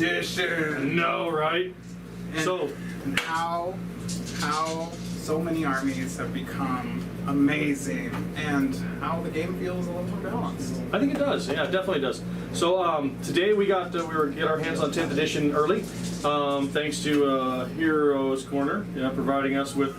edition. No, right? And how so many armies have become amazing, and how the game feels a little more balanced. I think it does. Yeah, it definitely does. So today we got we were get our hands on 10th edition early, thanks to Heroes Corner, providing us with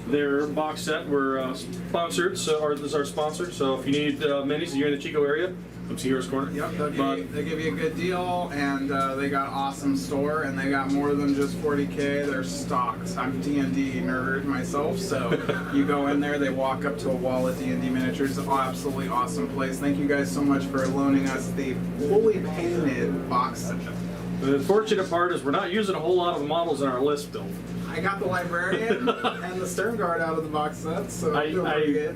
their box set. We're sponsored, so this is our sponsor. So if you need minis and you're in the Chico area, come see Heroes Corner. Yep, they give you a good deal, and they got awesome store, and they got more than just 40k. They're stocked. I'm D&D nerd myself, so you go in there, they walk up to a wall of D&D miniatures. Absolutely awesome place. Thank you guys so much for loaning us the fully painted box set. The fortunate part is we're not using a whole lot of the models in our list build. I got the Librarian and the Stern Guard out of the box set, so I'm doing pretty good.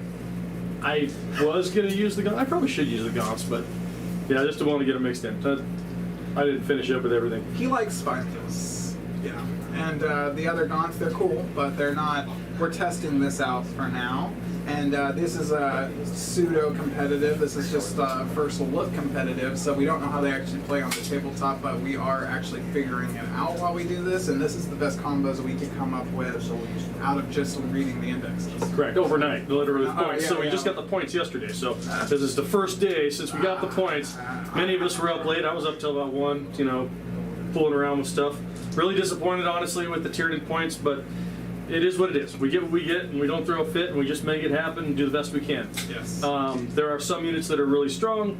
I was going to use the Gaunts. I probably should use the Gaunts, but yeah, I just don't want to get them mixed in. I didn't finish up with everything. He likes Spineless. Yeah. And the other Gaunts, they're cool, but they're not. We're testing this out for now. And this is a pseudo-competitive. This is just first look competitive, so we don't know how they actually play on the tabletop, but we are actually figuring it out while we do this, and this is the best combos we could come up with out of just reading the indexes. Correct, overnight, literally with points. Yeah, so we just got the points yesterday, so this is the first day since we got the points. Many of us were up late. I was up till about 1, fooling around with stuff. Really disappointed, honestly, with the Tyranid points, but it is what it is. We get what we get, and we don't throw a fit, and we just make it happen and do the best we can. Yes. There are some units that are really strong,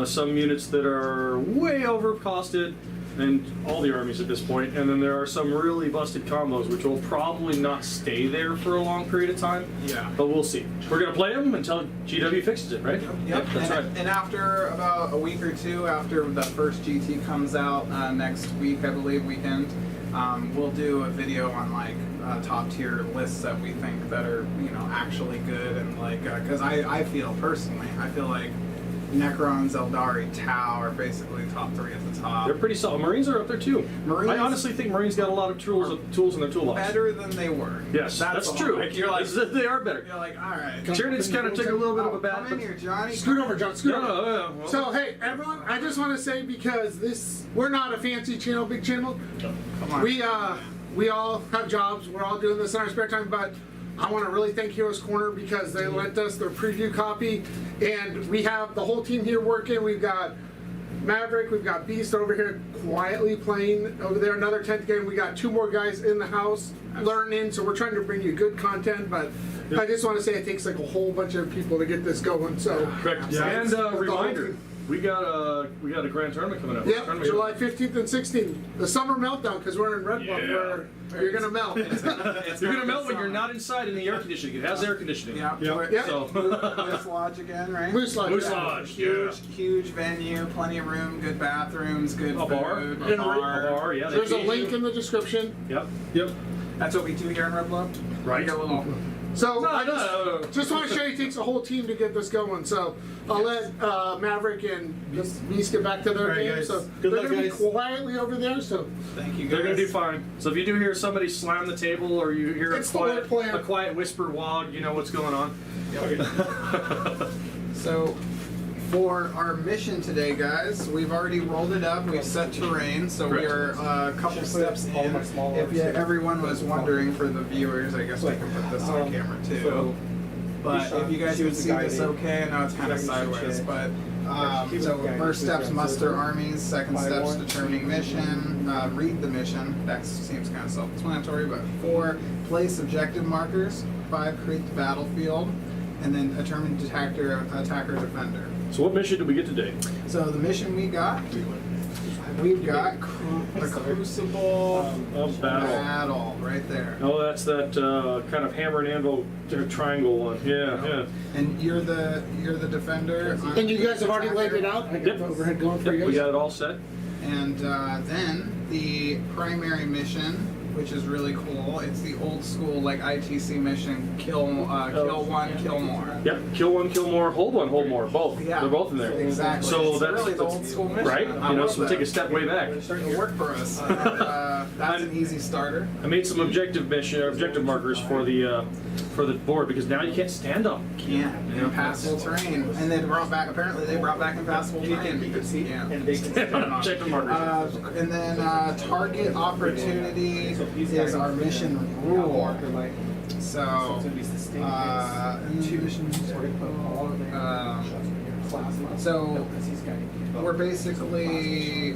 some units that are way overcosted, and all the armies at this point, and then there are some really busted combos, which will probably not stay there for a long period of time. Yeah. But we'll see. We're going to play them until GW fixes it, right? Yep. That's right. And after about a week or two, after the first GT comes out next week, I believe, weekend, we'll do a video on top tier lists that we think that are actually good, and because I feel personally, like Necrons, Eldari, Tau are basically top 3 at the top. They're pretty solid. Marines are up there too. I honestly think Marines got a lot of tools in their toolbox. Better than they were. Yes, that's true. You're like, they are better. You're like, all right. Tyranids kind of took a little bit of a bad. Come in here, Johnny. Scoot over, John. Scoot over. Well. So hey, everyone, I just want to say, because we're not a fancy channel, big channel. Come on. We all have jobs. We're all doing this in our spare time, but I want to really thank Heroes Corner because they lent us their preview copy, and we have the whole team here working. We've got Maverick, we've got Beast over here quietly playing over there, another 10th game. We got 2 more guys in the house learning, so we're trying to bring you good content, but I just want to say it takes a whole bunch of people to get this going. So correct. Yeah. And reminder, we got a grand tournament coming up. Yep, July 15th and 16th. The summer meltdown, because we're in Red Bluff, where you're going to melt. You're going to melt when you're not inside in the air conditioning. It has air conditioning. Yeah. So. Moose Lodge again, right? Moose Lodge. Moose Lodge. Huge venue, plenty of room, good bathrooms, good food. A bar. Yeah. There's a link in the description. Yep. That's what we do here in Red Bluff. Right. We get a little. So I just want to show you it takes a whole team to get this going. So I'll let Maverick and Beast get back to their game. Guys. So Good they're luck, going to guys. be quietly over there. So Thank you, guys. They're going to do fine. So if you do hear somebody slam the table or you hear It's the work plan. a quiet whispered wog, you know what's going on. So for our mission today, guys, we've already rolled it up. We've set terrain, so we are a couple steps in. If everyone was wondering, for the viewers, I guess we can put this on camera too. But if you guys can see this okay, I know it's kind of sideways, but so first steps, muster armies. Second steps, determining mission. Read the mission. That seems kind of self-explanatory, but 4, place objective markers. 5, create the battlefield. And then determine attacker, defender. So what mission did we get today? So the mission we've got the Crucible Battle right there. Oh, that's that kind of hammer and anvil triangle one. Yeah. And you're the defender. and you guys have already laid it out. I got the overhead going for you We guys. got it all set. And then the primary mission, which is really cool. It's the old school ITC mission: kill one, kill more. Yep. Kill one, kill more. Hold one, hold more. Both. Yeah, They're both in there. Exactly. So it's that's really the old school mission. right. I love So that. take a step way back. It's starting to work for us. That's an easy starter. I made some objective markers for the for the board because now you can't stand up. Can't. Impassable terrain. And they brought back, apparently they brought back impassable terrain because he can't. Check the markers. And then target opportunity is our mission rule. So, so we're basically,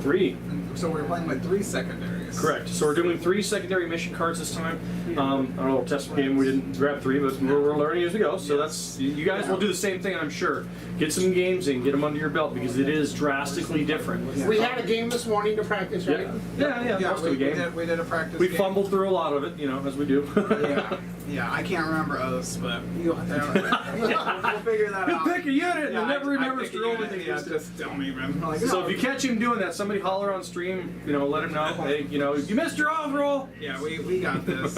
Three. so we're playing with 3 secondaries. Correct. So we're doing 3 secondary mission cards this time. I don't know, test game, we didn't grab 3, but we're learning as we go. So that's, you guys will do the same thing, I'm sure. Get some games in, get them under your belt because it is drastically different. We had a game this morning to practice, right? Yeah, most of the game. We did a practice We game. fumbled through a lot of it, you know, as we do. Yeah, I can't remember oaths, but we'll figure that He'll out. pick a unit and Yeah, never remembers pick to a roll unit, anything. yeah, just don't even. Like, So no. if you catch him doing that, somebody holler on stream, you know, let him know, hey, you know, you missed your off roll. Yeah, we got this.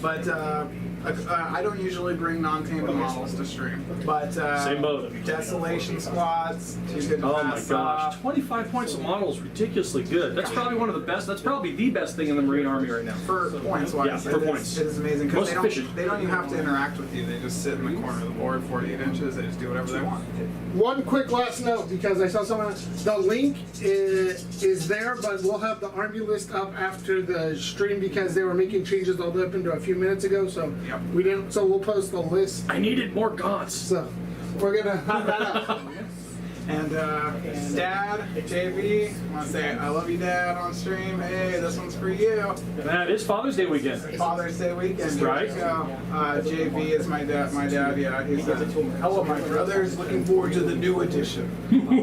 But I don't usually bring non-tamed models to stream. But Same boat. Desolation squads, too good to Oh my pass gosh, up. 25 points a model is ridiculously good. That's probably one of the best, that's probably the best thing in the Marine Army right now. For points wise, Yeah, for points. It is amazing Most because efficient. they don't even have to interact with you. They just sit in the corner of the board, 48 inches. They just do whatever they want. One quick last note, because I saw someone, the link is there, but we'll have the army list up after the stream because they were making changes all up into a few minutes ago, so Yep. we didn't, so we'll post the list. I needed more gaunts. So we're gonna have that up. And Dad, JV, I want to say I love you, Dad, on stream. Hey, this one's for you. That is Father's Day weekend. Father's Day weekend. Right. Here we go. JV is my dad. My dad, yeah. He said, "Hello, my brothers. Looking forward to the new edition."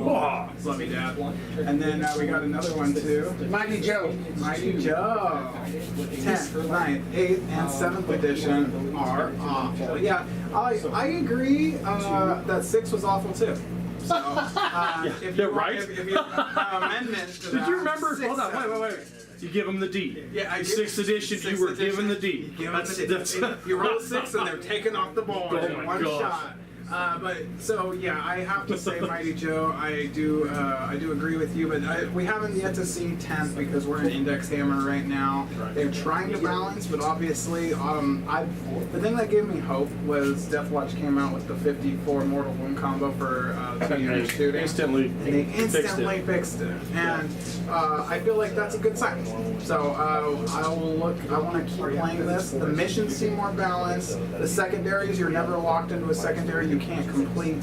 Love you, Dad. And then we got another one too. Mighty Joe. Mighty Joe. 10th, 9th, 8th, and 7th edition are awful. Yeah, I agree that 6 was awful too. So, if they're you right. If you amendment to Did that, you remember? 6, Hold on, 7. wait. You give them the D. Yeah, I give- 6th edition, you sixth were edition, given the D. You give 'em the D. That's You roll 6 and they're taken off the board Oh in my one gosh. shot. But so yeah, I have to say, Mighty Joe, I do agree with you, but we haven't yet to see 10th because we're in Index Hammer right now. They're trying to balance, but obviously, the thing that gave me hope was Deathwatch came out with the 54 Mortal Wound combo for 2-unit shooting. Instantly And they instantly fixed it. And I feel like that's a good sign. So I want to keep playing this. The missions seem more balanced. The secondaries, you're never locked into a secondary you can't complete.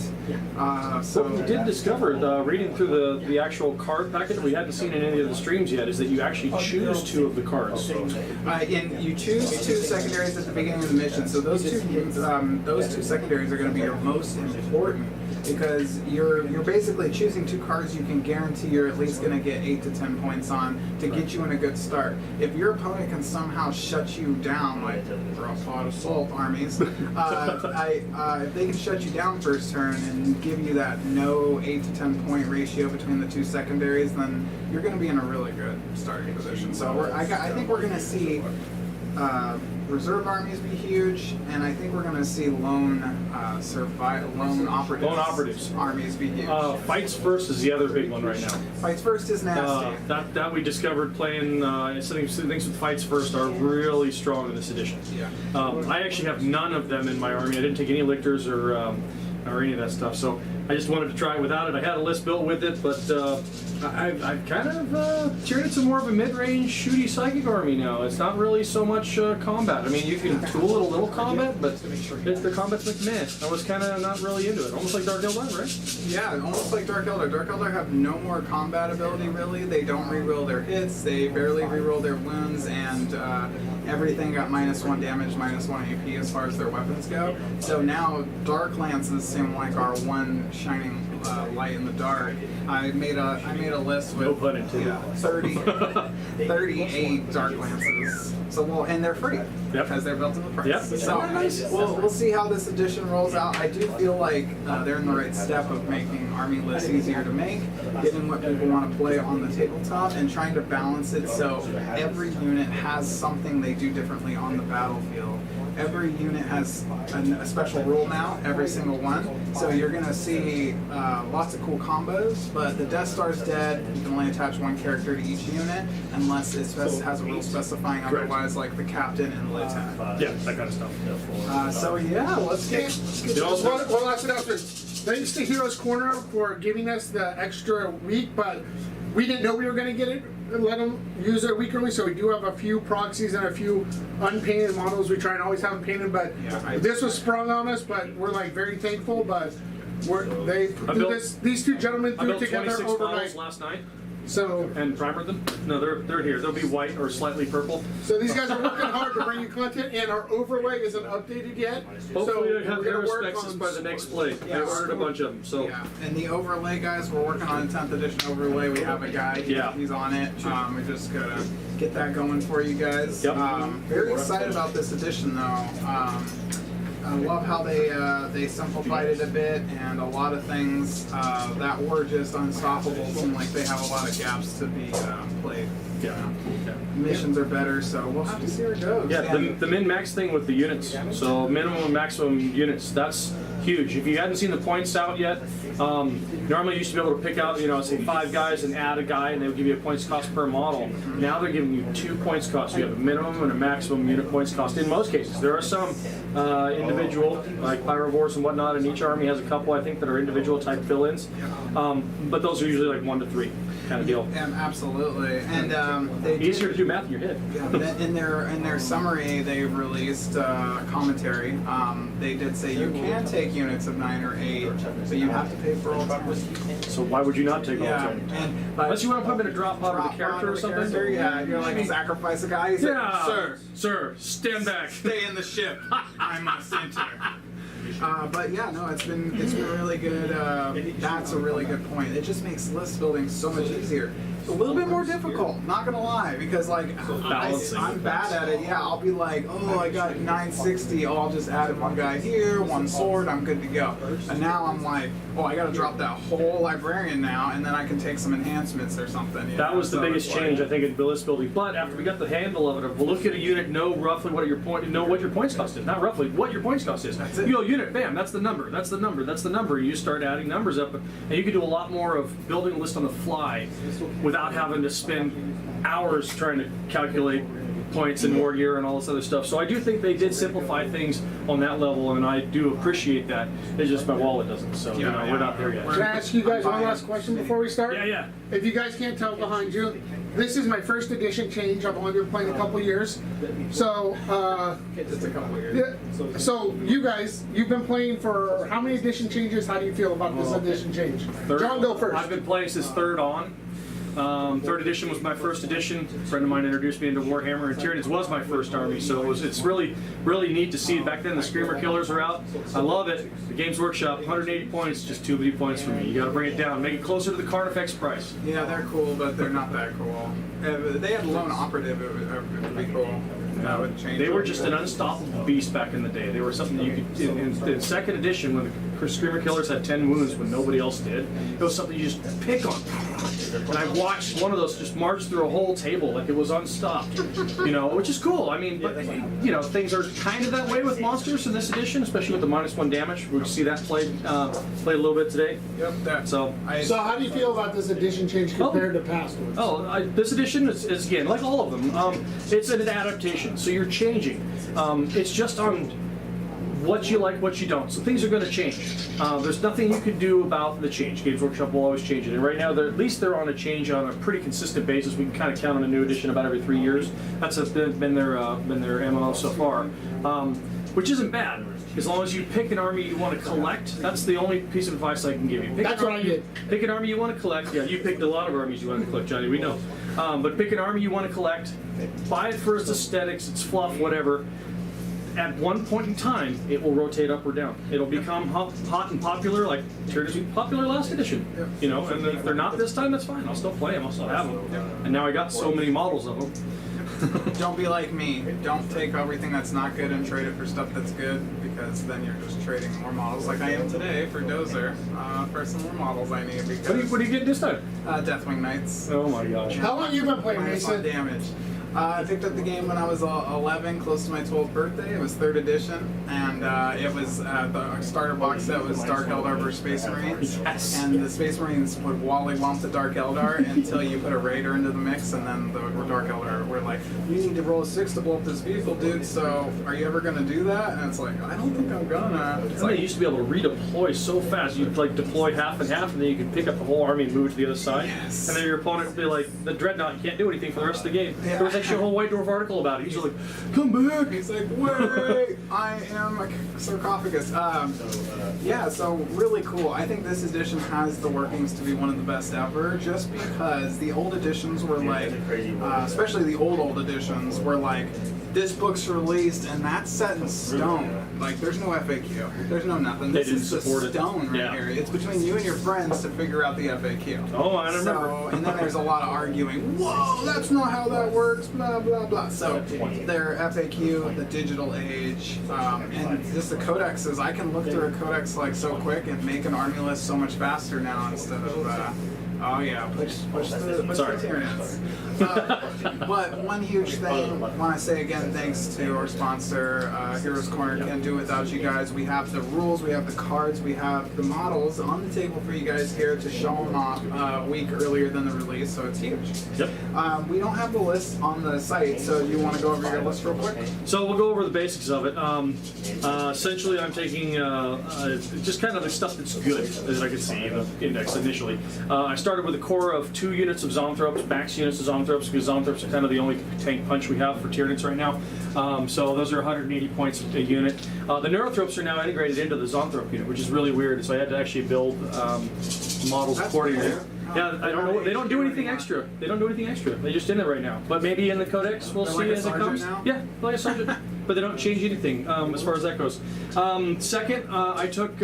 So What we did discover, reading through the actual card packet that we hadn't seen in any of the streams yet, is that you actually choose 2 of the cards. and you choose 2 secondaries at the beginning of the mission. So those two secondaries are going to be your most important. Because you're basically choosing 2 cards you can guarantee you're at least going to get 8 to 10 points on to get you in a good start. If your opponent can somehow shut you down, like Dropshot Assault armies, if they can shut you down first turn and give you that no 8 to 10 point ratio between the 2 secondaries, then you're going to be in a really good starting position. So I think we're going to see reserve armies be huge, and I think we're going to see lone operatives armies be huge. Fights First is the other big one right now. Fights First is nasty. That we discovered playing things with Fights First are really strong in this edition. Yeah. I actually have none of them in my army. I didn't take any lictors or any of that stuff. So I just wanted to try it without it. I had a list built with it, but I've kind of turned it to more of a mid-range shooty psychic army now. It's not really so much combat. I mean, you can tool it a little combat, but the combat's like meh. I was kind of not really into it. Almost like Dark Eldar, right? Yeah, almost like Dark Eldar. Dark Eldar have no more combat ability, really. They don't reroll their hits, they barely reroll their wounds, and everything got -1 damage, -1 AP as far as their weapons go. So now Dark Lances seem like our one shining light in the dark. I made a list with No pun intended. 38 Dark Lances. So and they're free because they're built in the price. Yep. So we'll see how this edition rolls out. I do feel like they're in the right step of making army lists easier to make, getting what people want to play on the tabletop, and trying to balance it so every unit has something they do differently on the battlefield. Every unit has a special rule now, every single one. So you're going to see be lots of cool combos, but the Death Star's dead. You can only attach one character to each unit unless it has a rule specifying otherwise, like the captain and lieutenant. Yeah, that kind of stuff. So yeah, let's get One last announcement. Thanks to Heroes Corner for giving us the extra week, but we didn't know we were going to get it. Let them use it a week early, so we do have a few proxies and a few unpainted models. We try and always have them painted, but this was sprung on us. But we're like very thankful. But these two gentlemen threw it together 26 overnight models last night. So and primered them. No, they're here. They'll be white or slightly purple. So these guys are working hard to bring you content, and our overlay isn't updated yet. Hopefully, so they have their specs by the next play. I ordered a bunch of them. So yeah, and the overlay guys, we're working on a 10th edition overlay. We have a guy. He's on it. We just gotta get that going for you guys. Yep. Very excited about this edition though. I love how they simplified it a bit, and a lot of things that were just unstoppable seem like they have a lot of gaps to be played. yeah. Missions are better, so we'll have to see where it goes. Yeah, the min-max thing with the units. So minimum and maximum units, that's huge. If you hadn't seen the points out yet, normally you used to be able to pick out, say 5 guys and add a guy, and they would give you a points cost per model. Now they're giving you 2 points cost. You have a minimum and a maximum unit points cost in most cases. There are some individual, like Pyrovores and whatnot, and each army has a couple, I think, that are individual type fill-ins. But those are usually like 1 to 3 kind of deal. Absolutely. And they easier to do math in your head. Yeah, in their summary, they've released commentary. They did say you can take units of 9 or 8, but you have to pay for all 10. So why would you not take all 10? Unless you want to put them in a drop pod with a character or something? Yeah, you're like, sacrifice a guy. He's yeah, like, sir, stand back. Stay in the ship. I'm a center. But yeah, no, it's been really good. That's a really good point. It just makes list building so much easier. A little bit more difficult, not gonna lie, because like I'm bad at it. Yeah, I'll be like, oh, I got 960. Oh, I'll just add one guy here, one sword, I'm good to go. And now I'm like, oh, I gotta drop that whole librarian now, and then I can take some enhancements or something. That was the biggest change, I think, in list building. But after we got the handle of it, we'll look at a unit, know roughly what your points cost is. Not roughly, what your points cost is. That's it. You go unit, bam, that's the number, that's the number, that's the number. You start adding numbers up, and you can do a lot more of building a list on the fly without having to spend hours trying to calculate points and war gear and all this other stuff. So I do think they did simplify things on that level, and I do appreciate that. It's just my wallet doesn't, so we're not there yet. Can I ask you guys one last question before we start? Yeah. If you guys can't tell behind you, this is my first edition change. I've only been playing a couple years. So, just a couple years. Yeah, so you guys, you've been playing for how many edition changes? How do you feel about this edition change? John, go first. I've been playing since third on. Third edition was my first edition. A friend of mine introduced me into Warhammer, and Tyranids was my first army, so it's really neat to see. Back then the Screamer Killers are out. I love it. The Games Workshop, 180 points, just too many points for me. You got to bring it down, make it closer to the Carnifex price. Yeah, they're cool, but they're not that cool. If they had Lone Operative, it would be cool. That would change. They were just an unstoppable beast back in the day. They were something you could, in second edition, when the Screamer Killers had 10 wounds when nobody else did, it was something you just pick on. And I watched one of those just march through a whole table like it was unstopped, which is cool. I mean, but things are kind of that way with monsters in this edition, especially with the -1 damage. We'll see that played a little bit today. Yep. So how do you feel about this edition change compared to past ones? This edition is again, like all of them, it's an adaptation. So you're changing. It's just on what you like, what you don't. So things are going to change. There's nothing you can do about the change. Games Workshop will always change it. And right now, at least they're on a change on a pretty consistent basis. We can kind of count on a new edition about every 3 years. That's been their MMO so far, which isn't bad. As long as you pick an army you want to collect, that's the only piece of advice I can give you. That's what I did. Pick an army you want to collect. Yeah, you picked a lot of armies you want to collect, Johnny, we know. But pick an army you want to collect, buy it for its aesthetics, its fluff, whatever. At one point in time, it will rotate up or down. It'll become hot and popular, like Tyranids was popular last edition. And if they're not this time, that's fine. I'll still play them. I'll still have them. And now I got so many models of them. Don't be like me. Don't take everything that's not good and trade it for stuff that's good, because then you're just trading more models like I am today for Dozer, for some more models I need. Because What are you getting this time? Deathwing Knights. Oh my gosh. How long have you been playing, -1 Mason? damage. I picked up the game when I was 11, close to my 12th birthday. It was 3rd edition, and it was the starter box set was Dark Eldar versus Space Marines. Yes. And the Space Marines would wallywomp the Dark Eldar until you put a Raider into the mix, and then the Dark Eldar were like, "You need to roll a 6 to blow up this vehicle, dude. So are you ever gonna do that?" And it's like, I don't think I'm gonna. It's Somebody like, used to be able to redeploy so fast. You'd like deploy half and half, and then you could pick up the whole army and move to the other side. Yes. And then your opponent would be like, the Dreadnought, you can't do anything for the rest of the game. Yeah. There was actually a whole White Dwarf article about it. He's like, come back. He's like, wait, I am a sarcophagus. Yeah, so really cool. I think this edition has the workings to be one of the best ever, just because the old editions were like, especially the old editions, were like, this book's released and that's set in stone. Like, there's no FAQ. There's no nothing. They This didn't is the support it. stone right Yeah. here. It's between you and your friends to figure out the FAQ. Oh, I remember. So, and then there's a lot of arguing. Whoa, that's not how that works. Blah blah blah. So their FAQ, the digital age, and just the codexes. I can look through a codex like so quick and make an army list so much faster now instead of. Oh yeah, push the Sorry. Tyranids. But one huge thing, I want to say again, thanks to our sponsor, Heroes Corner. Can't do it without you guys. We have the rules, we have the cards, we have the models on the table for you guys here to show them off a week earlier than the release, so it's huge. Yep. We don't have the list on the site, so you want to go over your list real quick? So we'll go over the basics of it. Essentially, I'm taking just kind of the stuff that's good, as I can see in the index initially. I started with a core of 2 units of Zoanthropes, max units of Zoanthropes, because Zoanthropes are kind of the only tank punch we have for Tyranids right now. So those are 180 points a unit. The Neurothropes are now integrated into the Zoanthrope unit, which is really weird. So I had to actually build models That's accordingly. weird. Yeah, I don't know. They don't do anything extra. They don't do anything extra. They're just in it right now. But maybe in the codex, we'll They're see like a as it sergeant comes. now? Yeah, like a sergeant. But they don't change anything as far as that goes. Second, I took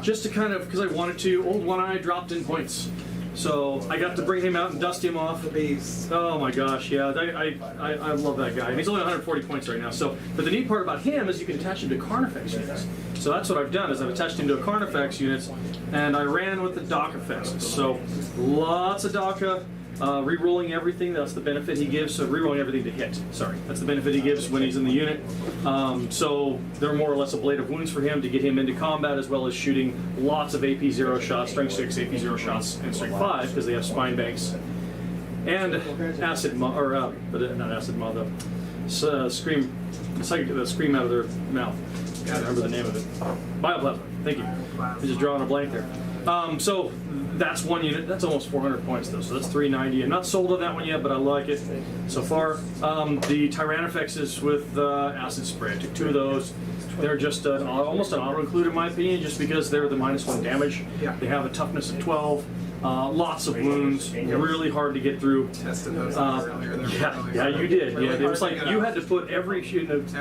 just to kind of because I wanted to. Old One Eye dropped in points. So I got to bring him out and dust him off. The beast. Oh my gosh, yeah, I love that guy. And he's only 140 points right now. So, but the neat part about him is you can attach him to Carnifex units. So that's what I've done is I've attached him to a Carnifex units, and I ran with the Dock effects. So lots of DACA. Rerolling everything, that's the benefit he gives. So rerolling everything to hit, sorry. That's the benefit he gives when he's in the unit. So they're more or less a blade of wounds for him to get him into combat, as well as shooting lots of AP 0 shots, strength 6 AP 0 shots, and strength 5, because they have spine banks. And acid maw, or not acid maw, the scream, it's like the scream out of their mouth. I can't remember the name of it. Bioplasma, thank you. I just drawing a blank there. So that's one unit. That's almost 400 points though, so that's 390. I'm not sold on that one yet, but I like it so far. The Tyrannifexes with acid spray. I took 2 of those. They're just almost an auto-include in my opinion, just because they're the -1 damage. Yeah. They have a toughness of 12. Lots of wounds, really hard to get through. Tested those earlier. They're Yeah, really you did. really Yeah, it hard was to like get you out. had to put every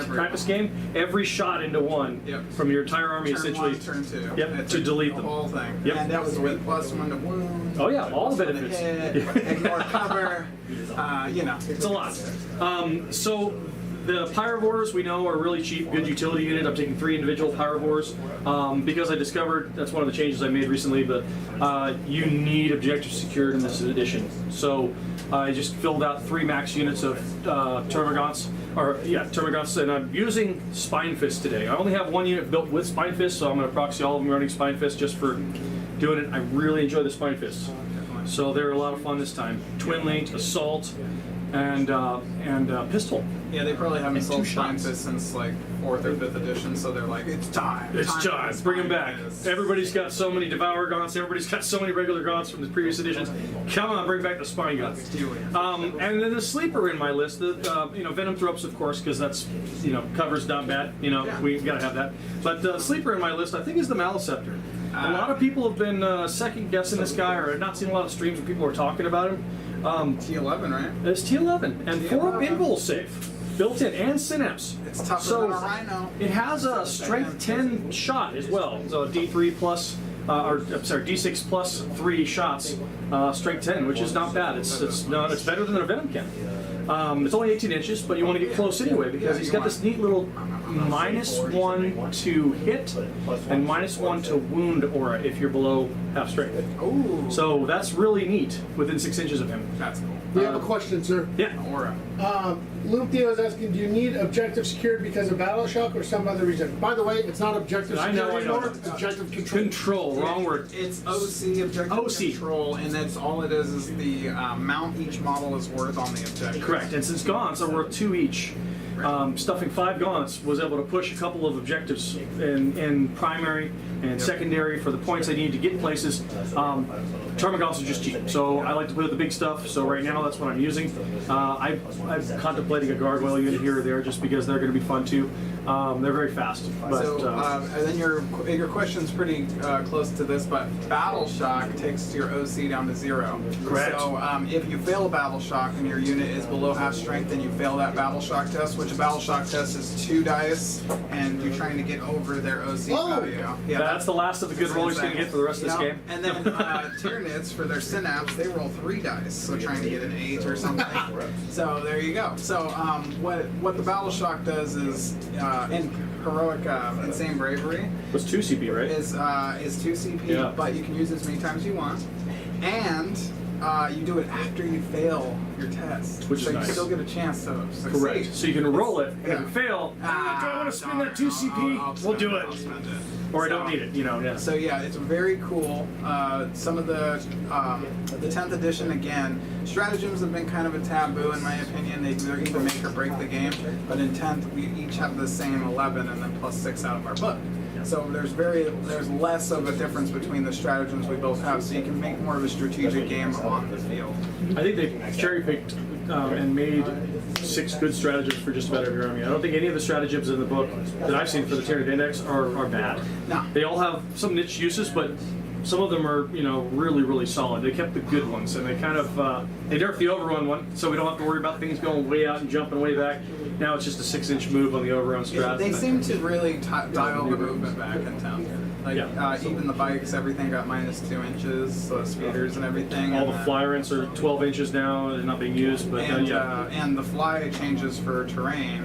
practice game, every shot into one from your entire army Turn essentially. 1, turn 2. Yep, It to took delete the them. whole thing. Yep. And that was with +1 to wound. Oh yeah, all the +1 to benefits. hit, ignore cover. You know, It's a lot. So the Pyrovores we know are really cheap, good utility unit. I'm taking 3 individual Pyrovores because I discovered that's one of the changes I made recently. But you need objective secured in this edition, so I just filled out 3 max units of Termagants, Termagants, and I'm using Spine Fist today. I only have 1 unit built with Spine Fist, so I'm going to proxy all of them running Spine Fist just for doing it. I really enjoy the Spine Fists, so they're a lot of fun this time. Twin linked, assault, and pistol. yeah, they probably haven't And sold 2 Spine shots. Fist since like 4th or 5th edition, so they're like, it's time. It's time. for Bring them Spine back. Fist. Everybody's got so many Devour Gaunts. Everybody's got so many regular Gaunts from the previous editions. Come on, bring back the Spine Guns. Let's do it. And then the sleeper in my list, the Venom Thropes, of course, because that's covers not bad. Yeah. We gotta have that. But the sleeper in my list, I think, is the Maliceptor. A lot of people have been second guessing this guy, or I've not seen a lot of streams where people are talking about him. T11, right? It's T11 and 4 T11. invul safe built in and synapse. It's tougher So than a Rhino. it has a strength 10 shot as well. So D3 plus, D6 plus 3 shots, strength 10, which is not bad. It's better than a Venom can. It's only 18 inches, but you want to get close anyway because he's got this neat little -1 to hit and -1 to wound aura if you're below half strength. Ooh. So that's really neat within 6 inches of him. That's cool. We have a question, sir. Yeah. Aura. Luke Theo is asking, do you need objective secured because of battle shock or some other reason? By the way, it's not objective I security know. anymore, it's objective control. Control, wrong word. It's OC, objective OC. control, and that's all it is the amount each model is worth on the objective. Correct, and since gaunts are worth 2 each, stuffing 5 gaunts was able to push a couple of objectives in primary and secondary for the points I need to get places. Charming gaunts are just cheap, so I like to play with the big stuff, so right now that's what I'm using. I'm contemplating a gargoyle unit here or there just because they're going to be fun too. They're very fast. But, And then your question's pretty close to this, but battle shock takes your OC down to 0. Correct. So if you fail battle shock and your unit is below half strength, then you fail that battle shock test, which a battle shock test is 2 dice, and you're trying to get over their OC value. Yeah, that's the last of the good rolls you're going to get for the rest of this game. And then Tyranids, for their synapse, they roll 3 dice, so trying to get an 8 or something. So there you go. So what the battle shock does is in heroic insane bravery It's 2 CP, right? is 2 CP, but you can use it as many times as you want, and you do it after you fail your test, Which so is you nice. still get a chance to succeed. Correct. So you can roll it, and if you fail, do I want to spend that 2 CP? We'll do it. I'll spend it. Or I don't need it, yeah. So yeah, it's very cool. Some of the 10th edition, again, stratagems have been kind of a taboo in my opinion. They either make or break the game. But in 10th, we each have the same 11 and then plus 6 out of our book. So there's less of a difference between the stratagems we both have. So you can make more of a strategic game on the field. I think they cherry picked and made 6 good stratagems for just about every army. I don't think any of the stratagems in the book that I've seen for the Tyranid Index are bad. No. They all have some niche uses, but some of them are, really, really solid. They kept the good ones, and they kind of they nerfed the overrun one, so we don't have to worry about things going way out and jumping way back. Now it's just a 6-inch move on the overrun strat. They seem to really dial the movement back in town. Like even the bikes, everything got -2 inches, so speeders and everything. All and the fly rents are 12 inches now, they're not being used, but and the fly changes for terrain.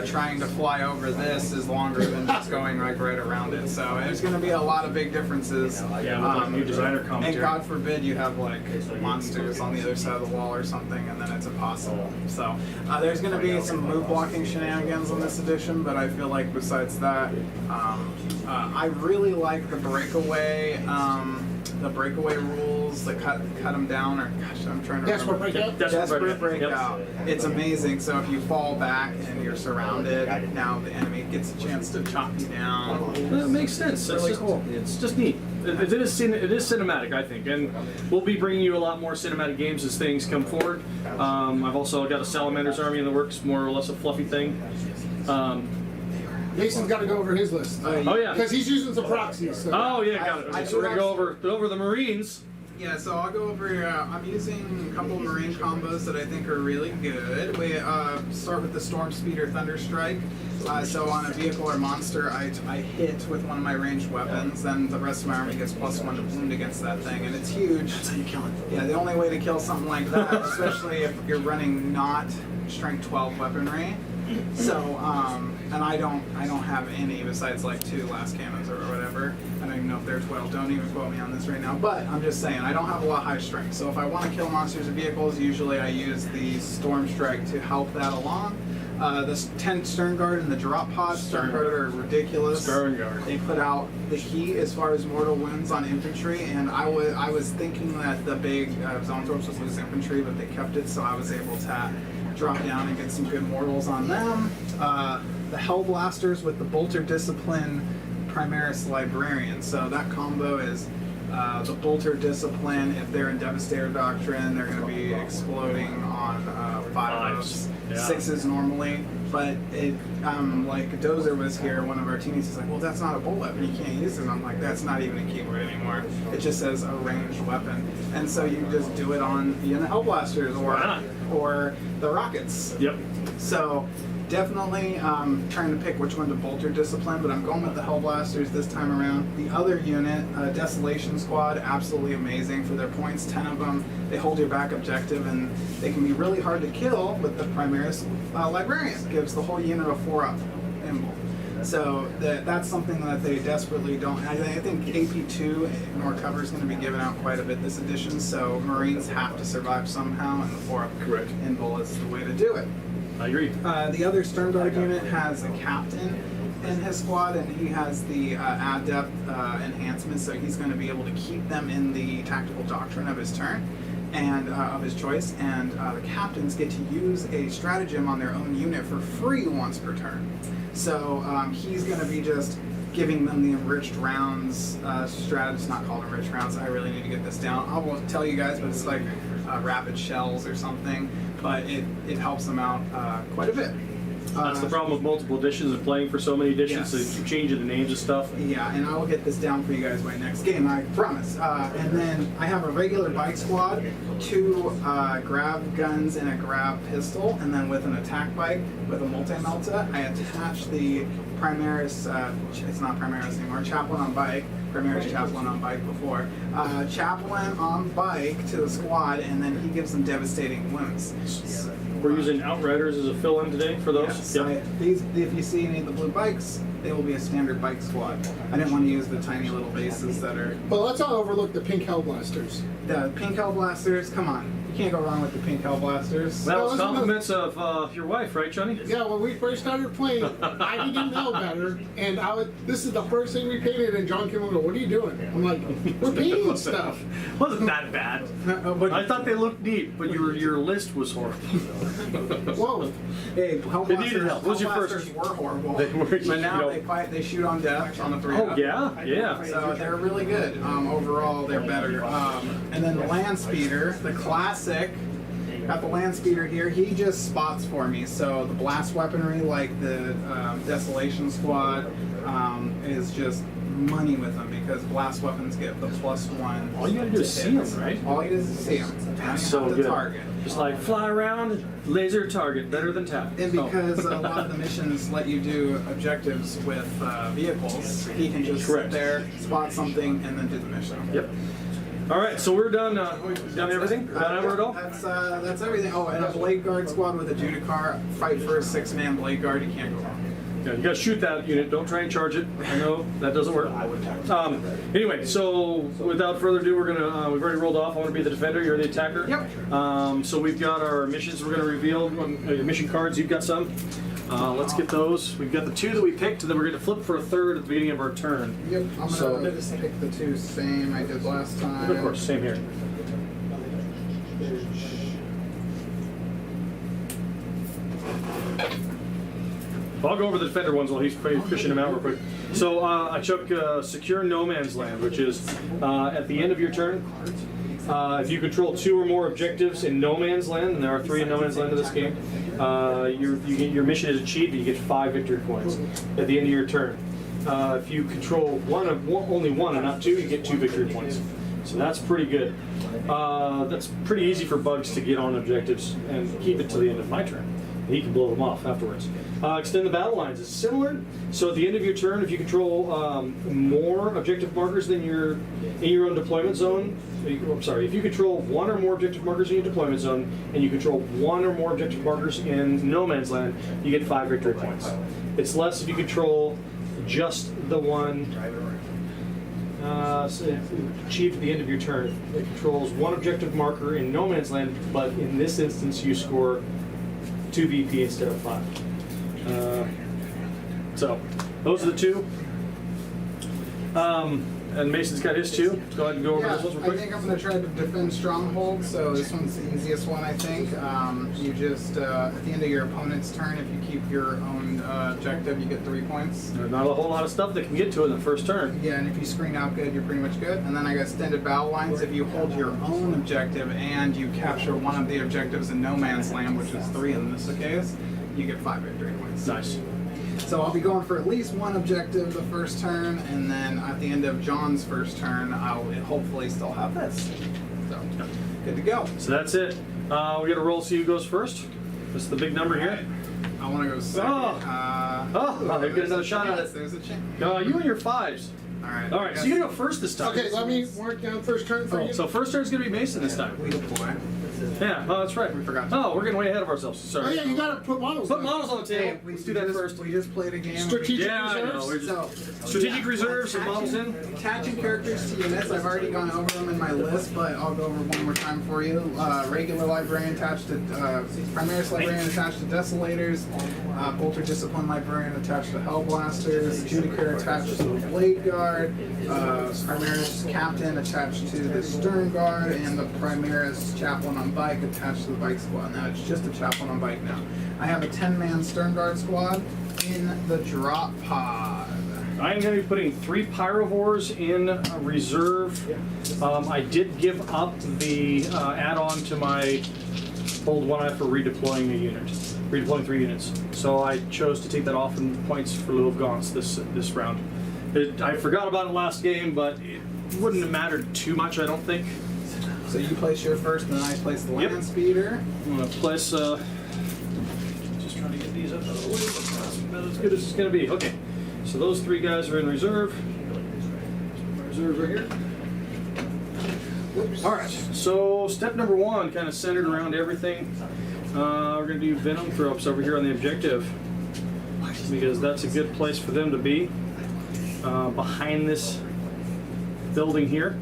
Trying to fly over this is longer than just going right around it. So there's going to be a lot of big differences. with new designer commentary. And God forbid you have like monsters on the other side of the wall or something, and then it's impossible. So there's going to be some move blocking shenanigans on this edition, but I feel like besides that, I really like the breakaway rules, the cut them down, or gosh, I'm trying to Desperate remember. breakout? Desperate breakout. It's amazing. So if you fall back and you're surrounded, now the enemy gets a chance to chop you down. That makes sense. That's Really just, cool. It's just neat. It is cinematic, I think, and we'll be bringing you a lot more cinematic games as things come forward. I've also got a Salamander's army in the works, more or less a fluffy thing. Jason's got to go over his list. Oh yeah. Because he's using some proxies. So. Oh yeah, got it. Okay, so we're gonna go over the Marines. Yeah, so I'll go over. I'm using a couple Marine combos that I think are really good. We start with the Storm Speeder Thunderstrike. So on a vehicle or monster, I hit with one of my ranged weapons, then the rest of my army gets +1 to wound against that thing, and it's huge. That's how you kill it. Yeah, the only way to kill something like that, especially if you're running not Strength 12 weaponry. So, and I don't have any besides like 2 last cannons or whatever. I don't even know if they're 12. Don't even quote me on this right now. But I'm just saying, I don't have a lot of high strength. So if I want to kill monsters and vehicles, usually I use the Storm Strike to help that along. The 10 Stern Guard and the Drop Pod Stern Guard are ridiculous. Stern Guard. They put out the heat as far as mortal wounds on infantry, and I was thinking that the big Zonthorps was loose infantry, but they kept it, so I was able to drop down and get some good mortals on them. The Hellblasters with the Bolter Discipline Primaris Librarian. So that combo is the Bolter Discipline. If they're in Devastator Doctrine, they're going to be exploding on 5s. Yeah. 6s normally, but it like Dozer was here, one of our teammates is like, well, that's not a bolt weapon, you can't use it. And I'm like, that's not even a keyword anymore. It just says a ranged weapon, and so you just do it on the Hellblasters or the rockets. Yep. So definitely trying to pick which one to bolter discipline, but I'm going with the Hellblasters this time around. The other unit, Desolation Squad, absolutely amazing for their points, 10 of them. They hold your back objective, and they can be really hard to kill with the Primaris Librarian. Gives the whole unit a 4-up. So that's something that they desperately don't. I think AP2 more cover is going to be given out quite a bit this edition. So Marines have to survive somehow, and the 4-up Correct. invul is the way to do it. I agree. The other Stern Guard unit has a captain in his squad, and he has the adept enhancement, so he's going to be able to keep them in the tactical doctrine of his turn and of his choice. And the captains get to use a stratagem on their own unit for free once per turn. So he's going to be just giving them the enriched rounds. It's not called enriched rounds. I really need to get this down. I won't tell you guys, but it's like rapid shells or something. But it helps them out quite a bit. That's the problem with multiple editions and playing for so many editions. Yes. So you change the names of stuff. Yeah, and I will get this down for you guys by next game, I promise. And then I have a regular bike squad, 2 grab guns and a grab pistol, and then with an attack bike with a multi-melta, I attach the Primaris, it's not Primaris anymore, Chaplain on bike, Primaris Chaplain on bike before, Chaplain on bike to the squad, and then he gives them devastating wounds. We're using Outriders as a fill-in today for those. Yes, Yep. if you see any of the blue bikes, they will be a standard bike squad. I didn't want to use the tiny little bases that are But let's not overlook the pink Hellblasters. the pink Hellblasters. Come on, you can't go wrong with the pink Hellblasters. That was wasn't compliments of your wife, right, Johnny? Yeah, when we first started playing, I didn't know better, and this is the first thing we painted, and John came over and go, "What are you doing?" I'm like, "We're painting stuff." Wasn't that bad. But I thought they looked neat, but your list was horrible. Whoa. hey, It needed help. What was your first? Hellblasters were horrible, They were, but now you know. they shoot on death on the 3. Oh yeah, yeah. So they're really good. Overall, they're better. And then the land speeder, the classic. Got the land speeder here. He just spots for me. So the blast weaponry, like the Desolation Squad, is just money with them because blast weapons get the +1. All you gotta do is see them, right? All you do is see them. That's so good. Target. Just like fly around, laser target, better than tap. And because a lot of the missions let you do objectives with vehicles, he can just Correct. sit there, spot something, and then do the mission. Yep. All right, so we're done. We've done everything. Done it all. That's everything. Oh, and a Blade Guard squad with a Judicar. Fight for a 6-man Blade Guard. You can't go wrong. Yeah, you gotta shoot that unit. Don't try and charge it. I know that doesn't work. Anyway, so without further ado, we've already rolled off. I want to be the defender. You're the attacker. Yep. So we've got our missions. We're gonna reveal your mission cards. You've got some. Let's get those. We've got the 2 that we picked, and then we're gonna flip for a 3rd at the beginning of our turn. Yep. I'm So- gonna just pick the 2 same I did last time. Of course, same here. I'll go over the defender ones while he's fishing them out real quick. So I took Secure No Man's Land, which is at the end of your turn. If you control 2 or more objectives in No Man's Land, and there are 3 in No Man's Land in this game, your mission is achieved and you get 5 victory points at the end of your turn. If you control only one and not 2, you get 2 victory points. So that's pretty good. That's pretty easy for bugs to get on objectives and keep it to the end of my turn. He can blow them off afterwards. Extend the battle lines is similar. So at the end of your turn, if you control more objective markers than in your own deployment zone, if you control 1 or more objective markers in your deployment zone, and you control 1 or more objective markers in No Man's Land, you get 5 victory points. It's less if you control just the one. So achieved at the end of your turn. It controls 1 objective marker in No Man's Land, but in this instance, you score 2 VP instead of 5. So those are the 2. And Mason's got his 2. Let's go ahead and go over Yeah, those ones real I quick. think I'm going to try to defend strongholds, so this one's the easiest one, I think. You just, at the end of your opponent's turn, if you keep your own objective, you get 3 points. There's not a whole lot of stuff that can get to it in the first turn. Yeah, and if you screen out good, you're pretty much good. And then I got extended battle lines. If you hold your own objective and you capture one of the objectives in No Man's Land, which is 3 in this case, you get 5 victory points. Nice. So I'll be going for at least 1 objective the first turn, and then at the end of John's first turn, I'll hopefully still have this. So, good to go. So that's it. We got to roll, see who goes first. This is the big number here. I want to go second. Oh, you get another shot at it. There's a chance. You and your 5s. All right, so you're gonna go first this time. Okay, let me mark down first turn for you. So first turn's gonna be Mason this time. We deploy. Yeah, oh, that's right. We forgot. Oh, we're getting way ahead of ourselves. Oh Sorry. yeah, you gotta put models. Put down. models on the table. Let's do that first. We just played a game. Strategic Yeah, I know. reserves. We're just So, strategic reserves and models in. attaching characters to units. I've already gone over them in my list, but I'll go over one more time for you. Regular librarian attached to Primaris librarian attached to Desolators. Bolter Discipline librarian attached to Hellblasters. Judicator attached to the Blade Guard. Primaris captain attached to the Stern Guard, and the Primaris chaplain on bike attached to the bike squad. Now it's just a chaplain on bike now. I have a 10-man Stern Guard squad in the drop pod. I'm going to be putting 3 Pyrovores in reserve. I did give up the add-on to my old one I have for redeploying a unit, redeploying 3 units. So I chose to take that off in points for lieu of Gaunts this round. I forgot about it last game, but it wouldn't have mattered too much, I don't think. So you place your first, and then I place the land speeder. I'm going to place, just trying to get these up out of the way, but that's about as good as it's going to be. Okay, so those 3 guys are in reserve. Reserve right here. All right, so step number 1, kind of centered around everything. We're going to do venom throw-ups over here on the objective, because that's a good place for them to be, behind this building here.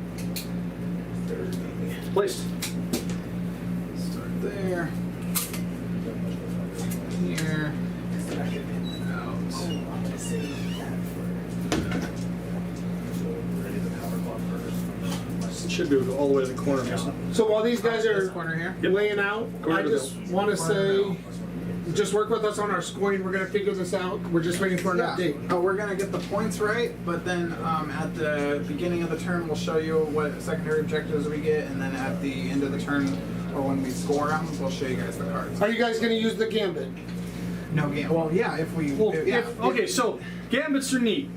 Placed. Start there. Here. Out. Should go all the way to the corner, Mason. So while these guys This are corner here. Yep. laying out, Corner I to just want to say, just work with us on our scoring. We're gonna figure this out. We're just waiting for an update. Oh, we're gonna get the points right, but then at the beginning of the turn, we'll show you what secondary objectives we get, and then at the end of the turn, or when we score them, we'll show you guys the cards. Are you guys gonna use the gambit? No game. Well, yeah, if we. Well, if- so gambits are neat.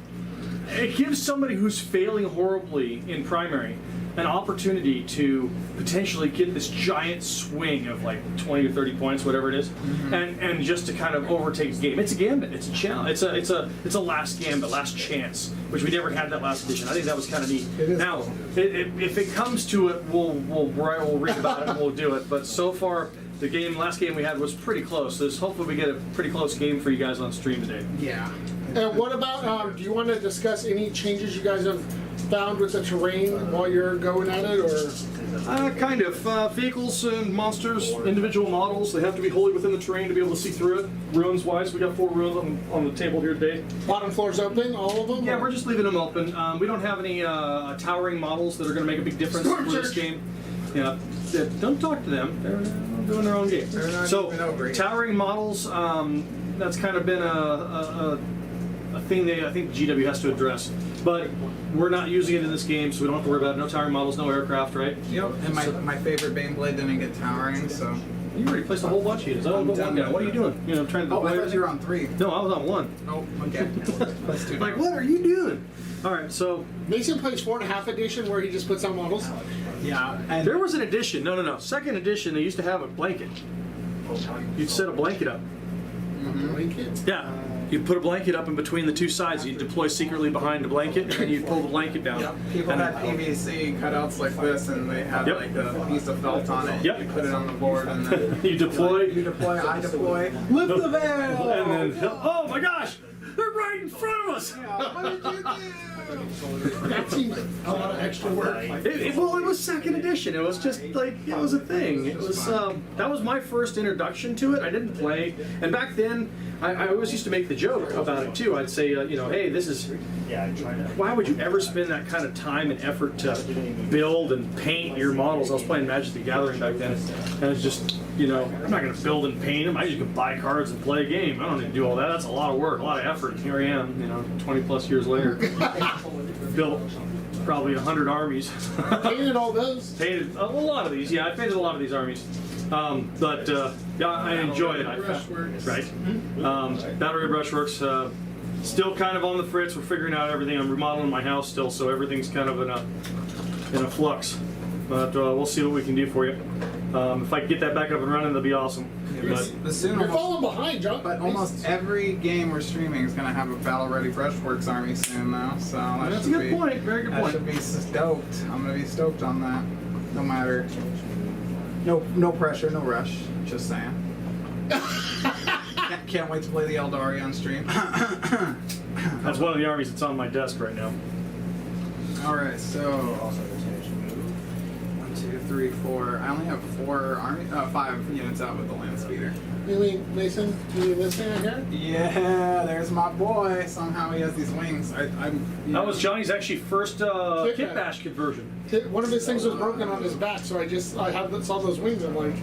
It gives somebody who's failing horribly in primary an opportunity to potentially get this giant swing of like 20 or 30 points, whatever it is, and just to kind of overtake the game. It's a gambit. It's a challenge. It's a last gambit, last chance, which we never had that last edition. I think that was kind of neat. It is Now, cool. if it comes to it, we'll read about it and we'll do it. But so far, the last game we had was pretty close. So hopefully we get a pretty close game for you guys on stream today. Yeah. And what about? Do you want to discuss any changes you guys have found with the terrain while you're going at it, or? Kind of. Vehicles and monsters, individual models, they have to be wholly within the terrain to be able to see through it. Ruins-wise, we got 4 ruins on the table here today. Bottom floors open, all of them? Yeah, or? we're just leaving them open. We don't have any towering models that are going to make a big difference Storm for this Church. game. Yeah, don't talk to them. They're doing their own game. They're not So, even over yet. towering models, that's kind of been a thing that I think GW has to address. But we're not using it in this game, so we don't have to worry about it. No towering models, no aircraft, right? Yep. And my favorite Baneblade didn't get towering, so. You already placed a whole bunch of units. I don't know I'm one done. guy. What are you doing? You know, trying to Oh, I deploy thought you were on 3. No, I was on 1. Oh, okay. Let's do Like, what are you doing? All right, so Mason plays 4.5 edition where he just puts on models. Yeah. And there was an edition. No. Second edition, they used to have a blanket. You'd set a blanket up. Blanket. Yeah. You'd put a blanket up in between the 2 sides. You'd deploy secretly behind the blanket, and then you'd pull the blanket down. Yep. People And- had PVC cutouts like this, and they had Yep. like a piece of felt on it. Yep. You put it on the board, and then You deploy. you deploy, I deploy. Lift the veil. And then, oh my gosh, they're right in front of us. What did you do? That seems a lot of extra work. Well, it was second edition. It was just like, it was a thing. It was, that was my first introduction to it. I didn't play. And back then, I always used to make the joke about it too. I'd say, hey, this is, why would you ever spend that kind of time and effort to build and paint your models? I was playing Magic the Gathering back then. And it's just, I'm not going to build and paint them. I just can buy cards and play a game. I don't need to do all that. That's a lot of work, a lot of effort. And here I am, 20 plus years later. Built probably 100 armies. Painted all those. Painted a lot of these. Yeah, I painted a lot of these armies. Yeah, I enjoy it. Right. Battery Brushworks. Still kind of on the fritz. We're figuring out everything. I'm remodeling my house still, so everything's kind of in a flux. But we'll see what we can do for you. If I can get that back up and running, that'd be awesome. But The soon You're almost, falling behind, John. but almost every game we're streaming is going to have a battle ready Brushworks army soon now. So that's a good point. Very good That point. should be stoked. I'm going to be stoked on that. No matter. No pressure, no rush. Just saying. Can't wait to play the Eldari on stream. That's one of the armies that's on my desk right now. All right, so 1, 2, 3, 4. I only have 5 units out with the land speeder. You mean, Mason, you listening out here? Yeah, there's my boy. Somehow he has these wings. That was Johnny's actually first kit bash conversion. One of his things was broken on his back, so I saw those wings. I'm like,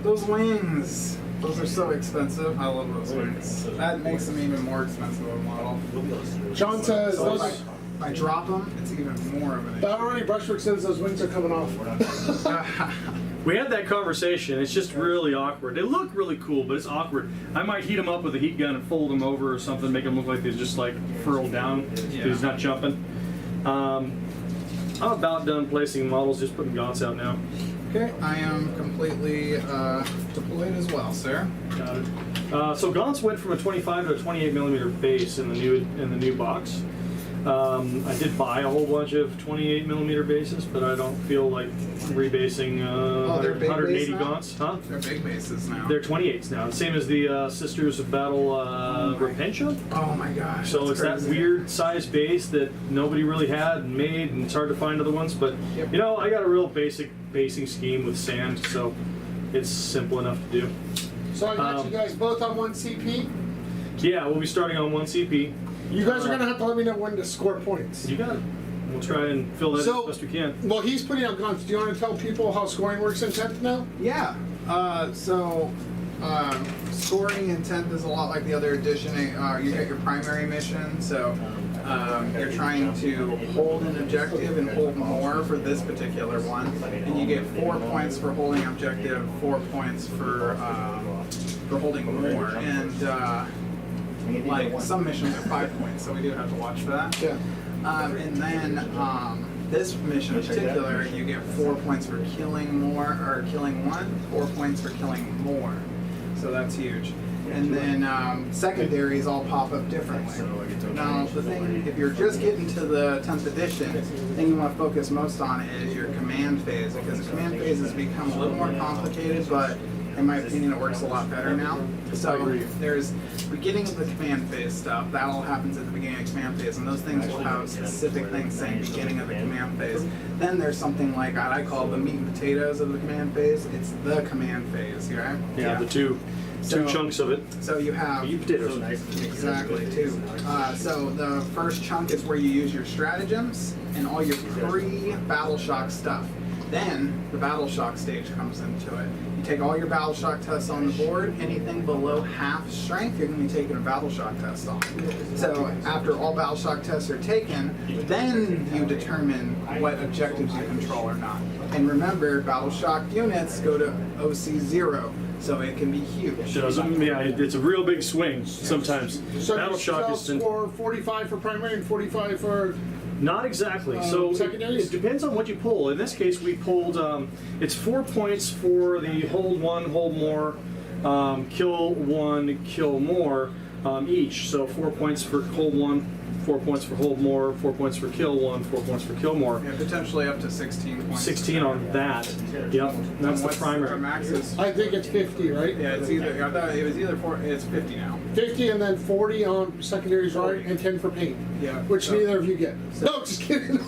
those wings. Those are so expensive. I love those wings. That makes them even more expensive of a model. John says So those. if I drop them, it's even more of an That already Brushwork says those wings are coming off. We had that conversation. It's just really awkward. They look really cool, but it's awkward. I might heat them up with a heat gun and fold them over or something, make them look like they're just like furled down. Yeah. He's not jumping. I'm about done placing models, just putting gaunts out now. Okay, I am completely deployed as well, sir. Got it. So gaunts went from a 25 to a 28 millimeter base in the new box. I did buy a whole bunch of 28 millimeter bases, but I don't feel like rebasing they're big 180 base now? gaunts. Huh? They're big bases now. They're 28s now, the same as the Sisters of Battle Repentia. Oh my gosh. So that's it's that crazy. weird size base that nobody really had and made, and it's hard to find other ones. But Yep. you know, I got a real basic basing scheme with sand, so it's simple enough to do. So I got you guys both on one CP. Yeah, we'll be starting on 1 CP. You guys are gonna have to let me know when to score points. You got it. We'll try and fill that So- as best we can. Well, he's putting out guns. Do you want to tell people how scoring works in 10th now? Yeah. Scoring in 10th is a lot like the other edition. You get your primary mission, so you're trying to hold an objective and hold more for this particular one, and you get 4 points for holding objective, 4 points for holding more, and like some missions are 5 points, so we do have to watch for that. Yeah. And then this mission in particular, you get 4 points for killing more, or killing one, 4 points for killing more. So that's huge. And then secondaries all pop up differently. Now, the thing, if you're just getting to the 10th edition, the thing you want to focus most on is your command phase, because the command phase has become a little more complicated, but in my opinion, it works a lot better now. So there's beginning of the command phase stuff. That all happens at the beginning of command phase, and those things will have specific things saying beginning of the command phase. Then there's something like I call the meat and potatoes of the command phase. It's the command phase, right? Yeah, the two chunks of it. So you have Meat potatoes. exactly two. So the first chunk is where you use your stratagems and all your pre-battle shock stuff. Then the battle shock stage comes into it. You take all your battle shock tests on the board. Anything below half strength, you're going to be taking a battle shock test on. So after all battle shock tests are taken, then you determine what objectives you control or not. And remember, battle shock units go to OC 0, so it can be huge. Yeah, it's a real big swing sometimes. So Battle shock is score 45 for primary and 45 for. not exactly. So secondaries? it depends on what you pull. In this case, we pulled. It's 4 points for the hold one, hold more, kill one, kill more each. So 4 points for hold one, 4 points for hold more, 4 points for kill one, 4 points for kill more. Yeah, potentially up to 16 points. 16 on that. Yep, that's the What's primary. max is, I think it's 50, right? yeah, it's either. I thought it was either it's 50 now. 50 and then 40 on secondaries, right? And 10 for paint. Yeah. Which So- neither of you get. No, just kidding.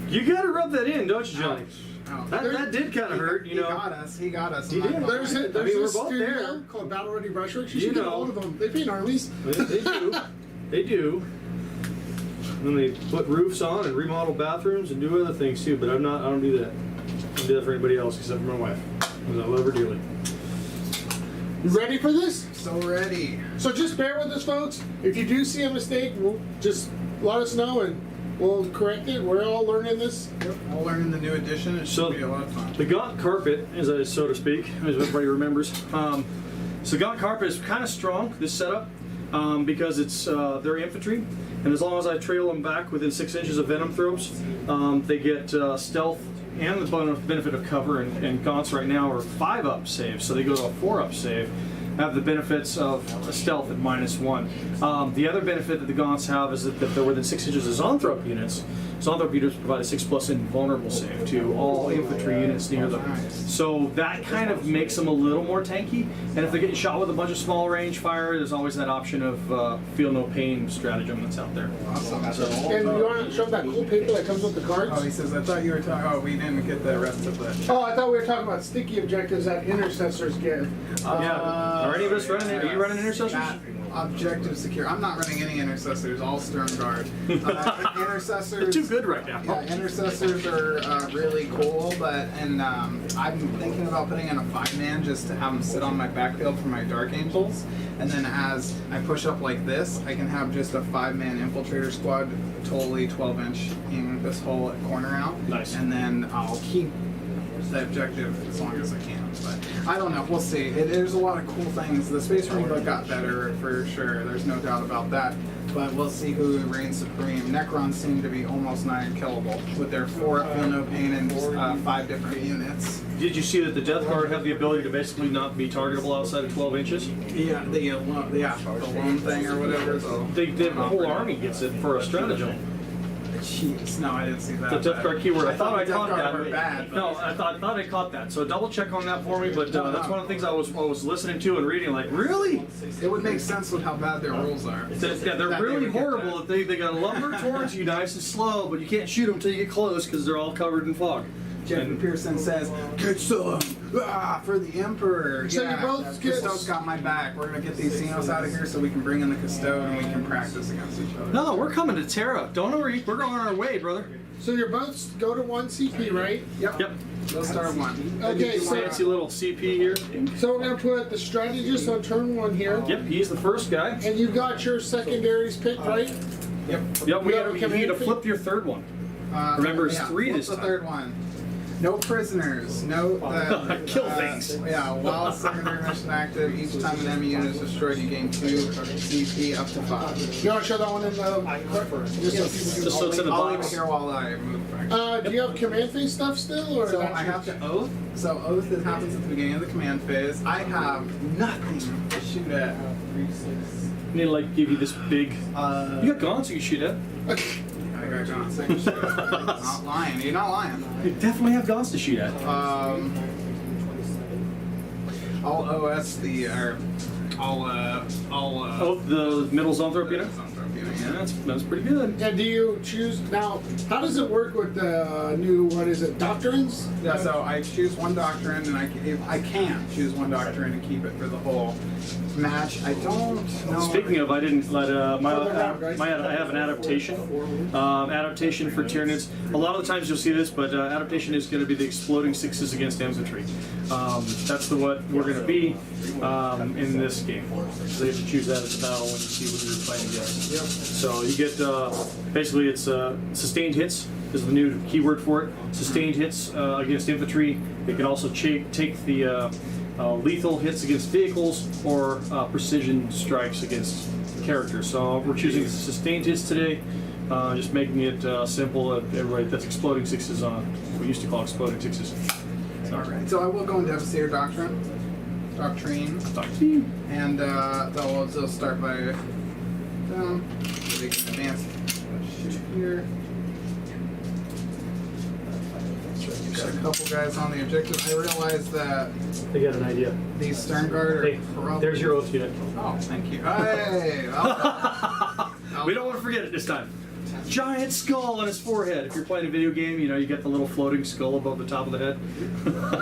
You got to rub that in, don't you, Johnny? Oh. That did kind of hurt, you He know. got us. He got us. He I'm not did. gonna There's lie. a, there's I mean, a we're both studio there. called Battle Ready Brushworks. You You should get know. all of them. They paint armies. They do. They do. And then they put roofs on and remodel bathrooms and do other things too. But I don't do that. I don't do that for anybody else except for my wife, because I love her dearly. You ready for this? So ready. So just bear with us, folks. If you do see a mistake, we'll just let us know and we'll correct it. We're all learning this. We'll learn in the new edition. It should So be a lot of fun. the gaunt carpet, so to speak, as everybody remembers. So gaunt carpet is kind of strong, this setup, because it's they're infantry, and as long as I trail them back within 6 inches of venom throws, they get stealth and the benefit of cover, and Gaunts right now are 5-up save, so they go to a 4-up save. Have the benefits of stealth at -1. The other benefit that the Gaunts have is that if they're within 6 inches of Zoanthrope units, Zoanthrope units provide a 6+ invulnerable save to all infantry units near them. So that kind of makes them a little more tanky. And if they're getting shot with a bunch of small range fire, there's always that option of feel no pain stratagem that's out there. Awesome. And you want to show that cool paper that comes with the cards? Oh, he says, I thought you were talking. Oh, we didn't get the rest of it. Oh, I thought we were talking about sticky objectives that intercessors get. Yeah. Are any of us running? Are you running intercessors? Objective secure. I'm not running any intercessors. All Stern Guard. Intercessors. They're too good right now. Yeah, intercessors are really cool, I'm thinking about putting in a 5-man just to have them sit on my backfield for my Dark Angels, and then as I push up like this, I can have just a 5-man infiltrator squad, totally 12-inch in this whole corner out. Nice. And then I'll keep the objective as long as I can. But I don't know. We'll see. There's a lot of cool things. The Space Marine book got better for sure. There's no doubt about that. But we'll see who reigns supreme. Necrons seem to be almost nigh unkillable with their 4 Feel No Pain and 5 different units. Did you see that the Death Guard have the ability to basically not be targetable outside of 12 inches? Yeah, the lone thing or whatever. So The whole army gets it for a stratagem. Jeez, no, I didn't see that. The Death Guard keyword. I thought I the caught Death Guard that. were bad, but- No, I thought I caught that. So double check on that for me. But that's one of the things I was listening to and reading. Like, really? It would make sense with how bad their rules are. Yeah, they're That they really would get horrible. that. That they got to lumber towards you nice and slow, but you can't shoot them until you get close because they're all covered in fog. Jeffrey Pearson says, "Get some for the Emperor." So you both get- Custode's got my back. We're gonna get these Xenos out of here so we can bring in the Custode and we can practice against each other. No, we're coming to Terra. Don't worry, we're going our way, brother. So your boats go to 1 CP, right? Yep. Let's start one. Okay, so, Fancy little CP here. so we're gonna put the strategist on turn 1 here. Yep, he's the first guy. And you got your secondaries picked, right? Yep. Yep, We have a you need to flip your third one. Remember, it's 3 what's this the time. third one? No prisoners. No. Kill things. Yeah. While secondary mission active, each time an enemy unit is destroyed, you gain 2 CP up to 5. You want to show that one in the just so people Just so it's in the I'll leave it box. here while I move. do you have command phase stuff still, or So that's I have to oath. So oath that happens at the beginning of the command phase. I have nothing to shoot at. I need to like give you this big. You got guns you can shoot at. I got John saying shoot at. Not lying. You're not lying. You definitely have guns to shoot at. I'll OS the I'll Oh, the middle Zoanthrope unit? Yeah, that's pretty good. And do you choose now? How does it work with the new doctrines? Yeah, so I choose one doctrine, and I can choose one doctrine and keep it for the whole match. I don't know. Speaking of, I didn't let right? I have an adaptation. Adaptation for Tyranids. A lot of the times you'll see this, but adaptation is going to be the exploding 6s against infantry. That's what we're going to be in this game. So you have to choose that as a battle when you see what you're fighting against. Yep. So you get basically it's sustained hits is the new keyword for it. Sustained hits against infantry. It can also take the lethal hits against vehicles or precision strikes against characters. So we're choosing sustained hits today, just making it simple. Everybody, that's exploding 6s on what we used to call exploding 6s. Alright, so I will go into Devastator Doctrine. And they'll start by down. So they can advance. Shoot here. Got a couple guys on the objective. I realized that I got an idea. these Stern Guard are Hey, probably... there's your oath unit. Oh, thank you. Hey! We don't want to forget it this time. Giant skull on his forehead. If you're playing a video game, you get the little floating skull above the top of the head.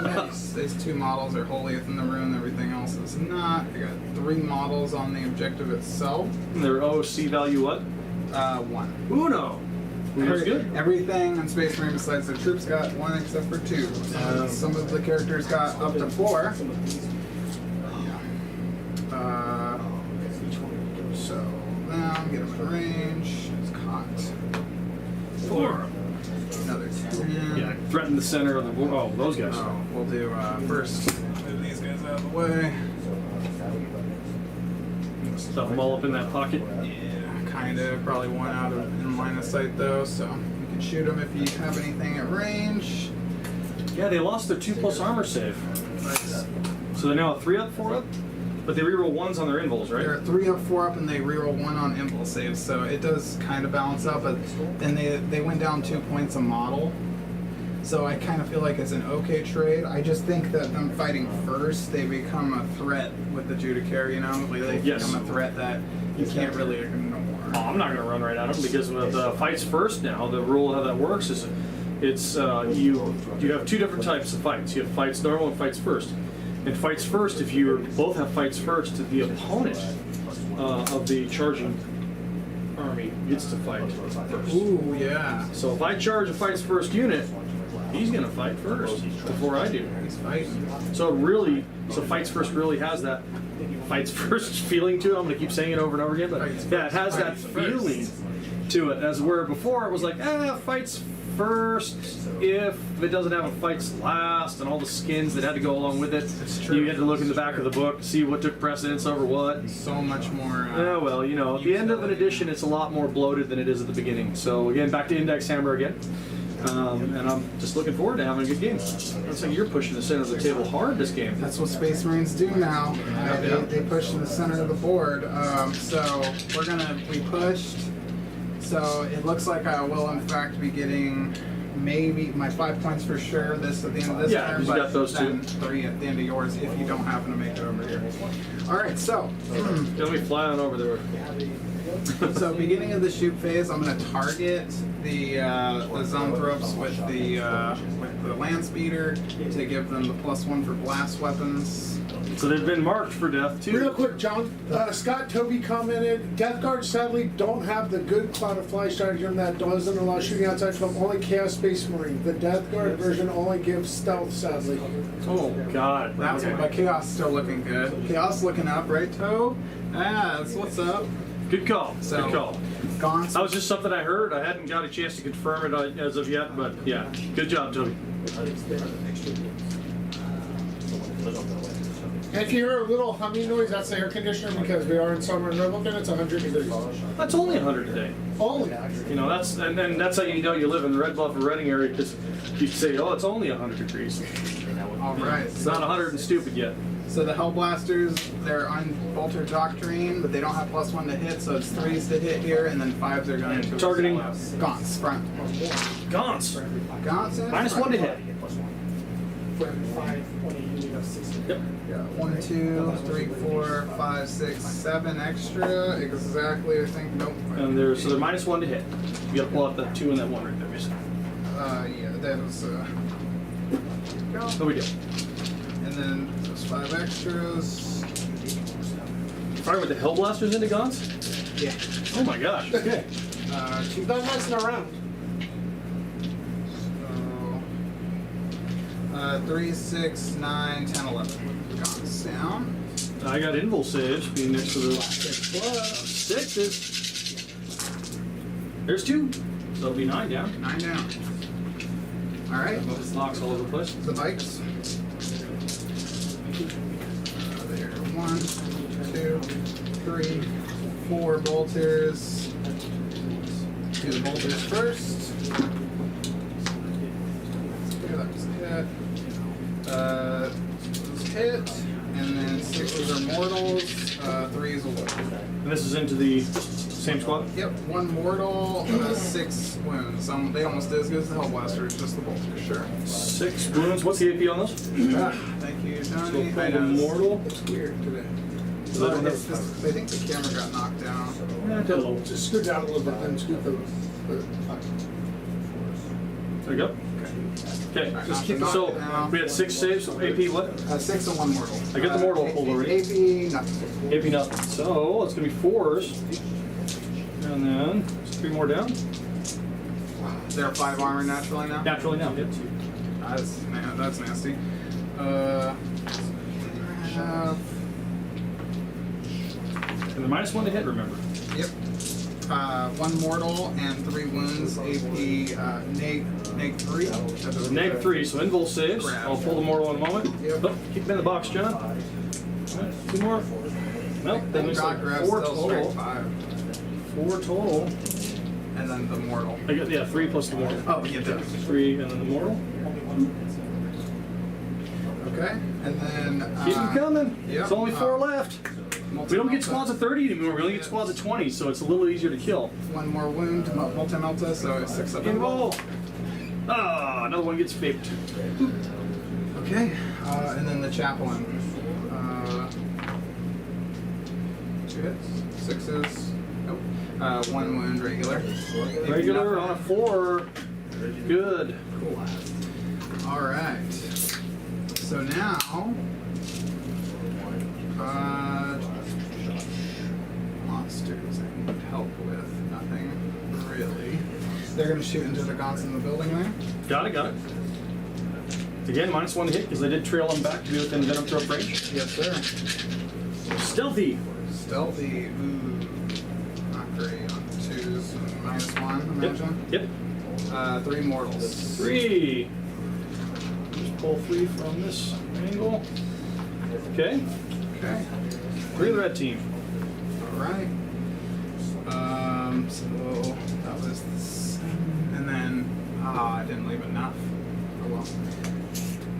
Nice. These 2 models are holiest in the room. Everything else is not. I got 3 models on the objective itself. And their OC value what? 1. Uno. Uno's good. Everything on Space Marine besides the troops got 1 except for 2. Some of the characters got up to 4. So now get him in range. It's caught. 4. Another 10. Yeah, threaten the center of the. Oh, those guys. Oh, we'll do first. Move these guys out of the way. Stuff them all up in that pocket. Yeah, kind of. Probably 1 out of in line of sight though, so you can shoot them if you have anything at range. Yeah, they lost their 2+ armor save. Nice. So they're now a 3 up, 4 up? But they reroll 1s on their invols, right? They're 3 up, 4 up, and they reroll 1 on impulse saves, so it does kind of balance out. But then they went down 2 points a model, so I kind of feel like it's an okay trade. I just think that them fighting first, they become a threat with the Judicare. You know, like they Yes. become a threat that you can't really ignore. Oh, I'm not going to run right at them because with fights first now, the rule of how that works is it's you have 2 different types of fights. You have fights normal and fights first. And fights first, if you both have fights first, the opponent of the charging army gets to fight first. Ooh, yeah. So if I charge a fights first unit, he's going to fight first before I do. He's fighting. So fights first really has that fights first feeling to it. I'm going to keep saying it over and over again, but yeah, it has that feeling to it. As where before it was like, fights first if it doesn't have a fights last and all the skins that had to go along with it. It's true. You had to look in the back of the book to see what took precedence over what. So much more. Yeah, well, you know, at the end of an edition, it's a lot more bloated than it is at the beginning. So again, back to Index Hammer again. And I'm just looking forward to having a good game. Looks like you're pushing the center of the table hard this game. That's what Space Marines do now. They push to the center of the board. So we pushed. So it looks like I will in fact be getting maybe my 5 points for sure this at the end of this Yeah, turn, you but got those then 2. 3 at the end of yours if you don't happen to make it over here. All right, so Let me fly on over there. so beginning of the shoot phase, I'm going to target the Zoanthropes with the land speeder to give them the +1 for blast weapons. So they've been marked for death too. Real quick, John. Scott Toby commented, Death Guard sadly don't have the good Cloud of Fly stratagem that doesn't allow shooting outside from only Chaos Space Marine. The Death Guard version only gives stealth, sadly. Oh God. That's Okay. but Chaos still looking good. Chaos looking up, right, Toe? That's what's up. Good call. So, Good call. Gone. That was just something I heard. I hadn't got a chance to confirm it as of yet, but yeah, good job, Toby. And if you hear a little humming noise, that's the air conditioner because we are in summer in Revelton. It's 100 degrees. That's only 100 today. Only. You know, that's how you know you live in the Red Bluff or Reading area because you say, oh, it's only 100 degrees. All right. It's not 100 and stupid yet. So the Hellblasters, they're unbolter doctrine, but they don't have +1 to hit, so it's 3s to hit here, and then 5s are going to Targeting. Gaunts front. Gaunts. Gaunts in -1 to hit. Yep. Yeah, 1, 2, 3, 4, 5, 6, 7 extra. Exactly, I think. Nope. And they're -1 to hit. You got to pull out that 2 and that 1 right there, basically. Yeah, that was. No big deal. And then those 5 extras. Firing with the Hellblasters into Gaunts? Yeah. Oh my gosh. Okay. 2 Not messing around. So, 3, 6, 9, 10, 11. Gaunts down. I got invul saves being next to the 6+. 6s. There's 2. So it'll be 9 down. 9 down. All right. Just locks all over the place. The bikes. There. 1, 2, 3, 4 bolters. Do the bolters first. Here, that was hit. Those hit. And then 6s are mortals. 3s will live. And this is into the same squad? Yep, 1 mortal, 6 wounds. They almost did as good as the Hellblasters, just the bolters, sure. 6 wounds. What's the AP on those? Thank you, So Johnny. pull the mortal. It's weird today. I think the camera got knocked down. Yeah, did a little. Just scoot down a little bit and scoot the. There you go. Okay. Just keep So knocking it down. we had 6 saves. So AP what? 6 and 1 mortal. I got the mortal pulled already. AP, nothing. AP nothing. So it's gonna be 4s. And then 3 more down. They're 5 armor naturally now? Naturally now. Yep. That's nasty. Have, And the -1 to hit, remember. yep. 1 mortal and 3 wounds. AP, neg 3. That doesn't Neg matter. 3, so invul saves. Grab. I'll pull the mortal in a moment. Yep. Oh, keep them in the box, John. Alright, 2 more. Nope, then there's God like grabs 4 still straight total. 5. 4 total. And then the mortal. I got 3 plus the mortal. Oh, you did. 3 and then the mortal. Okay, and then Keep them coming. Yep. There's only 4 left. We don't get squads of 30 anymore. We only get squads of 20, so it's a little easier to kill. One more wound, multi-melta, so it's 6 up. Invul. Ah, another one gets faked. Okay, and then the chaplain. 2 hits, 6s. Nope. 1 wound regular. Regular on a 4. Good. Cool. All right. So now, monsters I need help with. Nothing really. They're gonna shoot into the gods in the building there. Got it, got it. Again, -1 to hit because I did trail them back to be within venom throw range. Yes, sir. Stealthy. Stealthy. Ooh, not great on 2s. -1, imagine. Yep. 3 mortals. 3. Just pull 3 from this angle. Okay. Okay. 3 of the red team. All right. So that was the 7, and then I didn't leave enough. Oh well.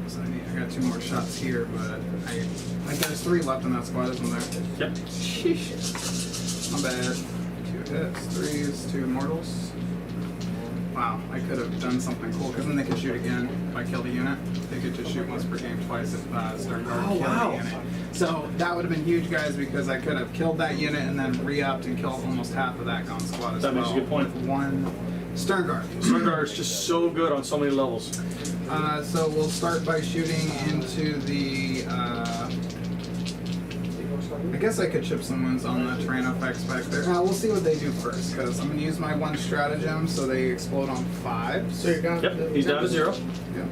So I got 2 more shots here, but I there's 3 left in that squad, isn't there? Yep. Sheesh. Not bad. 2 hits, 3s, 2 immortals. Wow, I could have done something cool because then they could shoot again if I killed a unit. They could just shoot once per game, twice if Stern Guard killed a unit. So that would have been huge, guys, because I could have killed that unit and then re-upped and killed almost half of that gun squad as That well. makes a good point. With 1 Stern Guard. Stern Guard is just so good on so many levels. So we'll start by shooting into the. I guess I could chip some wounds on the terrain effects back there. We'll see what they do first, because I'm going to use my 1 stratagem so they explode on 5. So you're going Yep, he's down to 0. Yep,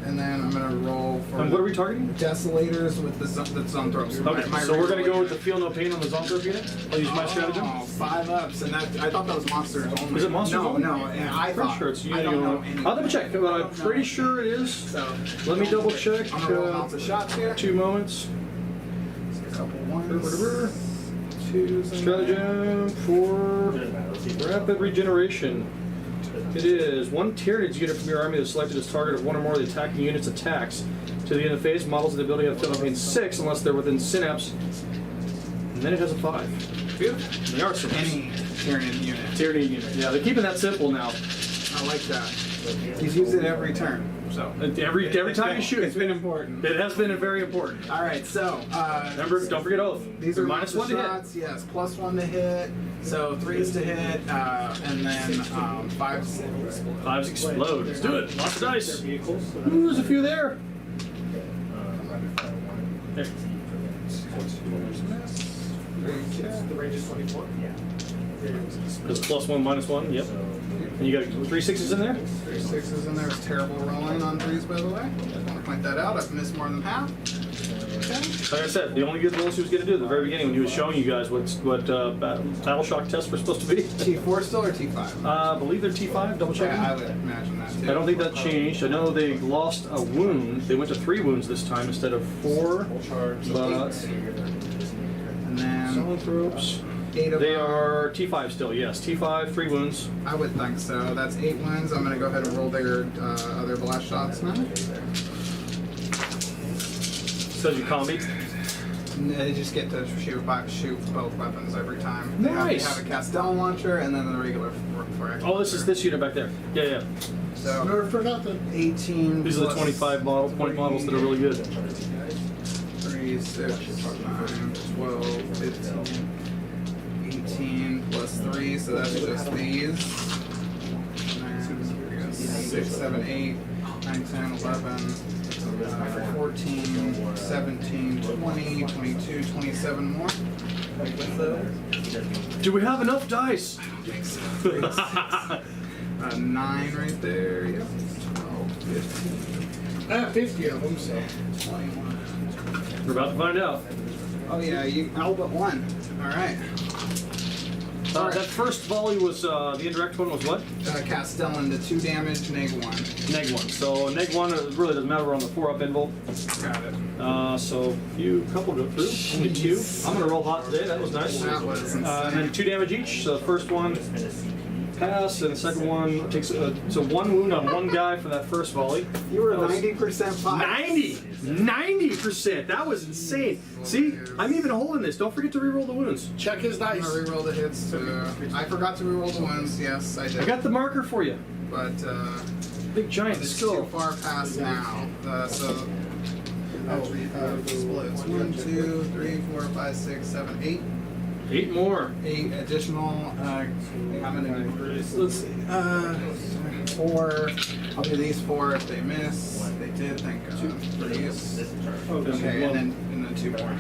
and then I'm going to roll for. And what are we targeting? Desolators with the Zoanthropes. Okay, so we're going to go with the Feel No Pain on the Zonthrop unit. I'll use my stratagem. Oh, 5 ups, and that I thought that was monsters only. Is it monsters no, only? No, and I Pretty thought. sure it's I unity don't know only. anything. I'll double check, but I'm pretty sure it is. So Let me double check. I'm gonna roll lots of shots here. 2 moments. A couple ones. Whatever. 2s. Stratagem for rapid regeneration. It is 1 Tyranids unit from your army that's selected as target of 1 or more of the attacking unit's attacks. To the end of the phase, models in the ability have Feel No Pain 6 unless they're within synapse. And then it has a 5. Beautiful. They are synapse. Any Tyranid unit. Tyranid unit. Yeah, they're keeping that simple now. I like that. He's used it every turn. So Every time you shoot, it's been important. it has been very important. All right, so Remember, don't forget oath. these are -1 to hit. shots. Yes, +1 to hit. So 3s to hit, and then 5s. 5s explode. Let's do it. Lots of dice. Ooh, there's a few there. There. The range is 24. There's +1, -1. Yep. And you got 3 6s in there? 3 6s in there. It's terrible rolling on 3s, by the way. Just want to point that out. I've missed more than half. Okay. Like I said, the only good rolls he was going to do at the very beginning when he was showing you guys what battle shock tests were supposed to be. T4 still or T5? I believe they're T5. Double checking. Yeah, I would imagine that too. I don't think that changed. I know they lost a wound. They went to 3 wounds this time instead of 4. But And then Zoanthropes. 8 of They them. are T5 still. Yes, T5, 3 wounds. I would think so. That's 8 wounds. I'm gonna go ahead and roll their other blast shots now. Says you combi. And they just get to shoot both weapons every time. They Nice. have a Castell launcher and then the regular for extra. Oh, this is this unit back there. Yeah, yeah. So Never for nothing. 18. These are the plus 25 point models that are really good. 3, 6, 9, 12, 15, 18 plus 3, so that's just these. And we got 6, 7, 8, 9, 10, 11, 14, 17, 20, 22, 27 more. With those. Do we have enough dice? 9 right there, yep. 12, 15, I have 50 of them, so. 21. We're about to find out. Oh yeah, you all but 1. Alright. That first volley was, the indirect one was what? Castellan to 2 damage, neg 1. Neg 1. So neg 1 it really doesn't matter. We're on the 4-up invul. Got it. So couple go through. Only 2. I'm gonna roll hot today. That was nice. That was insane. And then 2 damage each. So the first one pass, and the second one takes so 1 wound on 1 guy for that first volley. You were 90% fine. 90%. That was insane. See, I'm even holding this. Don't forget to reroll the wounds. Check his I'm dice. gonna reroll the hits too. I forgot to reroll the ones. Yes, I did. I got the marker for you. But Big giant it's skull. too far past now. Splits. 1, 2, 3, 4, 5, 6, 7, 8. 8 more. 8 additional. How many? Let's see. 4. I'll do these 4 if they miss. They did. Thank God. For these. Okay, and then 2 more.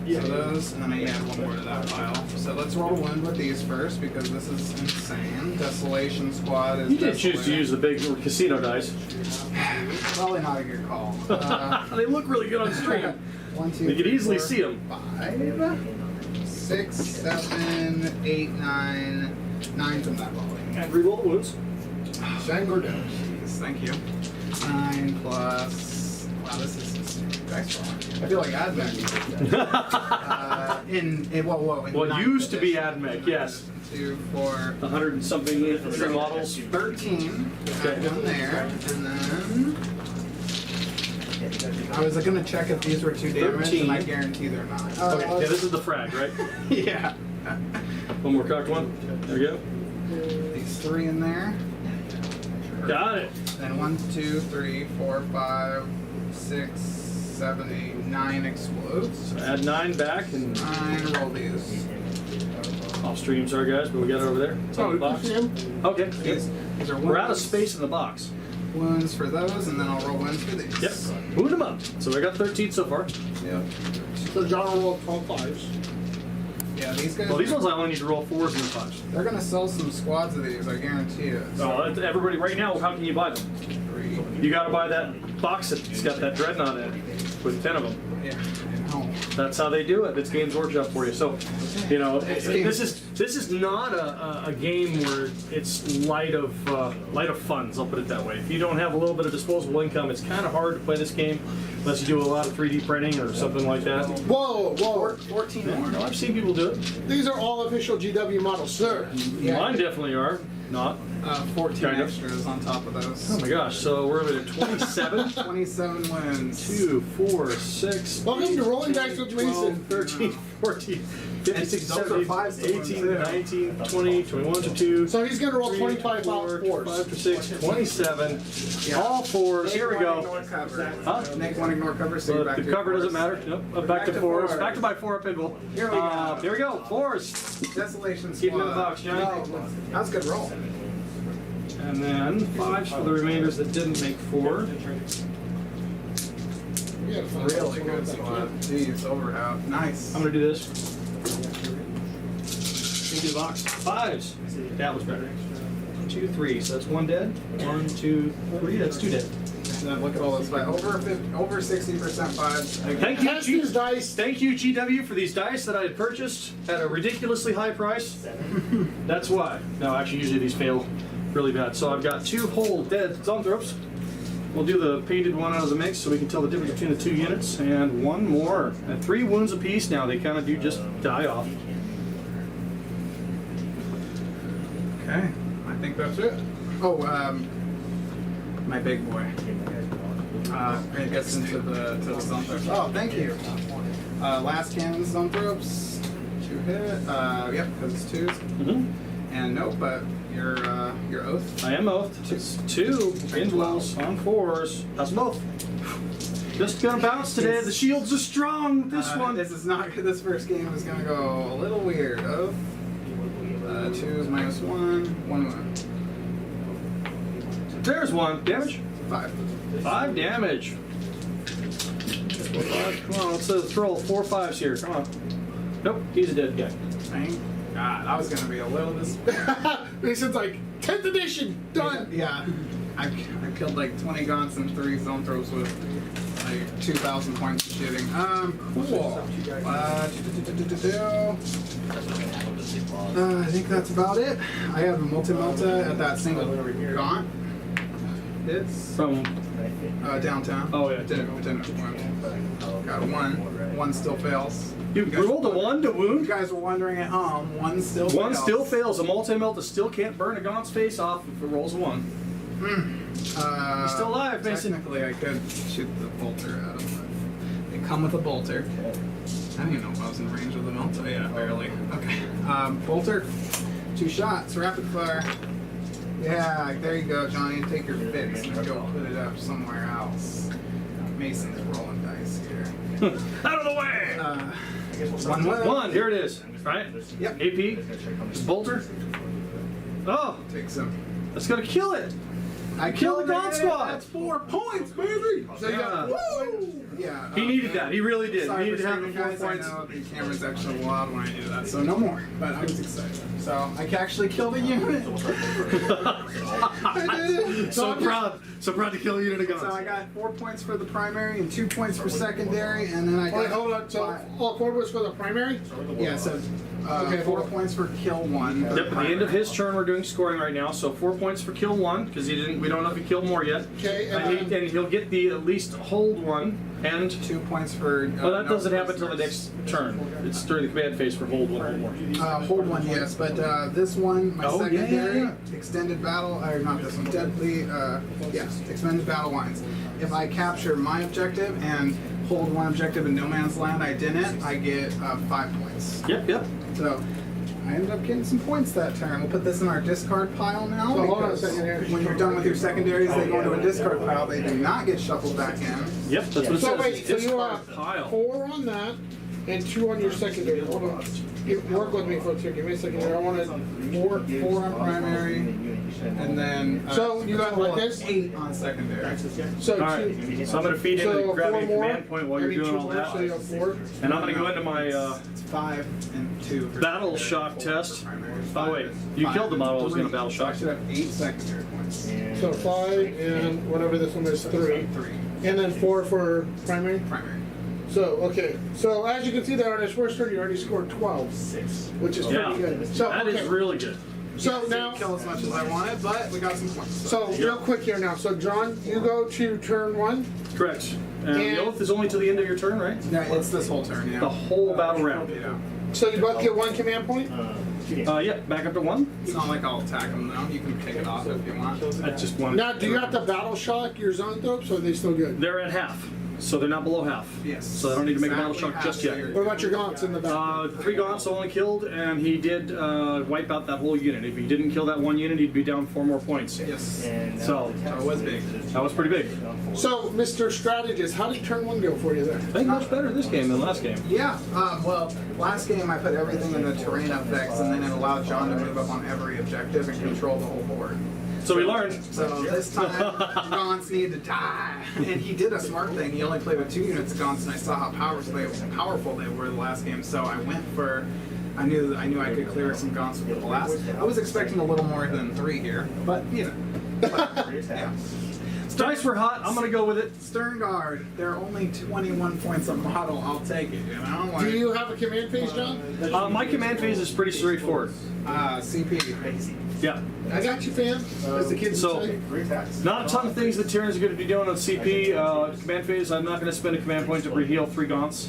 So those, and then I add 1 more to that pile. So let's roll 1 with these first because this is insane. Desolation Squad is. You did choose to use the big casino dice. Probably not a good call. They look really good on stream. 1, 2, You could 3, easily 4, see them. 5, 6, 7, 8, 9. 9 from that volley. And reroll the wounds. Shango down. Jeez, thank you. 9 plus. Wow, this is just dice roll. I feel like AdMech. In Well, it used to be AdMech, yes. 2, 4, 100 and something models. 13. Add 1 there, and then I was gonna check if these were 2 damage, 13. and I guarantee they're not. Okay, yeah, this is the frag, right? Yeah. One more cocked one. There we go. These 3 in there. Got it. Then 1, 2, 3, 4, 5, 6, 7, 8, 9 explodes. Add 9 back and 9, roll these. off stream, sorry guys, but we got it over there. It's on the box. Okay, good. These are We're out of wounds. space in the box. Wounds for those, and then I'll roll wounds for these. Yep. Move them up. So I got 13 so far. Yep. So John will roll 12 5s. Yeah, these guys. Well, these ones I only need to roll 4s and 5s. They're gonna sell some squads of these, I guarantee it. So everybody, right now, how can you buy them? 3. You got to buy that box that's got that dreadnought in it with 10 of them. Yeah, I know. That's how they do it. It's Games Workshop for you. So, you know, this is not a game where it's light of funds. I'll put it that way. If you don't have a little bit of disposable income, it's kind of hard to play this game unless you do a lot of 3D printing or something like that. Whoa, whoa. 14 more. No, I've seen people do it. These are all official GW models, sir. Yeah. Mine definitely are. Not. 14 Kind of. extras on top of those. Oh my gosh. So we're at 27. 27 wins. 2, 4, 6. Welcome to Rolling Dice with 12, Mason. 13, 14, 15, And 16, those are 17, fives to 18, win, too. 19, 20, 21 to 2. So he's going to roll 3, 25 4, 4s. 5 to 6, 27. Yeah. All 4s. Here we go. Ignore cover. Huh? Make 1 ignore cover, so you're back The to cover doesn't 4s. matter. Nope. Back to 4s. fours. Back to my 4 up pinball. Here we go. There we go. 4s. Desolation Keep them in the Squad. box, Johnny. No, that was a good roll. And then 5s for the remainders that didn't make 4. Really good squad. Jeez, overhout. Nice. I'm going to do this. Into the box. 5s. That was better. 1, 2, 3. So that's 1 dead. 1, 2, 3. That's 2 dead. And then look at all this fight. Over 60% 5s. Thank you, Test these dice. Thank you, GW, for these dice that I had purchased at a ridiculously high price. That's why. No, actually, usually these fail really bad. So I've got 2 whole dead Zoanthropes. We'll do the painted one out of the mix so we can tell the difference between the 2 units. And 1 more. And 3 wounds apiece now. They kind of do just die off. Okay. I think that's it. Oh, my big boy. It gets into the Zoanthropes. Oh, thank you. Last cannon Zoanthropes. 2 hit. Yep, because it's 2s. Mm-hmm. And nope, but your oath. I am oathed. It's 2 indwells on 4s. That's both. Just gonna bounce today. The shields are strong. This one. This is not. This first game is gonna go a little weird. Oath. 2 is -1. 1 wound. There's 1 damage. 5. 5 damage. Come on, let's throw 4 5s here. Come on. Nope, he's a dead guy. Thank God. I was gonna be a little Mason's like, 10th edition, done. Yeah. I killed like 20 gaunts and 3 Zoanthropes with like 2,000 points of shooting. Cool. I think that's about it. I have a multi-melta at that single gaunt. hits From downtown. Oh, yeah. It didn't wound. Got a 1. 1 still fails. you guys- rolled a 1 to You wound. guys were wondering at home. 1 still fails. 1 still fails. A multi-melta still can't burn a gaunt's face off if it rolls a 1. He's still alive, Mason. Technically, I could shoot the bolter at him, but they come with a bolter. I didn't even know if I was in range of the Melta. Yeah, barely. Okay. Bolter, 2 shots, rapid fire. Yeah, there you go, Johnny. Take your fix and go put it up somewhere else. Mason's rolling dice here. Out of the way! 1 win. 1, here it is. Right? Yep. AP. Bolter. Oh, Takes him. that's gonna kill it. I Kill the killed Gaunt it. Squad. That's 4 points, baby. So you got, Woo! Yeah. He needed that. He really did. Sorry He needed for to have the streaming, 4 guys. points. I know the camera's actually loud when I do that, so no more. But I was excited. So I can actually kill the unit. I did. So proud to kill a unit of So I guns. got 4 points for the primary and 2 points for secondary, and then I got. wait, hold on. So all 4 was for the primary? Yeah, so Okay, 4 hold on. points for kill 1. Yep, at the end of his turn, we're doing scoring right now. So 4 points for kill 1 because we don't know if he killed more yet. Okay, And he'll get the at least hold 1 and. 2 points for. Well, that no doesn't happen until the prisoners. next turn. It's during the command phase for hold 1, hold more. Hold 1, yes, but this one, my Oh, yeah, secondary, yeah. extended battle, or not this one, deadly, yeah, extended battle lines. If I capture my objective and hold 1 objective in no man's land, I didn't, I get 5 points. Yep. So I ended up getting some points that turn. We'll put this in our discard pile now. So hold on a because second here. when you're done with your secondaries, they go into a discard pile. They do not get shuffled back in. Yep, that's what it So says. wait, so you Discard have pile. 4 on that and 2 on your secondary. Hold on. Work with me for a second. Give me a second here. I want to. 4 on primary, and then So you got like this? 8 on secondary. So All right, 2. so I'm going to feed in So and grab 4 a more. command point while you're Maybe doing 2 all more, that. so you have 4. And I'm going to go into my It's 5 and 2. for battle secondary, shock 4 test. for primary, Oh, 5 wait. and You 5 killed the and model I was 3. gonna battle So I shock. should have 8 secondary points. So 5 and whatever this one is 3. 3 And then 4 for primary. primary. So, okay. So as you can see there on his first turn, you already scored 12, which is Yeah, pretty good. So, that okay. is really good. So Didn't now, kill as much as I wanted, but we got some points. so real quick here now. So John, you go to turn 1. Correct. And And- the oath is only to the end of your turn, right? Yeah, it's this whole turn. Yeah. The whole battle round. Yeah. So you both get 1 command point. Yeah, back up to 1. It's not like I'll attack them though. You can take it off if you want. That's just 1. Now, do you have to battle shock your zone thropes, or are they still good? They're at half, so they're not below half. Yes. So I don't need to make a battle Exactly shock just half, so yet. you're- What about your gaunts in the back? 3 gaunts only killed, and he did wipe out that whole unit. If he didn't kill that 1 unit, he'd be down 4 more points. Yes. So So it was big. that was pretty big. So, Mr. Strategist, how did turn 1 go for you there? I think much better this game than last game. Yeah. Well, last game I put everything in the terrain effects, and then it allowed John to move up on every objective and control the whole board. So we learned. So this time, Gaunts need to die. And he did a smart thing. He only played with 2 units of Gaunts, and I saw how powerful they were the last game. So I went for. I knew I could clear some Gaunts with the last. I was expecting a little more than 3 here, but you know. Yeah. Dice were hot. I'm gonna go with it. Stern Guard. They're only 21 points a model. I'll take it. You know. Like, Do you have a command phase, John? My command phase is pretty straightforward. CP. Yeah. I got you, fam. As the kids So- would say. Not a ton of things that Tyranids are going to be doing on CP. Command phase, I'm not going to spend a command point to reheal 3 gaunts.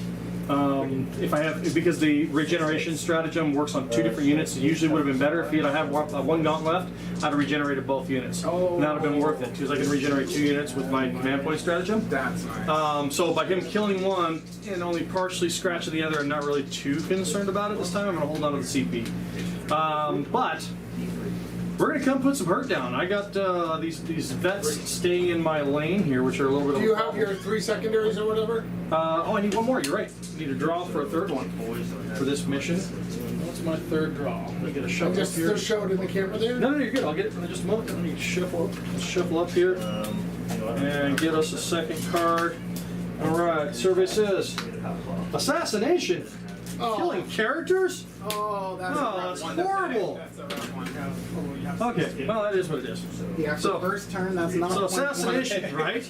If I have, because the regeneration stratagem works on 2 different units, it usually would have been better if you had had 1 gaunt left. I'd have regenerated both units. Oh. And that would have been worth it because I can regenerate 2 units with my command point stratagem. That's nice. So by him killing 1 and only partially scratching the other, I'm not really too concerned about it this time. I'm going to hold on to the CP. But we're going to come put some hurt down. I got these vets staying in my lane here, which are a little bit Do of you a have problem. your 3 secondaries or whatever? I need 1 more. You're right. I need a draw for a 3rd one for this mission. What's my 3rd draw? Let me get a shuffle up Just here. show it in the camera there. No, you're good. I'll get it in just a moment. Let me shuffle up here and get us a 2nd card. All right. Survey says assassination. Oh. Killing characters? Oh, that's No, a rough that's one to horrible. pick. That's a rough one. Okay, well, that is what it is. Yeah, So- first turn, that's not So one point. assassination, right?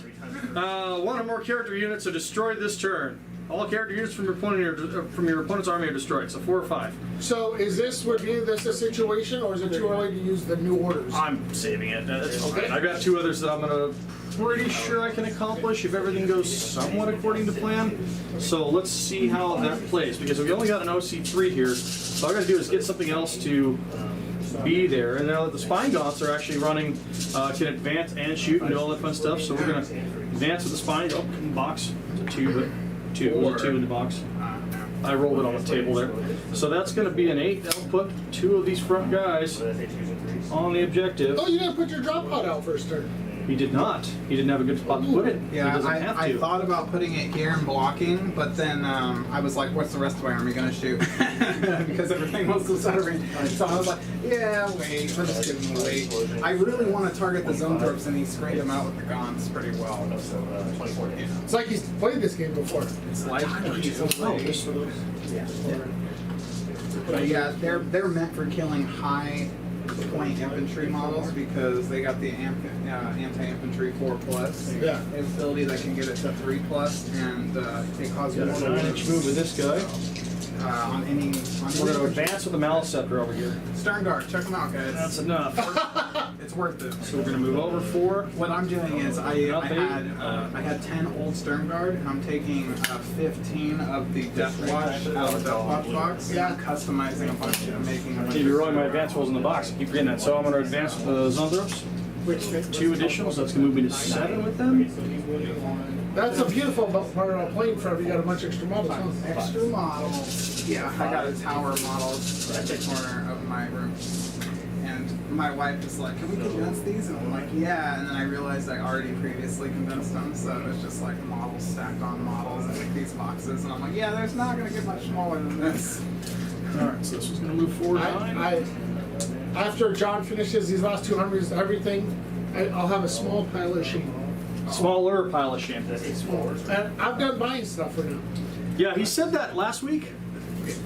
1 or more character units are destroyed this turn. All character units from your opponent's army are destroyed. So 4 or 5. So is this, would be this a situation, or is it too early to use the new orders? I'm saving it. That's fine. I got 2 others that I'm gonna pretty sure I can accomplish if everything goes somewhat according to plan. So let's see how that plays, because we only got an OC3 here. So all I gotta do is get something else to be there. And now that the spine gaunts are actually running, can advance and shoot and do all that fun stuff. So we're gonna advance with the spine. Oh, in the box. It's a 2, but 2. It was a 2 in the box. I rolled it on the table there. So that's going to be an 8. That'll put 2 of these front guys on the objective. Oh, you didn't put your drop pod out first turn. He did not. He didn't have a good spot to put it. Yeah, he doesn't have to. I thought about putting it here and blocking, but then I was like, what's the rest of my army going to shoot? Because everything was so stuttering. So I was like, yeah, wait, let's just give him a wait. I really want to target the Zonthorpes, and he screened them out with the Gaunts pretty well. So, yeah. It's like he's played this game before. It's like he's a play. Yeah. But yeah, they're meant for killing high point infantry models because they got the anti-infantry 4+. Yeah. They have ability that can get it to 3+, and they cause more Got a 9-inch move with this guy. on any. We're going to advance with the Maliceptor over here. Stern Guard, check them out, guys. That's enough. It's worth it. So we're going to move over 4. What I'm doing is I had 10 old Stern Guard, and I'm taking 15 of the Death Watch out of the Death Watch box. Yeah. And customizing a bunch and making a bunch. You're rolling my advance rolls in the box. I keep forgetting that. So I'm going to advance with the Zonthorpes. 2 additionals. That's going to move me to 7 with them. That's a beautiful part of playing for. You got a bunch of extra models. Huh? Extra models. Yeah, I got a tower model at the corner of my room. And my wife was like, can we condense these? And I'm like, yeah. And then I realized I already previously condensed them. So it was just like models stacked on models in like these boxes. And I'm like, yeah, there's not going to get much smaller than this. Alright, so this is going to move forward 9. After John finishes these last 2 armies, everything, I'll have a small pile of shame. Smaller pile of shame. And I've done buying stuff for now. Yeah, he said that last week.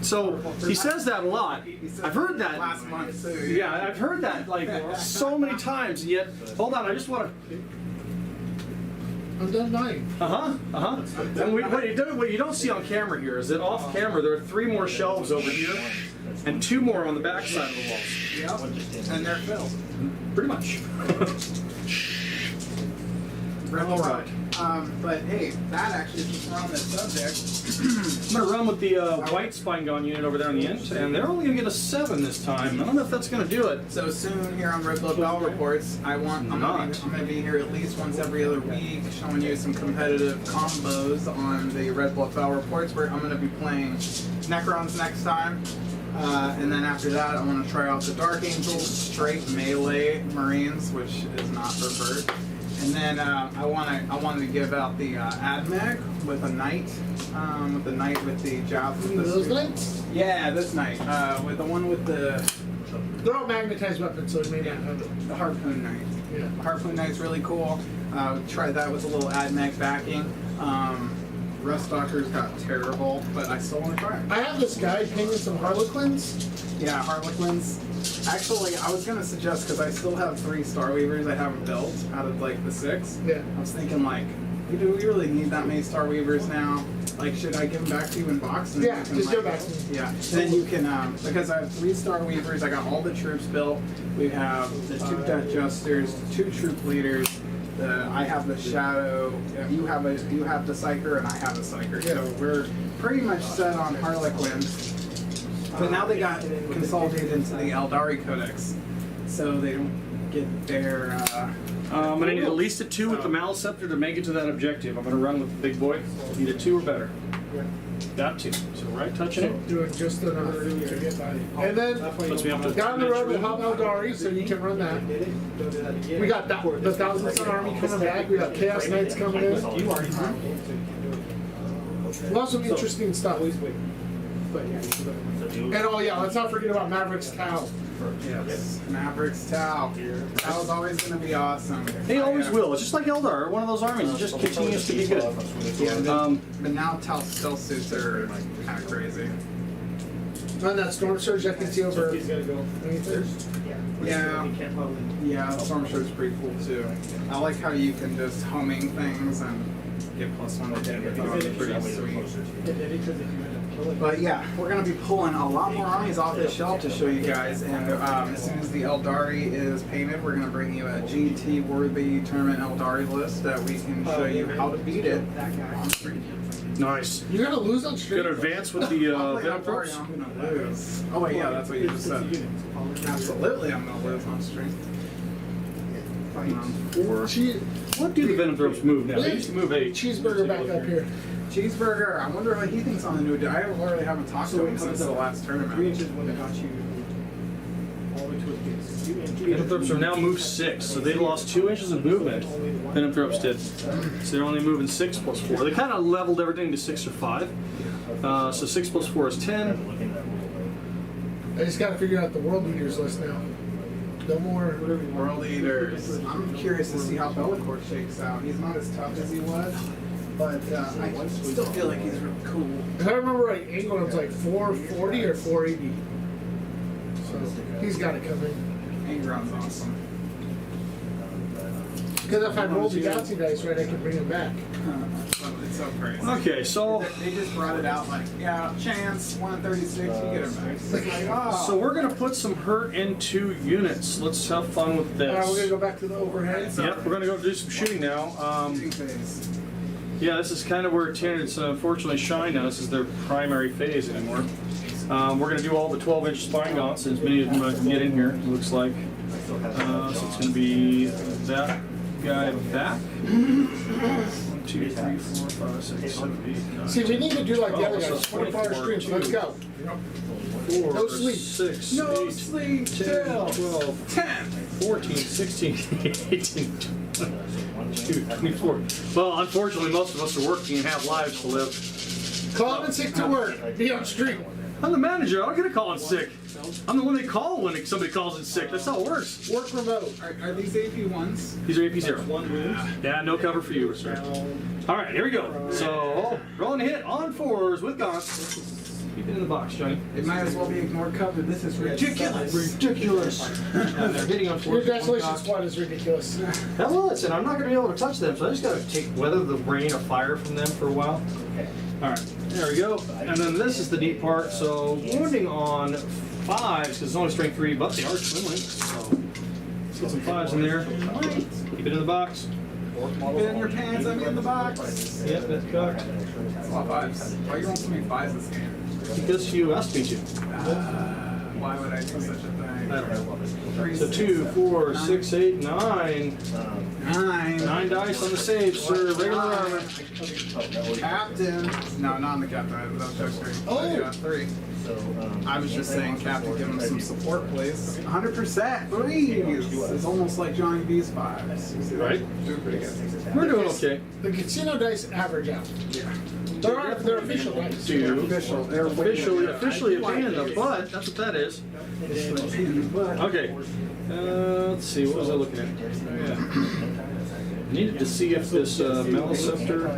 So he says that a lot. I've heard that. Last month too. Yeah, I've heard that like so many times. And yet, hold on, I just want to. I'm done buying. And what you don't see on camera here is that off camera there are 3 more shelves over here, and 2 more on the back side of the walls. Yep. And they're filled. Pretty much. All right. But hey, that actually, since we're on this subject, I'm going to run with the white spine gun unit over there on the end, and they're only going to get a 7 this time. I don't know if that's going to do it. so soon here on Red Blood Battle Reports, I'm going to be here at least once every other week, showing you some competitive combos on the Red Blood Battle Reports, where I'm going to be playing Necrons next time. And then after that, I want to try out the Dark Angels, straight melee Marines, which is not preferred. And then I wanted to give out the Admech with a knight, with the javelin. Those knights? Yeah, this knight, with the one with the They're all magnetized weapons, so it may not have it. the harpoon knight. Yeah. The harpoon knight's really cool. Tried that with a little Admech backing. Ruststalker's got terrible, but I still want to try it. I have this guy painting some Harlequins. Yeah, Harlequins. Actually, I was gonna suggest, because I still have 3 Starweavers I haven't built out of like the 6. Yeah. I was thinking like, do we really need that many Starweavers now? Like, should I give them back to you in box? And Yeah, you can, just like, give back to me. Yeah. Then you can, because I have 3 Starweavers, I got all the troops built. We have the 2 Death Justers, 2 troop leaders. I have the Shadow. You have the Psyker, and I have a Psyker. Yeah. So we're pretty much set on Harlequins. But now they got consolidated into the Eldari Codex, so they don't get their. I'm going to need at least a 2 with the Maliceptor to make it to that objective. I'm going to run with the big boy. Need a 2 or better. Got 2. So right touching it. Doing just enough to get by. And then Puts me up to down the road we'll have Eldari, so you can run that. We got the Thousand Sun Army coming back. We got Chaos Knights coming in. Lots of interesting stuff. And oh yeah, let's not forget about Maverick's Tau. Yes, Maverick's Tau. Tau's always going to be awesome. They always will. It's just like Eldar, one of those armies. It just continues to be good. Yeah, but now Tau stealth suits are kind of crazy. And that Storm Surge I can see over underneath there. Yeah, Storm Surge's pretty cool too. I like how you can just homing things and get +1 to hit. Pretty sweet. But yeah, we're going to be pulling a lot more armies off this shelf to show you guys, and as soon as the Eldari is painted, we're going to bring you a GT-worthy tournament Eldari list that we can show you how to beat it on stream. Nice. You're gonna lose on stream. Gonna advance with the Venom Throats? I'm going to lose. Oh wait, yeah, that's what you just said. Absolutely, I'm going to lose on stream. What do the Venom Throats move now? They used to move 8. Cheeseburger back up here. Cheeseburger, I wonder what he thinks on the new day. I literally haven't talked to him since the last tournament. 3 inches when it got you all the way to his base. Venom Throats are now moved 6, so they lost 2 inches of movement. Venom Throats did. So they're only moving 6 plus 4. They kind of leveled everything to 6 or 5. So 6 plus 4 is 10. I just gotta figure out the world leaders list now. No more. World Eaters. I'm curious to see how Bellacore shakes out. He's not as tough as he was, but I still feel like he's really cool. Cause I remember like England's like 440 or 480. So he's gotta come in. Angron's awesome. Because if I roll the Galaxy dice right, I can bring him back. It's so crazy. Okay, so They just brought it out like, yeah, chance, 136, you get him back. It's like, oh. so we're gonna put some hurt into units. Let's have fun with Alright, we're gonna this. go back to the overhead. Yep, we're gonna go do some shooting now. Shooting phase. Yeah, this is kind of where Tyranids unfortunately shine now. This is their primary phase anymore. We're going to do all the 12-inch spine gaunts, as many of them I can get in here, it looks like. So it's going to be that guy back. 1, 2, 3, 4, 5, 6, 7, 8, 9. See, we need to do like the other Oh, guys, so 24-hour streams. Let's go. 4, No sleep. 6, No 8, sleep 10, till 12, 10. 14, 16, 18, 22, 24. Well, unfortunately, most of us are working and have lives to live. Call in sick to work. Be on stream. I'm the manager. I don't get a call in sick. I'm the one they call when somebody calls in sick. That's how it works. Work remote. Are these AP ones? These are AP0. Yeah, no cover for you, sir. All right, here we go. So, rolling a hit on 4s with gaunts. Keep it in the box, Johnny. It might as well be ignored cover. This is ridiculous. Ridiculous. And they're hitting on 4s. Your desolation squad is ridiculous. Hell, listen, I'm not going to be able to touch them, so I just got to weather the rain of fire from them for a while. All right, there we go. And then this is the neat part. So, wounding on 5s, because it's only strength 3, but they are twin links. So, let's get some 5s in there. Keep it in the box. Keep it in your pants, I'm in the box. Yep, that's cocked. That's a lot of fives. Why are you rolling so many fives this game? Because you asked me to. Why would I do such a thing? I don't know. So 2, 4, 6, 8, 9. 9 dice on the save, sir. Regular armor. Captain. No, not on the captain. That's just great. Oh. Yeah, 3. I was just saying, Captain, give him some support, please. 100%. 3s. It's almost like Johnny B's 5s. You see that? Right. Doing pretty good. We're doing okay. The casino dice average out. Yeah. They're official dice. They're official. They're Officially a pain in the butt. That's what that is. Okay. Let's see. What was I looking at? Oh, yeah. Needed to see if this Maliceptor.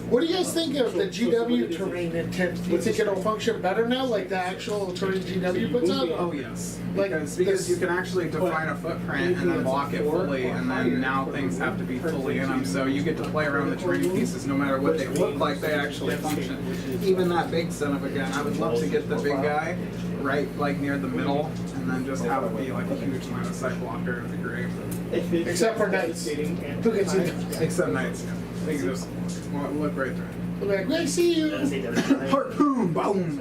What do you guys think of the GW terrain intent? Do you think it'll function better now, like the actual terrain GW puts out? Oh yes, Like because this- you can actually define a footprint and then block it fully, and then now things have to be fully in them. So you get to play around the terrain pieces, no matter what they look like, they actually function. Even that big son of a gun, I would love to get the big guy right like near the middle, and then just have it be like a huge line of sight blocker. It'd be great. Except for knights. Who gets in? Except knights. They can just look right through. We're like, we see you. Harpoon, boom.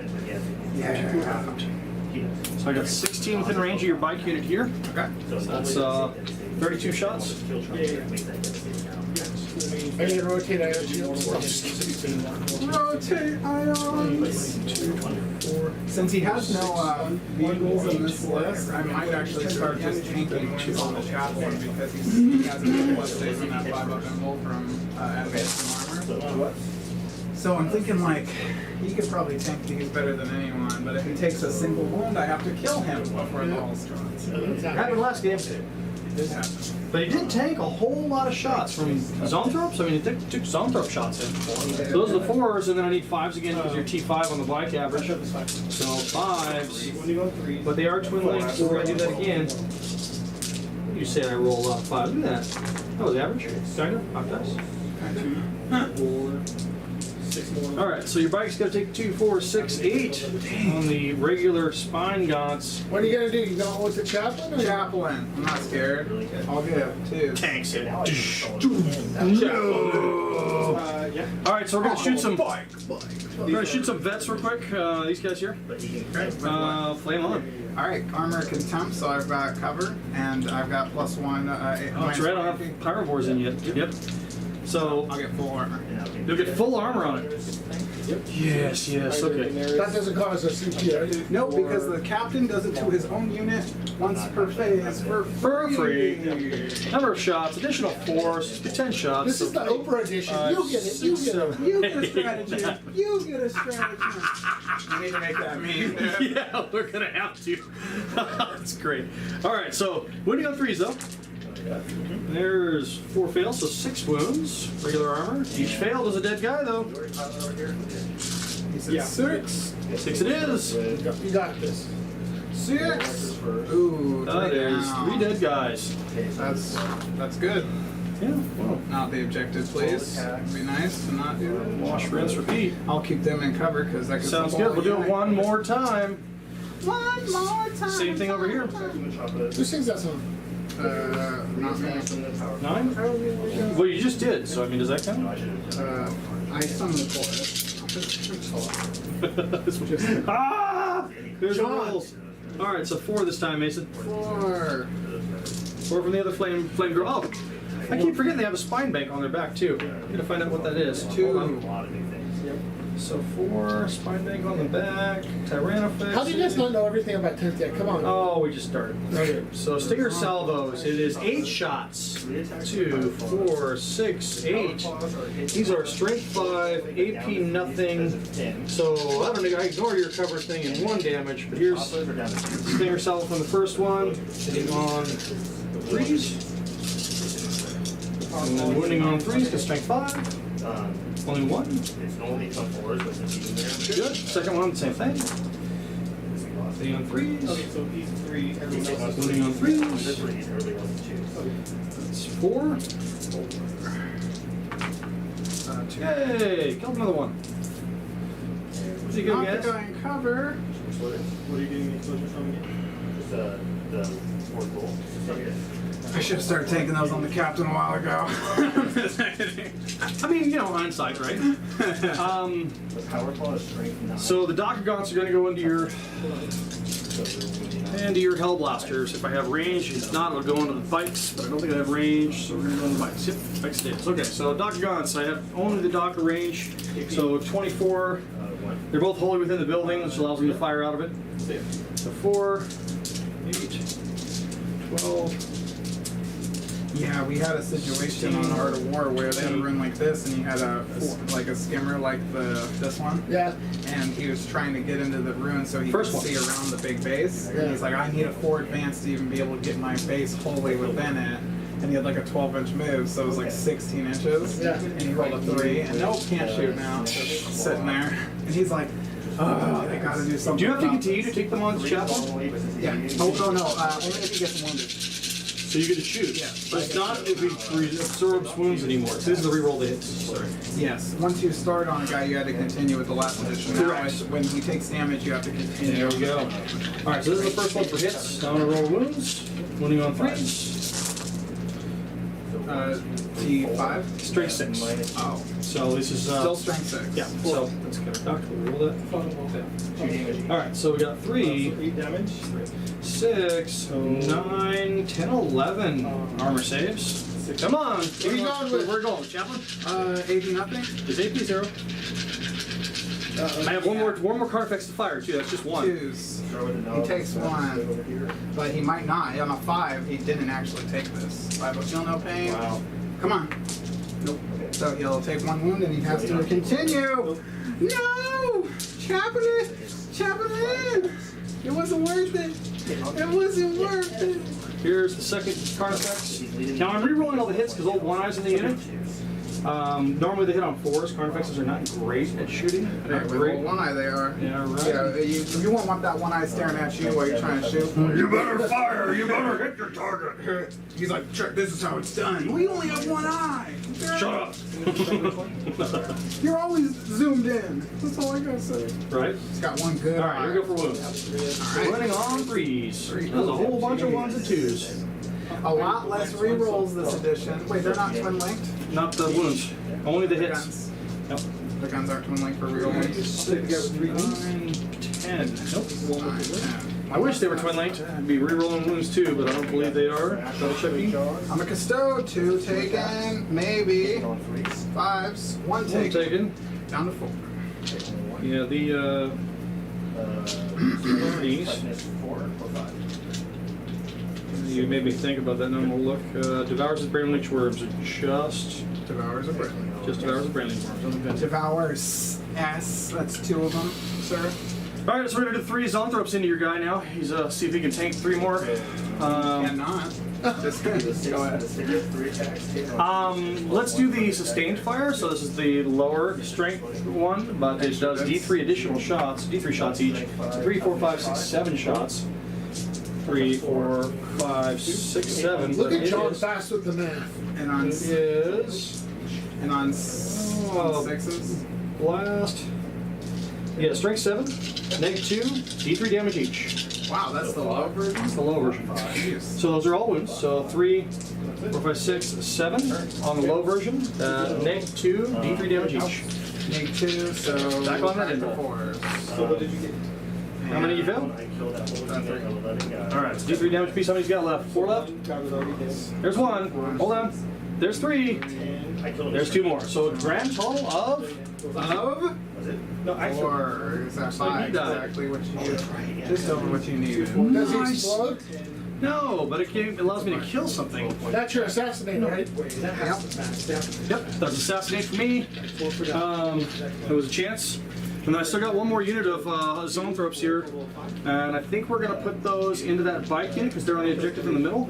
Yeah. So I got 16 within range of your bike unit here. Okay. That's 32 shots. I need to rotate iron shields. Rotate ions. 224. Since he has no vehicles in this list, I might actually start just tanking when he's on the chaplain because he has a good plus save in that 5-up emblem from Advanced Armor. So I'm thinking like he could probably tank these better than anyone, but if he takes a single wound, I have to kill him before the whole starts. Happened last game. This happens. But he did tank a whole lot of shots from Zoanthropes. I mean, he took Zoanthrope shots in. So those are the 4s, and then I need 5s again because you're T5 on the bike average. So 5s, but they are twin links, so we're going to do that again. You say I roll 5. Look at that. That was average. Kind of. 5 dice. 4, 6 more. All right, so your bike's got to take 2, 4, 6, 8 on the regular spine gaunts. What are you gonna do? You going with the chaplain? Or Chaplain. I'm not scared. I'll give 2. Tanks it. Yeah. All right, so we're gonna shoot some. We're gonna shoot some vets real quick. These guys here. Flame on. All right, armor contempt. So I've got cover, and I've got +1. Oh, that's right. I don't have pyrivores in yet. Yep. So I'll get full armor. you'll get full armor on it. Yes. Yes. Okay. that doesn't cause a CP, right? No, because the captain does it to his own unit once per phase for free. Number of shots, additional 4, so 10 shots. This is the Oprah edition. You get it. You get it. You get a strategy. You get a strategy. I need to make that meme. Yeah, we're gonna have to. That's great. All right, so winning on 3s though. There's 4 fails, so 6 wounds. Regular armor. Each fail is a dead guy though. He said 6. 6 it is. You got this. 6. Ooh, That is 3 dead guys. That's good. Yeah. Well, Not the objective, please. It'd be nice to not do that. wash, rinse, repeat. I'll keep them in cover because that could Sounds good. We'll do it one more time. One more time. Same thing over here. Who sings that song? Not me. 9? Well, you just did. So I mean, does that count? I sung the chorus. Ah! There's the rules. All right, so 4 this time, Mason. 4. 4 from the other flame girl. Oh, I keep forgetting they have a spine bank on their back too. I'm gonna find out what that is. 2. So 4 spine bank on the back. Tyranids. How do you guys not know everything about 10th Deck? Come on. Oh, we just started. Okay. So Stinger salvos. It is 8 shots. 2, 4, 6, 8. These are strength 5, AP nothing. So I don't know. I ignore your cover thing in 1 damage, but here's Stinger salvo from the first one. Hitting on 3s. And then wounding on 3s to strength 5. Only 1. Good. Second one, same thing. Hitting on 3s. Okay, so he's 3, everyone else is Wounding on 3s. That's 4. Hey, killed another one. What's he good, Not the guys? guy in cover. What are you getting the exposure from again? The fourth goal. I should have started taking those on the captain a while ago. I mean, you know, hindsight, right? The power claw is strength 9. So the Docker Gaunts are going to go into your Hell Blasters. If I have range, if not, it'll go into the bikes, but I don't think I have range, so we're going to go on the bikes. Yep, bikes it is. Okay, so Docker Gaunts, I have only the Docker range, so 24. They're both wholly within the building, which allows them to fire out of it. So 4, 8, 12. Yeah, we had a situation on Art of War where they had a rune like this, and he had a skimmer like this one. Yeah. And he was trying to get into the rune so he First could one. see around the big base. And he's like, I need a 4 advance to even be able to get my base wholly within it. And he had like a 12-inch move, so it was like 16 inches. Yeah. And he rolled a 3, and nope, can't shoot now. Just sitting there. And he's like, oh, they gotta do something. Do you have to about continue to this. take them on the chapel? Yeah. Oh, no. Only if he gets wounded. So you get to choose. Yeah. But it's not if he absorbs wounds anymore. So this is the reroll the hits. Sorry. Yes. Once you start on a guy, you had to continue with the last edition. Now, Correct. when he takes damage, you have to continue. There we go. All right, so this is the first one for hits. Now I'm gonna roll wounds. Wounding on 3s. T5. Strength 6. Oh. So this is Still strength 6. yeah. So that's good. Doctor, we'll roll that. All right, so we got 3, 8 damage. 6, 9, 10, 11 armor saves. Come on. Where you going with? We're going, Chaplain. 80 nothing. Is AP 0? I have one more Carfax to fire too. That's just 1. 2s. He takes 1, but he might not. On a 5, he didn't actually take this. 5 will feel no pain. Wow. Come on. Nope. So he'll take 1 wound and he has to continue. No! Chaplain! It wasn't worth it. It wasn't worth it. Here's the second Carfax. Now I'm rerolling all the hits because old One Eye's in the unit. Normally they hit on 4s. Carnifexes are not great at shooting. Hey, Not with great. one eye they are. Yeah, right. Yeah, you won't want that one eye staring at you while you're trying to shoot. You better fire! You better hit your target! He's like, check, this is how it's done. We only have one eye! Shut up! You're always zoomed in. That's all I gotta say. Right? It's got one good Alright, eye. here we go for wounds. All right. Running on 3s. There's a whole bunch of 1s and 2s. A lot less rerolls this edition. Wait, they're not twin linked? Not the wounds. Only the The hits. guns. Yep. The guns aren't twin linked for rerolls. 6, 9, 10. Nope. I wish they were twin linked. I'd be rerolling wounds too, but I don't believe they are. Double checking. I'm a custo, 2 taken, maybe 5s, 1 One taken, taken. down to 4. Yeah, the these. You made me think about that. Now we'll look. Devours the brain leech worms are just Devours a brain. devours the brain leech worms. Nothing fancy. Devours S, that's 2 of them, sir. All right, so we're gonna do 3 Zoanthropes into your guy now. He's see if he can tank 3 more. Cannot. Just go ahead. Let's do the sustained fire. So this is the lower strength one, but it does D3 additional shots, D3 shots each. 3, 4, 5, 6, 7 shots. 3, 4, 5, 6, 7. Look but at it John is- fast with the math. And on, It is and on 6s. blast. Yeah, strength 7, -2, D3 damage each. Wow, that's the low version? That's the low version. Jeez. So those are all wounds. So 3, 4, 5, 6, 7 on the low version. -2, D3 damage each. Make 2, so Back on that back to info. 4s. So what did you get? How many you failed? All right, so D3 damage piece. How many's got left? 4 left? There's 1. Hold on. There's 3. There's 2 more. So a grand total of No, actually. 4. Is that 5? you died. Exactly what you need. Just over what you needed. Does he explode? no, but it allows me to kill something. That's your assassinate, right? Yep, that's assassinate for me. It was a chance. And then I still got 1 more unit of Zoanthropes here, and I think we're gonna put those into that bike unit because they're on the objective in the middle.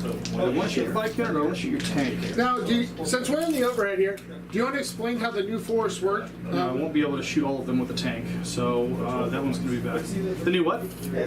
Do I want to shoot the bike unit or do I want to shoot your tank? Now, since we're in the overhead here, do you want to explain how the new forests work? I won't be able to shoot all of them with the tank, so that one's gonna be back. The new what?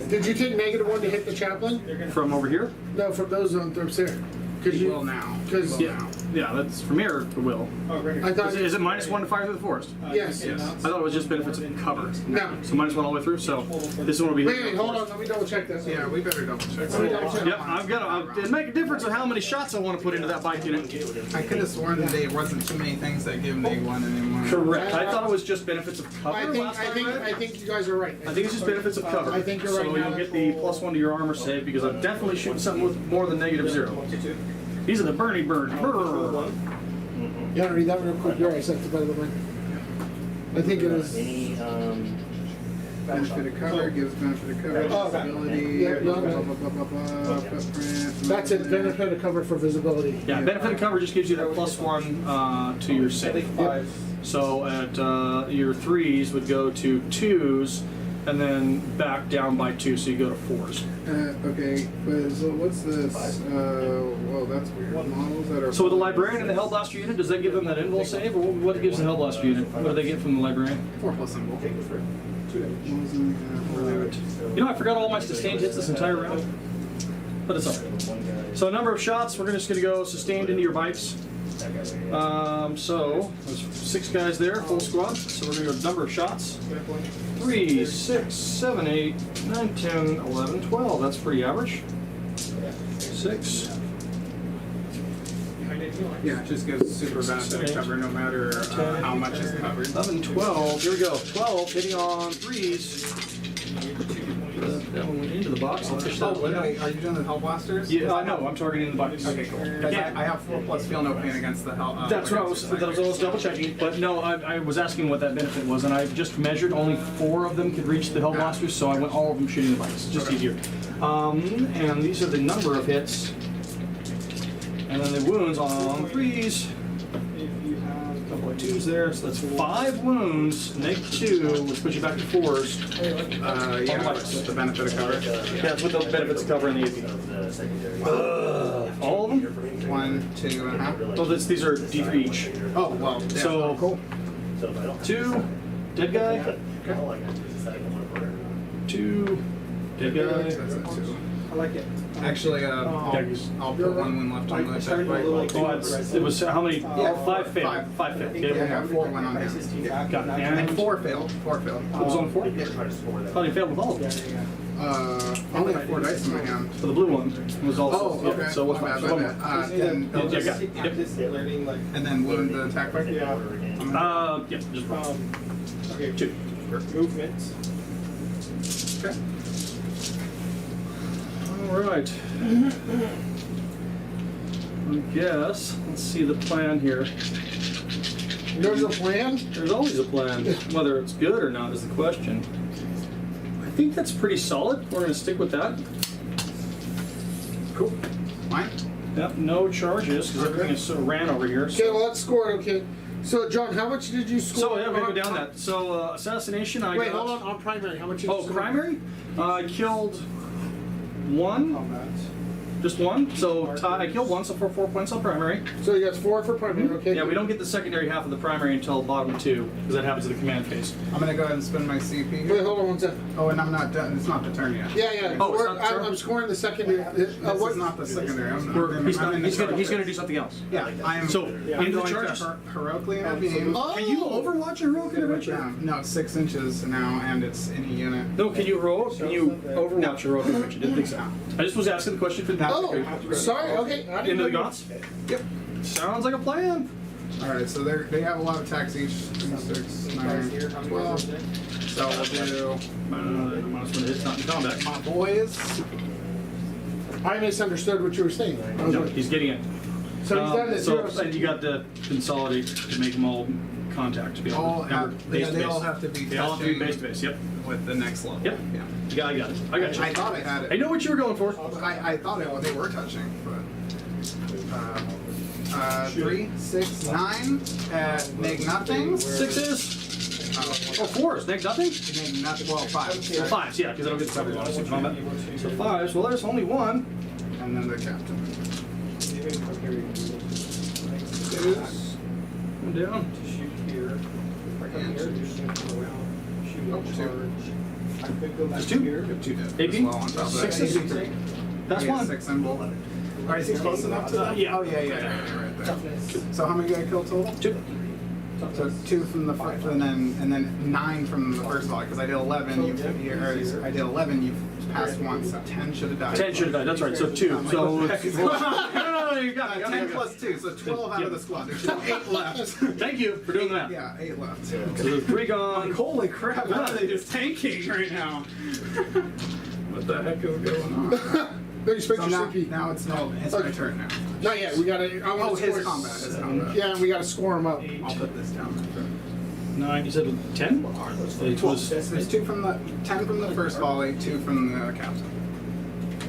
Did you take -1 to hit the chaplain? From over here? No, from those Zoanthropes there. Because You will now. Because Yeah, yeah, that's from here. It will. I thought Is it -1 to fire through the forest? yes. I thought it was just benefits of cover. No. So -1 all the way through. So this one will be. Wait, hold on. Let me double check this. Yeah, we better double check. Let me double check. Yep, I've got to. It make a difference of how many shots I want to put into that bike unit. I could have sworn that there wasn't too many things that give me 1 anymore. Correct. I thought it was just benefits of cover. I think last time I read. I think you guys are right. I think it's just benefits of cover. I think you're right So now. you'll get the +1 to your armor save because I'm definitely shooting something with more than -0. These are the Bernie bird. Brr. You want to read that real quick? You're right. That's the better one. I think it is. Benefit of cover gives benefit of cover, Oh, visibility, yeah, no, blah, no. blah, blah, blah, blah, footprint. That's it. Benefit of cover for visibility. Yeah, benefit of cover just gives you that +1 to your save. So at your 3s would go to 2s, and then back down by 2, so you go to 4s. Okay, but so what's this? Well, that's weird. Models that are. So with the librarian and the Hellblaster unit, does that give them that invul save, or what gives the Hellblaster unit? What do they get from the librarian? 4+ symbol. You know, I forgot all my sustained hits this entire round, but it's alright. So a number of shots, we're just going to go sustained into your bites. So there's 6 guys there, full squad. So we're going to go number of shots. 3, 6, 7, 8, 9, 10, 11, 12. That's pretty average. 6. Yeah, it just gives super benefit of cover no matter how much is covered. 11, 12. Here we go. 12 hitting on 3s. That one went into the box. I'll fish that Oh, one out. wait, are you doing the Hellblasters? Yeah, I know. I'm targeting the box. Okay, cool. Because Yeah. I have 4+ feel no pain against the hell. That's what I was double checking. But no, I was asking what that benefit was, and I just measured only 4 of them could reach the Hellblasters, so I went all of them shooting the bikes. Just easier. And these are the number of hits. And then the wounds on 3s. A couple of 2s there, so that's 5 wounds. -2, which puts you back to 4s. Yeah, with the benefit of cover. Yeah, it's with the benefits of cover and the AP. All of them? 1, 2.5. Well, these are D3 each. Oh, well, yeah. So, cool. So if I don't. 2, dead guy, All I got to do is decide if I want to burn it or not. 2, dead guy. That's a 2. I like it. Actually, I'll put one left on the attack right. Oh, it was how many? Yeah, 5 failed. 5 failed. Yeah, 4 went on him. Got it. And 4 failed. 4 failed. It was on 4? You can try to score that. Thought he failed with all of them. I only have 4 dice in my hand. So the blue one was also. Oh, okay. Yeah, so what's My one? bad, One my more. bad. Then Yeah, got it. Yep. Learning like. and then wound the attack back. Yeah. Yeah, just one. Okay. 2. Movement. Okay. All right. I guess, let's see the plan here. There's a plan? There's always a plan. Whether it's good or not is the question. I think that's pretty solid. We're going to stick with that. Cool. Mine? Yep, no charges because everything is sort of ran over here. Okay, well, let's score it, okay. So, John, how much did you score? So yeah, we're going to go down that. So assassination, I Wait, got... hold on primary. How much did you Oh, score? primary? I killed 1. Just 1. So I killed 1, so for 4 points on primary. So you got 4 for primary, okay? Yeah, we don't get the secondary half of the primary until bottom 2, because that happens in the command phase. I'm gonna go ahead and spend my CP Wait, here. hold on 1 second. Oh, and I'm not done. It's not the turn yet. Yeah. Oh, it's not the I'm scoring the secondary. This is not the secondary. I'm He's in the going charge. to do something else. Yeah, I am. So, I'm into the going charges. to heroically intervene. Oh! Can you overwatch a heroic intervention? Yeah, no, it's 6 inches now, and it's in a unit. No, can you overwatch a heroic intervention? Didn't think so. I just was asking the question for the Oh, sorry, okay. I didn't Into the know you- gods? Yep. Sounds like a plan. All right, so they have a lot of attacks each. 6, 9, 12. So we'll do Minus 1 hit, not in combat. my boys. I misunderstood what you were saying. I was No, like- he's getting it. So he's done the So, 0. and you got to consolidate to make them all contact to be able All to have, base yeah, to they base. all have to be They all have to be touching base to base, yep. with the next level. Yep. Yeah. Yeah, I got it. I got you. I thought I had it. I know what you were going for. I thought they were touching, but 3, 6, 9 at neg nothings. 6s. Oh, 4s. Neg nothing? Neg nothing. Well, 5. 5s, yeah, because I don't get the cover bonus in combat. So 5s. Well, there's only 1. And then the captain. One down. Just two? here. 2 dead. AP? As well on top of that. 6s. AP3. That's Yeah, 1. 6 symbol. Alright, is he close enough to that? Yeah. Oh, yeah, right there. So how many did I kill total? 2. So 2 from the first, and then 9 from the first volley, because I did 11. I did 11. You passed 1, so 10 should have died. 10 should have died. That's right. So 2. So no, you got it. 10 plus 2, so 12 out of the squad. There should be 8 left. Thank you for doing that. Yeah, 8 left. So there's 3 gone. Holy crap, how are they just tanking right now? What the heck is going on? No, you spent So your now, CP. now it's my turn now. Not yet. We gotta. I Oh, want to his score. combat, his combat. Yeah, and we gotta score him up. I'll put this down. 9. You said 10? It was. There's 2 from the 10 from the first volley, 2 from the captain.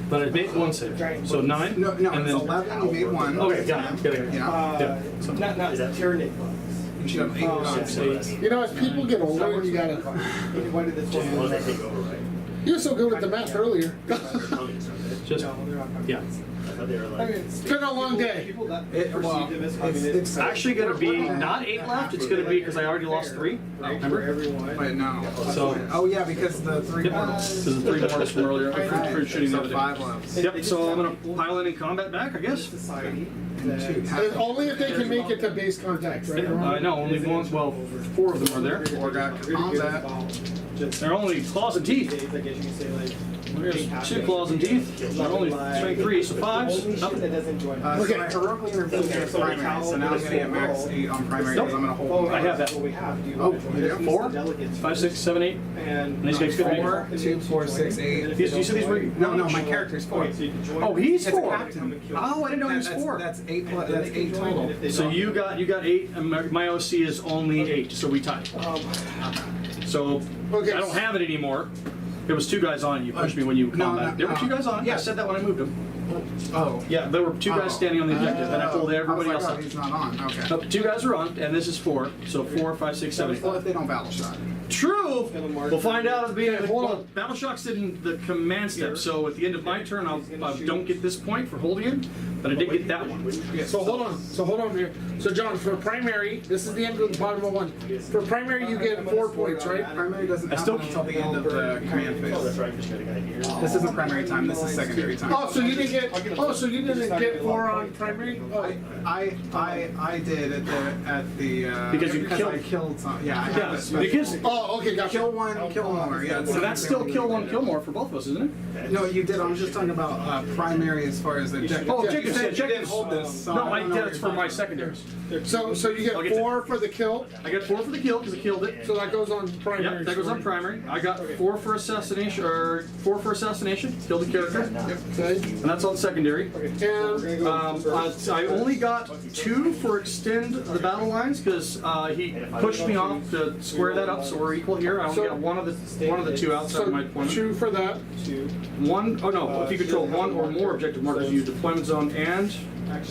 But I made 1 save. So 9? No, and it's then, 11. You made 1. Okay, got it. Got it. Yeah. Yeah. So, Not Tyranid bugs. You should have 8 guns. 6, 8. You know, as people get older, you gotta. Why did this Well, one? they take over, right? You were so good with the math earlier. They're tongues, aren't Just, No, they're not. yeah. they? I thought they were like. It's been a long day. People that Well, perceive them as communist. it's It's actually going to be not 8 left. It's going to be because I already lost 3. right, for Remember? everyone. Wait, no. So, Oh, yeah, because the 3 yep. mortals. Because the 3 mortals from earlier. For shooting the So other day. 5 left. Yep, so I'm going to pile in combat back, I guess. Society. And 2 And only if they can make it to base contact, right? I know, only 1, well, 4 of them are there. 4 got combat. They're only claws and teeth. I guess you can say like. There's 2 claws and teeth. They're only strength 3, so 5s. Nothing. That doesn't join. So I heroically intervened against primary, so now I'm going to get max 8 on primary because I'm going to hold. I have that. What we have. Do you Oh, want to you do? join? 4, Delegates. 5, 6, 7, 8. And These guys could be 4, 2, 4, 6, 8. These, you said these were. No, my character's 4. So you can join. Oh, he's It's a 4. captain. Oh, I didn't know he was 4. That's 8 total. So you got 8, and my OC is only 8, so we tied. So Okay. I don't have it anymore. There was 2 guys on it. You pushed me when you No, combat. no, There were 2 guys on it. yeah. I said that when I moved them. Oh. Yeah, there were 2 guys standing on the objective, and I told everybody else. He's not on. Okay. Nope, 2 guys are on, and this is 4. So 4, 5, 6, 7, 8. Well, if they don't battle shot. True. We'll find out at the beginning. Hold Well, on. Battle Shock's in the command step, so at the end of my turn, I don't get this point for holding it, but I did get that one. So hold on here. So John, for primary, this is the end of the bottom of one. For primary, you get 4 points, right? Primary doesn't I still happen until the end of the command Oh, that's phase. right, because you got a guy here. This isn't primary time. This is secondary time. Oh, so you didn't get. Oh, so you didn't get 4 on primary. Oh. I did at the Because you I killed some. Yeah, I have Yeah, a special. because Oh, okay, gotcha. Kill one, kill more. Yeah, so that's still kill one, kill more for both of us, isn't it? No, you did. I was just talking about primary as far as the objective. Oh, You objectives, said yeah, you didn't objectives. hold this. So No, don't I know did. what It's you're for my talking secondaries. So you I'll get get 4 for the kill. I got 4 for the kill because I killed it. So that goes on primary. Yep, that goes on primary. I got 4 for assassination, or 4 for assassination, killed the character, Okay. and that's on secondary. And I only got 2 for extend the battle lines because he pushed me off to square that up, so we're equal here. I only got one of the 2 outside of my so deployment. 2 for that. Oh no, if you control 1 or more objective markers, you use deployment zone and.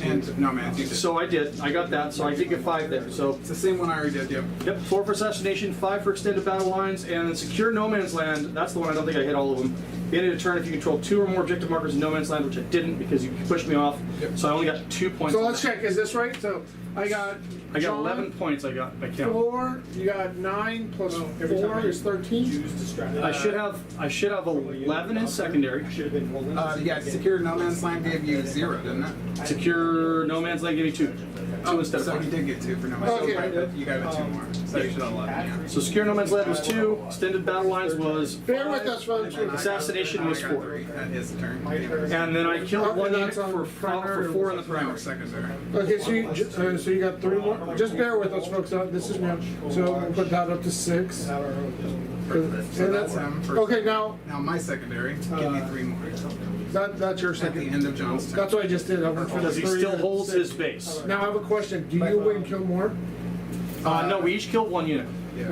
And no, man, you did. So I did. I got that. So I did get 5 there. So It's the same one I already did. Yep. yep, 4 for assassination, 5 for extended battle lines, and then secure no man's land. That's the one I don't think I hit all of them. The end of the turn, if you control 2 or more objective markers in no man's land, which I didn't because you pushed me off. Yep. So I only got 2 points. So on let's that. check. Is this right? So I got. I got John, 11 points. I count. 4. You got 9 plus 4 is 13. Use to strategize. I should have 11 in secondary. Should have been holding. Yeah, secure no man's land gave you 0, didn't it? Secure no man's land gave me 2. 2 instead of so 5. you did get 2 for no man's Okay. land. You got 2 more. So you should have 11. Yeah. So secure no man's land was 2. Extended battle lines was. Bear with us, folks. Assassination was I got 4. 3 at his turn. And then I killed Oh, one and unit that's on for primary or 4 in the No, primary. secondary. Okay, so you got 3 more. Just bear with us, folks. This is now. So we'll put that up to 6. So that's him. For Okay, now Now my secondary, give me 3 more. that's your At the second. end of John's turn. That's what I just did. I went for the Because he 3 still and holds 6. his base. Now I have a question. Do you win kill more? No, we each killed 1 unit. Yeah.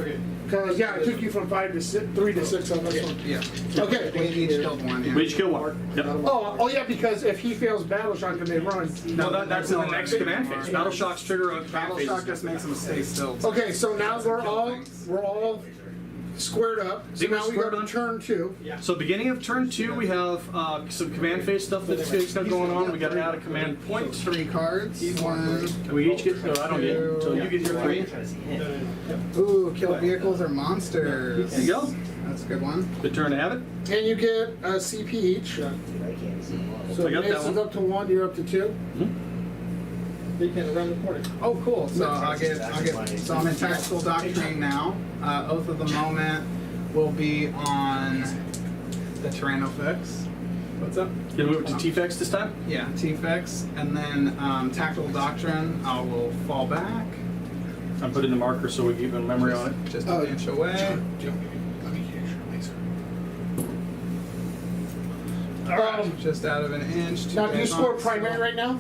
Because yeah, it took you from 5 to 6, 3 to 6 on this one. Yeah. Okay. We each killed 1. Yeah. We each killed 1. Yep. Oh yeah, because if he fails battle shock, then they run. No, that's in the next command phase. Battle Shock's trigger on command Battle phase. shock just makes him stay still. Okay, so now we're all squared up. So Think we're now we squared go to on? turn 2. So beginning of turn 2, we have some command phase stuff that's going on. We got to add a command point. 3 cards. 1. We each get. No, I don't get. So you get your 3. Ooh, kill vehicles or monsters. There you go. That's a good one. Good turn to have it. And you get a CP each. So I got that Mason's one. up to 1, you're up to 2. They can around the corner. Oh, cool. So so I'm in tactical doctrine now. Oath of the moment will be on the Tyrannofix. What's up? You gonna move it to T-Fex this time? Yeah, T-Fex, and then tactical doctrine. I will fall back I'm putting the marker so we keep a memory on it. just an inch away. Just out of an inch. Now, do you score primary right now?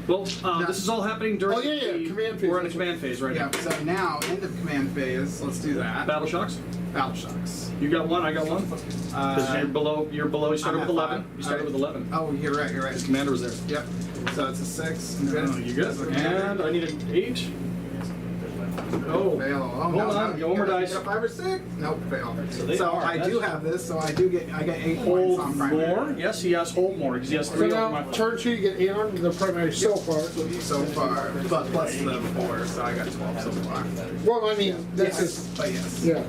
Well, this is all happening during Oh, yeah, the command phase. We're in the command phase right Yeah. now. So now, end of command phase. Let's do that. Battle Shocks. Battle shocks. You got 1. I got 1. Because you're below. You're below. You started I'm with at 11. 5. You started with 11. Oh, you're right. You're right. The commander was there. Yep. So it's a 6. Oh, you good? And I need an 8. Oh, Fail. Oh, hold no, on. no, One more you dice. got 5 or 6? Nope, fail. they So are. I do have this, so I get 8 points on Hold primary. more. Yes, he has hold more because he has So 3 on now, my. turn 2, you get 8 on the primary so far. So far, but plus the 4, so I got 12 so far. Well, I mean, that's Yes, just, but yes. yeah.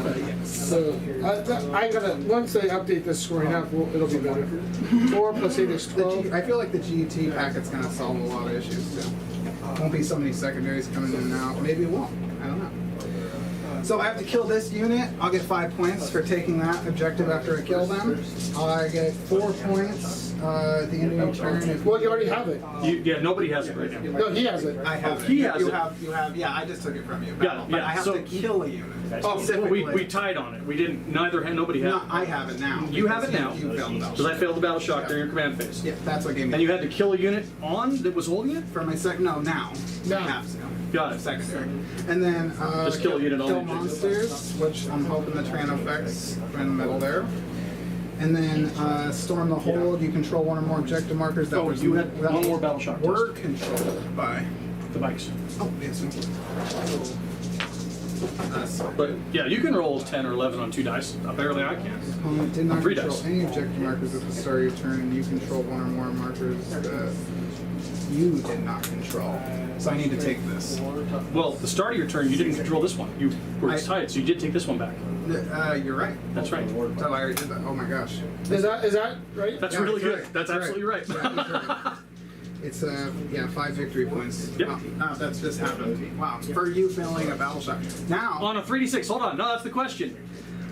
But yes. So, I'm gonna, once they update this scoring up, it'll be better. 4 plus 8 is 12. I feel like the GT packet's gonna solve a lot of issues too. Won't be so many secondaries coming in and out. Maybe it won't. I don't know. So I have to kill this unit. I'll get 5 points for taking that objective after I kill them. I get 4 points at the end of your turn. If Well, you already have it. Yeah, nobody has it right now. No, he has it. I have it. He has you it. have. Yeah, I just took it from you. Yeah, But yeah, I have so- to kill a unit. Oh, Specifically. we tied on it. We didn't. Nobody had No, it. I have it now. You have it now. You failed the Because I failed the battle shock Yeah. during your command phase. Yeah, that's what gave me. And you had to kill a unit on that was holding it? For my second, no, now. Now. I have to. Got it. Secondary. And then Just kill a unit on kill the objective. monsters, which I'm hoping the Tyrannofix are in the middle there. And then storm the hold. You control 1 or more objective markers that Oh, was you had that one more battle shock were controlled by. The bikes. Oh, yes. But yeah, you can roll 10 or 11 on 2 dice. Apparently I can. Opponent did not 3 control dice. any objective markers at the start of your turn, and you control one or more markers that you did not control. So I need to take this. Well, the start of your turn, you didn't control this one. You were I- tied, so you did take this one back. You're right. That's right. So I already did that. Oh my gosh. Is that right? That's Yeah, really good. correct. That's absolutely right. It's 5 victory points. Yep. Wow, that's just happened. Wow, for you failing a battle shot. Now On a 3d6, hold on. No, that's the question.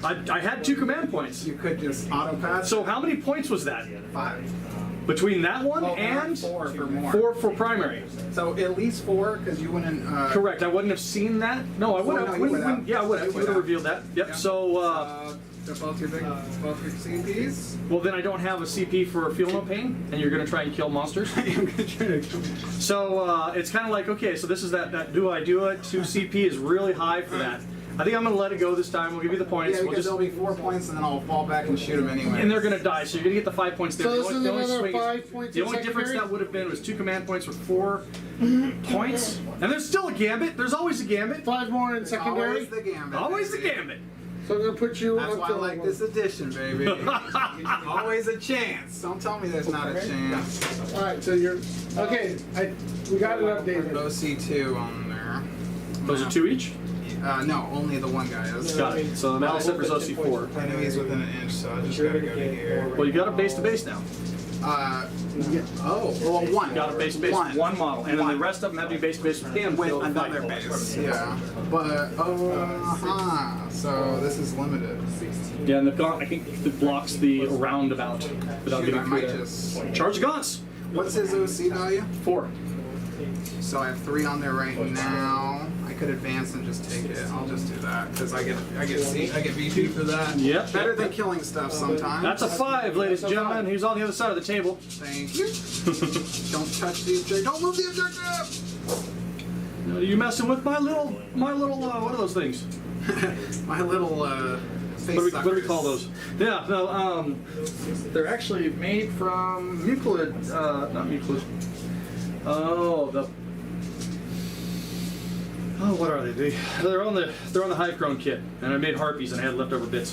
I had 2 command points. you could just auto pass. So how many points was that? 5. Between that one Oh, and 4 for more. 4 for primary. So at least 4 because you wouldn't. Correct. I wouldn't have seen that. No, I would no, have. you would have. Yeah, I would have. You You would would have have. revealed that. Yep. Yeah. So, Both your CPs. well, then I don't have a CP for Feel No Pain, and you're going to try and kill monsters. I'm gonna try to kill. So it's kind of like, okay, so this is that do I do it? 2 CP is really high for that. I think I'm going to let it go this time. We'll give you the points. Yeah, We'll because just, there'll be 4 points, and then I'll fall back and shoot them anyway. and they're going to die, so you're going to get the 5 points there. So The this only- is the only another swing is- 5 points The in only difference secondary? that would have been was 2 command points with 4 points. And there's still a gambit. There's always a gambit. 5 more in secondary. Always the gambit. Always the baby. gambit. So I'm gonna put you That's up why to I like this edition, baby. Always a chance. Don't tell me there's not a chance. All right, so you're okay. We got it updated. OC2 on there. Those are 2 each? No, only the one guy is. Got it. So the Malice Zipper's OC4. Enemies within an inch, so I just gotta go to here. Well, you got a base to base now. Yeah. Oh, well, one. You got a base to base with 1 model, and then the rest of them have to be base to base with him With till the another fight. base. Yeah. But, so this is limited. Yeah, and the gaunt, I think it blocks the roundabout without Shoot, getting I through might there. just. Charge the gaunts. What's his OC value? 4. So I have 3 on there right now. I could advance and just take it. I'll just do that because I get VP for that. Yep. Better than killing stuff sometimes. That's a 5, ladies and gentlemen. He's on the other side of the table. Thank you. Don't touch the objective. Don't move the objective. Are you messing with my little, what are those things? My little face What do we suckers. call those? Yeah, no, they're actually made from Euclid, not Euclid. What are they? They're on the Hive Grown kit, and I made harpies and I had leftover bits.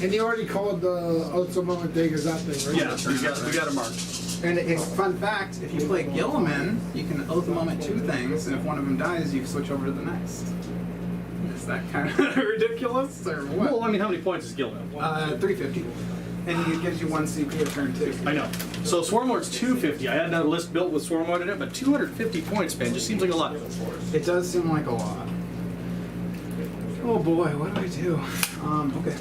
And you already called the Ultimate Daggers that thing, right? Yeah, we got it marked. And a fun fact: if you play Gilliman, you can oath a moment 2 things, and if one of them dies, you switch over to the next. Is that kind of ridiculous, or what? Well, I mean, how many points is Gil now? 350, and he gives you 1 CP a turn too. I know. So Swarmlord's 250. I had that list built with Swarmlord in it, but 250 points, man, just seems like a lot. It does seem like a lot. Oh boy, what do I do? Okay.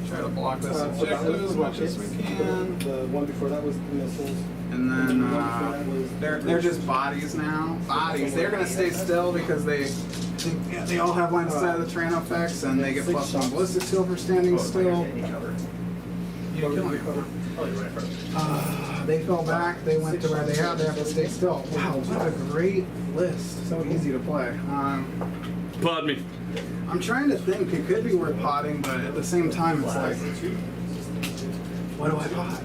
Try to block this objective as much as we can. The one before that was missiles. And then they're just bodies now. Bodies. They're gonna stay still because they all have line of sight of the terrain effects, and they get +1 ballistic skill for standing still. You don't kill them. They fell back. They went to where they had. They have to stay still. Wow, what a great list. So easy to play. Pod me. I'm trying to think. It could be worth potting, but at the same time, it's like, what do I pot?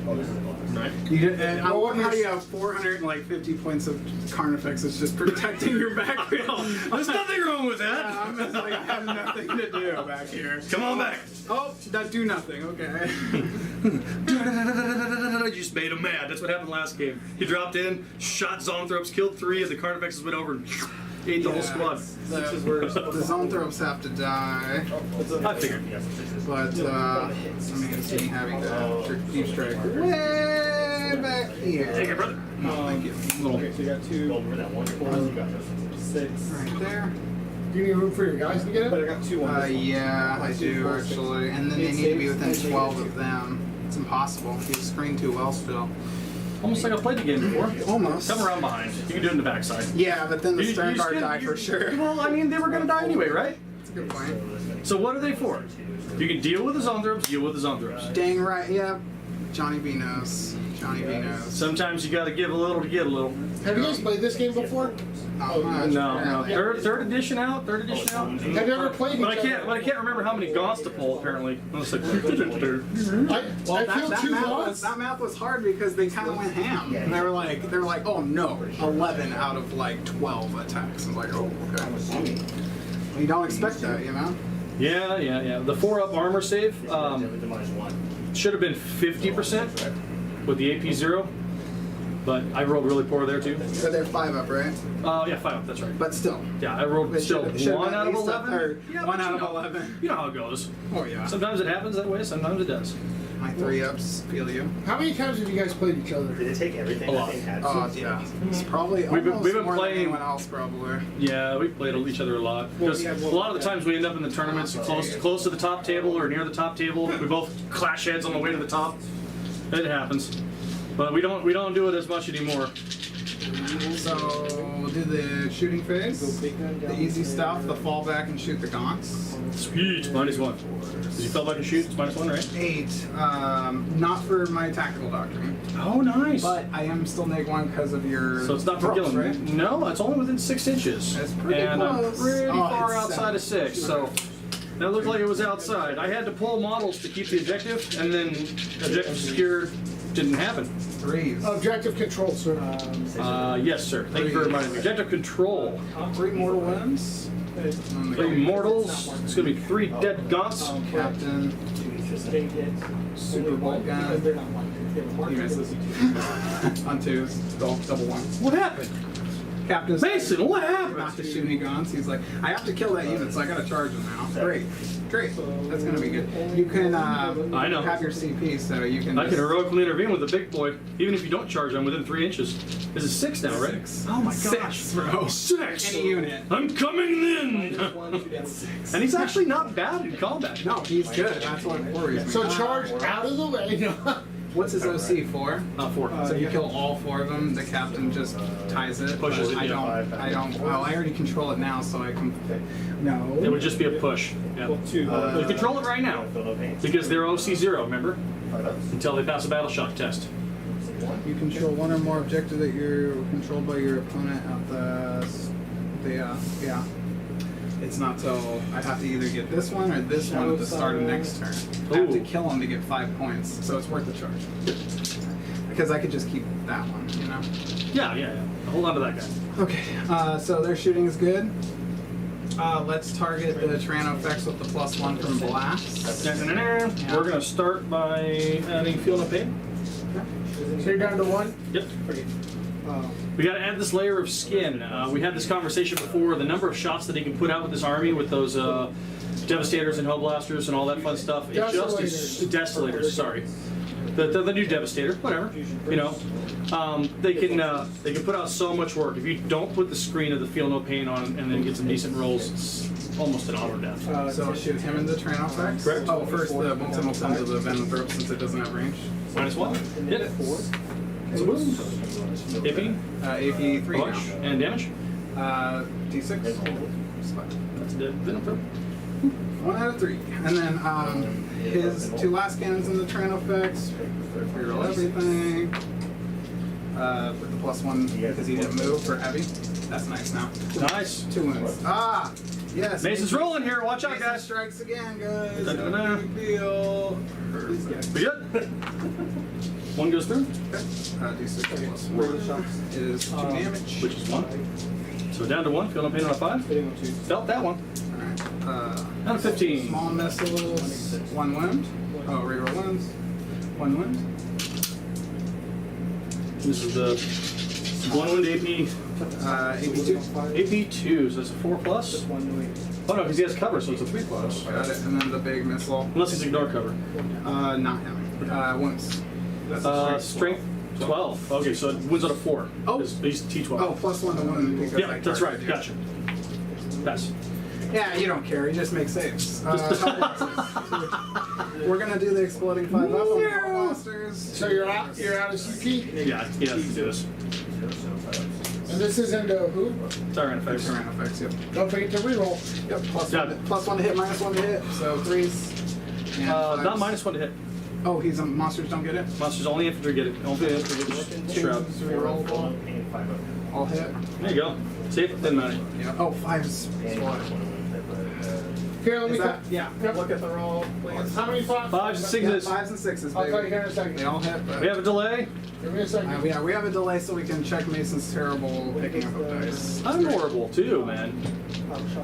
Right. How do you have 450 points of Carnifex? It's just protecting your backfield. There's nothing wrong with that. I'm just like, I have nothing to do back here. Come on back. Oh, that do nothing. Okay. You just made him mad. That's what happened last game. He dropped in, shot Zonthropes, killed 3, and the Carnifexes went over and ate the whole squad. The Zonthropes have to die, I figured. but I mean, it's me having to deep strike way back here. Take it, brother. No, thank you. Okay, so you got 2, Over that one before you got 6. Right there. Do you need room for your guys to get But I it? got 2 on this one. Yeah, I do actually. And then they need to be within 12 of them. It's impossible. He's screened too well still. Almost like I played the game before. Almost. Come around behind. You can do it in the backside. Yeah, but then the You- stern you guard still- die for sure. Well, I mean, they were going to die anyway, right? That's a good point. So what are they for? You can deal with the Zonthropes, deal with the Zonthropes. Dang right, yeah. Johnny B knows. Johnny V knows. Sometimes you got to give a little to get a little. Have you guys played this game before? Not much, No. apparently. Third edition out. Third edition out. Have you ever played each But I other? can't remember how many gaunts to pull. Apparently, I was like, I Well, killed two gods. that map was hard because they kind of went ham. And they were like, oh no, 11 out of like 12 attacks. I was like, oh, okay. You don't expect that, you know? yeah. The 4-up armor save Demise one. should have been 50% with the AP 0, but I rolled really poor there too. So they're 5-up, right? Yeah, 5-up. That's right. But still. Yeah, I rolled They still should've 1 been out at of least 11. or Yeah, 1 but out you of know- 11. You know how it goes. Oh yeah. Sometimes it happens that way. Sometimes it does. My 3-ups feel you. How many times have you guys played each other? Did it take everything A lot. that thing had? Oh yeah. It's probably We've been almost more playing- than anyone else probably. Yeah, we played each other a lot. Because a lot of the times we end up in the tournaments close to the top table or near the top table. We both clash heads on the way to the top. It happens, but we don't do it as much anymore. So we'll do the shooting phase. The easy stuff, the fall back and shoot the gaunts. Sweet, -1. Did you feel like a shoot? It's -1, right? 8. Not for my tactical doctrine. Oh, nice. But I am still -1 because of your So it's not for props, killing, right? No, it's only within 6 inches. That's pretty and I'm close. pretty Oh, far it's outside of 6, so that looked like it was outside. I had to pull models to keep the objective, and then objective secured didn't happen. 3s. Objective control, sir. Yes, sir. Thank you for reminding me. Objective control. 3 mortal wounds. And the 3 mortals. It's gonna be 3 dead gaunts. Captain. Super bolt gun. He misses. On 2s. Double 1. What happened? Captain's Mason, what not happened? to shoot any guns. He's like, I have to kill that unit, so I gotta charge him now. Great. That's gonna be good. You can I know. have your CP, so you can. I can just- heroically intervene with the big boy, even if you don't charge. I'm within 3 inches. This is 6 now, right? 6. Oh my gosh, 6, bro. 6. Any unit. I'm coming in. And he's actually not bad in combat. No, he's good. That's what worries me. So charge out of the way. What's his OC for? 4. So you kill all 4 of them. The captain just ties it. Pushes but it, I yeah. don't. Well, I already control it now, so I can. No. It would just be a push. Yeah. You control it right now because they're OC 0. Remember, until they pass a battle shock test. You control 1 or more objective that you're controlled by your opponent at the yeah. It's not till I have to either get this one or this one at the start of next turn. I have to Ooh. kill him to get 5 points, so it's worth the charge. Because I could just keep that one, you know. Yeah. Hold on to that guy. Okay, so their shooting is good. Let's target the Tyranno effects with the +1 from Blast. We're gonna start by adding field of pain. So you're down to 1? Yep. We got to add this layer of skin. We had this conversation before. The number of shots that he can put out with this army, with those devastators and hellblasters and all that fun stuff, it just is desolators. Sorry, the new devastator, whatever. You know, they can put out so much work. If you don't put the screen of the feel no pain on and then get some decent rolls, it's almost an auto death. So I'll shoot him in the Tyranno effects. Correct. Oh, first the multi to the Venom Throat since it doesn't have range. -1. Hit it. It's a wound. AP, AP 3 push, now. and damage. D6. That's a dead venom throat. 1 out of 3. And then his 2 last cannons in the Tyranno effects. Reroll everything. With the +1 because he didn't move for heavy. That's nice now. Nice. 2 wounds. Yes. Mason's rolling here. Watch out, Mason guys. strikes again, guys. Da-da-da. Big deal. We good? 1 goes through, D6 +1 is 2 damage. which is 1. So down to 1. Feel no pain on a 5. Felt that one. Alright. Down to 15. Small missiles. 1 wound. Oh, reroll wounds. 1 wound. This is the 1 wound AP. AP2. AP2, so it's a 4+. Oh no, because he has cover, so it's a 3+. Got it. And then the big missile. Unless he's ignore cover. Not him. Wounds. That's a Strength 12. Okay, so it wins out of 4. Oh. He's T12. Oh, +1 to wound because Yeah, I that's targeted right. you. Gotcha. Pass. Yeah, you don't care. You just make saves. We're gonna do the exploding 5 up on the monsters. So you're out of CP? Yeah, he has to do this. And this is into who? Tyrant effects. Tyranno effects, yep. Don't forget to reroll. Yep, Got it. +1 to hit, -1 to hit. So 3s. And Not fives. -1 to hit. Oh, he's a monsters don't get it. Monsters only infantry get it. Only infantry get shroud. Twos rerollable. And 5 of them. All hit. There you go. Safe, doesn't matter. Yeah. Oh, fives. And Swat. 21 type of, Here, let me. Is that, yeah. Yep. Look at the roll, please. How many slots? 5s and Yeah, 6s. fives and sixes, I'll baby. tell you here in a second. They all hit, but We have a delay. Give me a second. yeah, we have a delay so we can check Mason's terrible picking up of dice. I'm horrible too, man.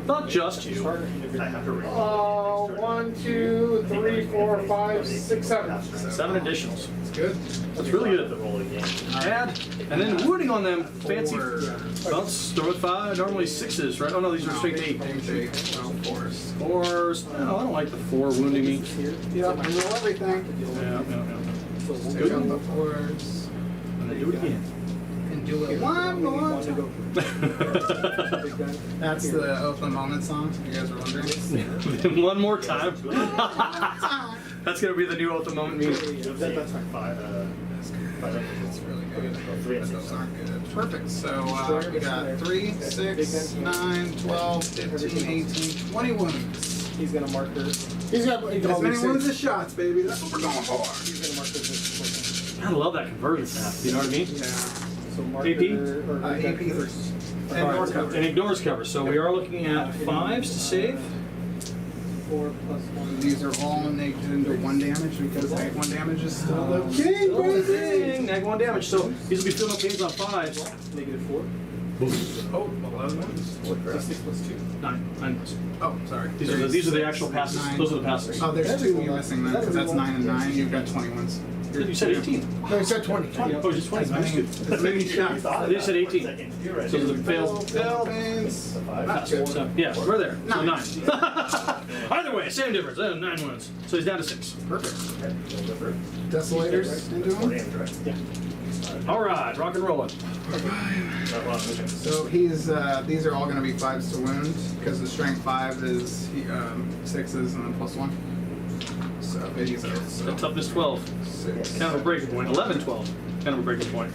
Not just you. I have to read. 1, 2, 3, 4, 5, 6, 7. 7 additionals. It's good. That's really The good. roll again. Add, and then wounding on them. Fancy. Four. Well, start with 5. Normally 6s, right? Oh no, these are straight 8. Eight. No, fours. 4s. No, I don't like the 4 wounding me. Yep, and roll everything. Yeah. Take out the fours. And then do it again. And do it one more time. That's the Oath and Moment song, if you guys are wondering. One more time. That's gonna be the new Oath of Moment meme. That's like 5. It's really good. Three But and those six. aren't good. Perfect. So we got 3, 6, 9, 12, 15, 18, 20 wounds. He's gonna mark her. He's got As many wounds as shots, baby. That's what we're going for. He's gonna mark her this. I love that conversion snap. You know what I mean? Yeah. So mark AP? her, or AP 3. And Alright, door cover. and ignores cover. So we are looking at 5s to save. 4 plus 1. These are all naked into 1 damage because neg 1 damage is still the king, Oh, baby. dang, neg 1 damage. So these will be feeling okay on 5s. -4. Oh, 11 wounds. What crap? 6 plus 2. 9. Oh, sorry. These are the actual passes. Nine. Those are the passes. Oh, there's 2 you're missing then because that's 9 and 9. You've got 20 wounds. You said 18. No, he said 20. Oh, just 20. As many, as many shots. They said 18. You're right. So the fail. Buildings. Not good. So, yeah, we're there. So 9. Nine. Either way, same difference. 9 wins. So he's down to 6. Perfect. Desolators into him. Yeah. All right, rock and rolling. So he's these are all going to be 5s to wound because the strength 5 is 6s and then +1. So he's a The toughness 12. 6. Kind of a breaking point. 11, 12. Kind of a breaking point.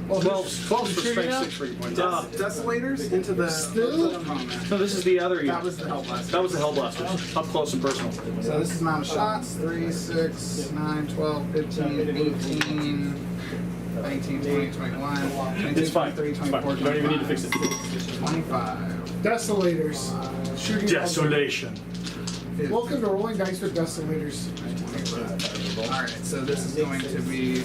Well, 12 for shooting strength out? 6 breaking point. Desolators into the Still? No, this is the other That unit. was the Hellblast. That was the Hellblasters. Up close and personal. So this is amount of shots: 3, 6, 9, 12, 15, 18, 19, 20, 21, 22, It's fine. 23, It's fine. 24, You don't even need to fix it. 25. Desolators. Shooting. Desolation. 50, Welcome to Rolling Dice with Desolators. 25. All right, so this is going to be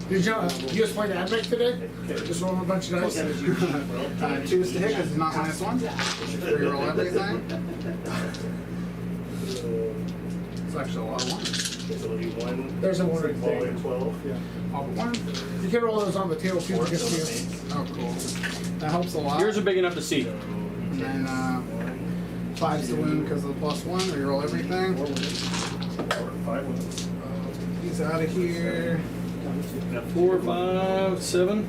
Did you just play Admech today? Just roll a bunch of dice. 2s to hit because it's not -1. Reroll everything. It's actually a lot of ones. There's a 1 right there. 12. All but 1. You can roll those on the table too. Just you. Oh, cool. That helps a lot. Yours are big enough to see. And then 5s to wound because of the +1. Reroll everything. 5 wins. He's out of here. 4, 5, 7,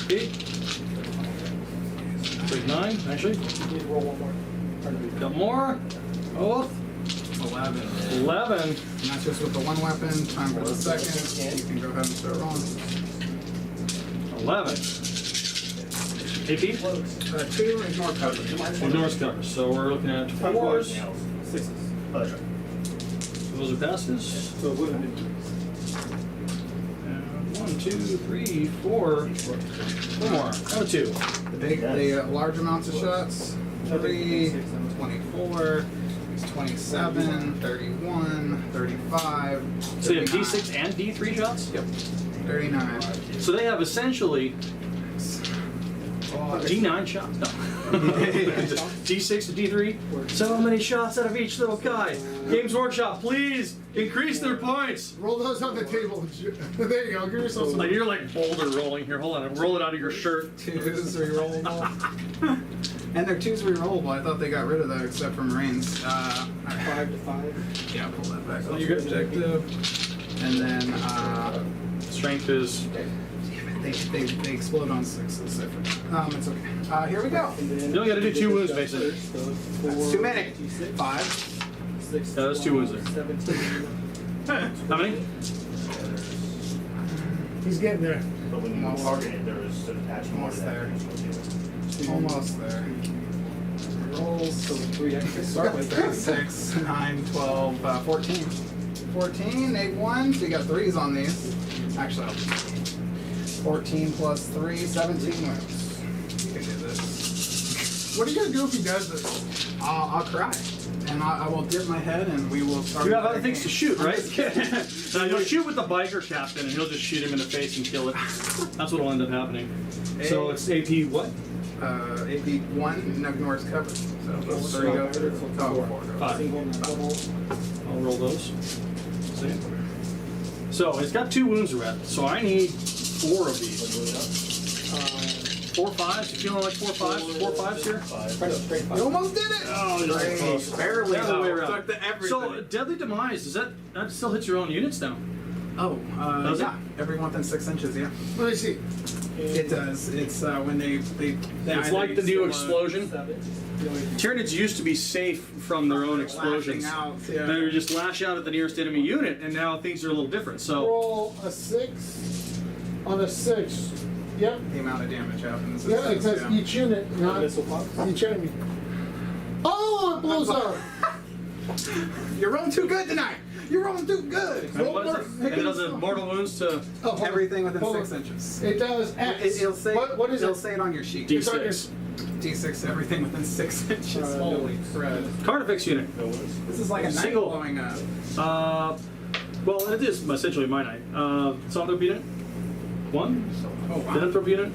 8. It's like 9, actually. You roll 1 more. Got more. Oath. 11. 11. And that's just with the 1 weapon. Time for the second. You can go ahead and start rolling. 11. AP? 2 ignore cover. Ignores cover. So we're looking at 4s. 6s. Those are passes. So it would have been 1, 2, 3, 4. One more. Another 2. The large amounts of shots. 3, 24, 27, 31, 35. So they have 39. D6 and D3 shots? Yep. 39. So they have essentially D9 shots. No. D6 to D3. So many shots out of each little guy. Games Workshop, please increase their points. Roll those on the table. There you go. Give yourself some. Like you're like boulder rolling here. Hold on, roll it out of your shirt. 2s rerollable. And they're 2s rerollable. I thought they got rid of that except for Marines. 5 to 5. Yeah, pull that back. You got objective. And then Strength is they explode on 6s. It's okay. Here we go. You only gotta do 2 wounds, basically. That's too many. 5. 6. Yeah, that's 2 wounds there. 17. How many? He's getting there. But when you target it, there is an attachment Almost to that. Almost there. Rolls. So 3 extra. Start with 6, 9, 12, 14. 14, neg 1. So you got 3s on these. Actually, I'll just 14 plus 3, 17 wins. You can do this. What are you gonna do if he does this? I'll cry. And I will dip my head and we will start. You have another other things game. to shoot, I'm right? just kidding. Now you'll shoot with the biker captain, and he'll just shoot him in the face and kill it. That's what'll end up happening. So it's AP what? AP 1 ignores cover. So those 3 go through. Oh, 4 go. 5. Single, double. I'll roll those. See? So it's got 2 wounds red, so I need 4 of these. 4 5s? You feeling like 4 5s? 4 5s here? Straight five. You almost did it! Oh, you're Great. close. Barely The other way though. around. Took the everything. So deadly demise, does that still hit your own units now? Oh, Does it? yeah. Everyone within 6 inches, yeah. Let me see. It does. It's when they It's like the new explosion. 7. Tyranids used to be safe from their own explosions. Out, yeah. They would just lash out at the nearest enemy unit, and now things are a little different. So Roll a 6 on a 6. Yep. The amount of damage happens. Yeah, it says yeah. each unit, not Missile pop. each enemy. Oh, it blows up. You're rolling too good tonight. You're rolling too good. and what is it? And it does a mortal wounds to Oh, hold on. Everything within Hold 6 on. inches. It does X. It'll say. What is it'll it? say it on your sheet. It's on your- D6. D6. Everything within 6 inches. Holy crud! Carnifex unit. This is like a knife Single. blowing up. Well, it is essentially my knight. Southrop unit. 1. Oh wow. Venomthrop unit.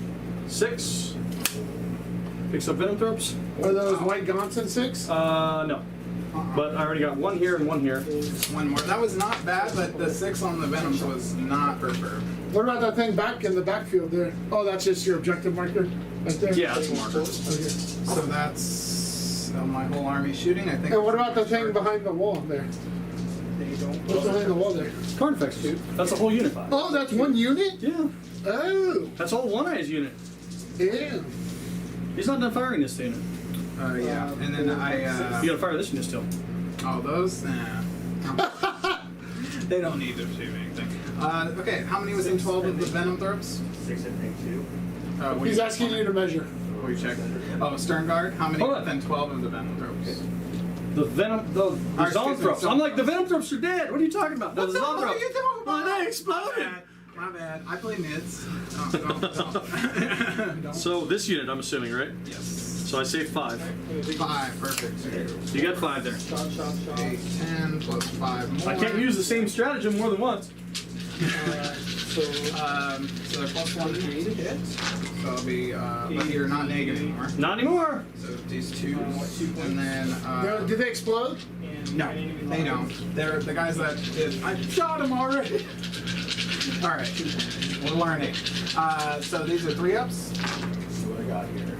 6. Picks up Venomthrops. Are those white gaunts in 6? No. But I already got 1 here and 1 here. One more. That was not bad, but the 6 on the Venoms was not preferred. What about that thing back in the backfield there? Oh, that's just your objective marker right there? Yeah, it's marker. Okay. So that's my whole army shooting. I think. And what about the thing behind the wall there? What's behind the wall there? Carnifex, dude. That's a whole unit. Oh, that's one unit? Yeah. Oh, That's all One Eye's unit. yeah. He's not done firing this unit. Yeah. And then I. You gotta fire this unit still. Oh, those? Nah. They don't need to shoot anything. Okay, how many was in 12 of the Venom Throps? 6, I think, 2. He's asking you to measure. We check. Oh, Stern Guard. How many Hold on. within 12 of the Venom Throps? The Venom, the excuse me, Zonthrops. I'm like, the Venomthrops are dead. What are you talking about? What the hell are Zonthrops. you talking about? Oh, they exploded. My bad. I play mids. Don't. So this unit, I'm assuming, right? Yes. So I saved 5. 5. Perfect. You got 5 there. Shot. 8, 10 plus 5 more. I can't use the same stratagem more than once. So they're plus 1 to hit. So it'll be, but you're not negative anymore. Not anymore. So these 2s, and then, Do they explode? no, they don't. They're the guys that did. I shot them already. All right, we're learning. So these are 3-ups. What I got here.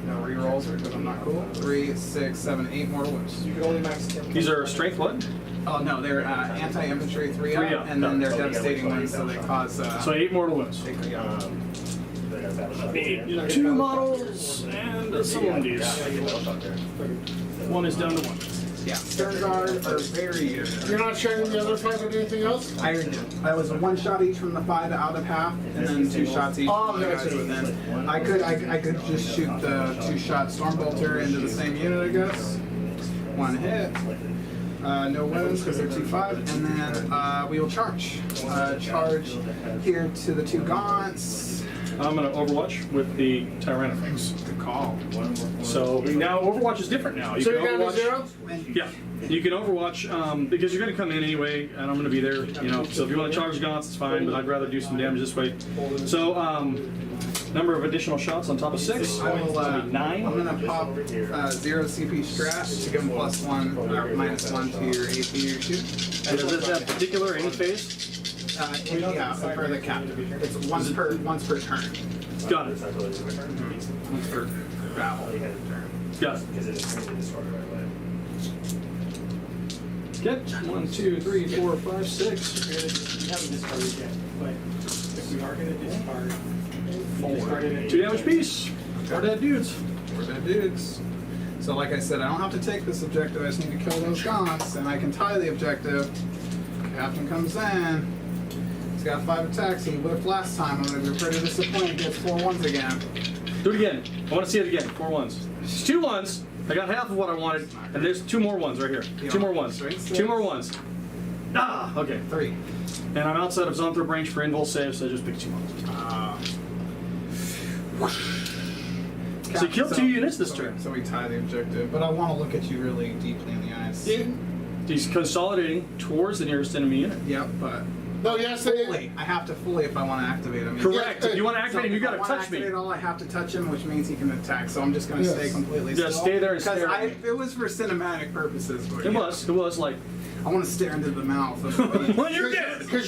No rerolls because I'm not cool. 3, 6, 7, 8 mortal wounds. You can only max 10. These are strength what? Oh no, they're anti-infantry 3-up, 3-up. and then they're So you got devastating like wounds, so they 20,000. cause. So 8 mortal wounds. They, They got battle shot Need there. 2 models and some Yeah, undies. I get battle shot there. 1 is down to 1. yeah, Stern Guard are very good. You're not sharing the other 5 with anything else? I already did. I was 1 shot each from the 5 out of half, and then 2 shots each Oh, from the guys gotcha. within. I could just shoot the 2-shot Stormbolter into the same unit, I guess. 1 hit. No wounds because they're 2-5, and then we will charge. Charge here to the 2 gaunts. I'm gonna Overwatch with the Tyranids. Good call. So now Overwatch is different now. You So can you're down to Overwatch. 0? Yeah, you can Overwatch because you're gonna come in anyway, and I'm gonna be there. You know, so if you want to charge gaunts, it's fine. But I'd rather do some damage this way. So number of additional shots on top of 6. I will, I'm 9. gonna pop 0 CP strat to give him +1 or -1 to your AP you shoot. And is it that particular any phase? Yeah, for the captain. It's once per turn. Got it. Once per battle turn. Got it. Because it is going to destroy right away. Get 1, 2, 3, 4, 5, 6. We haven't discarded yet, but if we are going to discard, 4. 2 damage piece. 4 dead dudes. 4 dead dudes. So like I said, I don't have to take this objective, I just need to kill those gaunts, and I can tie the objective. Captain comes in. He's got 5 attacks, he whiffed last time. I'm gonna be pretty disappointed, gets 4 1s again. Do it again. I want to see it again. 4 1s. It's 2 1s. I got half of what I wanted, and there's 2 more 1s right here. 2 more 1s. 2 more 1s. Okay. 3. And I'm outside of zone throw range for invul saves, so I just picked 2 monsters. So you killed 2 units this turn. So we tie the objective, but I want to look at you really deeply in the eyes. He's consolidating towards the nearest enemy unit. Yep, but No, yes, fully. I have to fully if I want to activate him. Correct. Yeah, If you want to activate him, you got to If I wanna touch me. activate all, I have to touch him, which means he can attack. So I'm just going to stay completely Yeah, still. stay there and because stare at me. it was for cinematic purposes. But It was like, I want to stare into the mouth of the beast. well, you're dead. Because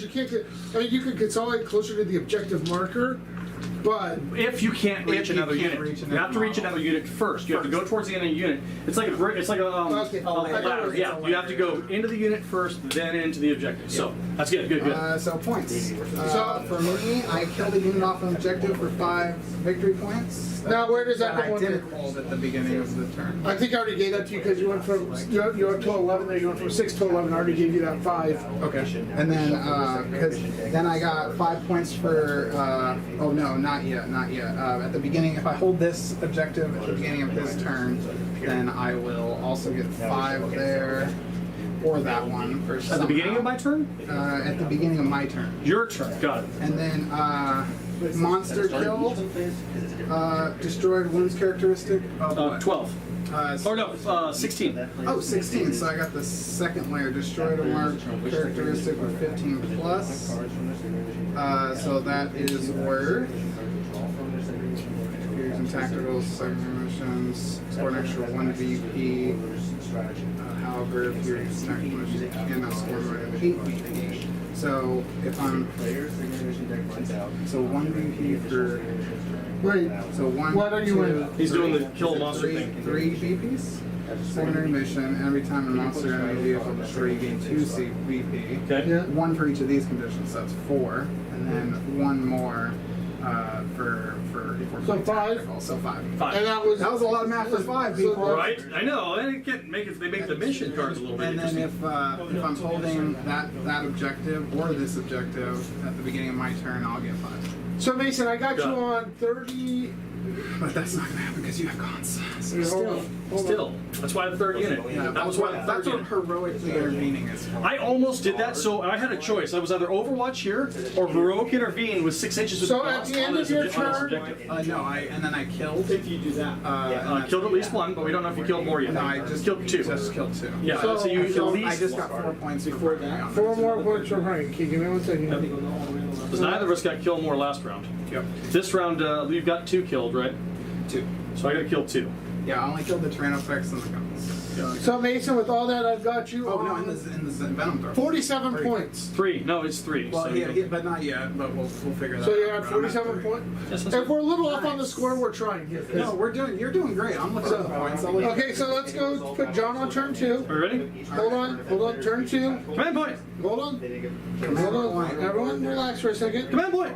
you can't get. I mean, you can consolidate closer to the objective marker, but If you can't reach you another can't unit, reach you another have to reach another unit first. You have to go towards the end of the unit. It's like a Okay. ladder. It's Yeah, a you have to ladder. go into the unit first, then into the objective. So that's good. Good. So points. For me, I killed a unit off an objective for 5 victory points. Now, where does that I go didn't into? hold at the beginning of the turn. I think I already gave that to you because you went from you went to 11, then you went from 6 to 11. I already gave you that 5. Okay. And then, because then I got 5 points for, oh no, not yet. At the beginning, if I hold this objective at the beginning of his turn, then I will also get 5 there, or that one. For At the beginning of my turn? At the beginning of my turn. Your turn. Got it. And then, monster kill, destroyed wounds characteristic of what? 12. Or no, 16. Oh, 16. So I got the second layer. Destroyed a mark characteristic with 15 plus. So that is worth. Here's some tacticals, second missions, score an extra 1 VP. However, if you're tactical missions, you cannot score more than 8 VP. So if I'm. So 1 VP for. Wait. So 1. What are you in? He's doing the kill a monster thing. 3 VPs. Secondary mission. Every time a monster enemy vehicle destroyed, you gain 2 VP. Okay. Yeah. 1 for each of these conditions. So that's 4, and then 1 more for So 5? tactical. So 5. And that was a lot of math for 5 people. Right? I know. And it can make it. They make the mission cards a little bit And then interesting. if I'm holding that objective or this objective at the beginning of my turn, I'll get 5. So Mason, I got you Got it. on 30. But that's not gonna happen because you have cons. So Still. That's why the third unit. yeah, That was why the third that's what unit. heroically intervening is for. I almost did that, so I had a choice. I was either Overwatch here or Heroic Intervene with 6 inches of So at the end of your turn- No, and then I killed. If you do that. Killed at least 1, but we don't know if you killed more yet. No, I just killed 2. Just killed 2. Yeah, So- so you at I least. just got 4 points before that. 4 more points for Frank. Give me 1 second. Because neither of us got killed more last round. Yep. This round, we've got 2 killed, right? 2. So I got to kill 2. Yeah, I only killed the Tyrannosaurus and the guns. So Mason, with all that, I've got you Oh no, on in the Venom throw. 47 points. 3. No, it's 3. Well, so yeah, but not yet. But we'll figure that out. So you're at But I'm 47 3. points. Yes, that's If we're a little off on the Nice. score, we're trying here. No, you're doing great. I'm looking at the points. I'll let you- Okay, so let's go put John on turn 2. Are we ready? Hold on. Turn 2. Command point! Hold on. Hold on. Everyone relax for a second. Command point!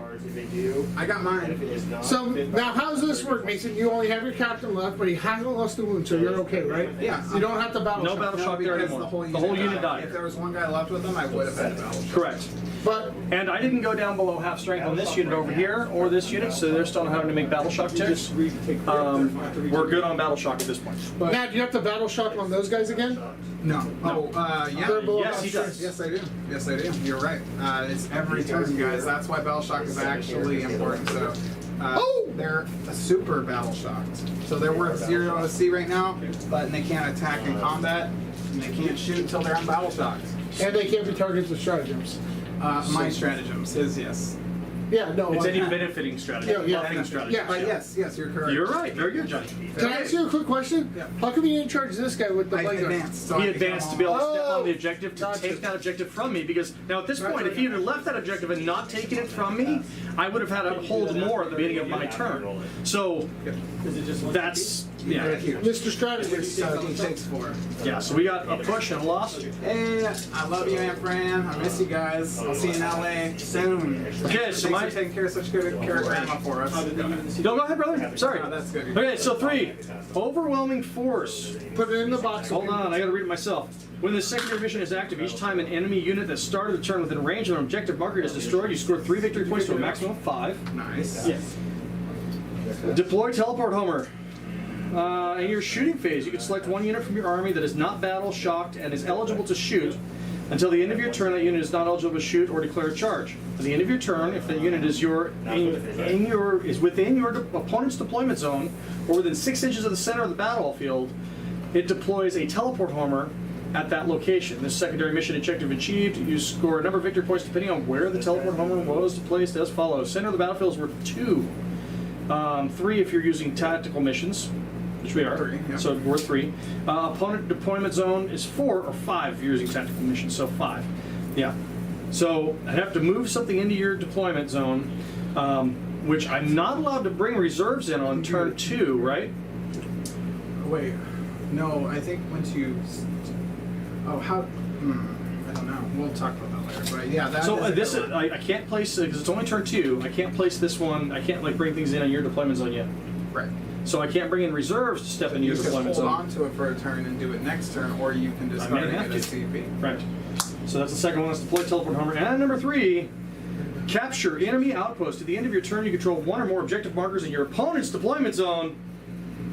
I got mine. So now how does this work, Mason? You only have your captain left, but he hasn't lost a wound, so you're okay, right? Yeah. You don't have to battle No shock. battle shock there because anymore. The whole unit died. If there was one guy left with them, I would have had a battle. Correct. But And I didn't go down below half strength on this unit over here or this unit, so they're still having to make battle shock checks. We're good on battle shock at this point. now, do you have to battle shock on those guys again? No. Oh, yeah. They're below Yes, half he strength. does. Yes, I do. Yes, I do. You're right. It's every turn, guys. That's why battle shock is actually important. So, they're super battle shocked. So they're worth 0 OC right now, but they can't attack in combat, and they can't shoot until they're on battle shocked. And they can't be targets with stratagems. My stratagems is yes. Yeah, no. It's I- any benefiting strategy. Yeah, Buffing strategy. yeah. But yes, you're correct. You're right. Very good, Johnny. Can I ask you a quick question? Yeah. How come you didn't charge this guy with the I blade gun? advanced. So He I could advanced to come be able to on. step on the objective to Gotcha. take that objective from me, because now at this point, if he had left that objective and not taken it from me, I would have had to hold more at the beginning of my turn. So that's yeah. Thank you. Mr. Strategist. So he takes 4. Yeah, so we got a push and a loss. Hey, I love you, Aunt Fran. I miss you guys. I'll see you in LA soon. Okay, so Thanks my for taking care of such good grandma for us. no, go ahead, brother. Sorry. No, that's good. Okay, so 3, overwhelming force. Put it in the box. Hold on, I gotta read it myself. When the secondary mission is active, each time an enemy unit that started the turn within range of an objective marker is destroyed, you score 3 victory points to a maximum of 5. Nice. Yes. Deploy teleport Homer. In your shooting phase, you can select 1 unit from your army that is not battle shocked and is eligible to shoot. Until the end of your turn, that unit is not eligible to shoot or declare a charge. At the end of your turn, if that unit is within your opponent's deployment zone or within 6 inches of the center of the battlefield, it deploys a teleport homer at that location. This secondary mission objective achieved. You score a number of victory points depending on where the teleport homer was placed as follows. Center of the battlefield is worth 2. 3 if you're using tactical missions, which we are. 3, yeah. So worth 3. Opponent deployment zone is 4 or 5 if you're using tactical missions, so 5. Yeah. So I have to move something into your deployment zone, which I'm not allowed to bring reserves in on turn 2, right? Wait, no, I think once you. Oh, how? I don't know. We'll talk about that later. But yeah, that. So is I can't place because it's only turn 2. I can't place this one. I can't like bring things in on your deployment zone yet. right. So I can't bring in reserves to step into You your can deployment hold zone. on to it for a turn and do it next turn, or you can I discard may it and have get a to. CP. Right. So that's the second one. Let's deploy teleport homer. And number 3, capture enemy outpost. At the end of your turn, you control 1 or more objective markers in your opponent's deployment zone.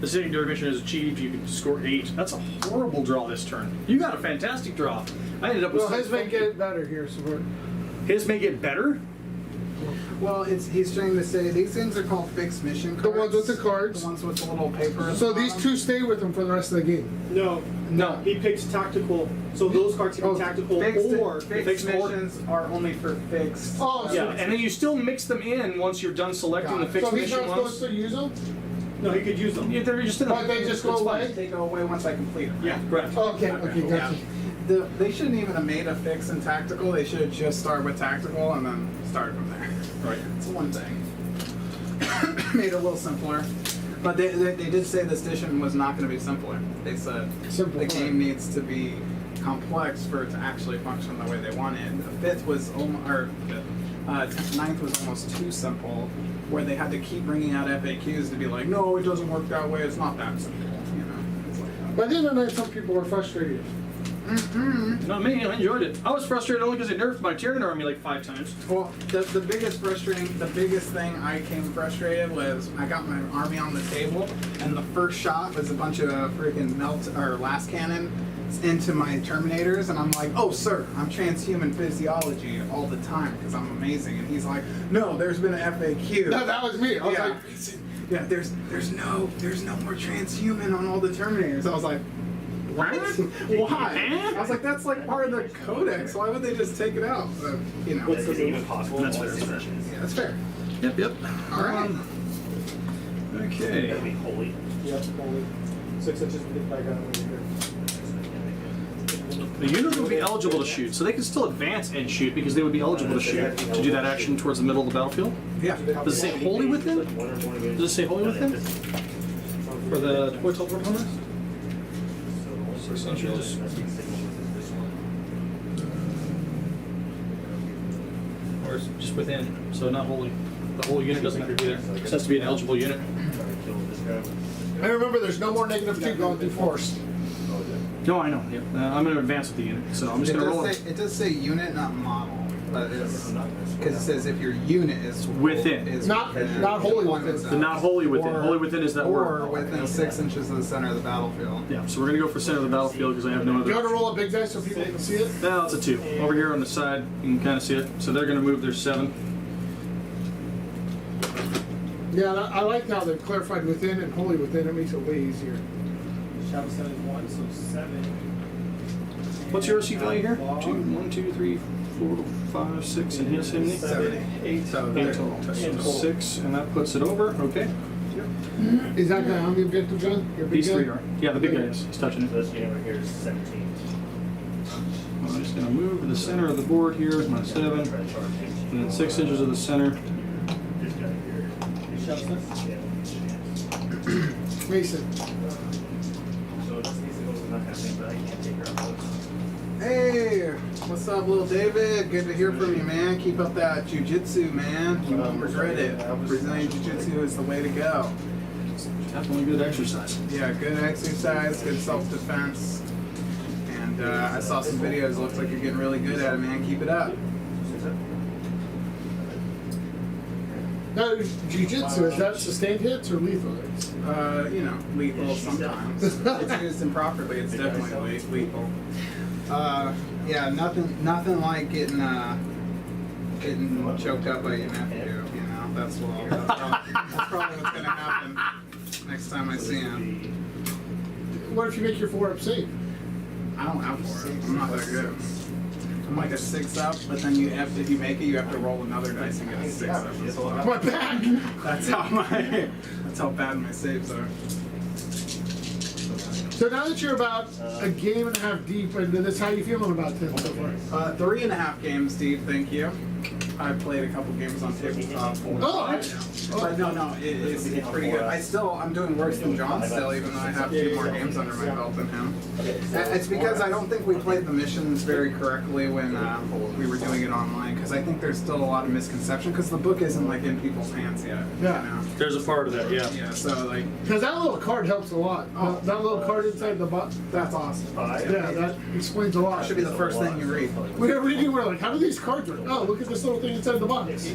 The secondary mission is achieved. You can score 8. That's a horrible draw this turn. You got a fantastic draw. I ended up with. Well, his may get better here, so we're. His may get better. Well, he's trying to say these things are called fixed mission cards. The ones with the cards. The ones with the little paper. So on these them. 2 stay with him for the rest of the game. No, No. he picks tactical. So those cards can Oh, be tactical Fixed, or fixed or- missions are only for fixed. Oh, so, Yeah, and then you still mix them in once you're done selecting the Got it. fixed so he's mission not supposed ones. to use them? no, he could use them. Yeah, they're just in the. But they just go it's fine. away? They go away once I complete them. Yeah. Correct. Okay, okay, Yeah. gotcha. They shouldn't even have made a fix in tactical. They should have just started with tactical and then started from there. Right. It's one thing. Made it a little simpler. But they did say this edition was not going to be simpler. They said Simple. the game needs to be complex for it to actually function the way they wanted. The fifth was ninth was almost too simple, where they had to keep bringing out FAQs to be like, no, it doesn't work that way. It's not that simple. You know. It's like, But the other night, some people were frustrated. Not me. I enjoyed it. I was frustrated only because they nerfed my Tyranid army like 5 times. well, the biggest thing I came frustrated was I got my army on the table, and the first shot was a bunch of freaking last cannon into my Terminators, and I'm like, oh, sir, I'm transhuman physiology all the time because I'm amazing. And he's like, no, there's been an FAQ. No, that was me. I was yeah, like, yeah, there's no more transhuman on all the Terminators. I was like, what? Why? I was like, that's like part of the codex. Why would they just take it out? But, you know, Is it even possible? That's All fair. these sessions? yeah, that's fair. Yep. All right. Okay. That'd be holy. Yep, only 6 inches with the flag on over here. The unit will be eligible to shoot, so they can still advance and shoot because they would be eligible to shoot to do that action towards the middle of the battlefield. Yeah. Does it say holy within? Does it say holy within? For the deploy teleport homer? 6 inches. Or is it just within? So not holy. The whole unit doesn't have to be there. It has to be an eligible unit. I remember there's no more -2 going through force. No, I know. Yeah. I'm going to advance with the unit, so I'm just going to roll it. It does say unit, not model, but it's because it says if your unit is Within. Not wholly within. The not holy within. Holy within is that or word. within 6 inches of the center of the battlefield. Yeah, so we're going to go for center of the battlefield because I have no Do you want other. to roll a big dice so people can see it? No, it's a 2. Over here on the side, you can kind of see it. So they're going to move their 7. Yeah, I like how they've clarified within and wholly within. It makes it way easier. Shadow 7 is 1, so 7. What's your RC value here? 1, 2, 3, 4, 5, 6, and his how many? 7, 8. So 8 there. total. So 6, and that puts it over. Okay. Is that guy on the objective, John? Your big These guy? 3 are. Yeah, the big guy is. He's touching it. This unit right here is 17. I'm just going to move to the center of the board here with my 7, and then 6 inches of the center. This guy here. Shadow 6. Mason. So it's not happening, but I can't take her out. Hey, what's up, little David? Good to hear from you, man. Keep up that jujitsu, man. You won't regret it. Brazilian jiu-jitsu is the way to go. Definitely good exercise. Yeah, good exercise, good self-defense. And I saw some videos. Looks like you're getting really good at it, man. Keep it up. Now, jiu-jitsu, is that sustained hits or lethal hits? You know, lethal sometimes. It's used improperly. It's definitely lethal. Yeah, nothing like getting choked up by your nephew. You know, that's probably what's gonna happen next time I see him. What if you make your 4-up save? I don't have 4. I'm not that good. I'm like a 6-up, but then if you make it, you have to roll another dice and get a 6-up. My back! That's how bad my saves are. So now that you're about a game and a half deep into this, how are you feeling about this so far? 3.5 games deep, thank you. I played a couple games on tabletop. Oh, But no, it's pretty good. I'm doing worse than John still, even though I have 2 more games under my belt than him. It's because I don't think we played the missions very correctly when we were doing it online, because I think there's still a lot of misconception, because the book isn't like in people's hands yet. Yeah. You know? There's a part of that, yeah. Yeah, so like, because that little card helps a lot. That little card inside the box. that's awesome. Yeah, that explains a lot. That should be the first thing you read. We were reading, we're like, how do these cards work? Oh, look at this little thing inside the box.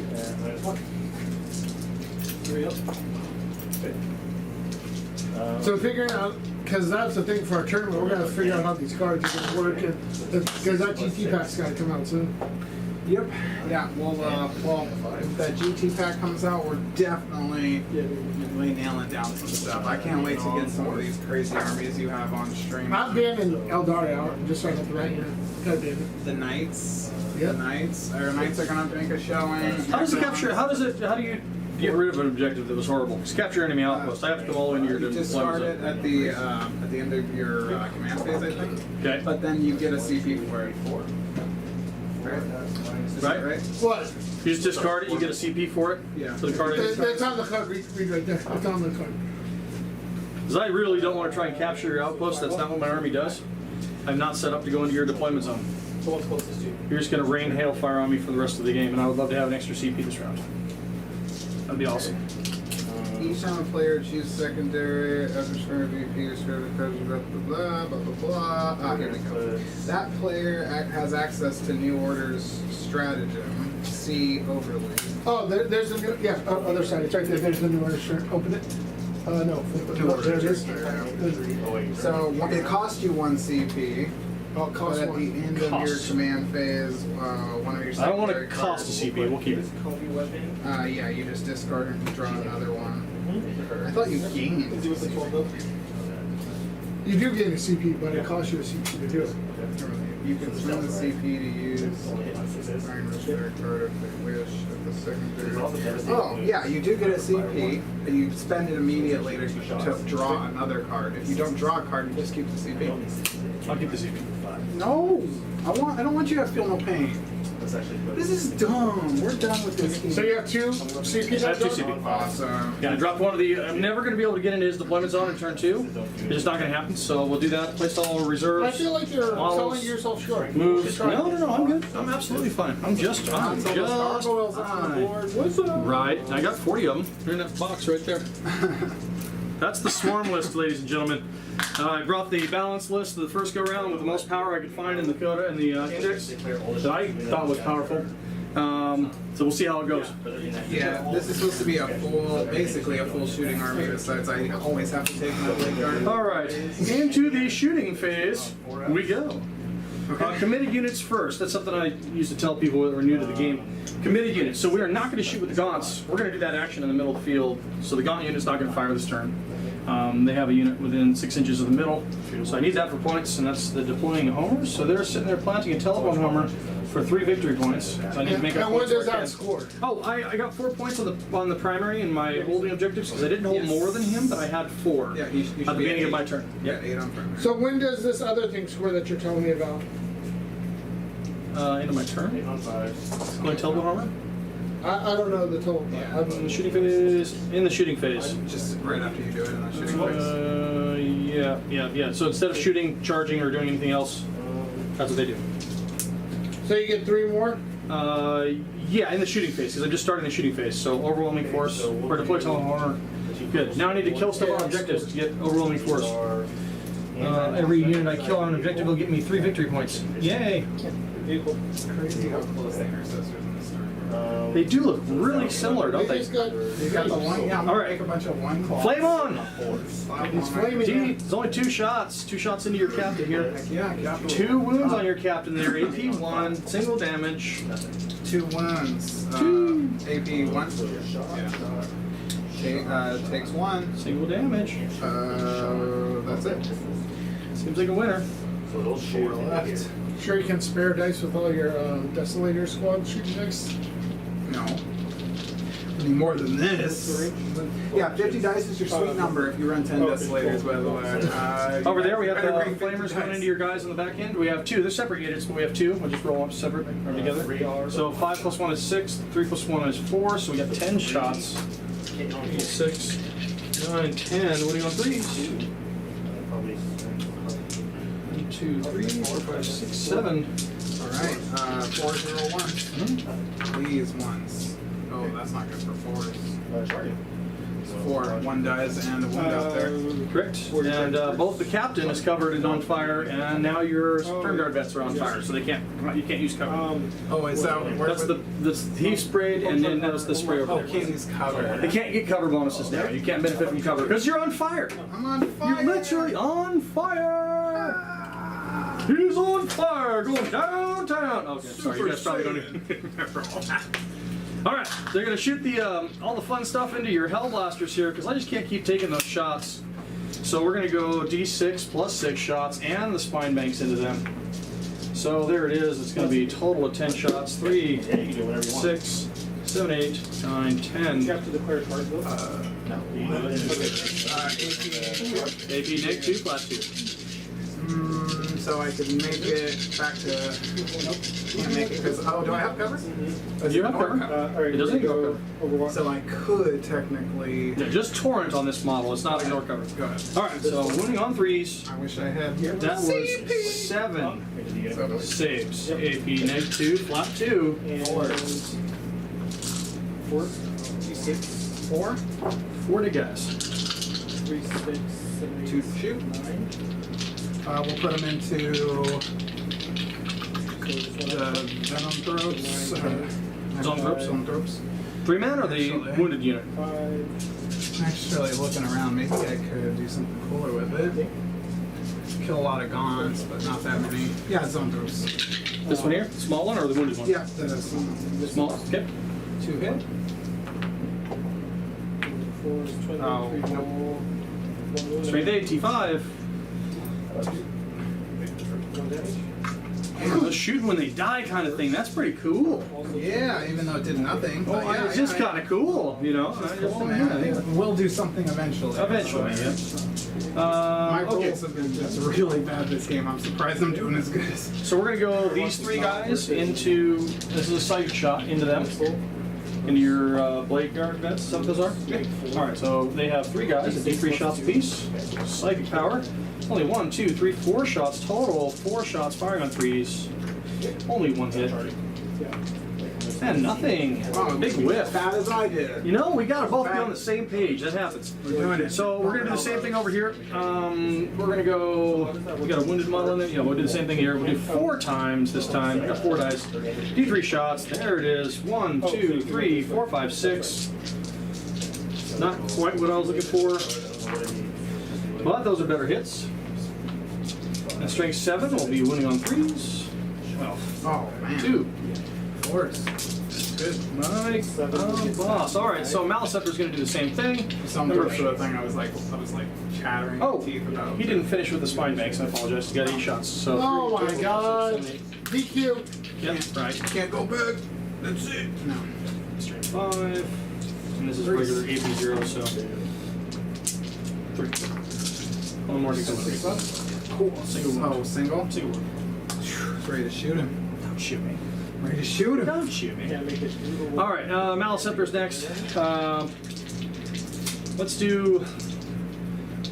So figuring out, because that's the thing for our tournament, we're going to figure out how these cards are going to work, because that GT pack's got to come out soon. Yep. Yeah. Well, if that GT pack comes out, we're definitely nailing down some stuff. I can't wait to get some of these crazy armies you have on stream. I've been in Eldari out, just right up the right here. God damn it. The Knights. Yep. The Knights. Our Knights are gonna make a showing. How do you get rid of an objective that was horrible? Just capture enemy outpost. I have to come all the way into your You discard it deployment at the end of your command phase, I think. Okay. But then you get a CP for it. Right? Is that right? What? You just discard it, you get a CP for it? Yeah. For the card. That's on the card. Read right there. That's on the card. Because I really don't want to try and capture your outpost. That's not what my army does. I'm not set up to go into your deployment zone. So what's closest to you? You're just going to rain hailfire on me for the rest of the game, and I would love to have an extra CP this round. That'd be awesome. Each time a player chooses secondary, after scoring VP, describe the cards, blah blah blah blah blah. Ah, here we go. That player has access to New Order's stratagem. See overlay. Oh, there's a new, yeah, other side. It's right there. There's the new order shirt. Open it. No. There it is. So it costs you 1 CP. Oh, it But costs at one. the end of your Costs. cost phase, one of your I don't want to secondary cost a cards- CP. We'll keep it. Kobe weapon. Yeah, you just discard it and draw another one. I thought you gained. You do gain a CP, but it costs you a CP to do it. You can spend the CP to use Iron Reserve card if they wish at the secondary. Oh, yeah, you do get a CP, and you spend it immediately to draw another card. If you don't draw a card, you just keep the CP. I'll keep the CP. No! I don't want you to feel no pain. This is dumb. We're done with this game. So you have 2 CP. I have 2 CP. Awesome. Yeah, I dropped one of the. I'm never going to be able to get into his deployment zone in turn 2. It's just not going to happen. So we'll do that. Place all reserves. I feel like you're models, selling yourself short. Moves. Try it. No, I'm good. I'm absolutely fine. I'm just Gargoyles on the fine. board. What's up? Right. I got 40 of them. They're in that box right there. That's the swarm list, ladies and gentlemen. I brought the balance list of the first go round with the most power I could find in the coda and the index that I thought was powerful. So we'll see how it goes. Yeah, this is supposed to be basically a full shooting army. Besides, I always have to take my blade guard. All right, into the shooting phase we go. Committed units first. That's something I used to tell people that were new to the game. Committed units. So we are not going to shoot with the gaunts. We're going to do that action in the middle of the field. So the gaunt unit's not going to fire this turn. They have a unit within 6 inches of the middle. So I need that for points, and that's the deploying homers. So they're sitting there planting a telephone homer for 3 victory points. So I need to make up And what points does where I that can. score? Oh, I got 4 points on the primary in my holding objectives because I didn't hold more than him, but I had 4 Yeah, you should at the be beginning of at my 8. turn. Yeah, 8 on primary. So when does this other thing score that you're telling me about? Into my turn. Going telephone homer. I don't know the total. Yeah. I'm in the shooting phase. In the shooting phase. Just right after you do it in the shooting phase. Yeah. So instead of shooting, charging, or doing anything else, that's what they do. So you get 3 more? Yeah, in the shooting phase, because I'm just starting the shooting phase. So overwhelming force, or deploy telephone homer. Good. Now I need to kill stuff on objectives to get overwhelming force. Every unit I kill on an objective will get me 3 victory points. Yay! It's crazy how close the intercessors in this turn They do look really similar, don't they? He's good. You got the one. Yeah, I'm gonna All right. make a bunch of one claws. Flame on! He's flaming. Gee, it's only 2 shots. 2 shots into your captain here. Yeah, capital. 2 wounds on your captain there. AP 1, single damage. 2 wounds. AP 1. Yeah. Takes 1. Single damage. That's it. Seems like a winner. 4 left. Sure you can spare dice with all your Desolator squad shooting dice? No. I need more than this. Yeah, 50 dice is your sweet number if you run 10 Desolators, by the way. Over there, we have better the bring 50 flamers going dice. into your guys on the back end. We have 2. They're separate units, but we have 2. We'll just roll them separate or together. So 5 + 1 is 6. 3 + 1 is 4. So we got 10 shots. 6, 9, 10. Winning on 3s. 1, 2, 3, 4, 5, 6, 7. Alright, 4 0 1. These ones. Oh, that's not good for 4s. It's 4. 1 dies and a wound out there. Correct. And both the captain is covered and on fire, and now your turn guard vets are on fire, so you can't use cover. Oh, is that That's he sprayed, and then that was the spray over Oh, there. King's cover. They can't get cover bonuses now. You can't benefit from cover because you're on fire. I'm on fire. You're literally on fire. He's on fire, going downtown. Okay, sorry, you guys probably don't even remember all that. All right, they're gonna shoot the all the fun stuff into your hell blasters here because I just can't keep taking those shots. So we're gonna go D6 + 6 shots and the spine banks into them. So there it is. It's gonna be a total of 10 shots. 3, 6, 7, 8, 9, 10. You have to declare cards though? No. AP Nick 2 + 2. So I could make it back to. Nope. Can't make it because. Oh, do I have cover? You have cover. Alright, It doesn't go go Overwatch. So I could technically. Yeah, just torrent on this model. It's not ignore cover. Go ahead. All right, so winning on 3s. I wish I had. That was 7 saves. AP Nick 2 flat 2. And 4. D6. 4. 4 to guess. 3, 6, 7, 8, 2 to shoot. 9. We'll put them into the venom throats. Zone throats. 3 man or the Actually. wounded unit? 5. Actually, looking around, maybe I could do something cooler with it. Kill a lot of gaunts, but not that many. Yeah, zone throats. This one here? Small one or the wounded one? Yeah, that's Small. Okay. 2 hit. 4 is 20. Oh, 3 nope. roll. Strength 8, T5. 1 damage. Damn, the shooting when they die kind of thing. That's pretty cool. Yeah, even though it did nothing. Oh, But yeah, it's just kind of cool, you know. Cool, man. We'll do something eventually. Eventually, So, yeah. My Okay. rolls have been just really bad this game. I'm surprised I'm doing as good as. So we're gonna go these 3 guys into. This is a sight shot into them. Into your blade guard vets. Is that what those are? All right. So they have 3 guys at D3 shots apiece. Psychic power. Only 1, 2, 3, 4 shots total. 4 shots firing on 3s. Only 1 hit. And nothing. Oh, Big whiff. Bad as I did. You know, we gotta both be on the same page. That happens. We're doing it. So we're gonna do the same thing over here. We're gonna go. We got a wounded model in there. Yeah, we'll do the same thing here. We'll do 4 times this time. We got 4 dice. D3 shots. There it is. 1, 2, 3, 4, 5, 6. Not quite what I was looking for, but those are better hits. And strength 7 will be winning on 3s. Well, Oh man. 2. Fours. Good. My boss. All right, so Maliceptor's going to do the same thing. Some sort of thing. I was like chattering Oh, my teeth about. he didn't finish with the spine banks. I apologize. He got 8 shots. So. Oh 3, my 4, 5, God. 6, 7, 8. DQ. Yep, right. Can't go back. That's it. No. Strength 5. And this is regular AP0, so. 3. 1 more to go. Cool. Single wound. Oh, single. Single wound. Ready to shoot him. Don't shoot me. Ready to shoot him. Don't shoot me. Can't make it. All right, Maliceptor's next. Let's do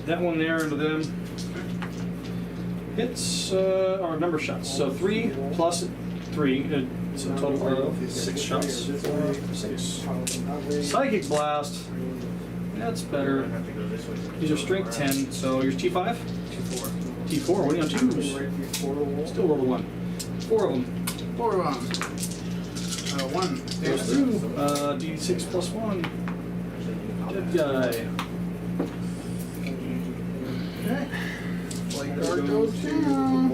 that one there into them. Hits or number shots. So 3 plus 3. It's a total of 6 shots. 4, 6. Psychic blast. That's better. These are strength 10. So your T5. T4. T4. What are you on 2s? Still roll 1. 4 of them. 4 of them. 1. There's 2. D6 plus 1. Dead guy. Okay. Flight guard goes down.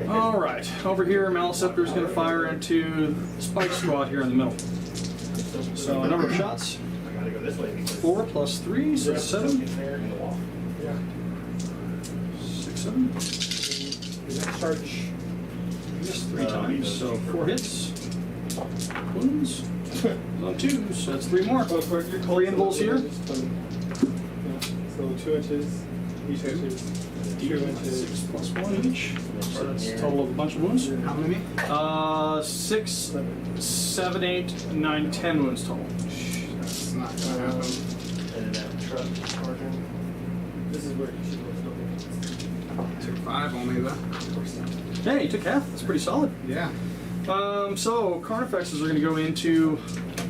All right, over here, Maliceptor is going to fire into the Spike Squad here in the middle. So a number of shots. I gotta go this way because 4 plus 3, so 7. there in the wall. 6, 7. Is that charge? Missed 3 times, so 4 hits. Wounds. On 2, so that's 3 more. 3 involves here. So 2 inches, each inches, 2 inches. 6 plus 1 each. So that's a total of a bunch of wounds. How many? 6, 7, 8, 9, 10 wounds total. That's not gonna happen. And then that truck charging. This is where you should look. Took 5 only though. Hey, you took half. That's pretty solid. Yeah. So Carnifexes are going to go into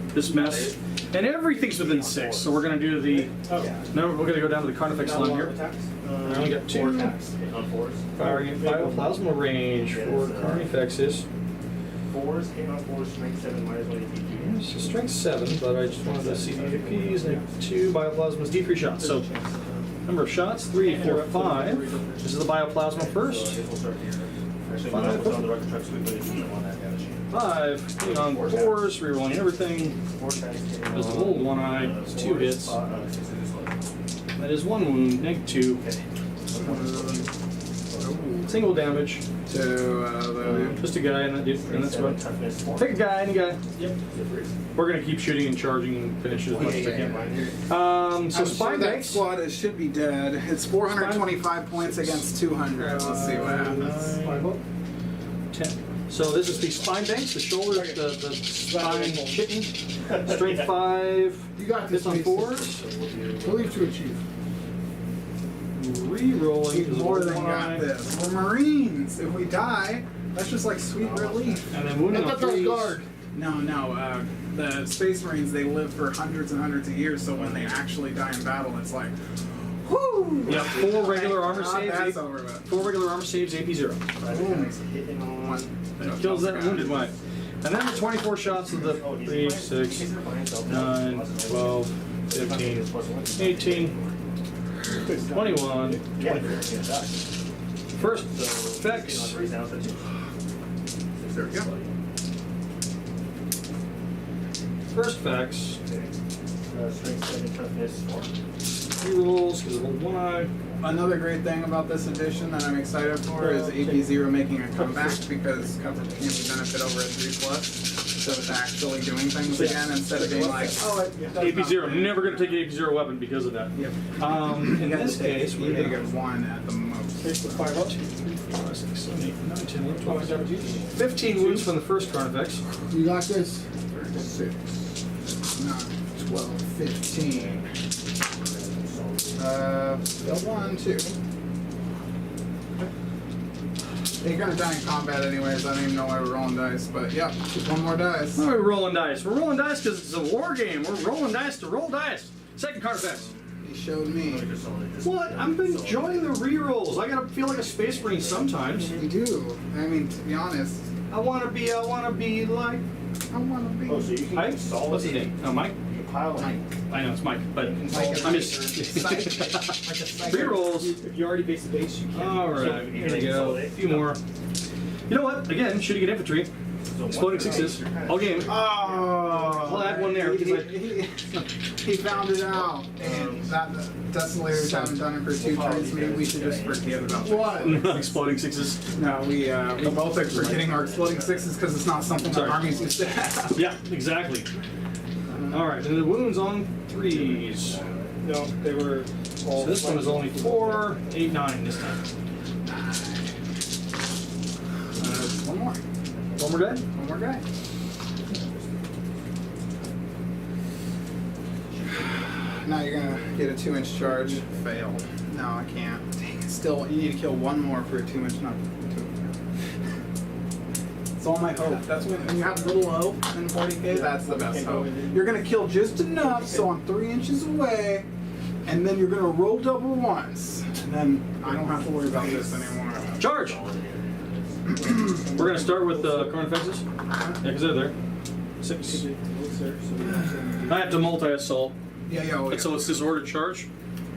this mess, and everything's within 6. So we're going to do the. No, we're going to go down to the Carnifex line here. I only got 2. 4 attacks on 4s. Firing at Bioplasma range for Carnifexes. 4s, hit on 4s, strength 7, minus 1 ATP. So strength 7, but I just wanted to see the APs. And 2 Bioplasmas, D3 shots. So number of shots: 3, 4, 5. This is the Bioplasma first. We'll start here. Actually, 5. when I was on the rocket trucks, we put it on that damage. 5. Hitting on 4s, rerolling everything. 4 attacks. There's a little 1 eye. 2 hits. That is 1 wound. -2. Single damage. To the. Just a guy, and that's what. Toughness 4. Take a guy, any guy. Yep. We're gonna keep shooting and charging and finish it as much as I can. So I'm sure Spine that Banks. squad should be dead. It's 425 points against 200. Let's see what happens. 10. So this is the Spine Banks, the shoulders, the spine kitten. Strength 5. You got this Hits on Mason. 4s. Believe to achieve. Re-rolling. We've is a more little than high. got this. We're Marines. If we die, that's just like sweet relief. And then I wounding on thought that was 3s. guard. No. The Space Marines, they live for hundreds and hundreds of years, so when they actually die in battle, it's like, whoo! Yeah, 4 regular armor saves. That's over with. 4 regular armor saves, AP 0. Hitting on. That kills that wounded one. And then the 24 shots of the 3, 6, 9, 12, 15, 18, 21, 24. First effects. There we go. First effects. Strength 7, toughness 4. Rerolls because of a 1 eye. Another great thing about this edition that I'm excited for is AP0 making a comeback because cover can benefit over a 3+. So it's actually doing things again instead of being like, oh, AP 0. Never going to take an AP 0 weapon because of that. Yep. In this case, we we're need to going get 1 at the most. 2, 3, 4, 5, 6, 7, 8, 9, 10, 11, 12, 13, 15 wounds from the first Carnifex. You got this. 6, 9, 12, 15. 1, 2. You're gonna die in combat anyways. I don't even know why we're rolling dice, but yep, just 1 more dice. Why are we rolling dice? We're rolling dice because it's a war game. We're rolling dice to roll dice. Second Carnifex. He showed me. What? I'm enjoying the rerolls. I gotta feel like a space marine sometimes. You do. I mean, to be honest, I wanna be like I wanna be. Oh, so you can Mike. install What's his name? Oh, Mike. You can pile them. I know it's Mike, but Like I'm a just psychic. rerolls. If you already base the base, you can. All right, here we go. A few more. You know what? Again, shooting at infantry. Exploding 6s. All game. Oh, I'll add 1 there because he found it out. And that Desolators haven't done it for 2 turns. Maybe we should just forget about that. What? Exploding 6s. No, we both are forgetting our exploding 6s because it's not something that Sorry. armies used to have. Yeah, exactly. All right, and the wounds on 3s. No, they were all. So this one is only 4, 8, 9 this time. 1 more. 1 more guy? 1 more guy. Now you're gonna get a 2-inch charge. Fail. No, I can't. Dang it. Still, you need to kill 1 more for a 2-inch, not 2. It's all my hope. That's when you have little hope in 40k, that's the best hope. You're gonna kill just enough so I'm 3 inches away, and then you're gonna roll double once. And then I don't have to worry about this anymore. Charge! We're gonna start with current offenses. Yeah, because they're there. 6. I have to multi-assault. Yeah. And so it's disordered charge.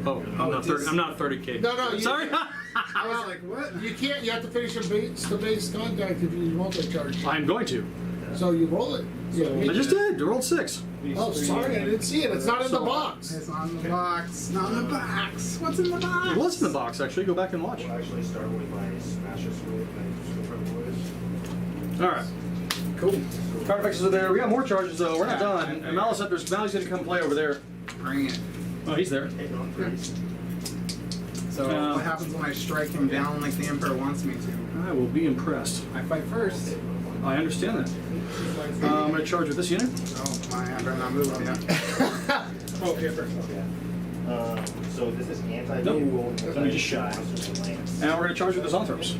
Oh, I'm not 30K. No, Sorry. I was like, what? You can't. You have to finish your base contact if you multi-charge. I'm going to. So you roll it. Yeah, I just did. I rolled 6. Oh, sorry, I didn't see it. It's not in the box. It's not in the box. Not in the box. What's in the box? It was in the box, actually. Go back and watch. We'll actually start with my Smasher Sword and All right. Cool. Card effects are there. We got more charges, though. We're not done. And Malice Scepter's Mally's going to come play over there. Bring it. Oh, he's there. So what happens when I strike him down like the Emperor wants me to? I will be impressed. I fight first. I understand that. I'm going to charge with this unit. Oh my, I better not move yet. Oh, paper. So this is anti Nope. Let me just shy. And we're going to charge with the Zonthropes.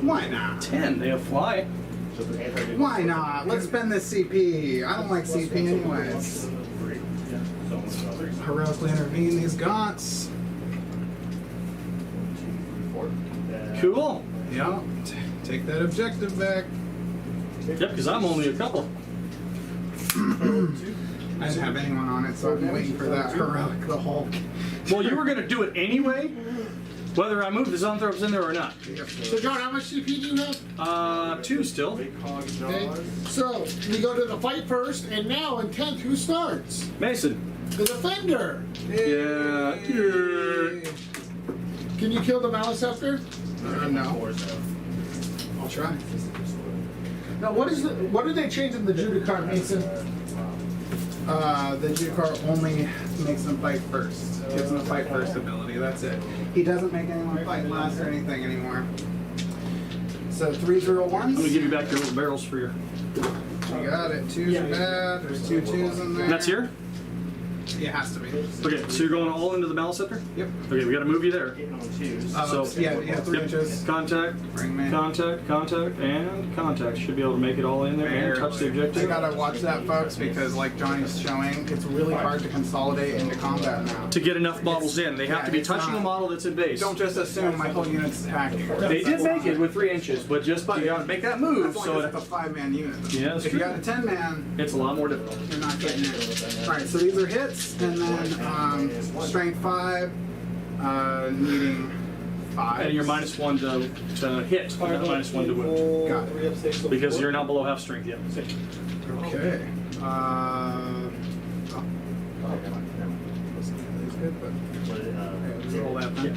Why not? 10. They have fly. Why not? Let's spend this CP. I don't like CP anyways. Heroically intervene these gaunts. Cool. Yep. Take that objective back. Yep, because I'm only a couple. I didn't have anyone on it, so I'm waiting for that heroic the Hulk. Well, you were going to do it anyway, whether I move the Zonthropes in there or not. So, John, how much CP do you have? 2 still. Okay. So, we go to the fight first, and now in 10th, who starts? Mason. The defender. Yeah. Can you kill the Malice Scepter? No. I'll try. Now, what did they change in the Judicar, Mason? The Judicar only makes them fight first. Gives them a fight first ability, that's it. He doesn't make anyone fight last or anything anymore. So 3 0 1s. I'm going to give you back your little barrels for your... You got it. 2s are bad. There's 2 2s in there. That's here? It has to be. Okay, so you're going all into the Malice Scepter? Yep. Okay, we got to move you there. So, yeah, 3 Yep. inches. Contact, Bring me. contact, and contact. Should be able to make it all in there and touch the You objective. gotta watch that, folks, because like Johnny's showing, it's really hard to consolidate into combat now. To get enough models in, they have to be it's touching a not- model that's in base. Don't just assume my whole unit's attacking. They did make it with 3 inches, but just you gotta make that move. That's So only it's a 5-man unit. Yeah, that's if you true. got a 10-man, it's a lot more difficult. you're not getting it. Alright, so these are hits, and then strength 5, needing 5. And you're -1 to hit, not -1 to wound. Got it. Because you're not below half strength yet. Okay. Roll that then.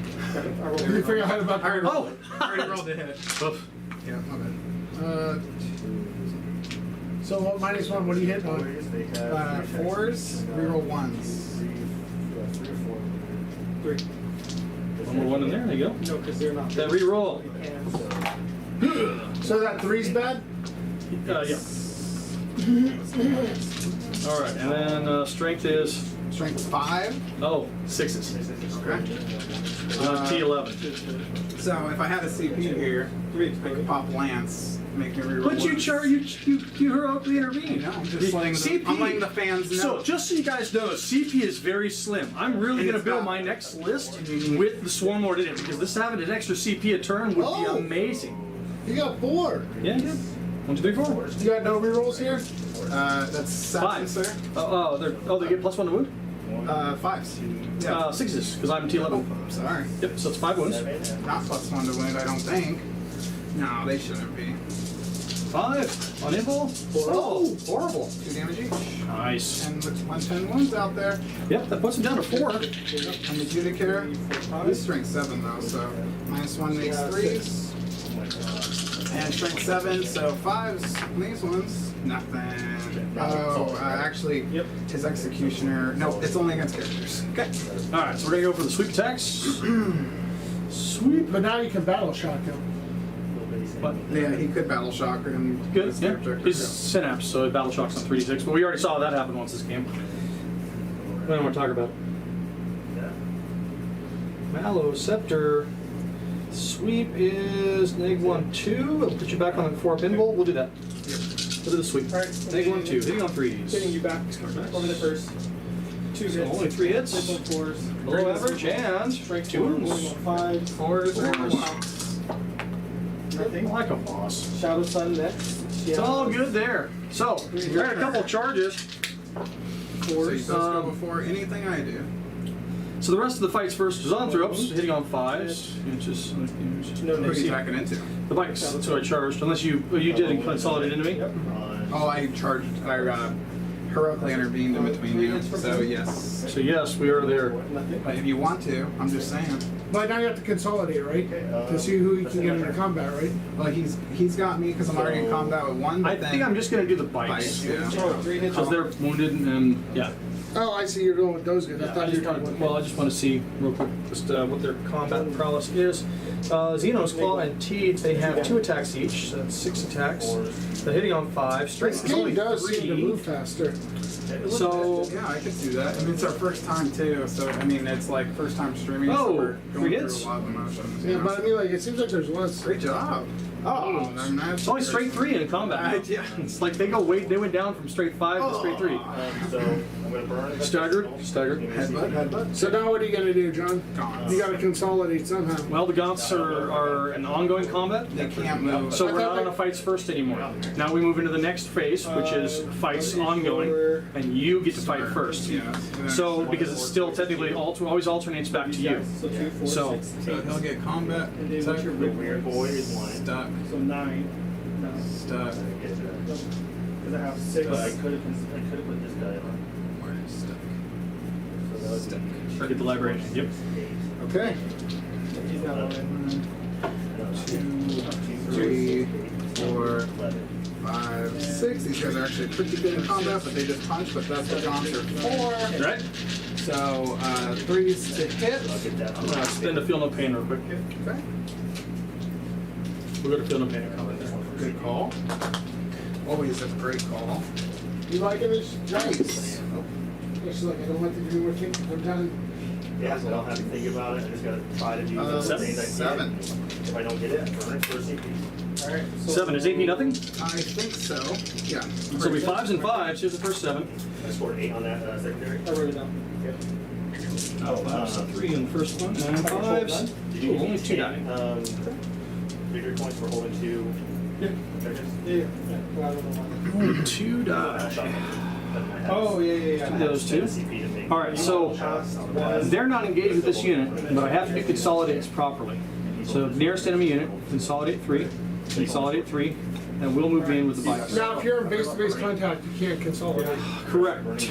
Can you figure out how to Oh! I already rolled a hit. Oof. Yeah, my bad. So, what -1? What are you hitting on? 4s, reroll 1s. 3. One more 1 in there, there you go. No, because they're not. That reroll. So that 3's bad? Yeah. Alright, and then strength is, Strength 5. 6s. Okay. T11. So if I had a CP here, I could pop Lance, make me reroll. But you ones. you heroically intervene. No, I'm just letting I'm letting the fans know. So just so you guys know, CP is very slim. I'm really going to It's build not- my next list with the Swarm Lord in it, because this having an extra CP a turn would be Oh. amazing. You got 4. Yeah. 1, 2, 3, 4. You got no rerolls here? That's 7, 5. sir. They get +1 to wound? 5s. Yeah. 6s, because I'm T11. Sorry. Yep, so it's 5 wounds. Not +1 to wound, I don't think. No, they shouldn't be. 5 on invul. Oh, horrible. 2 damage each. Nice. And with 110 wounds out there. Yep, that puts him down to 4. And the Judicator, he's strength 7 though, so -1 makes 3s. And strength 7, so 5s. These ones, nothing. Oh, actually, his Executioner. No, it's only against characters. Okay. Alright, so we're going to go for the sweep attacks. Sweep. But now you can battle shock him. But Yeah, he could battle shock and good, his yeah. character. He's Synapse, so battle shocks on 3d6, but we already saw that happen once this game. I don't want to talk about it. Mallow Scepter. Sweep is -1, 2. It'll put you back on the 4 pinball. We'll do that. We'll do the sweep. Alright. -1, 2. Hitting on 3s. Hitting you back over the first 2 So hits. only 3 hits. 4s. Below average and strike 2 wounds. 5. 4s. I'm like a boss. Shadow Sun next. It's all good there. So, we got a couple of charges. So you both go before anything I do. So the rest of the fights first is on throws, hitting on 5s. Just No, Who are you attacking into? the bikes. So I charged, unless you did consolidate into me. Oh, I charged. I heroically intervened in between you. So yes. So yes, we are there. But if you want to, I'm just saying. But now you have to consolidate, right? To see who you can get into combat, right? Well, he's got me because I'm already in combat with one. I But think I'm just gonna do the bikes Bikes, yeah. Oh, 3 hits. because they're wounded and yeah. Oh, I see you're going with those guys. I I thought you just were talking want about. well, I just want to see real quick just what their combat prowess is. Xenos, Claw, and Teeth, they have 2 attacks each, so that's 6 attacks. They're hitting on 5. This Strength is game only does seem to 3. move faster. So yeah, I could do that. I mean, it's our first time too. So I mean, it's like first time streaming. Oh, so we're going 3 through hits? a lot of emotions. you Yeah, know? but I mean, like, it seems like there's less. Great job. Oh, it's only straight 3 in combat. Yeah. It's like they went down from straight 5 to straight 3. So I'm gonna burn. Staggered. Headbutt. So now what are you gonna do, John? Gaunts. You gotta consolidate somehow. Well, the Gaunts are an ongoing combat. They can't move. So I we're thought not on they- a fights first anymore. Now we move into the next phase, which is fights ongoing, and you get to fight first. Yeah. So because it's still technically always alternates back to you. So 2, 4, So- 6, So he'll get combat. And then what's your big Weird boy is one. Stuck. So 9. No. Stuck. Because I have 6. But I could have put this guy on. Where is stuck? So that was Stuck. Get the library. Yep. Okay. He's not on it. 2, 3, 4, 5, 6. These guys are actually pretty good in combat, but they just punch. But that's what Gaunts are for. Right. So 3s to hit. Spin to feel no pain real quick. Okay. We're gonna feel no pain in combat. Good call. Always a great call. You liking this? Nice. It's like I don't want to do more things. I'm done. Yeah, so I don't have to think about it. I just gotta try to do the things I 7. did. If I don't get it, I burn it for CP. Alright. 7 is AP nothing. I think so. Yeah. So it'll be 5s and 5s. Here's the first 7. I scored 8 on that secondary. I wrote it down. Oh, 3 on the first one, and 5s. Did Ooh, only 2 die. Victory points for holding 2. Yeah. Charges? Yeah. Well, I don't know why. Only 2 die. Oh, yeah. Those 2. All right, so they're not engaged with this unit, but I have to do consolidates properly. So nearest enemy unit, consolidate 3, consolidate 3, and we'll move in with the bikes. Now, if you're in base-to-base contact, you can't consolidate. Correct.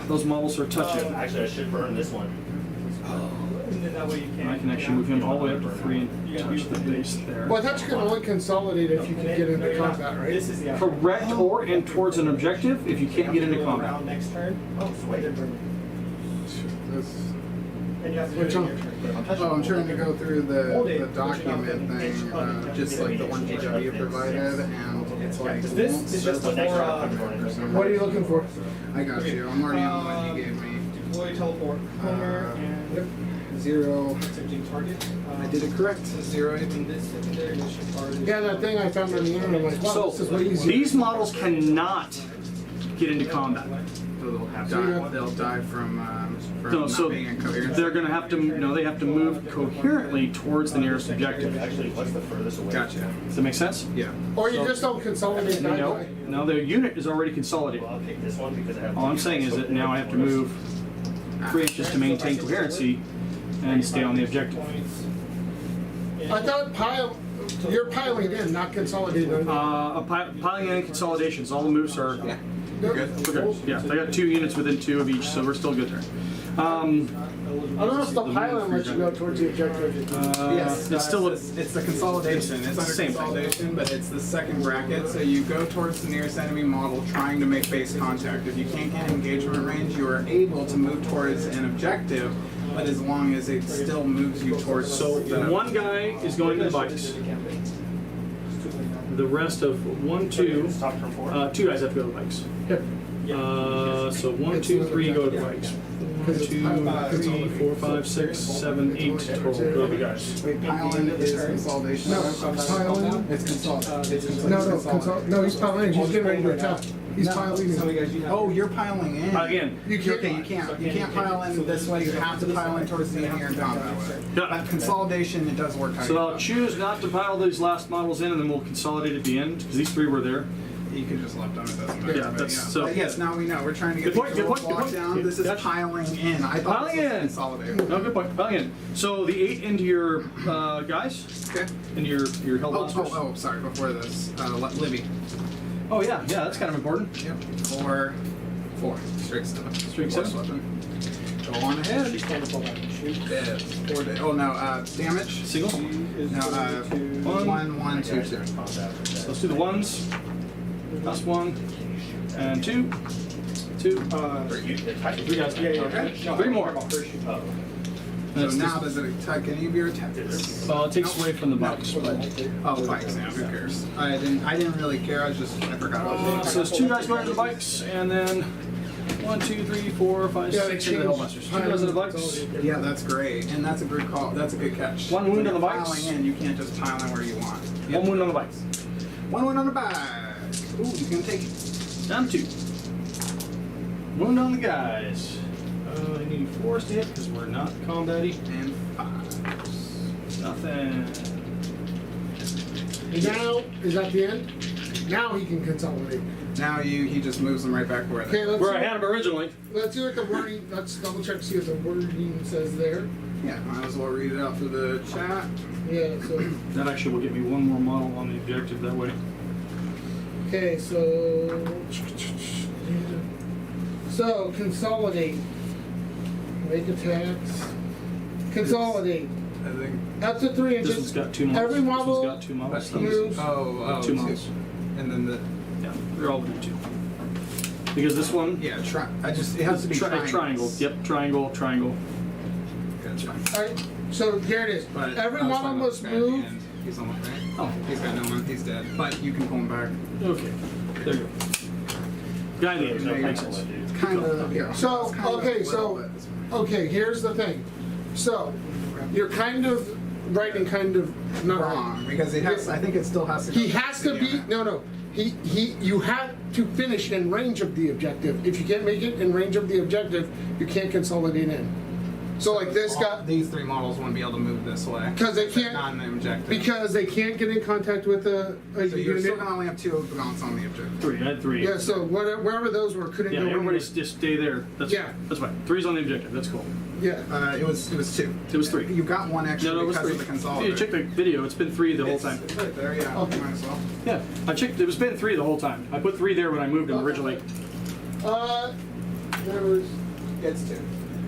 Those models are touching. Actually, I should burn this one. And then that way you I can actually move him all the way up to 3 and touch the base there. Well, I thought you could only consolidate if you could get into combat, right? This is the Correct, or in towards an objective if you can't get into combat. Around next turn. Oh, sweet. And you have to do Which it in one? your turn. Oh, I'm trying to go through the document thing, just like the one GW provided, and it's like This is just But the next for round, I'm burning this one. What are you looking for? I got you. I'm already on the one you gave me. Deploy teleport corner and 0. accepting target. I did it correct. 0. In this secondary mission part. Yeah, that thing I found on the internet, I'm like, wow, So this is way easier. these models cannot get into combat. They'll die from No, not so being in coherence. they're going to have to. No, they have to move coherently towards the nearest objective. Actually, what's the furthest away? Gotcha. Does that make sense? Yeah. Or you just don't consolidate that No, guy. no, their unit is already consolidated. Well, I'll pick this one because I have. All I'm saying is that now I have to move 3 inches to maintain coherency and stay on the objective. I thought you're piling in, not consolidating. Piling in consolidations. All the moves are. Yeah. You're good. We're good. Yeah, they got 2 units within 2 of each, so we're still good there. I don't know if the piling lets you go towards the objective. Yes, it's still a. it's the consolidation. It's under Same thing. consolidation, but it's the second bracket. So you go towards the nearest enemy model, trying to make base contact. If you can't get engagement range, you are able to move towards an objective, but as long as it still moves you towards. So one guy is going to the bikes. The rest of 1, 2, Top turn 4. 2 guys have to go to the bikes. Yep. So 1, 2, 3 go to the bikes. 1, 2, 3, 4, 5, 6, 7, 8 total go to the guys. Wait, piling is consolidation. No, piling. It's consolidation. No, he's piling. He's getting ready to attack. He's No. piling. Oh, you're piling in. Again. You can't. Okay, you can't pile in this way. You have to pile in towards the end here and combat with it. Yeah. But consolidation, it does work. How So you I'll choose not to pile these last models in, and then we'll consolidate at the end because these 3 were there. You can just left them. It doesn't matter. Yeah, but that's- so- But yes, now we know. We're trying to get Good point, these good rules point, good locked point. down. This is Gotcha. piling in. I thought Piling this was in. consolidating. No, good point. Piling in. So the 8 into your guys, Okay. into your hell monsters. Oh, sorry. Before this, Libby. Oh yeah, that's kind of important. Yep. 4. Straight stuff. Straight Force stuff. weapon. Go on ahead. Yes. 4 4 no, damage. Single. No, 1, 1, 2, 2. Let's do the ones. Last 1 and 2. 2. 3 guys. Okay. 3 more. So now does it attack any of your attacks? It takes away from the box. Oh, bikes. Yeah, who cares? I didn't really care. I forgot. So there's 2 guys going to the bikes, and then 1, 2, 3, 4, 5, Yeah, 6 they into the changed. hellbusters. 2 guys on the bikes. Yeah, that's great, and that's a good call. That's a good catch. 1 wound on the When you're bikes. Piling in, you can't just pile in where you want. 1 wound on the bikes. 1 wound on the bike. Ooh, you can take it. Down 2. Wound on the guys. I need 4s to hit because we're not combat-y. And 5. Nothing. Now, is that the end? Now he can consolidate. Now he just moves them right back where Okay, they. let's Where I see, had them originally. let's see what the wording, let's double check, see what the wording says there. Yeah, might as well read it out through the chat. Yeah, so, That actually will get me 1 more model on the objective that way. okay, so consolidate. Make attacks. Consolidate. I think. Up to 3 This one's inches. got 2 models. Every This model one's got 2 models. moves. Oh, 2 models. And then the Yeah, they're all doing 2. Because this one, it has to be triangle. Yep, triangle, triangle. That's fine. Alright, so here it is. But Every I was model talking about must this guy at the move. end. He's almost right. Oh, He's got no one. He's dead. But you can pull him back. okay. There you go. Guy in the end, that makes sense. Kind of. Yeah. So, It's kind of okay, a little so, bit. okay, here's the thing. So, you're kind of right and kind of not Wrong right. because it has. I think it still has to. He go has to be, the end. no, you have to finish in range of the objective. If you can't make it in range of the objective, you can't consolidate in. So like this guy, These 3 models won't be able to move this way 'Cause they They're can't- not in the objective. because they can't get in contact with a so you're unit. still gonna only have 2 mounts on the objective. 3. I had 3. Yeah, so wherever those were, couldn't Yeah, go everybody anywhere. just stay there. That's Yeah. That's fine. 3's on the objective. That's cool. Yeah. It was 2. It was 3. You got 1 extra No, it was because 3. of the Yeah, consolidator. check the video. It's been 3 the whole time. It's right there. Yeah. Okay. Might as well. Yeah, I checked. It was been 3 the whole time. I put 3 there when I moved them originally. There was, It's 2.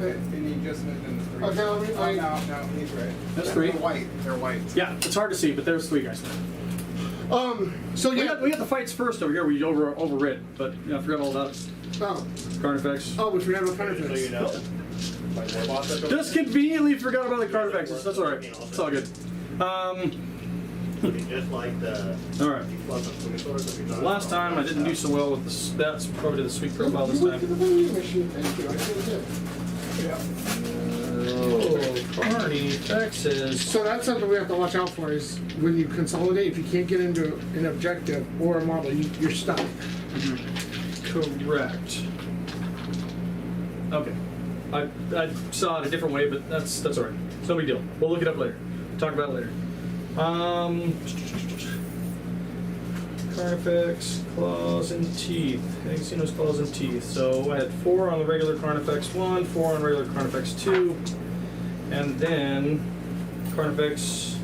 And he just moved into 3. Okay, let me- Oh, no, he's right. That's They're 3. white. They're white. Yeah, it's hard to see, but there's 3 guys. so We yeah. got the fights first over here. We overrid, but I forgot all about it. Oh, Card effects. we forgot about counter So you know. Like robots that go- Just conveniently forgot about the card effects. That's all right. It's all good. It'd be just like the All right. plus of food stores that we talked Last about. time I didn't do so well with the stats. Probably did the sweet profile this Look at the time. vending machine. Thank you. I really did. Oh, card effects is. So that's something we have to watch out for is when you consolidate, if you can't get into an objective or a model, you're stuck. Correct. Okay. I saw it a different way, but that's all right. It's no big deal. We'll look it up later. Talk about it later. Card effects, claws and teeth. Xenos claws and teeth. So I had 4 on the regular Carnifex 1, 4 on regular Carnifex 2, and then Carnifex.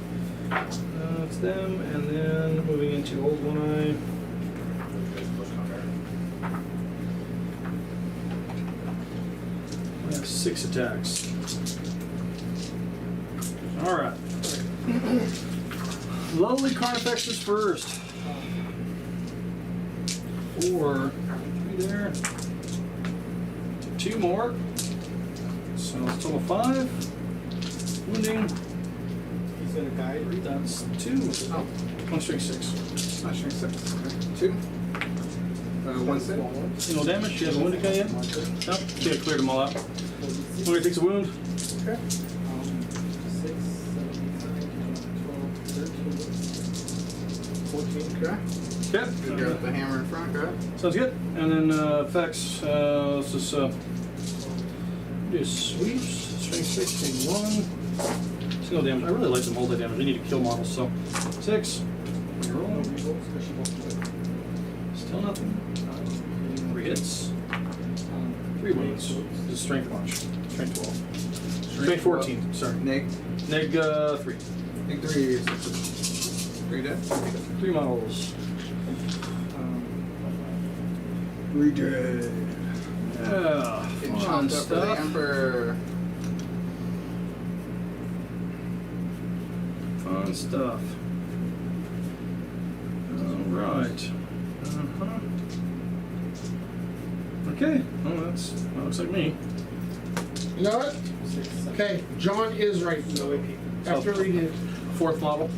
That's them, and then moving into Old One Eye. I have 6 attacks. Alright. Lowly Carnifex is first. 4. 3 there. 2 more. So it's total 5. Wounding. He's gonna guide. That's 2. Oh, One strength 6. smashing 6. Okay. 2. one sip. Single damage. She has a wound decay yet? Nope. She had cleared them all out. Warrior takes a wound. Okay. 6, 7, 9, 10, 12, 13, 14. Okay. Okay. You got the hammer in front, go ahead. Sounds good. And then effects. Let's just do sweeps. Strength 6, take 1. Single damage. I really like some multi-damage. I need to kill models, so 6. Roll. Still nothing. 3 hits. 3 wounds. This is strength launch. Strength 12. Strength 14. Sorry. Neg. Neg 3. Neg 3. 3 dead. 3 models. 3 dead. Yeah. Getting Fun chopped up for the stuff. Emperor. Fun stuff. Alright. Okay. Oh, that looks like me. You know what? Okay, John is right. After reading it. 4th model.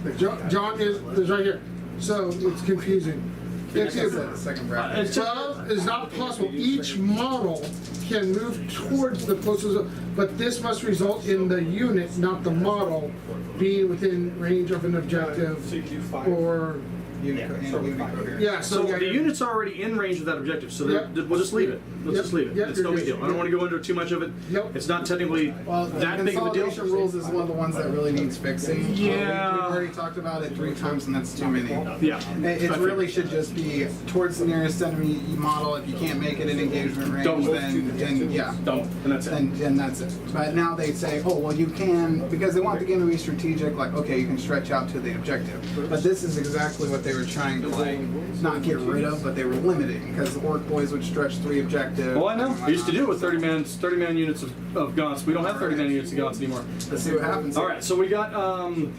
John is right here. So it's confusing. It's The second bracket. It's just, 12 is not possible. Each model can move towards the closest, but this must result in the unit, not the model, being within range of an objective. So you can do 5. Or yeah. so yeah, the yeah. unit's already in range of that objective, so Yep. we'll just leave it. Let's Yep. just leave it. Yep. It's no big deal. I don't want to go into too much of it. Yep. It's not technically Well, the that big of a deal. consolidation rules is one of the ones that really needs fixing. Yeah. We've already talked about it 3 times, and that's too many. Yeah. It really should just be towards the nearest enemy model. If you can't make it in engagement range, Don't. then yeah. Don't. And that's it. And that's it. But now they say, oh, well, you can, because they want the game to be strategic, like, okay, you can stretch out to the objective. But this is exactly what they were trying to, like, not get rid of, but they were limiting, because the Orc boys would stretch 3 objectives. Well, I know. We used to do it with 30 man units of gaunts. We don't have 30 man units of gaunts anymore. Let's see what happens. All right, so we got.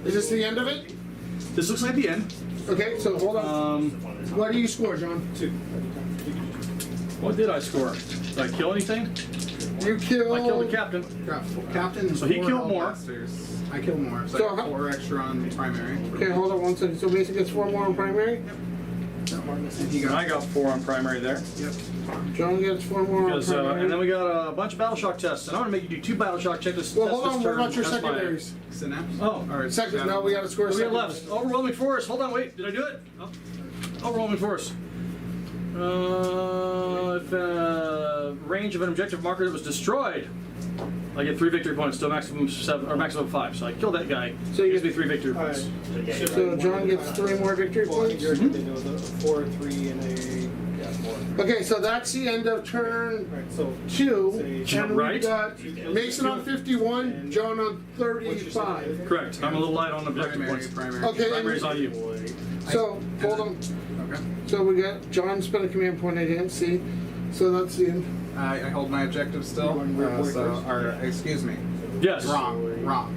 Is this the end of it? This looks like the end. Okay, so hold on. What do you score, John? 2. What did I score? Did I kill anything? You kill. I killed the captain. Got Captain. So he 4 killed more. Hellblasters. I killed more, so, So I got how- 4 extra on primary. Okay, hold on one second. So Mason gets 4 more on primary. And he I got 4 on primary there. Yep. John gets 4 more on Because, primary. and then we got a bunch of battle shock tests, and I'm gonna make you do 2 battle shock tests. Well, hold on. What turn. about your That's fine. secondaries? Synapse? Oh. Or Second. No, we got to score What do we have second. left? Overwhelming force. Hold on, wait. Did I do it? Oh. Overwhelming force. If range of an objective marker that was destroyed, I get 3 victory points to a maximum of 7 or maximum of 5. So I kill that guy. So you gives get- me 3 victory All right. points. So John gets 3 more victory Well, points. you're they know the 4, 3, and a 4. Okay, so that's the end of turn Right. So 2. And Right. we've got Mason on 51, John on 35. Correct. I'm a little light on objective Primary, points. primary. Okay, Primary's on you. So, hold on. Okay. So we got John spent a command point I didn't see. So that's the end. I hold my objective still. Or, excuse me. Yes. Wrong.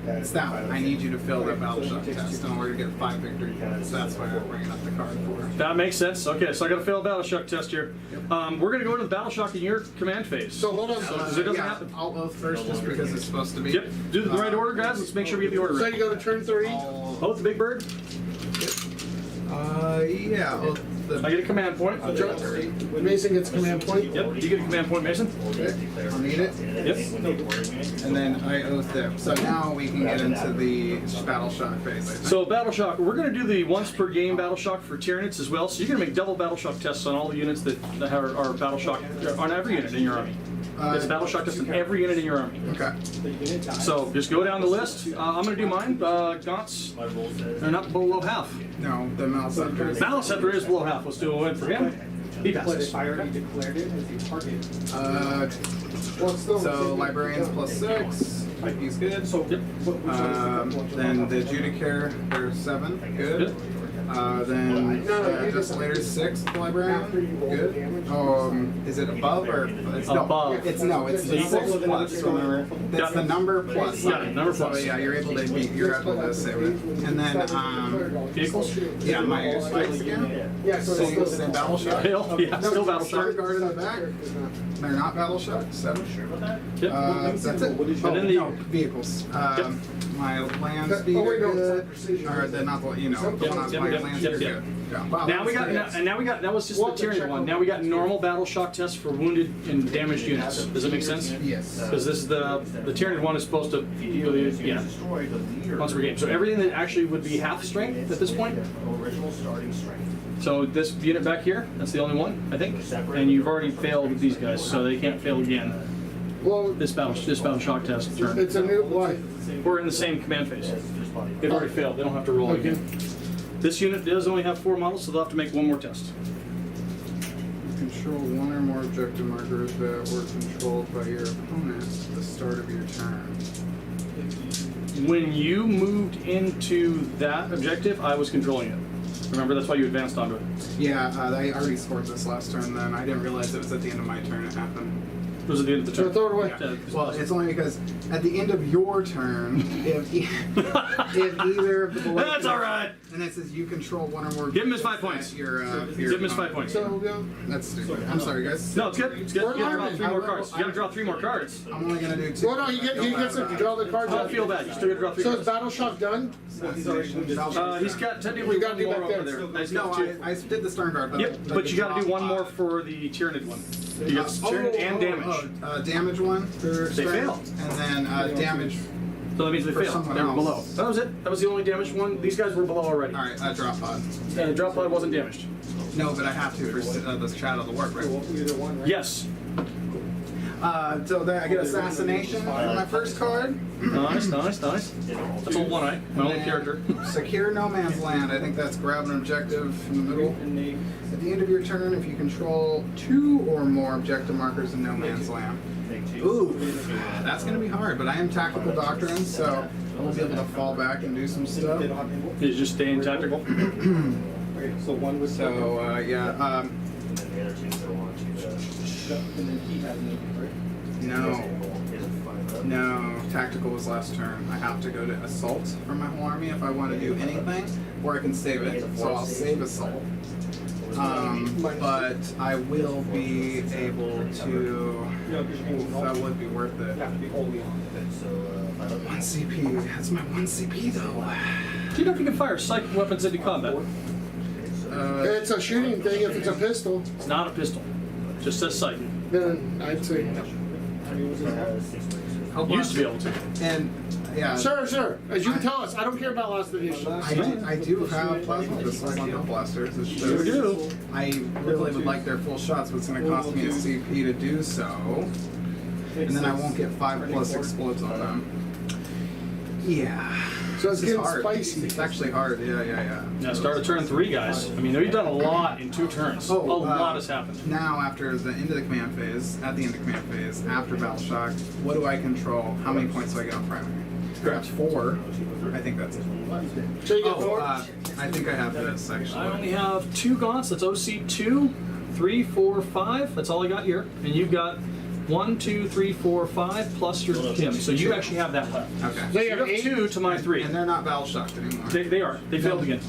It's that one. I need you to fill that battle shock test in order to get 5 victory points. That's why I'm bringing up the card for. That makes sense. Okay, so I got to fail a battle shock test here. We're going to go into the battle shock in your command phase. So hold on. Because it doesn't yeah, happen. I'll oath first just because it's supposed to be. Yep. Do the right order, guys. Let's make sure we get the order So right. you go to turn 3. Oh, the big bird. Yeah. Oath the. I get a command point. Mason gets a command point. Yep. You get a command point, Mason. I'll need it. Yep. And then I oath them. So now we can get into the battle shock phase, I think. So battle shock. We're going to do the once per game battle shock for Tyranids as well. So you're going to make double battle shock tests on all the units that are battle shock on every unit in your army. There's a battle shock test on every unit in your army. Okay. So just go down the list. I'm going to do mine. Gaunts are not below half. No, the Malceptor is. Malceptor is below half. Let's do a win for him. He But passes. if I already declared it as a target, So Librarians +6. He's good. so Yep. Then the Judicaire, they're 7. Good. Then Desolator's 6. Librarian. Good. Is it above or it's no? Above. It's no. It's the 6 plus. Remember, that's the number plus. Yeah, number So plus. yeah, you're able to beat. You're able to save it. And then Vehicles. yeah, my spikes again. Yeah, so Same battle shot. Hail. Yeah. Still battle Start shock. guard in the back. They're not battle shock. 7. Yep. That's it. And then the- no, vehicles. my land speed Oh, wait, are no, good. it's precision. Or the not the the one on my land speed are good. Yeah. Wow, Now we got, that's- now we got, that was just We'll the have to Tyranid check one. on Now we got normal battle shock tests for wounded and damaged units. Does that make sense? Yes. Because this is the Tyranid one is supposed to, yeah, once per game. So everything that actually would be half strength at this point. Original starting strength. So this unit back here, that's the only one, I think. And you've already failed with these guys, so they can't fail again. Well, This battle shock test turn. it's a new, why? We're in the same command phase. They've already failed. They don't have to roll again. This unit does only have 4 models, so they'll have to make one more test. Control one or more objective markers that were controlled by your opponent at the start of your turn. When you moved into that objective, I was controlling it. Remember, that's why you advanced onto it. Yeah, I already scored this last turn then. I didn't realize it was at the end of my turn it happened. It was at the end of the So turn. throw it away. Yeah. Well, it's only because at the end of your turn, if either of the below That's all right. and it says you control one or more. Give him his 5 points. Your, Give him his 5 points. So, yeah. That's stupid. I'm sorry, guys. No, it's good. It's good. We're You gotta draw learning. 3 more cards. You gotta draw 3 more cards. I'm only gonna do 2. Well, no, he gets to draw the cards Don't out. feel bad. You still gotta draw 3 So is cards. Battle Shock done? He's got technically You gotta one do more back there. over there. He's No, got 2. I did the Stern Guard. Yep, but you gotta do one more for the Tyranid one. You get turn and damage. Damage one for They strength, failed. and then damage. So that means they For failed. someone They were else. below. That was it. That was the only damaged one. These guys were below already. All right, drop pod. Drop pod wasn't damaged. No, but I have to for this Shadow of the Work, right? Either one, right? Yes. So there, I get assassination for my first card. Nice, nice, nice. That's a 1-eye. My only And character. Secure no man's land. I think that's grab an objective in the middle. At the end of your turn, if you control 2 or more objective markers in no man's land. Ooh, that's gonna be hard. But I am tactical doctrine, so I will be able to fall back and do some stuff. They don't have any. He's just staying tactical. Okay, so one was. So yeah, And then the other two go on to the. And then he has no, right? no. Tactical was last turn. I have to go to assault for my whole army if I want to do anything, or I can save it. So I'll save assault. But I will be able to. That would be worth You it. have to be wholly on. 1 CP. That's my 1 CP though. Do you know if you can fire psychic weapons into combat? It's a shooting thing. If it's a pistol, It's not a pistol. It just says psychic. then I'd say. Used to be able to. And yeah. Sir, as you can tell us, I don't care about last edition. I do have plasma pistols on Hill Blasters. It's just, You do. I really would like their full shots, but it's going to cost me a CP to do so. And then I won't get 5+ explodes on them. Yeah. So it's This is getting hard. spicy. It's actually hard. Yeah. Now start of turn 3, guys. I mean, you've done a lot in 2 turns. Oh, a lot has happened. Now, after the end of the command phase, at the end of command phase, after Battle Shock, what do I control? How many points do I get on primary? Correct. 4. I think that's it. So you get Oh, four. I think I have this actually. I only have 2 gaunts. That's OC 2, 3, 4, 5. That's all I got here. And you've got 1, 2, 3, 4, 5 plus your Kim. So you actually have that left. Okay. They You have have 8. 2 to my 3. And they're not Battle Shocked anymore. They are. They failed again.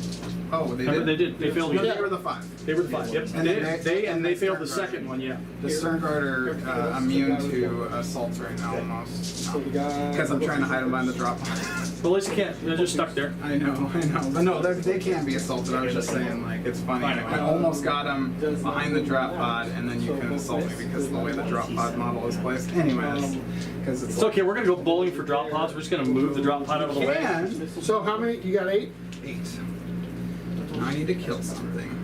Oh, they Remember, did? they failed No, again. they were the 5. They were the 5. Yep. And then They failed the Stern second one. Yeah. The Stern Guard are immune to assaults right now almost. So we got. Because I'm trying to hide them behind the drop pod. But at least you can't. They're just stuck there. I know. But no, they can be assaulted. I was just saying, like, it's funny. I almost got them behind the drop pod, and then you can assault me because of the way the drop pod model is placed. Anyways, because It's okay. We're gonna go bowling for drop pods. We're just gonna move the drop pod out of the way. can. So how many? You got 8? 8. Now I need to kill something.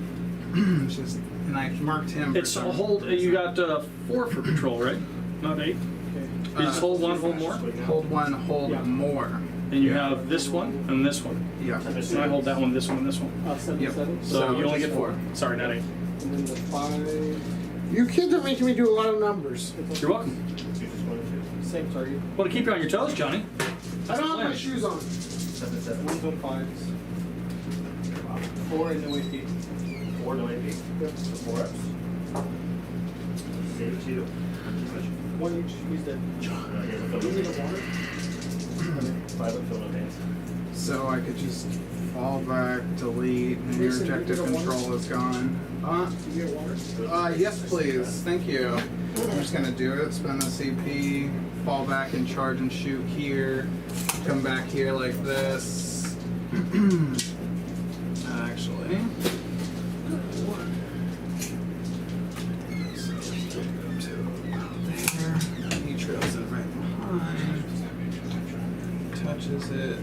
And I marked him. for It's a some- hold. You got 4 for control, right? Not 8. You just hold 1, hold more, Hold 1, hold more. and you have this one and this one. Yeah. So I hold that one, this one, and this one. 7, Yep. 7. So you only just get 4. Sorry, not 8. And then the 5. You kids are making me do a lot of numbers. You're welcome. Same target. Want to keep you on your toes, Johnny? I don't have my plan. shoes on. 1s on 5s. 4 and no AP. 4 no AP. Yep. So 4 ups. Save 2. 1 each. He's dead. Here's a Do you need a fill. water? 5 up, fill no dance. So I could just fall back, delete, and your Mason, you objective get a one? control is gone. Do you get water? Yes, please. Thank you. I'm just gonna do it. Spend the CP, fall back and charge and shoot here. Come back here like this. Actually. So let's get up to about there. He trails it right behind. Touches it.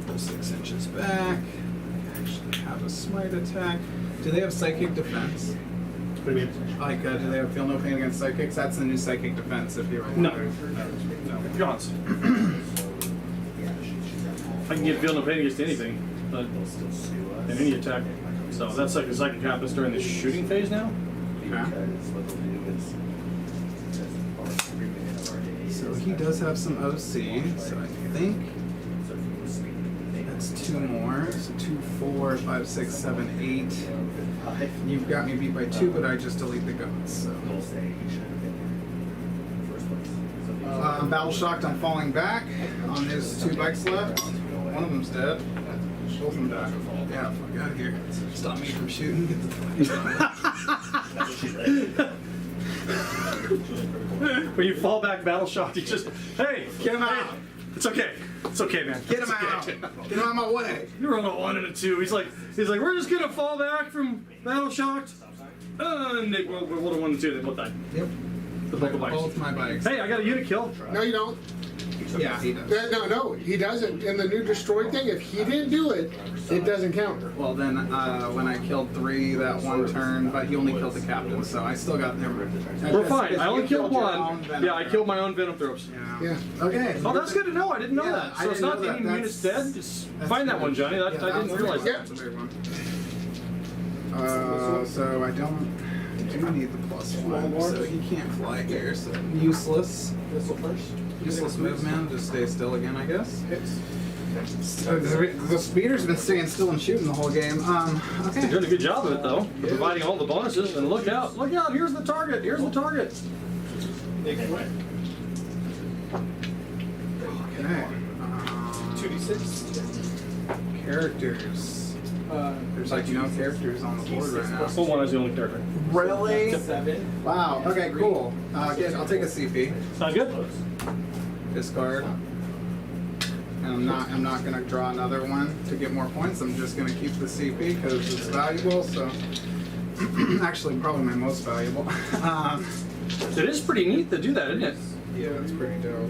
Go 6 inches back. They actually have a smite attack. Do they have psychic defense? What do you mean? Like, do they have feel no pain against psychics? That's the new psychic defense, if you're No. wondering. No. Gaunts. I can get feel no pain against anything, but in any attack. So that's like a psychic happens during the shooting phase now. Okay. So he does have some OC, so I think that's 2 more. So 2, 4, 5, 6, 7, 8. You've got me beat by 2, but I just delete the guns. So. I'm battle shocked. I'm falling back on his 2 bikes left. One of them's dead. Both of them died. Yeah, fuck out of here. Stop me from shooting. Get the fuck out. When you fall back battle shocked, you just, hey, Get him out. It's okay. It's okay, man. Get him It's out. okay. Get him out of my way. You're on a 1 and a 2. He's like, we're just gonna fall back from battle shocked. And they rolled a 1 and 2. They both died. Yep. The both bikes. Both my bikes. Hey, I got a unit kill. No, you don't. Yeah, he does. No, he doesn't. In the new destroy thing, if he didn't do it, it doesn't count. Well, then when I killed 3 that one turn, but he only killed the captain, so I still got him. We're fine. I only killed your 1. own venom Yeah, I killed my own venom throws. Yeah. Yeah. Okay. Oh, that's good to know. I didn't know Yeah, that. I So it's didn't not know any that. units That's- dead. Just That's find that good. one, Johnny. Yeah, I didn't realize that. That's a big one. So I do need the +1, so he can't fly here, so useless. Missile first. Useless movement, just stay still again, I guess. The speeder's been staying still and shooting the whole game. You're Okay. doing a good job of it, though. Providing all the bonuses. And look out. Look out. Here's the target. Here's the target. Okay. 2d6. Characters. There's like no characters on the board right now. Full one is the only character. Really? 7. Wow. Okay, cool. Good. I'll take a CP. Sound good? Discard. And I'm not gonna draw another one to get more points. I'm just gonna keep the CP because it's valuable. So actually, probably my most valuable. It is pretty neat to do that, isn't it? Yeah, it's pretty dope.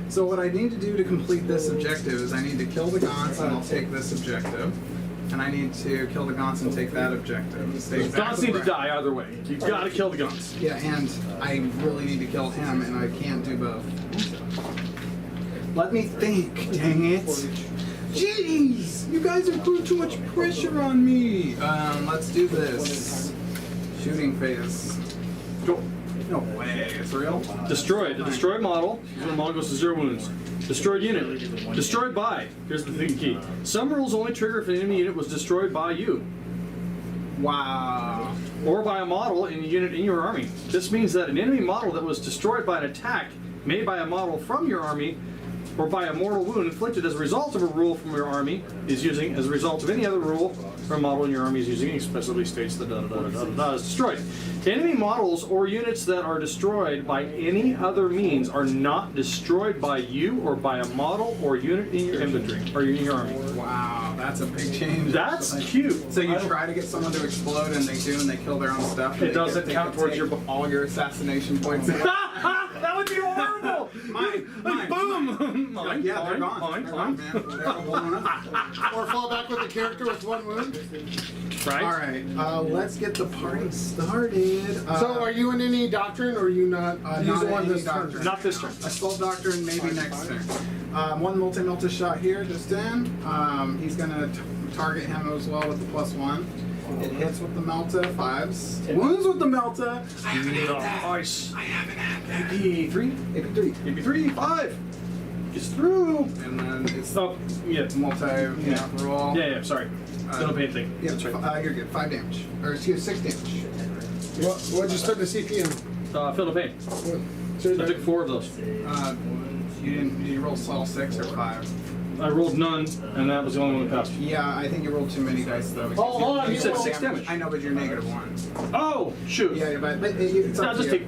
So what I need to do to complete this objective is I need to kill the Gaunts and I'll take this objective. And I need to kill the Gaunts and take that objective. Stay Gaunts exactly need to where- die either way. You've got to kill the Gaunts. Yeah, and I really need to kill him, and I can't do both. Let me think, dang it. Jeez, you guys have put too much pressure on me. Let's do this. Shooting phase. Go. No way, it's real? Destroyed. The destroyed model. The model goes to 0 wounds. Destroyed unit. Destroyed by. Here's the thing key. Some rules only trigger if an enemy unit was destroyed by you. Wow. Or by a model in a unit in your army. This means that an enemy model that was destroyed by an attack made by a model from your army or by a mortal wound inflicted as a result of a rule from your army is using as a result of any other rule or model in your army is using explicitly states that is destroyed. Enemy models or units that are destroyed by any other means are not destroyed by you or by a model or unit in your inventory or in your army. Wow, that's a big change. That's actually. cute. So you try to get someone to explode and they do and they kill their own stuff. and It they doesn't get- count they towards take your- all your assassination points. That would be horrible! Mine, Like, mine. boom! Mine, Yeah, they're mine, gone. mine, They're gone, mine. man. They're all blown up. Or fall back with a character with 1 wound. Right? All right, let's get the party started. So are you in any doctrine or are you not not using in one any this turn? doctrine. Not this turn. Assault Doctrine, maybe next turn. One multi-melta shot here, just in. He's gonna target him as well with the +1. It hits with the Melta, 5s. Wounds with the Melta. I haven't had that. Nice. I haven't had that. AP3. AP3. AP3, 5. Gets through. And then it's Oh, yeah. roll. Yeah, sorry. Still no pain thing. Yeah, That's right. you're good. 5 damage. Or excuse 6 damage. What'd you spend the CP in? Feel no pain. So So I took 4 of those. Did you roll all 6 or 5? I rolled none, and that was the only one that passed. Yeah, I think you rolled too many dice though. Oh, hold on, you said rolled 6 damage. I know, but you're -1. Oh, shoot. Yeah, but it's up to you.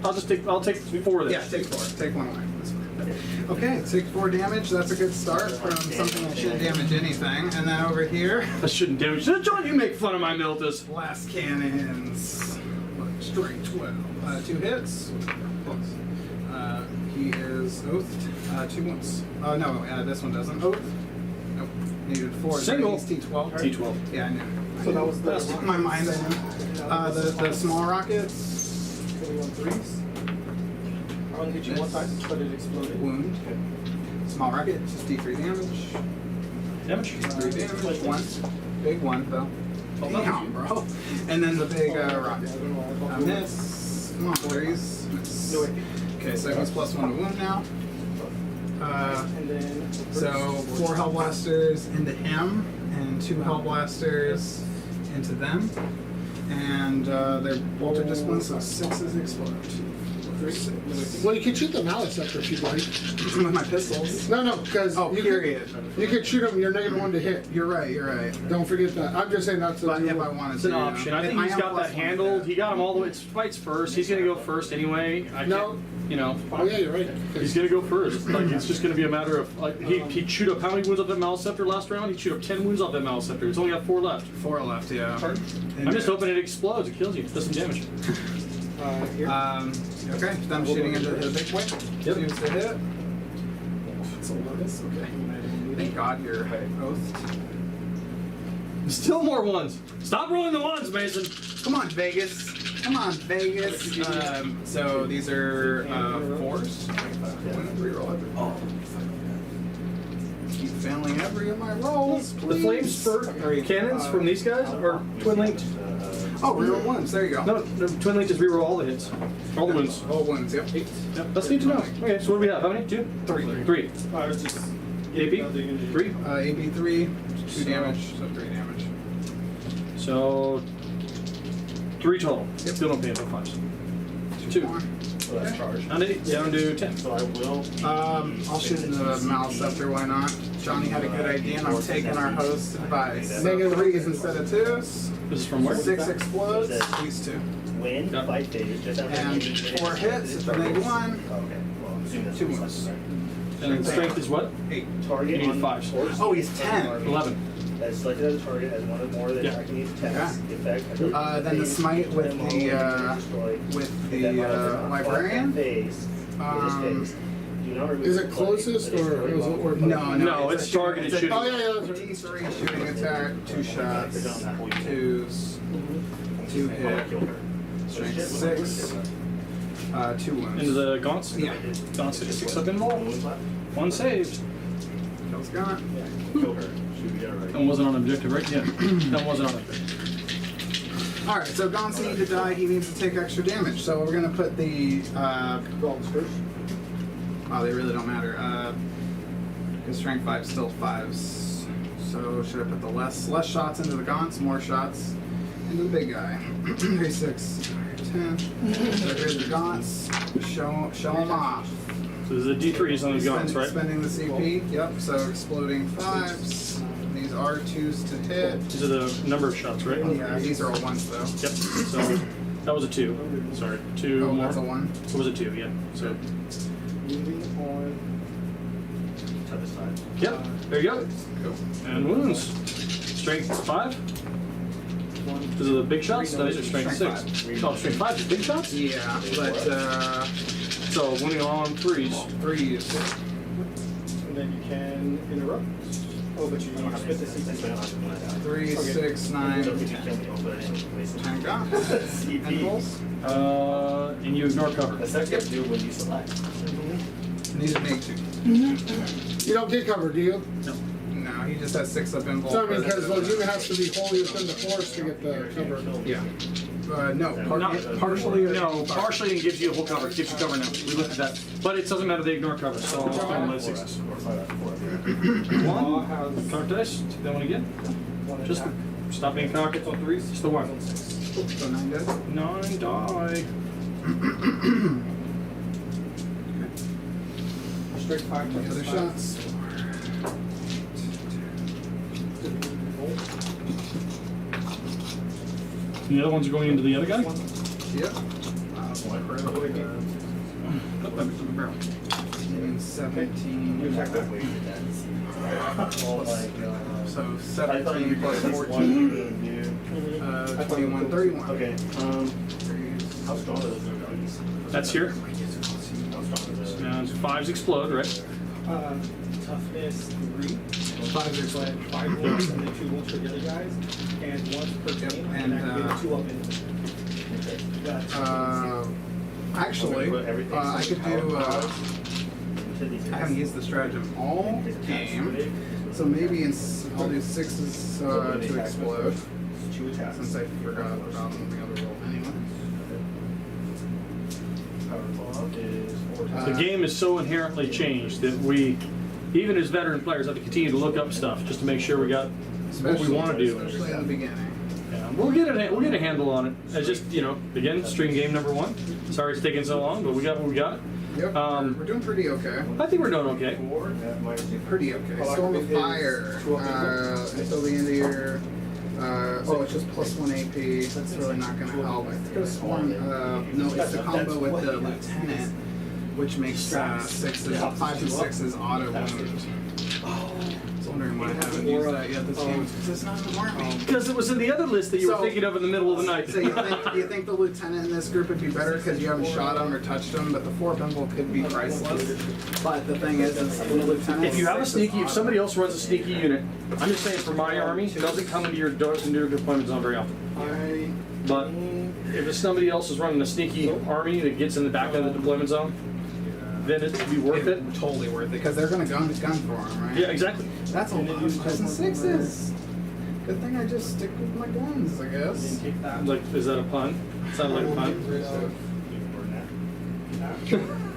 I'll take 4 of this. Yeah, take 4. Take 1 away. That's fine. Okay, take 4 damage. That's a good start from something that shouldn't damage anything. And then over here, That shouldn't damage. Don't you make fun of my Miltus. blast cannons. Strength 12. 2 hits. He is oathed. 2 wounds. Oh no, this one doesn't oath. Nope. Needed 4. Single. He's T12. right? T12. Yeah, I knew. So that was the In my mind, I knew. The small rockets. 21 3s. I only hit you one time, but it exploded. Wound. Small rocket, just D3 damage. Damage? 3 damage. 1. Big 1 though. Damn, bro. And then the big rocket. Miss. Come on, 3s. Miss. No, wait. Okay, so he's +1 to wound now. And then. So 4 Hell Blasters into him, and 2 Hell Blasters into them. And their bolter discipline, so 6s explode. 3, 6. Well, you can shoot the malice after if you'd like. With my pistols. No, because Oh, period. You can shoot them. You're -1 to hit. You're right, you're right. Don't forget that. I'm just saying that's. But if I wanted It's to. an option. I think he's got that handled. He got him all the way. It fights first. He's gonna go first anyway. No. You know. Oh yeah, you're right. He's gonna go first. Like it's just gonna be a matter of like he'd shoot up how many wounds off that Maliceptor last round? He'd shoot up 10 wounds off that Maliceptor. He's only got 4 left. 4 left, yeah. I'm just hoping it explodes. It kills you. Does some damage. Here. Okay, then I'm shooting into the big boy. Yep. Choose to hit. It's okay. Thank God you're oathed. Still more ones. Stop rolling the ones, Mason. Come on, Vegas. Come on, Vegas. So these are 4s. 1 and 3 roll every. Oh. Keep failing every of my rolls, please. The flame spurt cannons from these guys are twin linked. Oh, reroll 1s. There you go. No, twin linked is reroll all the hits, all the wounds. All 1s. Yep. Yep, that's neat to know. Okay, so what do we have? How many? 2? 3. I was just. AP? 3. AB 3, 2 damage, so 3 damage. So 3 total. Still don't pay no 5s. 2. More. So that's charged. Down to 10. So I will. I'll shoot the Maliceptor, why not? Johnny had a good idea, and I'm taking our host's advice. So -3s instead of 2s. This is from where? 6 explodes, these 2. Win, Yep. fight phase, just after And the 4 hits, it's a -1. Okay, well, I'm assuming that's 2 what's wounds. And then strength is what? 8. Target You need on 5s. force Oh, he's 10. 11. that is selected as a target has one or more than Yeah. attacking each attacks. The effect. Then the smite with the librarian. Phase. Is it closest or is it or No, it's targeted shooting. Oh yeah, yeah. It's a D3 shooting attack, 2 shots, 2s, 2 hit, strength 6, 2 wounds. Into the gaunts? Yeah. Gaunts get a 6 up involved. 1 saved. Kills Gaunt. Kill her. Should we get it right? That wasn't on objective, right? Yeah. That wasn't on objective. Alright, so Gaunt's need to die, he needs to take extra damage. So we're gonna put the Dogs first. oh, they really don't matter. His strength 5 is still 5s. So should I put the less shots into the Gaunts, more shots into the big guy? Here's 6, 10. So here's the Gaunts. Show them off. So there's a D3s on these gaunts, right? Spending the CP. Yep. So exploding 5s. These are 2s to hit. These are the number of shots, right? Yeah, these are all 1s though. Yep. So that was a 2. Sorry. 2 Oh, more. that's a 1. It was a 2, yeah. So, Moving on. To the side. yep. There you go. Cool. And wounds. Strength 5. These are the big shots? No, these are strength 6. Oh, strength 5 is big shots? Yeah, but So winning on 3s. 3s. And then you can interrupt. Oh, but you split the 6. 3, 6, 9, So if 10. you kill me, I'll put it in place. 10 Gaunts. CP. Impulse. And you ignore cover. That's actually what you do when you select. And these are big 2. You don't get cover, do you? No. No, he just has 6 up impulse. So I mean, because the unit has to be wholly within the force to get the cover. Yeah. No, Not partially. Or No, partially it gives you a whole cover. It gives you cover now. We looked at that. But it doesn't matter, they ignore cover, so I'll spend my 6s. Law 1. has Cock dice. Take that one again. one Just attack. stop being cocked. It's on 3s. Just the 1. It's on 6. So 9 dead. 9 die. Straight 5 Any other shots? The other ones are going into the other guy? Yep. 17. You attack that. Oh my god. So I thought you 17 plus guys 14. wanted to do. 21, 31. Okay. How strong are those guns? That's here. How strong are those? And 5s explode, right? Toughness 3. 5 is But 5 wounds and then 2 wounds for the other guys. And once per game, and, and activate 2 up in. Actually, I could do. I haven't used the stratagem all game, so maybe I'll do 6s to explode, since I forgot about the other roll anyway. The game is so inherently changed that we, even as veteran players, have to continue to look up stuff just to make sure we got what we want to do. Especially in the beginning. Yeah, we'll get a handle on it. It's just, you know, again, stream game number 1. Sorry it's taking so long, but we got what we got. Yep, we're doing pretty okay. I think we're doing okay. Pretty okay. Storm of Fire until the end of your. It's just +1 AP. That's really not going to help. I think it was Storm. No, it's the combo with the Lieutenant, which makes 5s and 6s auto wound. I was wondering why I haven't used that yet this game. Because it's not in the army. Because it was in the other list that you were So- thinking of in the middle of the night. So you think the Lieutenant in this group would be better because you haven't shot him or touched him, but the 4 Bimble could be priceless. But the thing is the Lieutenant. If you have a 6 is sneaky, if auto. somebody else runs a sneaky unit, I'm just saying for my army, it doesn't come into your deployment zone very often. But if somebody else is running a sneaky army that gets in the back of the deployment zone, then it would be worth it. Totally worth it because they're going to gun for him, right? Yeah, exactly. That's a lot of 5s and 6s. Good thing I just stick with my guns, I guess. Like, is that a pun? Sounded like a pun.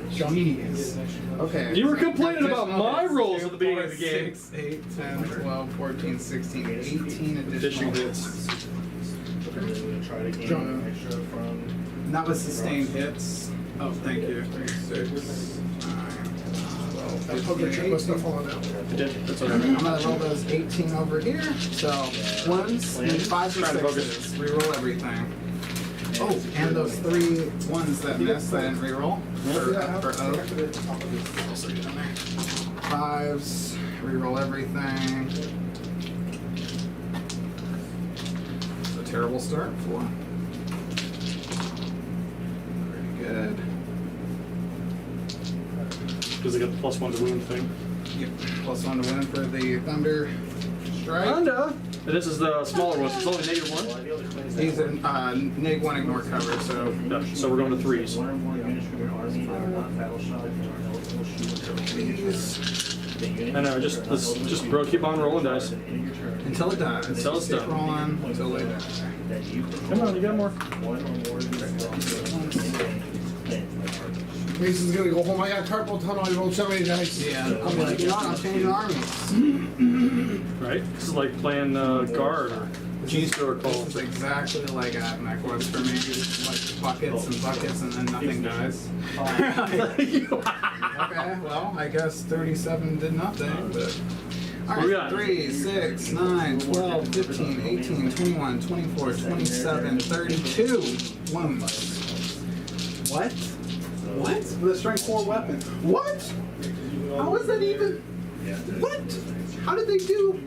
Jeez. Okay. You were complaining about Additional my hits. rolls 2, at the beginning 4, of the game. 6, 8, 10, 12, 14, 16, 18 additional hits. Try to gain extra from. Not with sustained hits. Oh, thank you. 3, 6, 9, 12, 15, 18. That's what I I'm mean. gonna roll those 18 over here. So 1s and 5s Try to and focus. 6s. Reroll everything. Oh, and those 3 1s that missed, I didn't reroll. For O. 5s, reroll everything. It's a terrible start for. Pretty good. Because they got the +1 to wound thing. Yep. +1 to win for the Thunder Strike. And this is the smaller one, so it's only -1. He's in neg 1 ignore cover, so Yeah, so we're going to 3s. One or more units from your army that are not battle shot and are eligible to shoot until please. I know, just keep on rolling dice. Until it dies. Until it's Keep done. rolling until they die. that you Come on, you got more. one or more Mason's gonna go home. I got carpal tunnel. I rolled so many dice. Yeah, I'm like, you know what, I'm changing armies. Right? This is like playing guard or cheese store This call. is exactly like Atmec was for me. Like buckets and buckets and then nothing dies. Okay, well, I guess 37 did nothing, but. What we Alright, got? 3, 6, 9, 12, 15, 18, 21, 24, 27, 32 wounds. What? What? With a strength 4 weapon. What? How is that even? What? How did they do?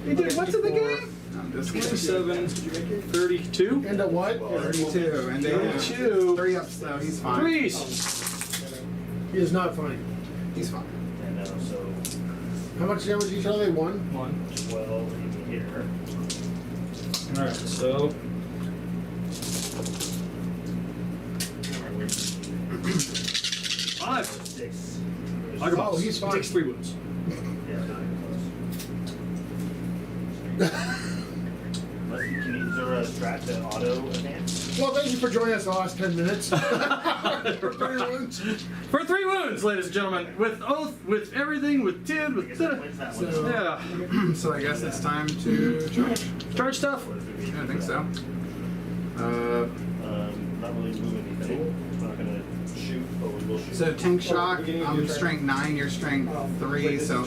They did what to the game? I'm just kidding. 27, 32? And a what? 32. And they 32. 3 ups though, he's fine. 3s! He is not funny. He's fine. And so How much damage each other? 1? 12 here. Alright, so. Five. 6. Oh, he's fine. Takes 3 wounds. Yeah, not even close. Is there a strat to auto advance? Well, thank you for joining us the last 10 minutes. For 3 wounds, ladies and gentlemen. With oath, with everything, with tid, with. When's that one? So, Yeah. so I guess it's time to charge. Charge stuff. I think so. Not really moving anything. It's not gonna shoot, but we will shoot. So tank shock, beginning of I'm your turn. strength 9, you're strength 3. So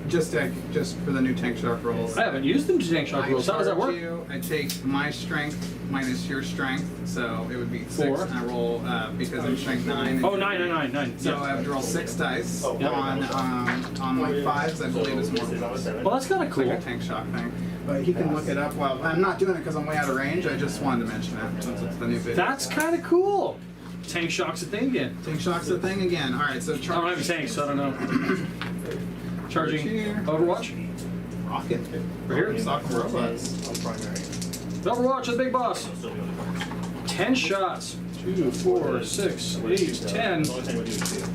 just for the new tank shock rolls, I haven't used them to tank shock I rules. How does that charge work? you, I take my strength minus your strength, so it would be 6. 4. And I roll because I'm strength 9. Oh, 9. So I Yeah. have to roll 6 dice Oh, yeah. on like 5s. I believe it's This is more. on a 7. Well, that's kind of It's cool. like a tank shock thing. But he can look it up. Well, I'm not doing it because I'm way out of range. I just wanted to mention it since it's the new video. That's kind of cool. Tank shock's a thing again. Tank shock's the thing again. All right, so I don't have any tanks, so I don't know. Charging Overwatch. Rocket. Right here. Stock robots. On primary. Overwatch, the big boss. Still be on the cards. 10 shots. 2, 4, 6, 8, 10. The only thing we do is 2. You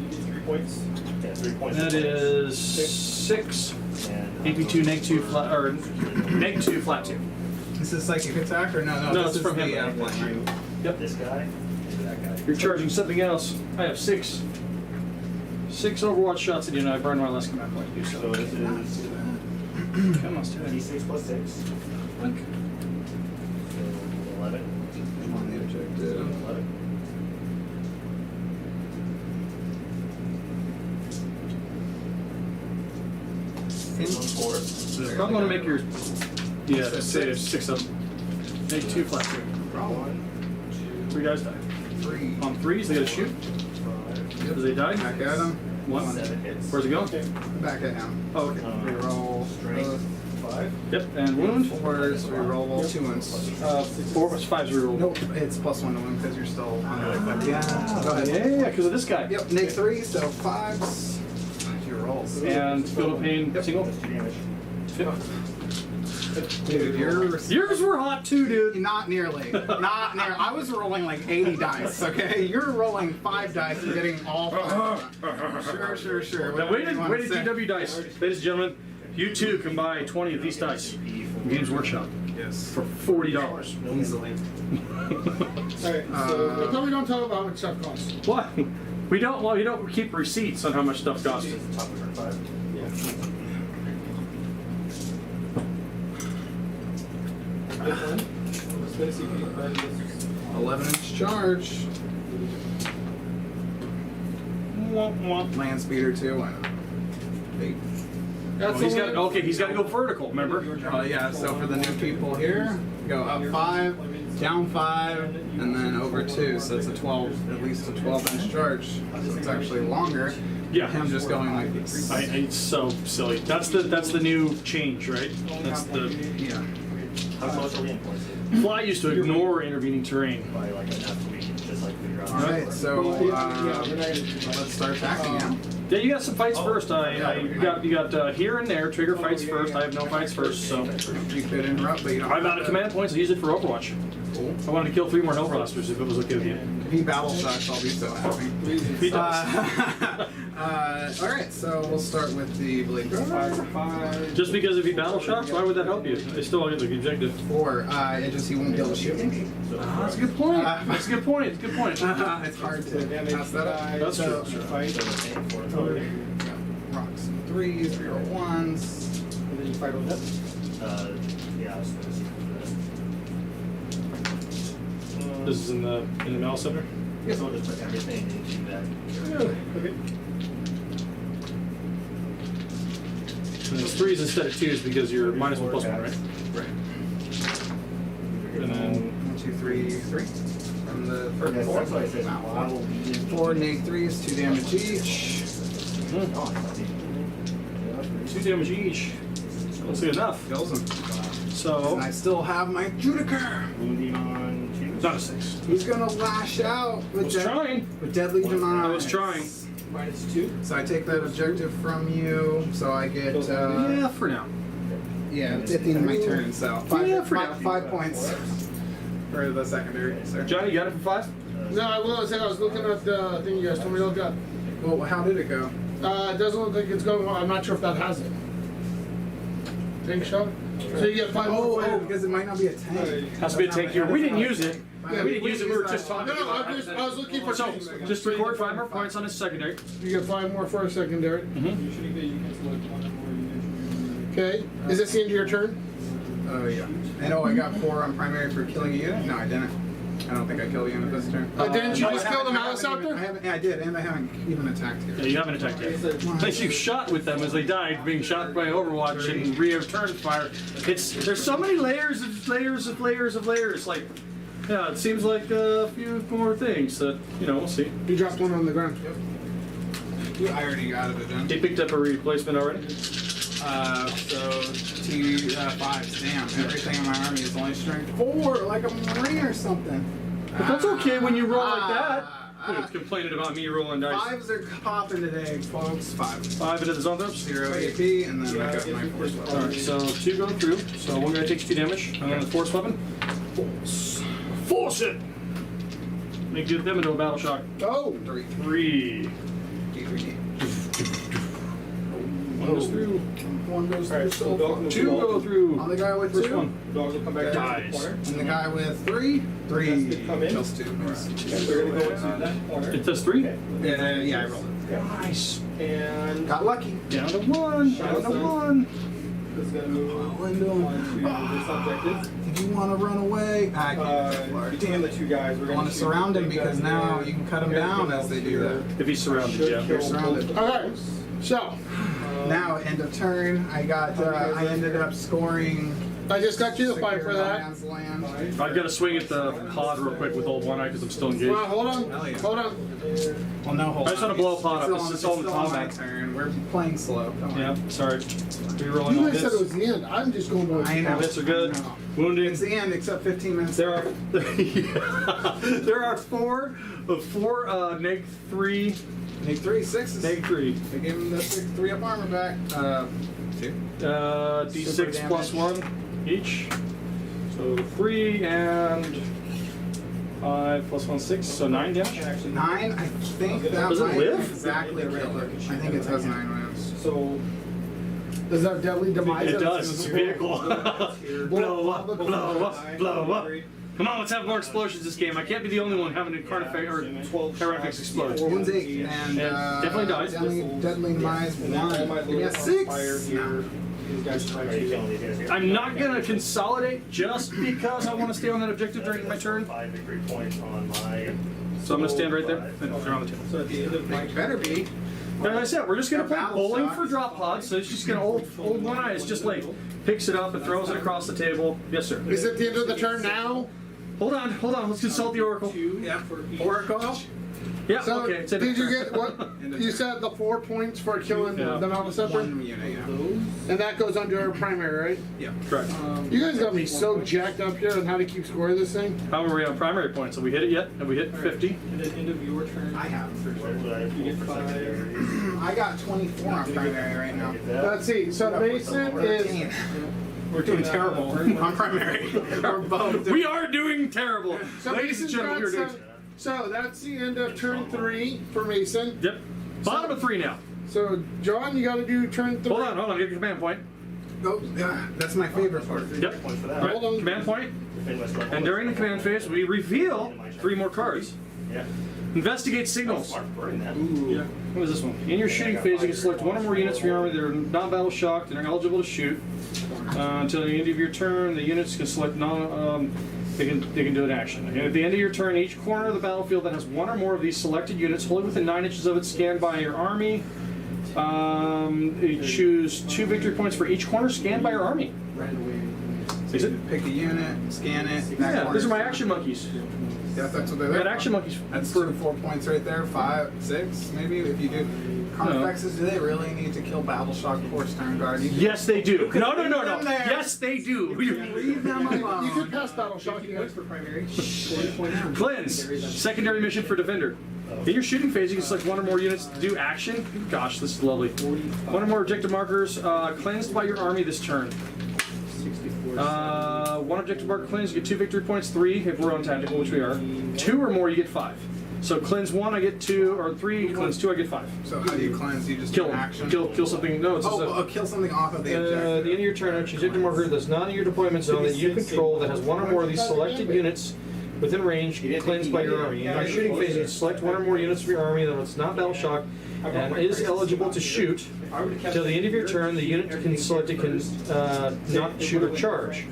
get 3 points. Yeah, 3 points. That is 6. And AP2, neg2, flat, or neg2, flat 2. Is this psychic attack or no? No, this it's is from the him. plan. Yep. this guy and that guy. You're charging something else. I have 6. 6 Overwatch shots at you, and I burned my last command point to do So so. this is Come on, Steven. D6 plus 6. Look. So 11. I'm on the objective. 11. Six on 4. I'm gonna make your. Yeah, that's say 6 up. Neg2, flat 2. Problem. 3 guys die. 3. On 3s, they gotta shoot. Does they die? Back at him. 1. 7 hits. Where's it going? Back at him. Oh, okay. Reroll. Strength. 5. Yep, and wound. 4s. Reroll 2 wounds. 4 plus 5 is reroll. Nope, it's +1 to wound because you're still under effect. Yeah. Go ahead. Yeah, because of this guy. Yep. Neg 3. So 5s. Your rolls. And field of pain, single. That's 2 damage. Dude, Yours were hot too, dude. Not nearly. Not near. I was rolling like 80 dice, okay? You're rolling 5 dice and getting all 5. Sure. Now, wait Whatever you wanna say. GW Dice. Ladies and gentlemen, you too can buy 20 of these dice from Games Workshop Yes. for $40. Easily. Alright, so we probably don't talk about how much stuff costs. What? We don't keep receipts on how much stuff costs. Top of turn 5. Yeah. 11-inch charge. Land speeder too. Why not? 8. That's He's the got one- he's got to go vertical. Remember? Yeah. So for the new people here, go up 5, down 5, and then over 2. So it's a 12, at least a 12-inch charge. So it's actually longer. Yeah. Him just going like this. It's so silly. That's the new change, right? That's the Yeah. How close are we in points? Fly used to ignore intervening terrain. By like enough so we can just like figure out. All right. So let's start attacking him. Yeah, you got some fights first. You got here and there trigger fights first. I have no fights first, so You could interrupt, but you don't. I'm out of command points. I use it for Overwatch. Cool. I wanted to kill 3 more Hellblasters if it was okay with you. If he battle shocks, I'll be so happy. He does. All right, so we'll start with the blade guard. Just because if he battle shocks, why would that help you? I still get the objective. Or it just he won't be able to shoot me. That's a good point. That's a good point. It's a good point. It's hard to pass that up. That's So, true. Fight. Rocks and 3s, 3 1s. And then you fight on that. Yeah, I was gonna see This is in the mail center. So we'll just put everything into that. Okay. And it's 3s instead of 2s because you're -1/+1, right? Right. And then 1, 2, 3, 3. From the first Yes, four. that's why I said I will be in 4 neg 3s, 2 damage each. 2 damage each. That's good enough. Kills him. So And I still have my Judicer. wounding on 2. it's not a 6. He's gonna lash out I was trying. with deadly demise. I was trying. -2. So I take that objective from you. So I get Yeah, for now. it's at the end of my turn. So 5, Yeah, for now. 5 points for the secondary. Sir. Johnny, you got it for 5? No, I will. I said I was looking at the thing you guys told me to look at. Well, how did it go? It doesn't look like it's going well. I'm not sure if that has it. Tank shot? So you get 5 more fire. Because it might not be a tank. Has to be a tank here. We didn't use it. Yeah, We didn't use it. We were just talking No, about I was looking for So, tanks. just record 5 more points on his secondary. You get 5 more for a secondary. You can select one or you Okay. Is this the end of your turn? Oh yeah. And I got 4 on primary for killing a unit. No, I didn't. I don't think I killed the end of this turn. Didn't you No, just I kill the haven't- mouse I out haven't even- there? I haven't. Yeah, I did, and I haven't even attacked Yeah, here. you haven't attacked yet. Unless you shot with them as they died, being shot by Overwatch and return fire. There's so many layers of layers of layers of layers. Like, yeah, it seems like a few more things that, we'll see. You dropped one on the ground. I already got it, then. He picked up a replacement already. So T5s. Damn, everything in my army is only strength 4, like a Marine or something. But that's okay when you roll like that. It's complaining about me rolling dice. 5s are popping today, folks. 5. 5 into the zone ups. 0 AP, and then I got my force weapon. Alright, so 2 go through. So one guy takes 2 damage, and then the force weapon. Force it! Make them into a battle shock. Oh! 3. 3. D3D. One goes through. 1 goes through. Alright, so So dog- 2 go through. on the guy with First 2. one. Dogs will come back down to the Dies. corner. And the guy with 3. 3 That's to come in. kills 2. And we're gonna go into that corner. It does 3. Yeah, I rolled it. Nice. And Got lucky. Down to 1. Down to 1. it's gonna move on to this objective. Did you want to run away? I can't. Between the 2 guys, we're I gonna want to surround him because now you can cut him down as they do that. If he's surrounded, yeah. You're surrounded. Okay, so Now, end of turn, I got. I ended up scoring. I just got you the fight for Secure that. man's land. I've got to swing at the pod real quick with old one eye because I'm still engaged. Well, hold on, Hell yeah. hold on. Well, no, hold I just on. wanna blow a pot up. It's It's still all in on my combat. turn. We're playing slow. Come on. Yeah, sorry. Rerolling You on guys said it this. was the end. I'm just going to. I know. Hits are good. I know. Wounding. It's the end, except 15 minutes. There are there are four neg 3 Neg 3, 6s. neg 3 They gave him the 3 up armor back. 2. d6 plus 1 each. So 3 and 5 plus 1 6, so 9 damage. 9, I think that Does it might live? exactly kill it. I think it has 9 rounds. So Does that have deadly demise? It does. It's a vehicle. Blow up, blow up, blow up. Come on, let's have more explosions this game. I can't be the only one having a carnifex or Tyranids explode. Wounds 8 and definitely dies. Deadly demise and then all my 1. Give me a little 6. fire here. These guys try Are you to. killing these guys here? I'm not gonna consolidate just because I want to stay on that objective during my turn. 5 victory points on my. So I'm gonna stand right there and they're on the table. So at the end of my It better be. As I said, we're just gonna play Battle bowling shock. for drop pods. So it's just gonna old one eye is just like picks it up and throws it across the table. Yes, sir. Is it the end of the turn now? Hold on. Let's consult the oracle. Yeah. Oracle. Yeah. So Okay. It's in did you there. get what? You said the 4 points for killing Yeah. the Mountain Scepter? 1 unit, yeah. And that goes under our primary, right? Yeah. Correct. You guys got me so jacked up here on how to keep score of this thing. How are we on primary points? Have we hit it yet? Have we hit 50? And at the end of your turn, I have for What sure. would I you pull get for 5. secondary? I got 24 on primary right now. Get that. Let's see. So Mason is 13 We're doing terrible. on primary. We're both. We are doing terrible. so Ladies and Mason's gentlemen, we got are doing. some. So that's the end of turn 3 for Mason. Yep. Bottom of 3 now. So John, you got to do turn 3. Hold on. Get your command point. Oh, yeah, that's my favorite part. Yep. Points for that. Right. Hold on. Command point. Defend myself. And during the command phase, we reveal 3 more cards. Yeah. Investigate signals. Smart burning that. Yeah. What is this one? In your shooting phase, you can select 1 or more units from your army that are non-battle shocked and are eligible to shoot. Until the end of your turn, the units can select they can do an action. And at the end of your turn, each corner of the battlefield that has 1 or more of these selected units wholly within 9 inches of it scanned by your army. You choose 2 victory points for each corner scanned by your army. Is it? Pick a unit, scan it. Yeah, these are my action monkeys. Yeah, that's what they're I there. got action monkeys. That's 4 points right there. 5, 6, maybe if you do. Carnifexes, do they really need to kill Battle Shock Force Turn Guard? You Yes, they do. No. leave them there. Yes, they do. leave them You could alone. pass Battle Shock. You guys. for primary. Cleanse. Secondary mission for Defender. In your shooting phase, you can select 1 or more units to do action. Gosh, this is lovely. 1 or more objective markers cleansed by your army this turn. 1 objective marker cleanse, you get 2 victory points. 3 if we're on tactical, which we are. 2 or more, you get 5. So cleanse 1, I get 2, or 3. Cleanse 2, I get 5. So how do you cleanse? You just Kill do them. action? Kill something. No, it's just Kill something off of the the objective. end of your turn, an objective marker that's not in your deployment zone that you control that has 1 or more of these selected units within range cleansed by your army. In your shooting phase, you select 1 or more units from your army that's not battle shocked and is eligible to shoot. Till the end of your turn, the unit selected can not shoot or charge.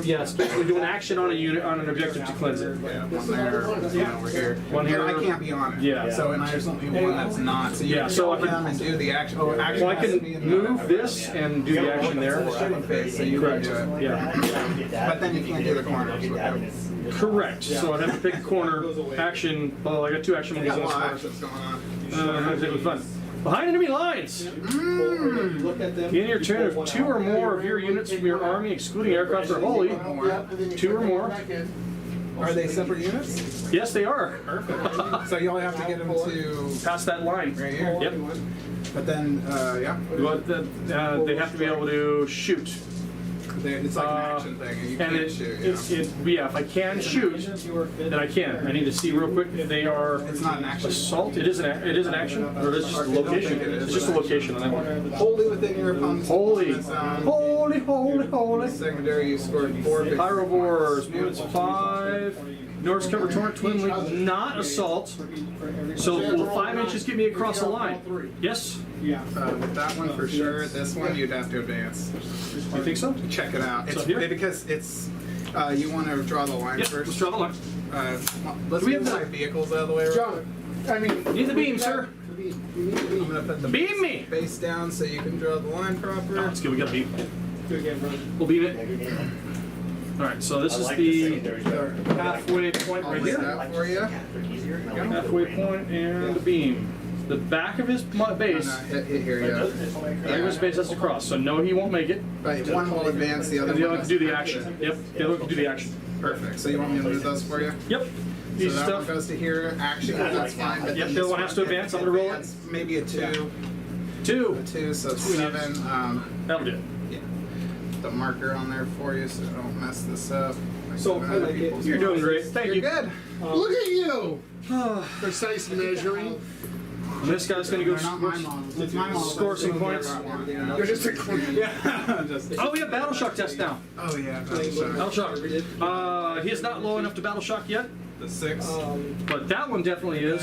Yes, we do an action on a unit on an objective to cleanse it. Yeah, one there, one over here. One here. But I can't be on it. Yeah. So, and there's only one that's not. So you Yeah, can so go I can- down and do the action. Oh, action So I has to be can in the- move this and do the action there. Shooting phase, so you can Correct. do it. Yeah. But then you can't do the corners with it. Correct. So I'd have to pick a corner action. Well, I got 2 action I moves got in a this lot corner. of actions going on. It was fun. Behind enemy lines. Look at them. In your turn, if 2 or more of your units from your army, excluding aircraft or wholly, 2 or more. Are they separate units? Yes, they are. So you only have to get them to Past that line. right here. Yep. But then, yeah, But they have to be able to shoot. it's like an action thing, and you And can't shoot. yeah, if I can shoot, then I can. I need to see real quick if they are It's not an action. assault. It is an action, or it's just a location. It's just a location on that one. Wholly within your opponent's Holy, zone. holy. Secondary, you scored 4 victories. Pyrivores, movements 5. Norse cover torrent, twin link, not assault. So will 5 inches get me across the line? Yes? Yeah. With that one for sure. This one you'd have to advance. You think so? Check it out. It's So here? because it's you want to draw the line Yep, first. let's draw the line. Let's Do we get have my the- vehicles out of the way. John, I mean. Need the beam, sir. The beam. You need the I'm beam. gonna put the Beam me. base down so you can draw the line proper. Oh, that's good. We got a beam. Do it again, brother. We'll beam it. All right. So this is the halfway point I'll right list here. that for you. Halfway point and the beam. The back of his base. Hit here, yeah. Back of his base has to cross. So no, he won't make it. Right, one will advance, the other And the one other can do the action. Yep. The other one can do the action. Perfect. So you want me to do those for you? Yep. So Easy that stuff. one goes to here. Action, that's fine. But Yep, then the other this one has to advance. I'm gonna roll it. Maybe a 2. 2. 2, so 7. That'll do it. Yeah. The marker on there for you so don't mess this up. So, I like it. You're doing great. Thank You're you. good. Look at you! Precise measuring. And this guy's gonna go They're not my models. It's my models. score some points. You're just a Yeah. Just, Oh, we have battle shock test now. oh yeah. Battle shock. He is not low enough to battle shock yet, The 6. but that one definitely is.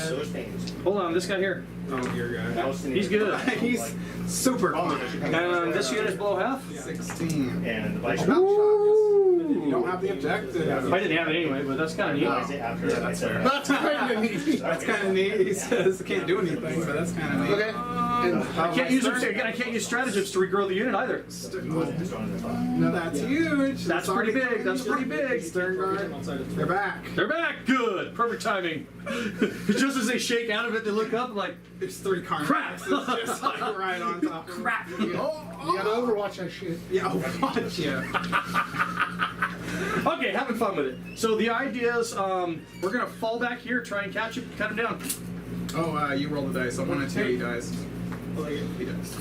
Hold on, this guy here. Oh, your guy. He's good. He's super fun. And this unit is below half. 16. And the vice You don't have the objective. I didn't have it anyway, but that's kind of neat. after Yeah, that's fair. That's kind of neat. That's kind of neat. He says can't do anything, but that's kind of neat. Okay. And I can't use I can't use stratagems to regrow the unit either. No, that's huge. That's pretty big. That's pretty big. Stern guard. They're back. They're back. Good. Perfect timing. Just as they shake out of it, they look up like, It's 3 cards. Crap. It's just like right on top. crap. you gotta overwatch that shit. Yeah, watch yeah. Okay, having fun with it. So the idea is we're gonna fall back here, try and catch him, cut him down. Oh, you roll the dice. I want to 2. He dies. He dies.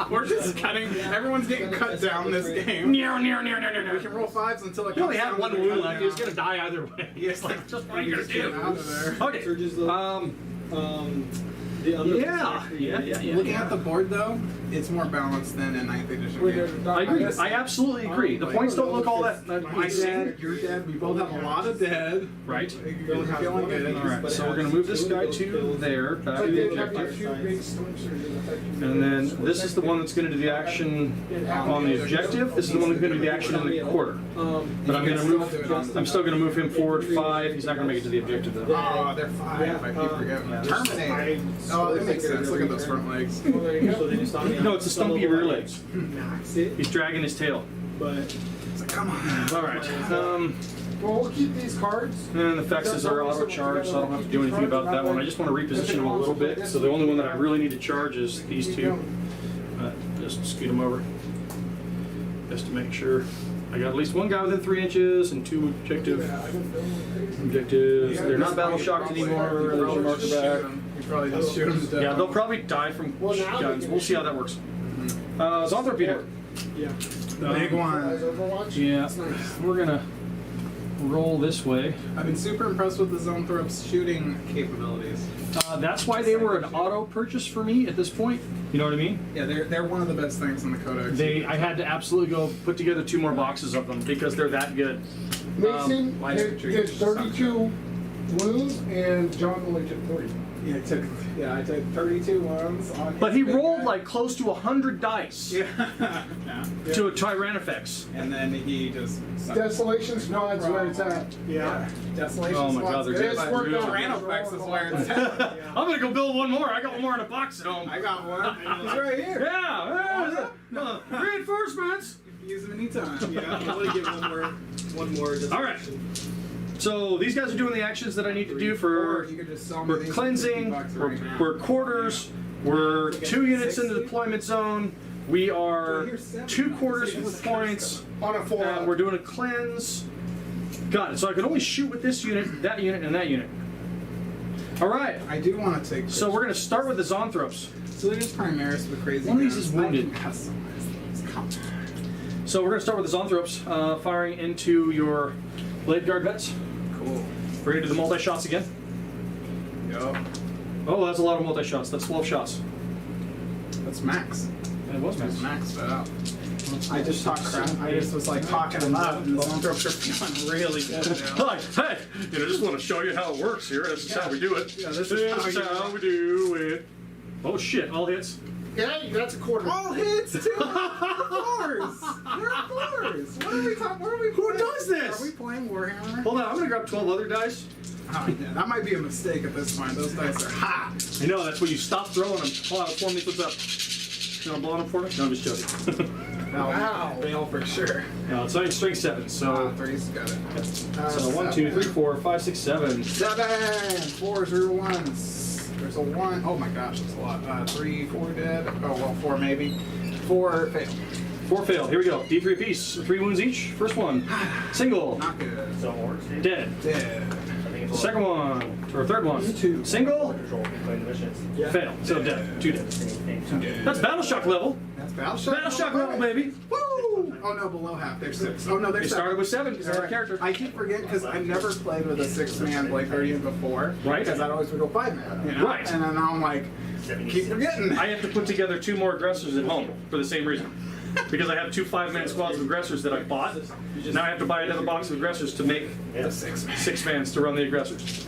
We're just cutting. Everyone's getting cut down this game. We can roll 5s until it He only comes had down one to the wound cut left. He was down. gonna die either way. Yes, like Just what are you gonna get out do? of there. Okay. The other Yeah. Looking at the board though, it's more balanced than a 9th edition game. I agree. I absolutely agree. The points don't look all that My dead, you're dead. We both have a lot of dead. right. You're feeling good. All right. So we're gonna move this guy to there, back to the objective. And then this is the one that's going to do the action on the objective. This is the one that's going to do the action in the quarter. But I'm going to move. I'm still going to move him forward 5. He's not going to make it to the objective though. Oh, they're 5. I keep forgetting. Terminator. Oh, that makes sense. Look at those front legs. No, it's the stumpy rear legs. He's dragging his tail. But Come on. All right. Well, we'll keep these cards. And the Fexes are auto charged, so I don't have to do anything about that one. I just want to reposition them a little bit. So the only one that I really need to charge is these 2. Just scoot them over, just to make sure. I got at least 1 guy within 3 inches and 2 objectives. They're not battle shocked anymore. There's your marker back. You probably just shoot them to death. Yeah, they'll probably die from guns. We'll see how that works. Zoanthropeter. yeah. Big one. Overwatch. Yeah, That's nice. we're gonna roll this way. I've been super impressed with the Zoanthrope's shooting capabilities. That's why they were an auto purchase for me at this point. You know what I mean? Yeah, they're one of the best things in the Codex. I had to absolutely go put together 2 more boxes of them because they're that good. Mason Why did did you 32 wounds, and John only took 40. I took 32 wounds on. But he his big rolled guy. like close to 100 dice Yeah. to a Tyrannifex. And then he just. Desolation Squad's where it's at. Yeah. Desolation Oh my God, Squad's they're good, just but worked out. Tyrannofex is where it's at. I'm gonna go build one more. I got one more in a box at home. I got one. It's right here. Yeah, reinforcements. Use them anytime. Yeah, I'm gonna give one more. All right. So these guys are doing the actions that I need to do for. Or you could just sell me We're these for cleansing. $50 right now. We're quarters. We're 2 units in the deployment zone. We are 2 quarters with points. On a 4. We're doing a cleanse. Got it. So I can only shoot with this unit, and that unit. All right. I do want to take. So we're gonna start with the Zonthropes. So there's Primaris with crazy. One of these guns. is wounded. I can customize those. Come on. So we're gonna start with the Zonthropes, firing into your Blade Guard vets. Cool. We're gonna do the multi-shots again. Yup. Oh, that's a lot of multi-shots. That's 12 shots. That's max. And it was That's max. maxed out. I just talked crap. I just was like talking them up, and the Zonthropes are feeling really good now. Like, hey, I just want to show you how it works here. This is how we do it. Yeah, this is how we do it. Oh shit! All hits. Hey, that's a quarter. All hits too. They're fours. They're fours. What are we talking? What are we? Who playing? does this? Are we playing Warhammer? Hold on, I'm gonna grab 12 other dice. Oh, yeah, that might be a mistake at this point. Those dice are hot. I know that's when you stop throwing them. Hold on, form these what's up. You want to blow on them for me? No, I'm just joking. Wow. Fail for sure. No, it's only strength 7. So, Three's got it. so 1, 2, 3, 4, 5, 6, 7. 7. 4s or 1s. There's a 1. Oh my gosh, that's a lot. 3, 4 dead. Oh well, 4 maybe. 4 fail. 4 failed. Here we go. D3 apiece. 3 wounds each. First one. Single. Not good. So orcs, dude. Dead. Dead. I think it's Second one. Or third one. Two. Single. control playing the missions. Fail. So dead. 2 dead. Same thing. That's Battle Shock level. That's Battleshock. Battleshock level, baby. Woo! Oh no, below half. There's 6. Oh no, They there's 7. started with 7 because they're a character. I keep forgetting because I've never played with a 6-man Blade Guardian before. Right. Because I'd always would go 5-man. You know? Right. And then now I'm like, keep forgetting. I have to put together 2 more aggressors at home for the same reason. Because I have 2 5-man squads of aggressors that I bought. Now I have to buy another box of aggressors to make The 6-man. 6 mans to run the aggressors.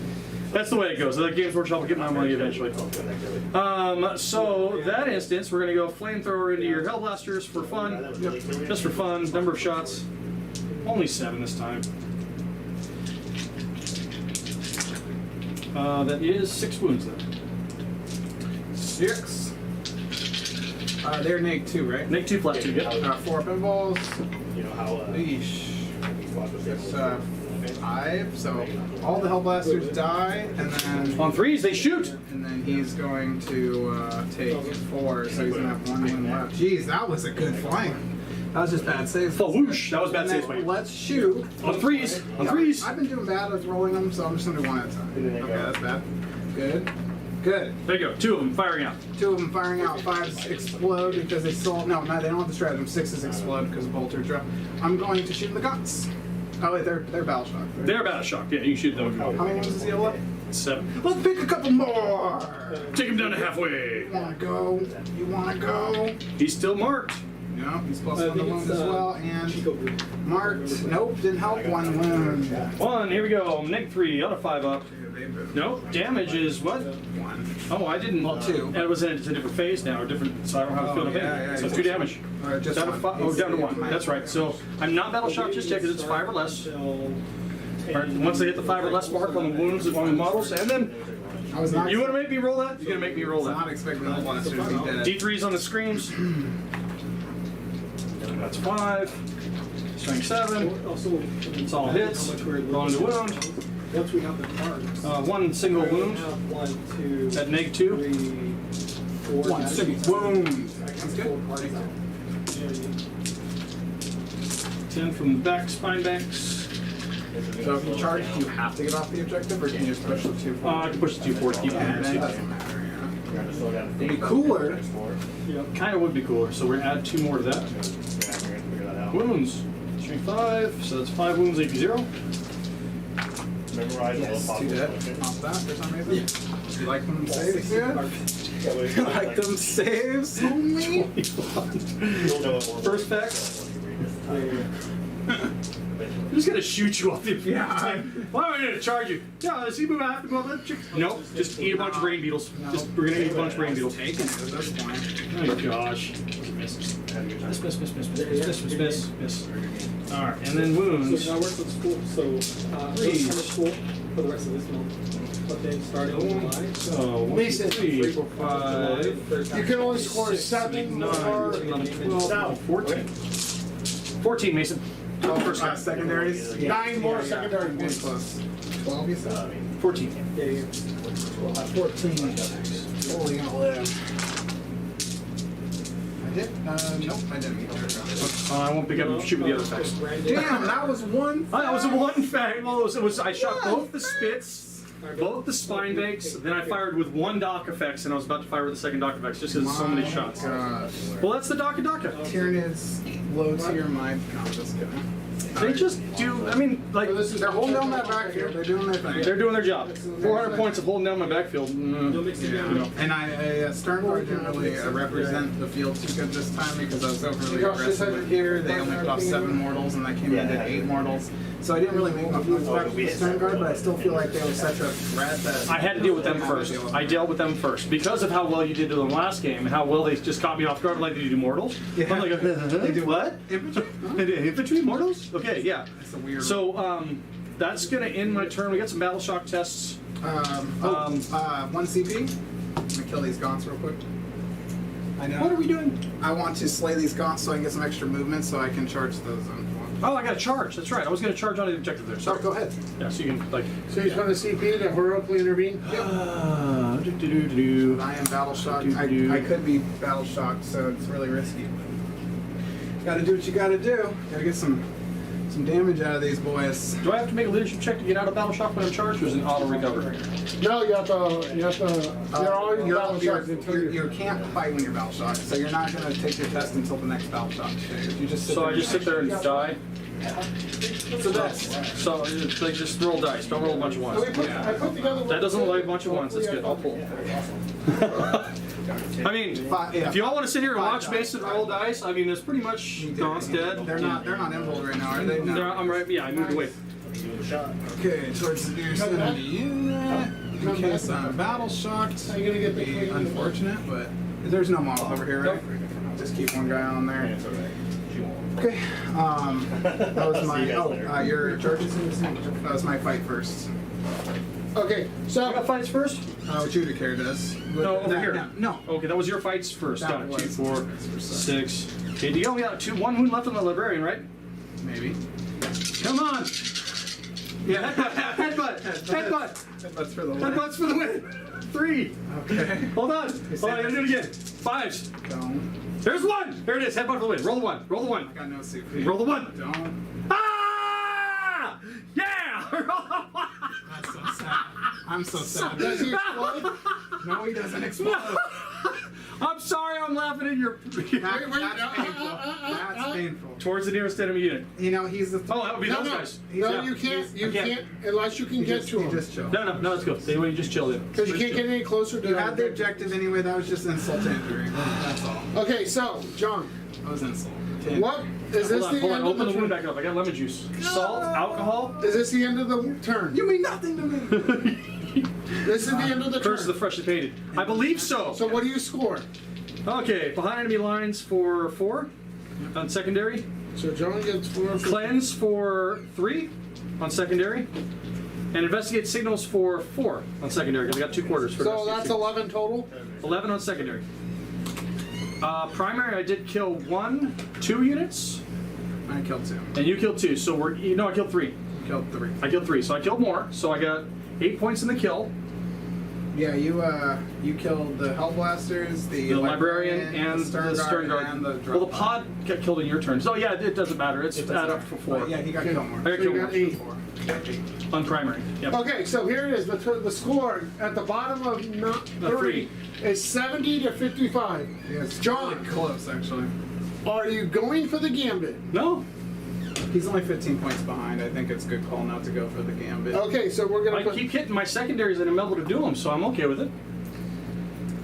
That's the way it goes. The Games Workshop will get my money eventually. So that instance, we're gonna go flamethrower into your Hellblasters for fun. Just for fun. Number of shots. Only 7 this time. That is 6 wounds then. 6. They're neg 2, right? Make 2 flat 2, yep. 4 pinballs. You know how Eesh. it's It's 5. So all the Hellblasters die, and then On 3s, they shoot. he's going to take 4. So he's gonna have 1 win left. Jeez, that was a good flank. That was just bad saves. Oh, whoosh. That was bad And then saves, buddy. let's shoot. On 3s. On Yeah, 3s. I've been doing bad with rolling them, so I'm just gonna do 1 at a time. Okay, that's bad. Good. Good. There you go. 2 of them firing out. 2 of them firing out. 5s explode because they still. No, they don't have the stratagem. 6s explode because of bolter drop. I'm going to shoot in the guts. Oh wait, they're battle shock. They're Battle Shock. Yeah, you shoot them. How many ones does he have left? 7. Let's pick a couple more. Take him down to halfway. You wanna go? You wanna go? He's still marked. No, he's plus I 1 to think wound it's, as well, and Chico Blue. marked. Nope, didn't help. 1 wound. 1. Here we go. Neg 3 out of 5 up. Nope. Damage is what? 1. Oh, I didn't. Well, 2. It was it's a different phase now, or different. So I don't have a field of yeah, So yeah. 2 damage. Just Down to 1. 5. Oh, down to 1. That's right. So I'm not Battle Shock just yet because it's 5 or less. All right, once they hit the 5 or less mark on the wounds on the models, and then I was not. you want to make me roll that? You're gonna make me roll not that. expecting the Hellblasters to be dead. D3s on the screams. That's 5. Strength 7. Also, It's all hits. Rolling the wound. once we have the cards. 1 single we wound have 1, 2, at neg 2. 3, 4. 1 single wound. That's good. 10 from the back, spine banks. So if you charge, do you have to get off the objective, or can you just push the 2 I can push the 2 forward to keep And it it. doesn't matter, yeah. It'd It'd be cooler. Kind of would be cooler, so we're gonna add 2 more to that. Wounds. Strength 5, so that's 5 wounds, AP 0. Memorize Yes, all 2 dead. possible Off that for some reason. You like them saves, dude? You like them saves, homie? First fact. I'm just gonna shoot you off the Yeah. Why am I gonna charge you? Yeah, does he move out? Nope, just eat a bunch of rain beetles. We're gonna eat a bunch of rain beetles. Taking it at this point. Oh gosh. Miss. Alright, and then wounds. So now works at school. So Please. summer school for the rest of this month. What day started in July? So, 1, Mason. 2, 3, 4, 5. You can only score 7 9, or 11, 12, 14. 14, Mason. Oh, first secondaries? 9 more secondary Getting points. close. 12, you said? 14. Yeah, yeah. 14. Holy gonna live. I did? Nope, I didn't. I won't pick up and shoot with the other effects. Damn, that was one. That was a one fact. Well, it was I shot both the spits, both the spine banks, then I fired with one dock effects, and I was about to fire with the second dock effects just because of so many shots. Gosh. Well, that's the Daka Daka. Tyranids low tier mind. No, I'm just kidding. They just do, I mean, like, They're holding down that backfield. They're doing their thing. they're doing their job. 400 points of holding down my backfield. You'll mix it down. And Stern Guard didn't really represent the field too good this time because I was overly aggressive with here. They only put off 7 mortals and I came in and did 8 mortals. So I didn't really make much back with the Stern Guard, but I still feel like they were such a threat that I had to deal with them first. I dealt with them first because of how well you did to them last game, and how well they just caught me off guard. Like, did you do mortals? Yeah. I'm like, They do what? infantry. Huh? They did infantry mortals? Okay, yeah. That's a weird. So that's gonna end my turn. We got some battle shock tests. 1 CP. I'm gonna kill these gaunts real quick. I know. What are we doing? I want to slay these gaunts so I can get some extra movement so I can charge those on. Oh, I got to charge. That's right. I was gonna charge on the objective there. So Sorry. go ahead. Yeah, so you can like. So he's going to CP to heroically intervene? I am battle shocked. I could be battle shocked, so it's really risky. Gotta do what you gotta do. Gotta get some damage out of these boys. Do I have to make a leadership check to get out of battle shock when I'm charged, or is it an auto recover? No, you have to, you're always battle shocked until you can't fight when you're battle shocked, so you're not gonna take your test until the next battle shock stage. You just sit So there I just sit there and die. So that's So it's like just roll dice. Don't roll a bunch of ones. I put together That doesn't look like a bunch of ones. That's good. I'll pull. I mean, if you all want to sit here and watch Mason roll dice, I mean, it's pretty much Dawn's dead. They're not enrolled right now, are they? No. I'm right. Yeah, I moved away. Okay, towards the near center unit. In case I'm battle shocked, Are you gonna get the be unfortunate, but there's no models over here, right? Just keep one guy on there. Okay. That was my. Your charges. That was my fight first. Okay, You so got fights first? What Judicare does. No, over here. No. Okay, that was your fights first. That Got it. was 2, 4, for 6. Okay, you only got 1 wound left on the librarian, right? Maybe. Come on. Yeah, headbutt. That's for the win. Headbutts for the win. 3. Okay. Hold on. Hold on, I gotta do it again. 5s. Don't. There's 1. There it is. Headbutt for the win. Roll the 1. Roll the 1. I got no CP. Roll the 1. Don't. Ah! Yeah! That's so sad. I'm so sad. does he explode? No, he doesn't explode. I'm sorry, I'm laughing at your. That's painful. That's painful. Towards the nearest enemy unit. You know, he's the. Oh, that would be No, those no, guys. no, Yeah. you can't. You Again. can't unless you can He get just, to he him. just chill. No, let's go. Anyway, you just chill there. Because you can't get any closer to You them. had the objective anyway. That was just insult to injury. That's all. Okay, so John, That was insult. what is this Hold the on. end Open of the the wound turn? back up. I got lemon juice. Salt, alcohol. Is this the end of the turn? You mean nothing to me. This is the end of the First is the turn. freshly painted. I believe so. So what do you score? Okay, behind enemy lines for 4 on secondary. So John gets 4. Cleanse for 3 on secondary. And investigate signals for 4 on secondary, because I got 2 quarters for So investigate that's signals. 11 total. 11 on secondary. Primary, I did kill 2 units, I killed 2. and you killed 2. So I killed 3. Killed 3. I killed 3, so I killed more. So I got 8 points in the kill. Yeah, you killed the Hellblasters, the Librarian and the Stern Guard. and the Well, the pod got killed in your turn. So yeah, it doesn't matter. It's add up for 4 But yeah, he got killed more. I got So you killed got more. 8. 4. On primary. Yep. Okay, so here it is. The score at the bottom of 3 is 70 to 55. Yeah, it's John. really close actually. Are you going for the gambit? No, He's only 15 points behind. I think it's a good call not to go for the gambit. Okay, so we're I gonna put. keep hitting my secondaries and I'm able to do them, so I'm okay with it.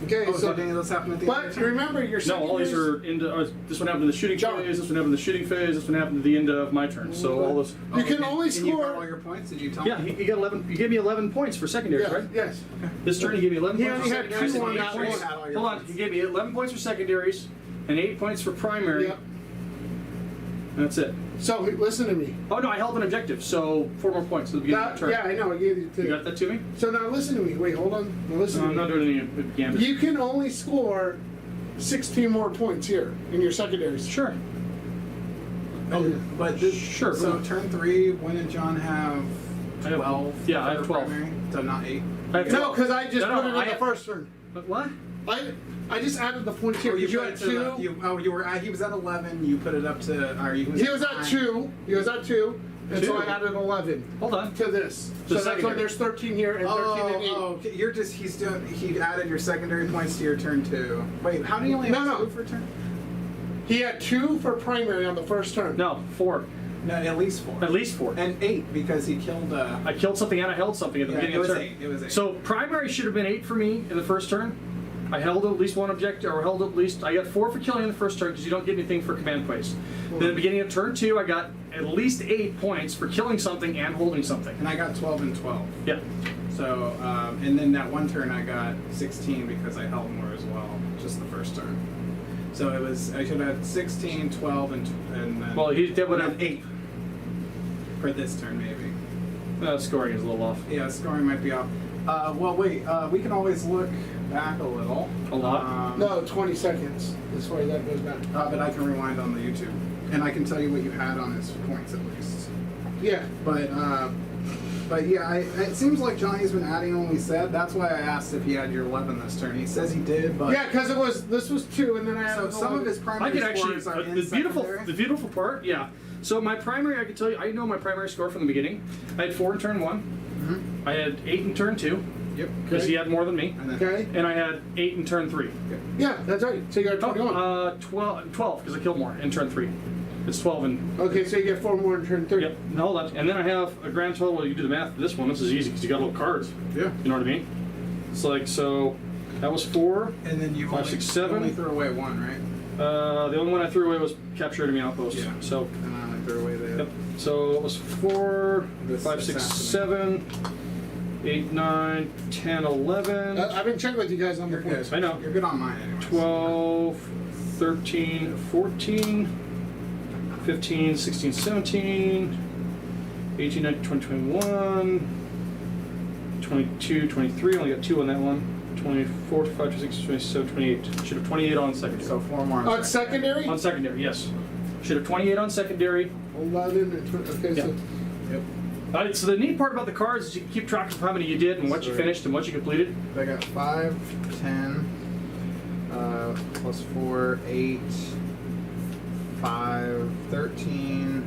Okay, Oh, so did any of those happen at the end but of the turn? remember your No, all these secondaries. are into. This one happened in the shooting John. phase. This one happened in the shooting phase. This one happened at the end of my turn. So all this. You can and- only and you got all score. your points? Did you tell Yeah, me? he got 11. You gave me 11 points for secondaries, Yeah, right? yes. This turn he gave me 11 He points only for had secondaries. two and on 8 that points. one. Hold on, he gave me 11 points for secondaries and 8 points for primary. Yep. And that's it. So listen to me. Oh no, I held an objective, so 4 more points at the beginning of the turn. Yeah, I know. I gave you You two. got that to me? So now listen to me. Wait, hold on. Now listen No, to I'm not me. doing any gambit. You can only score 16 more points here in your secondaries. Sure. Oh, but this, Sure. So turn 3, when did John have I have- 12? yeah, I have for 12. primary? So not 8? I have No, 12. because I just No, put it in I the have- first turn. But what? I just added the points here. Oh, you because you put had it to the, two. you were he was at 11. You put it up to. Or He was at 2. He was at 2. And so Two. I added 11 Hold on. to this. The So that's why secondary. there's 13 here and 13 and 8. okay. You're just he added your secondary points to your turn 2. Wait, how do you only have No, 2 for turn? He had 2 for primary on the first turn. No, 4. No, at least 4. At least 4. And 8 because he killed. I killed something and I held something at the Yeah, beginning it of the was turn. 8. It was 8. So primary should have been 8 for me in the first turn. I held at least one objective, or held at least, I got 4 for killing in the first turn because you don't get anything for command place. Then at the beginning of turn 2, I got at least 8 points for killing something and holding something. And I got 12 and 12. Yeah. So, and then that one turn I got 16 because I held more as well, just the first turn. So it was, I should have had 16, 12, and then Well, he did what and then 8 for this turn maybe. scoring is a little off. Yeah, scoring might be off. Well, wait, we can always look back a little. A lot? No, 20 seconds. This way that goes back. But I can rewind on the YouTube. And I can tell you what you had on his points at least. Yeah. But yeah, it seems like Johnny's been adding when we said. That's why I asked if he had your 11 this turn. He says he did, but Yeah, because this was 2 and then I so added some of 11. his I primary could actually, scores are in the secondary. beautiful part, yeah. So my primary, I can tell you, I know my primary score from the beginning. I had 4 in turn 1. Mm-hmm. I had 8 in turn 2, Yep. because he had more than me. And then, Okay. And I had 8 in turn 3. Yeah, that's right. So you got 21. 12, because I killed more in turn 3. It's 12 and. Okay, so you get 4 more in turn 3. Yep. No, hold on. And then I have a grand total. You do the math. This one, this is easy because you got little cards. Yeah. You know what I mean? It's like, so that was 4. And then you 5, only, 6, 7. you only threw away 1, right? The only one I threw away was capture enemy outpost. Yeah. So, And I only threw away the. yep. So it was 4, This 5, 6, assassinate. 7, 8, 9, 10, 11, I've been checking with you guys on the You're points. good. I know. You're good on mine anyway. 12, 13, 14, 15, 16, 17, 18, 19, 20, 21, 22, 23, only got 2 on that one, 24, 25, 26, 27, 28. Should have 28 on secondary. So 4 more. On secondary? On secondary, yes. Should have 28 on secondary. 11 and 20. Okay, so. Yep. So the neat part about the cards is you can keep track of how many you did and what you Sorry. finished and what you completed. I got 5, 10, plus 4, 8, 5, 13,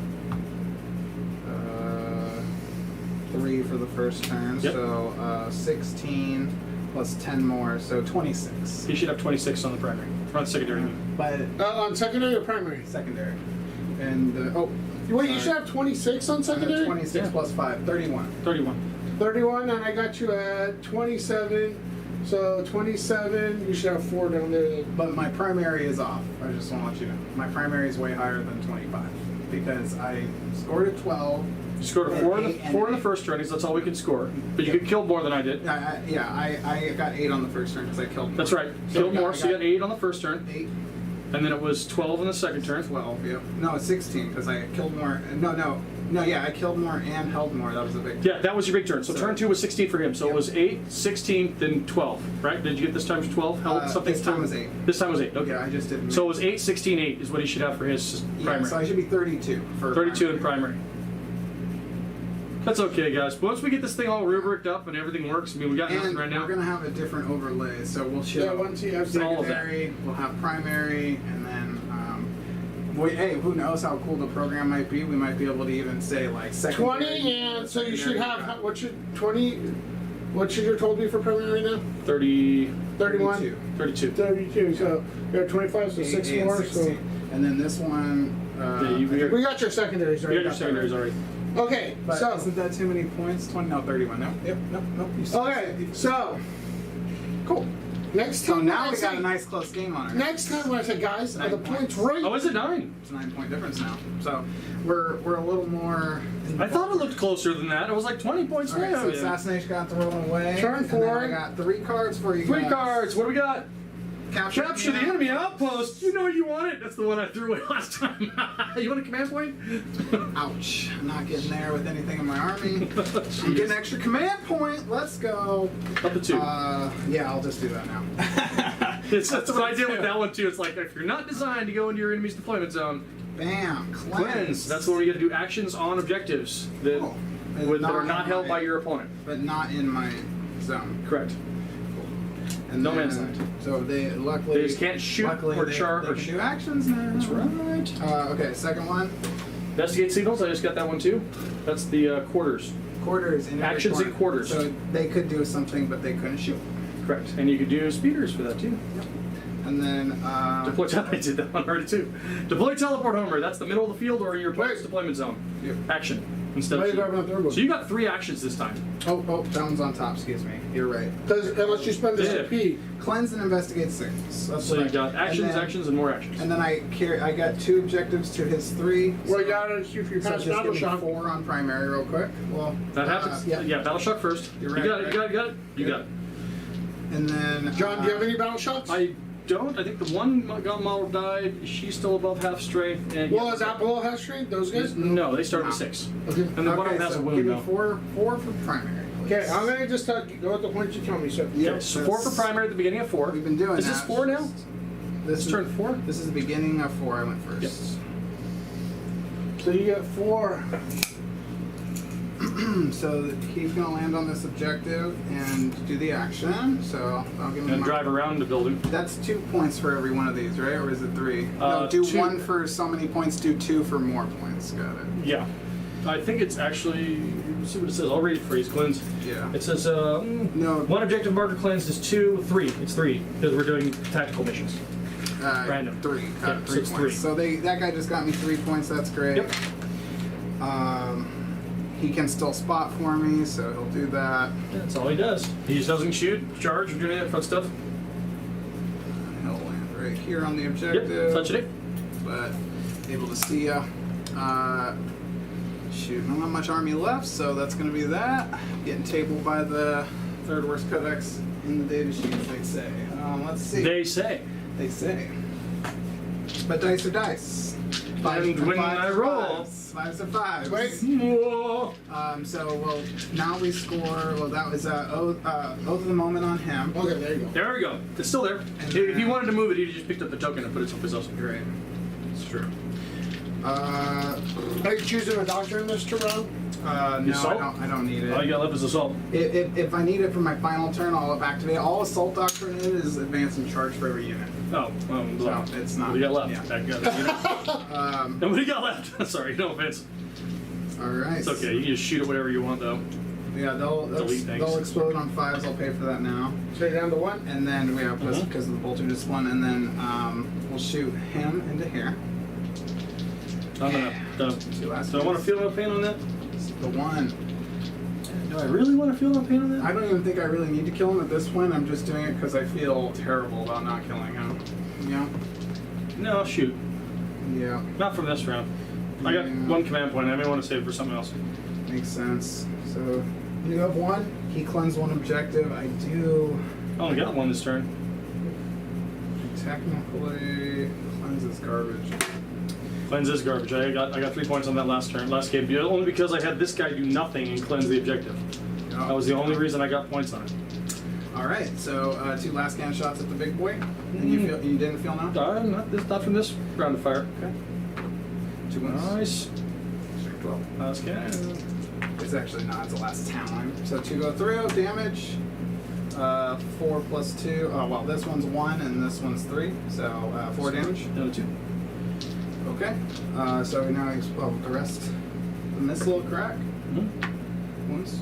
3 for the first turn. Yep. So 16 plus 10 more, so 26. You should have 26 on the primary, or on the secondary. I mean. But On secondary or primary? secondary. And, Wait, you sorry. should have 26 on secondary? 26 Yeah. plus 5, 31. 31. 31, and I got you at 27. So 27, you should have 4 down there. But my primary is off. I just want to let you know. My primary is way higher than 25 because I scored a 12. You scored a And 4 in eight the, and 4 in the eight. first turn, because that's all we could score. But you could kill more than I did. I got 8 on the first turn because I killed more. That's right. So Killed I more, so you got 8 on the first turn. 8, And then it was 12 in the second turn. 12, yep. No, it's 16 because I killed more. No, yeah, I killed more and held more. That was a big. Yeah, that was your big turn. So So- turn 2 was 16 for him. So it Yep. was 8, 16, then 12, right? Did you get this time 12? Held something? This time was 8. This time was 8, okay. Yeah, I just didn't. So it was 8, 16, 8 is what he should have for his yeah, primary. so I should be 32 for 32 in primary. That's okay, guys. Once we get this thing all rubriced up and everything works, I mean, we got nothing And right now. we're gonna have a different overlay, so we'll show Yeah, once you have all of that. secondary, we'll have primary, and then hey, who knows how cool the program might be? We might be able to even say like secondary. 20, and so you should secondary, have, what should, 20, what should your total be for primary right now? 30, 31? 32. 32, so you got 25, so 6 8, more, 16. And then this one. Yeah, you- We got your secondaries You right. got your secondaries already. Okay, But so. isn't that too many points? 20? No, 31. No. Yep. Nope. You still Okay, said- so. Cool. Next So time, now when we I got a say- nice close game on our Next time when I say, guys, are the 9 points points. right? Oh, is it 9? It's a 9-point difference now. So we're a little more. I thought it looked closer than that. It was like 20 points All right, now. so assassination got thrown away. Turn and then 4. I got 3 cards for you. 3 guys. cards. What do we got? Capture the enemy outpost. outpost. You know you want it. That's the one I threw away last time. You want a command point? Ouch! I'm not getting there with anything in my army. I'm getting an extra command point. Let's go. Up to 2. Yeah, I'll just do that now. That's what I did with that one too. It's like if you're not designed to go into your enemy's deployment zone, Bam! cleanse. That's when we get to do actions on objectives that, Cool. that are not in held my- by your opponent. But not in my zone. Correct. And No then- man's land. So they luckily They just can't shoot luckily or they, char They or can do actions now. That's right. Okay, second one. Investigate signals. I just got that one too. That's the quarters. Quarters in every Actions corner. in quarters. So they could do something, but they couldn't shoot. Correct. And you could do speeders for that too. And then Deploy. I did that one already too. Deploy teleport homer. That's the middle of the field or your opponent's Wait. deployment zone. Yep. Action instead Why of you grabbing the third one? So you got 3 actions this time. oh, that one's on top. Excuse me. You're right. Because unless you spend this Yeah. CP. Cleanse and investigate signals. That's So what you I- got actions, and then, actions, and more actions. And then I got 2 objectives to his 3. Well, you gotta shoot for your So past just battle give me shot. 4 on primary real quick. Well, That happens. Yeah. Yeah, battle shock first. You're You right, got it. You got it. You got it. You Good. got it. And then John, do you have any battle shots? I don't. I think the one gun model died. She's still above half strength. And Well, is that below half strength? Those guys? No, they start No. with 6. Okay. And the one Okay, has so a wound give me though. 4 for primary. Please. Okay, I'm gonna just go with the points you tell me. So, Yep, Okay, so 4 for that's- primary at the beginning of 4. We've been doing Is this that. 4 now? This It's is turn 4? This is the beginning of 4. I went first. Yep. so you get 4. So he's gonna land on this objective and do the action. So I'll give him. And my- drive around the building. That's 2 points for every one of these, right? Or is it 3? No, do 2. 1 for so many points. Do 2 for more points. Got it. Yeah. I think it's actually. Let's see what it says. I'll read it for you. It's cleanse. Yeah. It says No. 1 objective marker cleanse is 2, 3. It's 3 because we're doing tactical missions. Random. 3. Yeah, Got it, 3 so it's points. 3. So that guy just got me 3 points. That's great. Yep. He can still spot for me, so he'll do that. That's all he does. He just doesn't shoot, charge, or do any of that fun stuff. He'll land right here on the Yep. objective. Touch it. But able to see ya. Shoot, I don't have much army left, so that's going to be that. Getting tabled by the 3rd worst codex in the data sheets, they say. Let's see. They say. They say. But dice are dice. And when I roll. 5s are 5s. Wait. Whoa. So now we score. Well, that was oath of the moment on him. Okay, there you go. There we go. It's still there. And If he then- wanted to move it, he just picked up the token and put it someplace else. Great. It's true. Are you choosing a doctor in this to run? No, assault? I don't need it. All you got left is assault. If I need it for my final turn, I'll activate. All Assault Doctrine is advance and charge for every unit. Oh, So it's not. What do you got left? Yeah. That got it. And what do you got left? Sorry, no offense. All right. It's okay. You can just shoot it whatever you want, though. Yeah, they'll Delete things. they'll explode on 5s. I'll pay for that now. So you're down to 1? And then we have Mhm. because of the bolter just one, and then we'll shoot him into here. I'm gonna. Two last Do I want to ones. feel no pain on that? The 1. Do I really want to feel no pain on that? I don't even think I really need to kill him at this point. I'm just doing it because I feel terrible about not killing him. Yeah. No, shoot. Yeah. Not from this round. I got Yeah. 1 command point. I may want to save it for something else. Makes sense. So you have 1. He cleansed 1 objective. I do I only got 1 this turn. technically cleanse this garbage. Cleanse is garbage. I got 3 points on that last game. Only because I had this guy do nothing and cleanse the objective. That was the only reason I got points on it. All right. So 2 last scan shots at the big boy. And you didn't feel now? Not from this round of fire. Okay. 2 ones. Nice. 12. Last scan. It's actually not. It's the last time. So 2 go through. Damage. 4 plus 2. Oh well, this one's 1 and this one's 3. So 4 damage. Another 2. Okay. So now explode the rest. The missile crack. Mm-hmm. Once.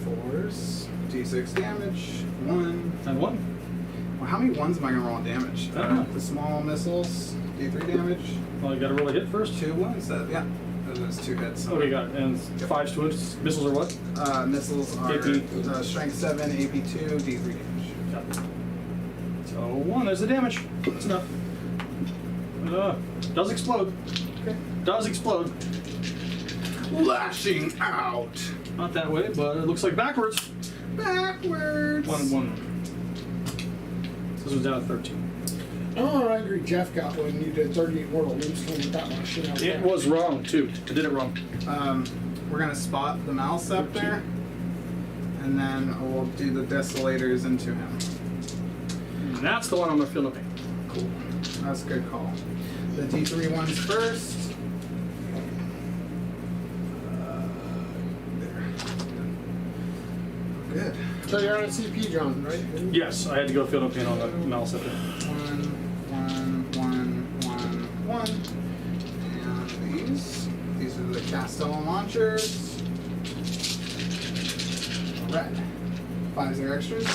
4s. D6 damage. 1. And 1. Well, how many 1s am I gonna roll on damage? I don't know. The small missiles. D3 damage. Well, you got to roll a hit first. 2 1s. Yeah. Those 2 hits. What do you got? And 5 to missiles are what? Missiles are AP. strength 7, AP 2, D3 damage. So 1, there's the damage. That's enough. Does explode. Okay. Does explode. Lashing out. Not that way, but it looks like backwards. Backwards. 1. This was down at 13. Oh, I agree. Jeff got when you did 38 mortal wounds with that much shit out It there. was wrong too. I did it wrong. We're gonna spot the Malscepter, and then we'll do the Desolators into him. And that's the one I'm gonna feel no pain. Cool. That's a good call. The D3 ones first. There. Good. So you're on a CP, John, right? Yes, I had to go feel no pain on the Malscepter. 1. And these are the Castellan launchers. Alright. 5s are extras.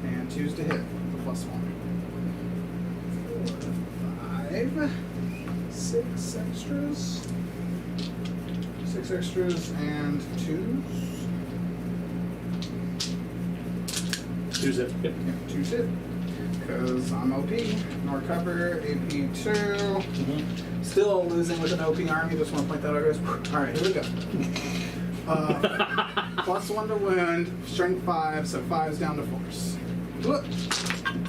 And 2s to hit. The +1. 4, 5. 6 extras. 6 extras and 2s. 2's it. Yep. Yeah, 2's hit. Because I'm OP. Nor cover, AP 2. Still losing with an OP army. Just want to point that out, guys. Alright, here we go. +1 to wound, strength 5, so 5's down to force. Whoop.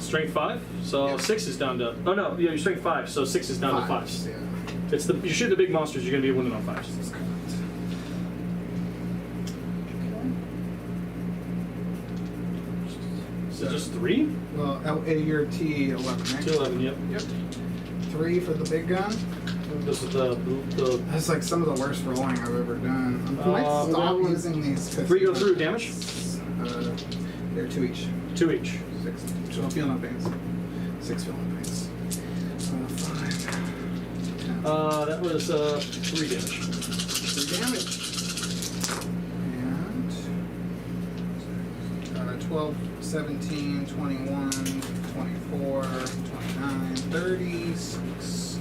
Strength 5, so Yep. 6 is down to. Oh no, yeah, you're strength 5, so 6 is down to 5s. Yeah. It's the you shoot the big monsters, you're gonna be winning on 5s. That's correct. Is it just 3? Well, you're T11, right? 11, yep. Yep. 3 for the big gun. This is the That's like some of the worst rolling I've ever done. I might stop using these. 3 go through damage. They're 2 each. 2 each. 6. So feel no pains. 6 feel no pains. 5. 10. That was 3 damage. 3 damage. And 12, 17, 21, 24, 29, 30, 6.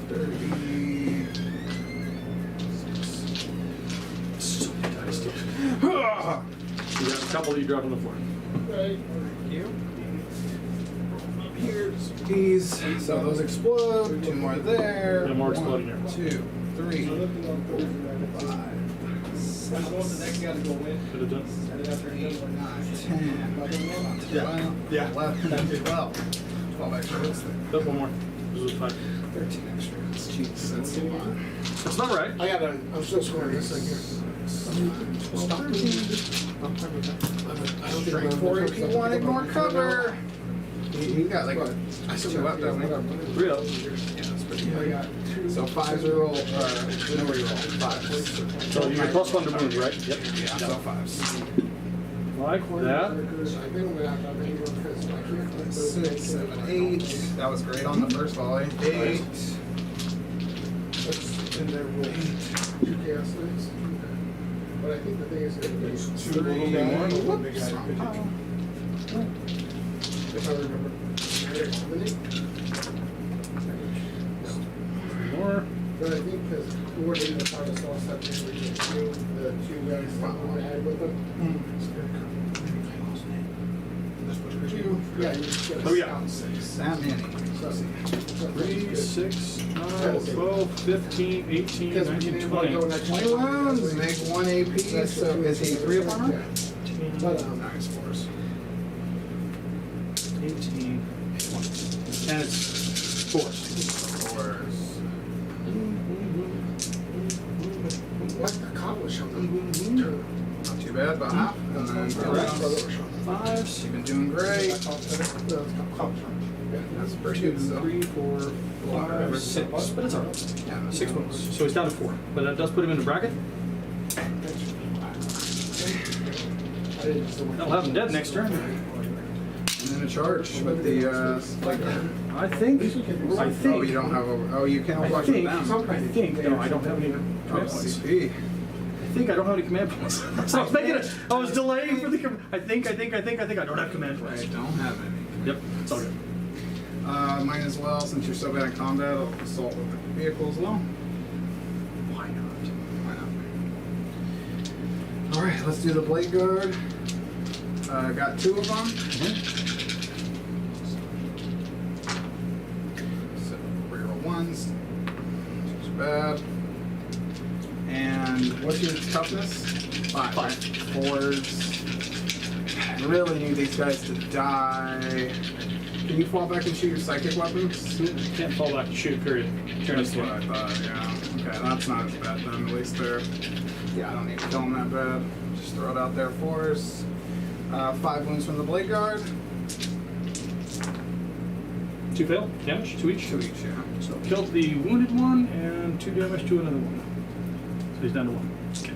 30. So many dice, dude. You got a couple that you drop on the floor. Right. Thank you. Here's these. So those explode. 2 more there. No more exploding here. 2, 3, 5, 6, Could have done. 10, 11, 12. 12 extra hits there. Oh, one more. This was 5. 13 extra hits. Jeez, that's a lot. That's not right. I'm still scoring this thing here. 12, 13. I don't think Strength 4 if you wanted more cover. He got like a 2 up, doesn't he? 3 up. Yeah, that's pretty good. So 5s are roll, no reroll. 5s. So you get +1 to wound, right? Yep. Yeah, so 5s. Like that. I think I'm gonna have to have any more because I can't. 6, 7, 8. That was great on the first volley. 8. That's in there with 2 chaos things. But I think the thing is, there's 2 little guys, one big guy. If I remember. More. But I think because we're in the part of small stuff, we can do the 2 guys that we had with them. Yeah, you just get a Oh, yeah. scout 6. That many. So, 3, 6, 9, 12, 15, 18, because we 19, didn't 20. want to go next 20 wounds, make 1 AP, so is he 3 up on him? But, Nice, 4s. 18, 20. And it's 4s. 4s. what the cop was showing up. Not too bad, about half. And then the rest. 5s. You've been doing great. That's pretty good, 2, so. 3, 4, 5, 6. But it's alright. Yeah, 6 wounds. So he's down to 4. But that does put him in the bracket. That'll have him dead next turn. And then a charge with the, I think. Oh, you don't have a, you can't watch with them. No, I don't have any command Oh, points. CP. I think I don't have any command points. So I was making it. I was delaying for the. I think I don't have command I points. don't have any. Yep, it's all good. Mine as well, since you're so bad at combat, I'll assault with the vehicle as well. Why not? Why not? All right, let's do the blade guard. Got 2 of them. So reroll 1s. Too bad. And what's your toughness? 5. 4s. I really need these guys to die. Can you fall back and shoot your psychic weapons? Can't fall back and shoot, period. That's what I thought, yeah. Okay, that's not as bad then, at least they're... Yeah, I don't need to kill them that bad. Just throw it out there for us. 5 wounds from the blade guard. 2 fail, damage, 2 each. 2 each, yeah. So killed the wounded one and 2 damage to another one. So he's down to 1. Okay.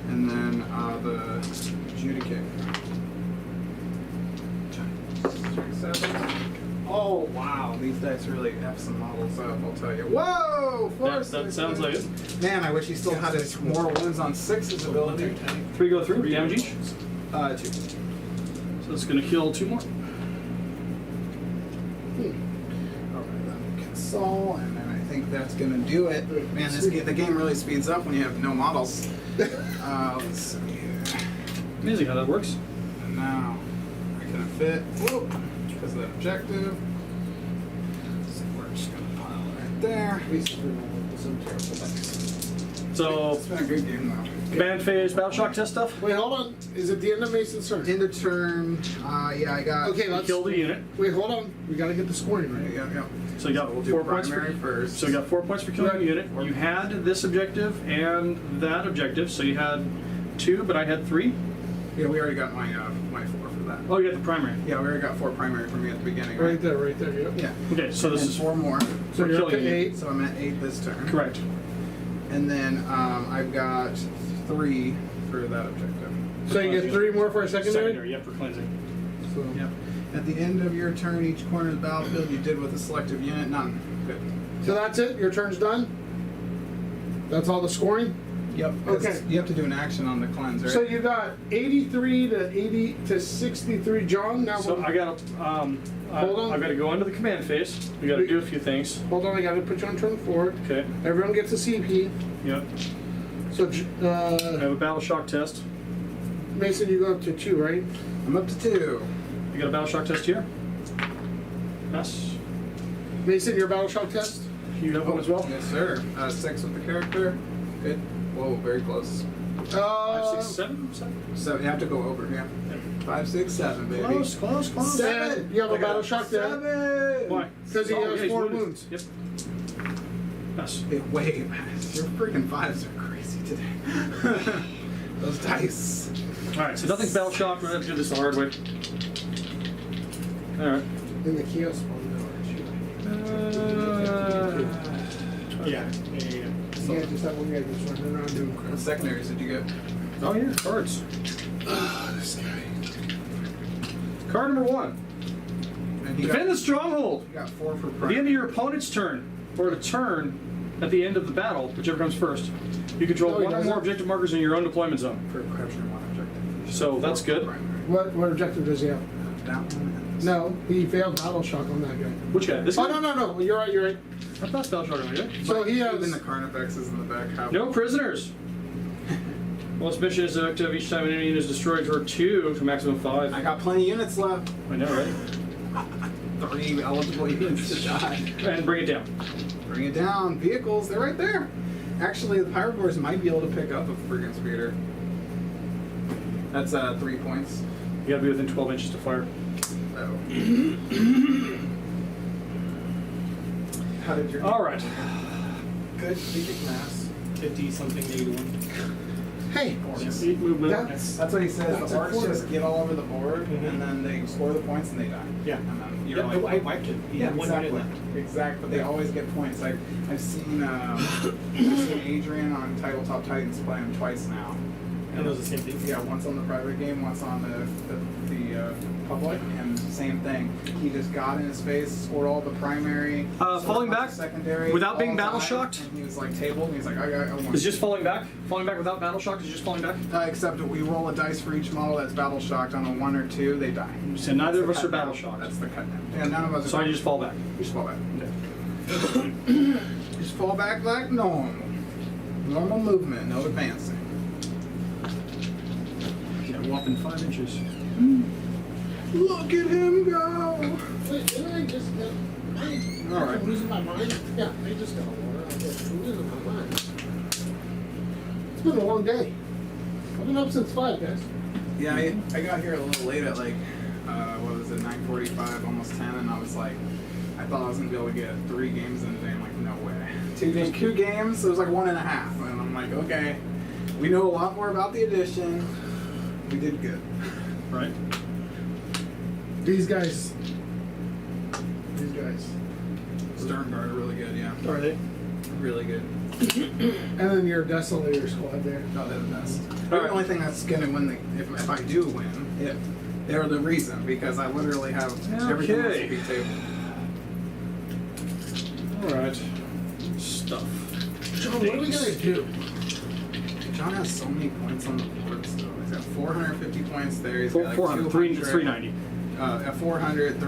And then the adjudicator. 7. Oh, wow. These dice really F some models up, I'll tell you. Whoa! That sounds like it. Man, I wish he still had his mortal wounds on 6's ability. 3 go through, damage each. 2. So it's going to kill 2 more. Alright, then console, and then I think that's gonna do it. Man, the game really speeds up when you have no models. Let's see here. Amazing how that works. And now I couldn't fit. Whoop! Because of that objective. So we're just gonna pile it right there. So, It's been a good game though. command phase, battle shock test stuff. Wait, hold on. Is it the end of Mason's turn? End of turn. Yeah, I got. Okay, let's Kill the unit. Wait, hold on. We gotta get the scoring right. Yeah. So you got We'll do 4 points primary for first. So you got 4 points for killing Right. the unit. You had this objective and that objective. So you had 2, but I had 3. Yeah, we already got my 4 for that. Oh, you got the primary. Yeah, we already got 4 primary from me at the beginning, Right right? there, right there. Yep. Yeah. Okay, so this And is 4 more. So We're you're up to killing you. 8. So I'm at 8 this turn. correct. And then I've got 3 for that objective. So you get 3 more for a secondary? Yep, for cleansing. So, Yep. At the end of your turn, each corner of the battlefield you did with a selective unit, none. Good. so that's it? Your turn's done? That's all the scoring? Yep. 'Cause Okay. You have to do an action on the cleanse, right? So you got 83 to 80 to 63, John. Now So I got to, Hold on. I've got to go into the command phase. We got to do a few things. hold on, I gotta put you on turn 4. Okay. Everyone gets a CP. Yep. So I have a battle shock test. Mason, you go up to 2, right? I'm up to 2. You got a battle shock test here? Yes. Mason, your battle shock test? You have one as well? Yes, sir. 6 with the character. Good. Whoa, very close. 5, 6, 7? 7. You have to go over, yeah. 5, 6, 7, baby. Close. 7. You have a battle shock there? 7. Why? Because he Oh, has yeah, he's 4 wounded. wounds. Yep. Yes. Hey, wait, your freaking 5s are crazy today. Those dice. Alright, so nothing's battle shock. We're going to do this the hard way. Alright. In the kiosk one, Yeah. no. Yeah, just that one guy just running around doing What crap. secondaries did you get? Oh, yeah, cards. This guy. Card number 1. And you Defend the stronghold. You got 4 for At the prime. end of your opponent's turn, or a turn at the end of the battle, whichever comes first, you control No, he 1 or more doesn't. objective markers in your own deployment zone. For capturing 1 objective. So that's 4 for good. primary. What objective does he have? That one and this. No, he failed battle shock on that guy. Which guy? This guy? Oh, no. You're right, you're right. I thought battle shock on you. So he has. Even the Carnifexes in the back have. No prisoners. Well, this mission is active each time an enemy unit is destroyed. Draw 2 to maximum 5. I got plenty of units left. I know, right? 3 eligible units to die. And bring it down. Bring it down. Vehicles, they're right there. Actually, the Pirate Boys might be able to pick up a friggin' speeder. That's 3 points. You gotta be within 12 inches to fire. So. How did your Alright. good strategic mass? 50 something -1. Hey, Speed movement. That's what he says. That's The a orcs quarter. just get all over the board, and then they score the points and they die. Yeah. And then you're Yeah, like, I wiped it. He yeah, had 1 minute exactly. left. Exactly. But they always get points. I've seen Adrian on Tabletop Titans play him twice now. And it was the same thing. Yeah, once on the private game, once on the public, and same thing. He just got in his face, scored all the primary, scored falling a bunch back of secondary, without being all battle died, shocked? And he was like tabled, and he's like, I won. Is just falling back? Falling back without battle shock? Is just falling back? Except we roll a dice for each model that's battle shocked. On a 1 or 2, they die. So neither of That's us the are cut battle down. shocked. That's the cut down. Yeah, none of us are. So you just fall back. We just fall back. Okay. Just fall back like normal. Normal movement, no advancing. Yeah, whopping 5 inches. Look at him go! Wait, didn't I just get... All right. I'm losing my mind? Yeah, I just got water. I'm losing my mind. It's been a long day. I've been up since 5, guys. Yeah, I got here a little late at like, what was it, 9:45, almost 10, and I was like, I thought I was gonna be able to get 3 games in a day. I'm like, no way. Two games, it was like 1.5, and I'm like, okay, we know a lot more about the edition. We did good. Right? These guys. Sternguard are really good, yeah. Are they? Really good. And then your Desolator squad there. No, they're the best. They're the only thing that's gonna win if I do win, they're the reason, because I literally have everything else to be table. Alright. Stuff. John, what are we gonna do? John has so many points on the board still. He's got 450 points there. He's got like 400, 390. At 400,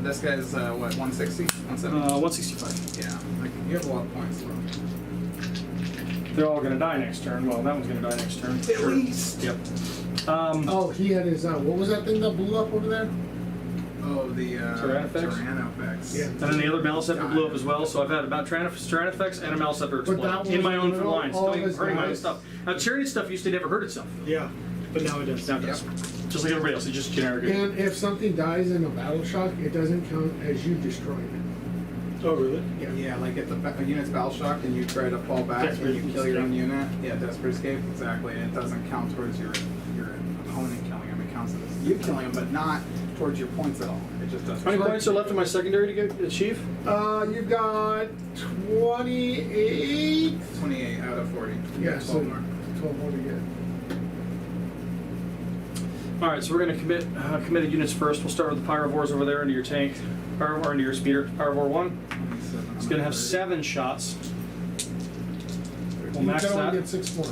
this guy's what, 160? 170? 165. Yeah, like you have a lot of points though. They're all gonna die next turn. Well, that one's gonna die next turn. At least. Yep. Oh, he had his, what was that thing that blew up over there? Oh, the Tyranids. Yeah. And then the other Maliceptor blew up as well, so I've had about Tyranids and a Maliceptor But that explode in my own was lines, all doing his hurting my own guys. stuff. Now, Tyranid stuff used to never hurt itself. Yeah, but now it does. Now it does. Just like everybody else, it's just generic. And if something dies in a battle shock, it doesn't count as you destroying it. Oh, really? Yeah, like if the unit's battle shocked and you try to fall back and you kill your own unit, Desperate Escape, exactly. It doesn't count towards your opponent killing him. It counts as you killing him, but not towards your points at all. It just doesn't. How many points are left in my secondary to get achieve? You've got 28. 28 out of 40. Yeah, 12 so more. 12 more to get. All right, so we're going to commit committed units first. We'll start with the Pyrovores over there into your tank, or into your speeder. Pyrovore 1. It's going to have 7 shots. We'll max You can only that. get 6 more.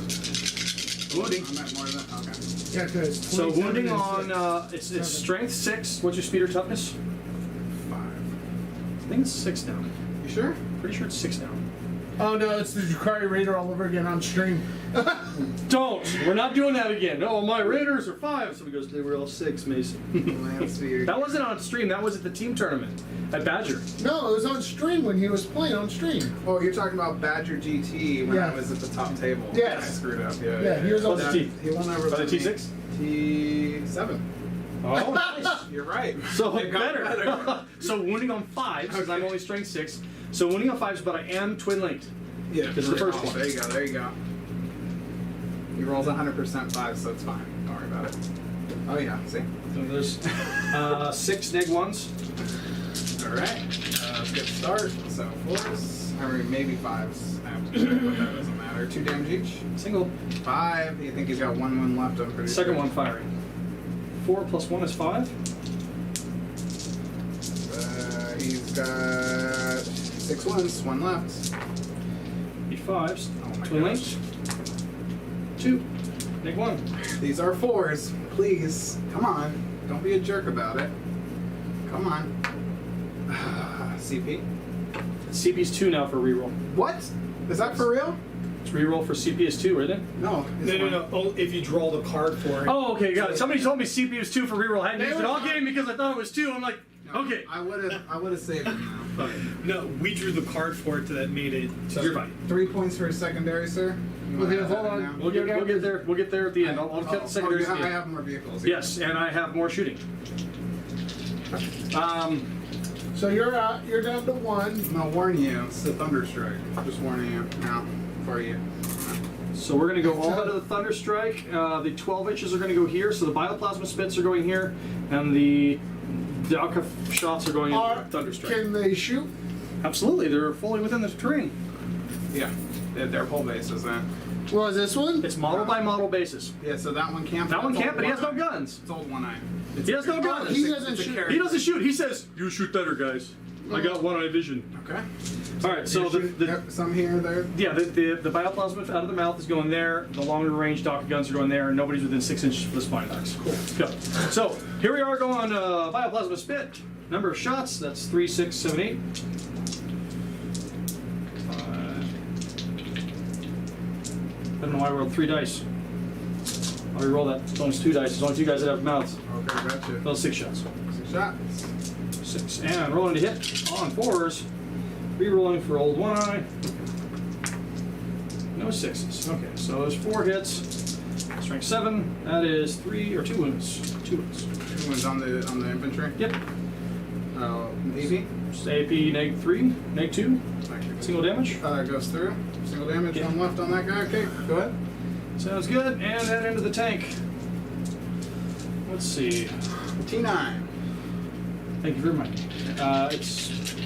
Wounding. I'm at more than that. Okay. Yeah, because So wounding on it's strength 6. What's your speeder toughness? 5. I think it's 6 now. You sure? Pretty sure it's 6 now. Oh no, it's the Drakari Raider all over again on stream. Don't! We're not doing that again. No, my Raiders are 5. So he goes, they were all 6, Mason. Landspeeder. That wasn't on stream. That was at the team tournament at Badger. No, it was on stream when he was playing on stream. Oh, you're talking about Badger GT when Yeah. I was at the top table. Yes. I screwed up. Yeah. Yeah, he was on What's the the T? He won over Are they me. T6? T7. Oh, nice. You're right. So It got better. So wounding on 5, because I'm only strength 6. So wounding on 5s, but I am twin linked. Yeah. This is the first one. There you go. There you go. He rolls 100% 5, so it's fine. Don't worry about it. Oh yeah. See. So there's 6 neg 1s. All right. Let's get started. So 4s, or maybe 5s. I have to check, but that doesn't matter. 2 damage each. Single. 5. You think he's got 1 wound left? I'm pretty Second sure. one firing. 4 plus 1 is 5. He's got 6 wounds, 1 left. Need 5s. Oh my Twin gosh. linked. 2. Neg 1. These are 4s. Please, come on. Don't be a jerk about it. Come on. CP. CP's 2 now for reroll. What? Is that for real? It's reroll for CP is 2, isn't it? No. No. Oh, if you draw the card for it. Oh, okay, got it. Somebody told me CP was 2 for reroll. I hadn't They used it were all fine. game because I thought it was 2. I'm like, No, okay. I would have saved him now. No, we drew the card for it that made it. So You're fine. 3 points for his secondary, sir. You wanna Okay, have hold that on. now? We'll get there. We'll get there at the end. I'll cut the secondary. I have more vehicles. Yes, and I have more shooting. So you're out. You're down to 1. I'll warn you. It's the Thunderstrike. Just warning you now for you. So we're going to go all out of the Thunderstrike. The 12 inches are going to go here. So the Bioplasma Spits are going here, and the Alka shots are going in the Thunderstrike. Can they shoot? Absolutely, they're fully within the terrain. Yeah. Their whole base is that. Well, is this one? It's model by model basis. Yeah, so that one can't. That one that's can't, old but he has no one-eye. guns. It's old 1-eye. He has no Oh, guns. he doesn't It's a shoot. character. He doesn't shoot. He says, "You shoot better, guys. I got 1-eye vision." Okay. All right, so Yep, some here, there. the bioplasma out of the mouth is going there. The longer range Docker guns are going there, and nobody's within 6 inches for the spine docks. Cool. Go. So here we are going bioplasma spit. Number of shots. That's 3, 6, 7, 8. 5, I don't know why I rolled 3 dice. I'll re-roll that. It's only 2 dice. As long as you guys have mouths. Okay, gotcha. Those 6 shots. 6 shots. 6. And rolling to hit on 4s. Re-rolling for old 1 eye. No 6s. Okay, so there's 4 hits. Strength 7. That is 3 or 2 wounds. 2 wounds. 2 wounds on the infantry. Yep. AP. AP -3, -2. Single damage. Goes through. Single damage Yeah. on left on that guy. Okay, go ahead. Sounds good. And then into the tank. Let's see. T9. Thank you very much.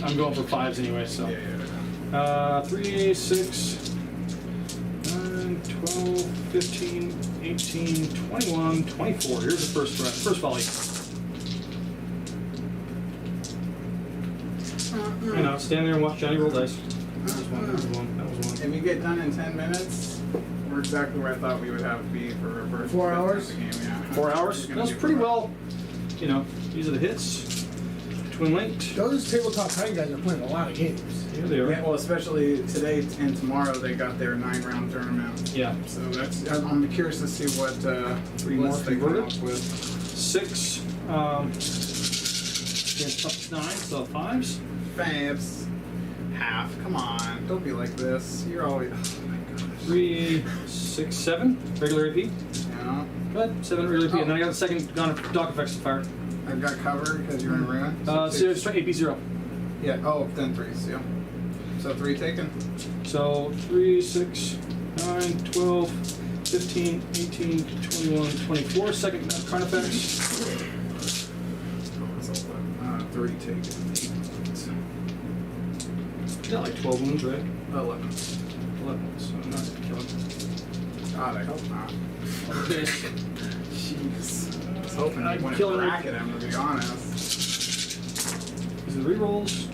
I'm going for 5s anyway, so. Yeah. 3, 6, 9, 12, 15, 18, 21, 24. Here's the first volley. You know, stand there and watch Johnny roll dice. That was one, that was one, that was one. If you get done in 10 minutes, we're exactly where I thought we would have to be for a first 4 hours? game, yeah. 4 hours? That's pretty well, you know, these are the hits. Twin linked. Those tabletop Titan guys are playing a lot of games. Here they are. Yeah, well, especially today and tomorrow, they got their 9-round tournament. Yeah. So that's, I'm curious to see what 3 more list they come converted. up with. 6. Against up to 9, so 5s. Fabs. Half. Come on. Don't be like this. You're always. Oh my gosh. 3, 6, 7. Regular AP. Yeah. Good. 7 regular AP. And then I got the second gun dock effects to fire. I've got cover because you're in ruin. So straight AP 0. Yeah. Oh, then 3s. Yeah. So 3 taken. So 3, 6, 9, 12, 15, 18, 21, 24. Second card effects. 3 taken. 8 Got like 12 wounds, right? 11. 11, so I'm not gonna kill him. God, I hope not. Okay. Jeez. I was hoping I I'd wouldn't kill him. bracket him, to be honest. These are the rerolls.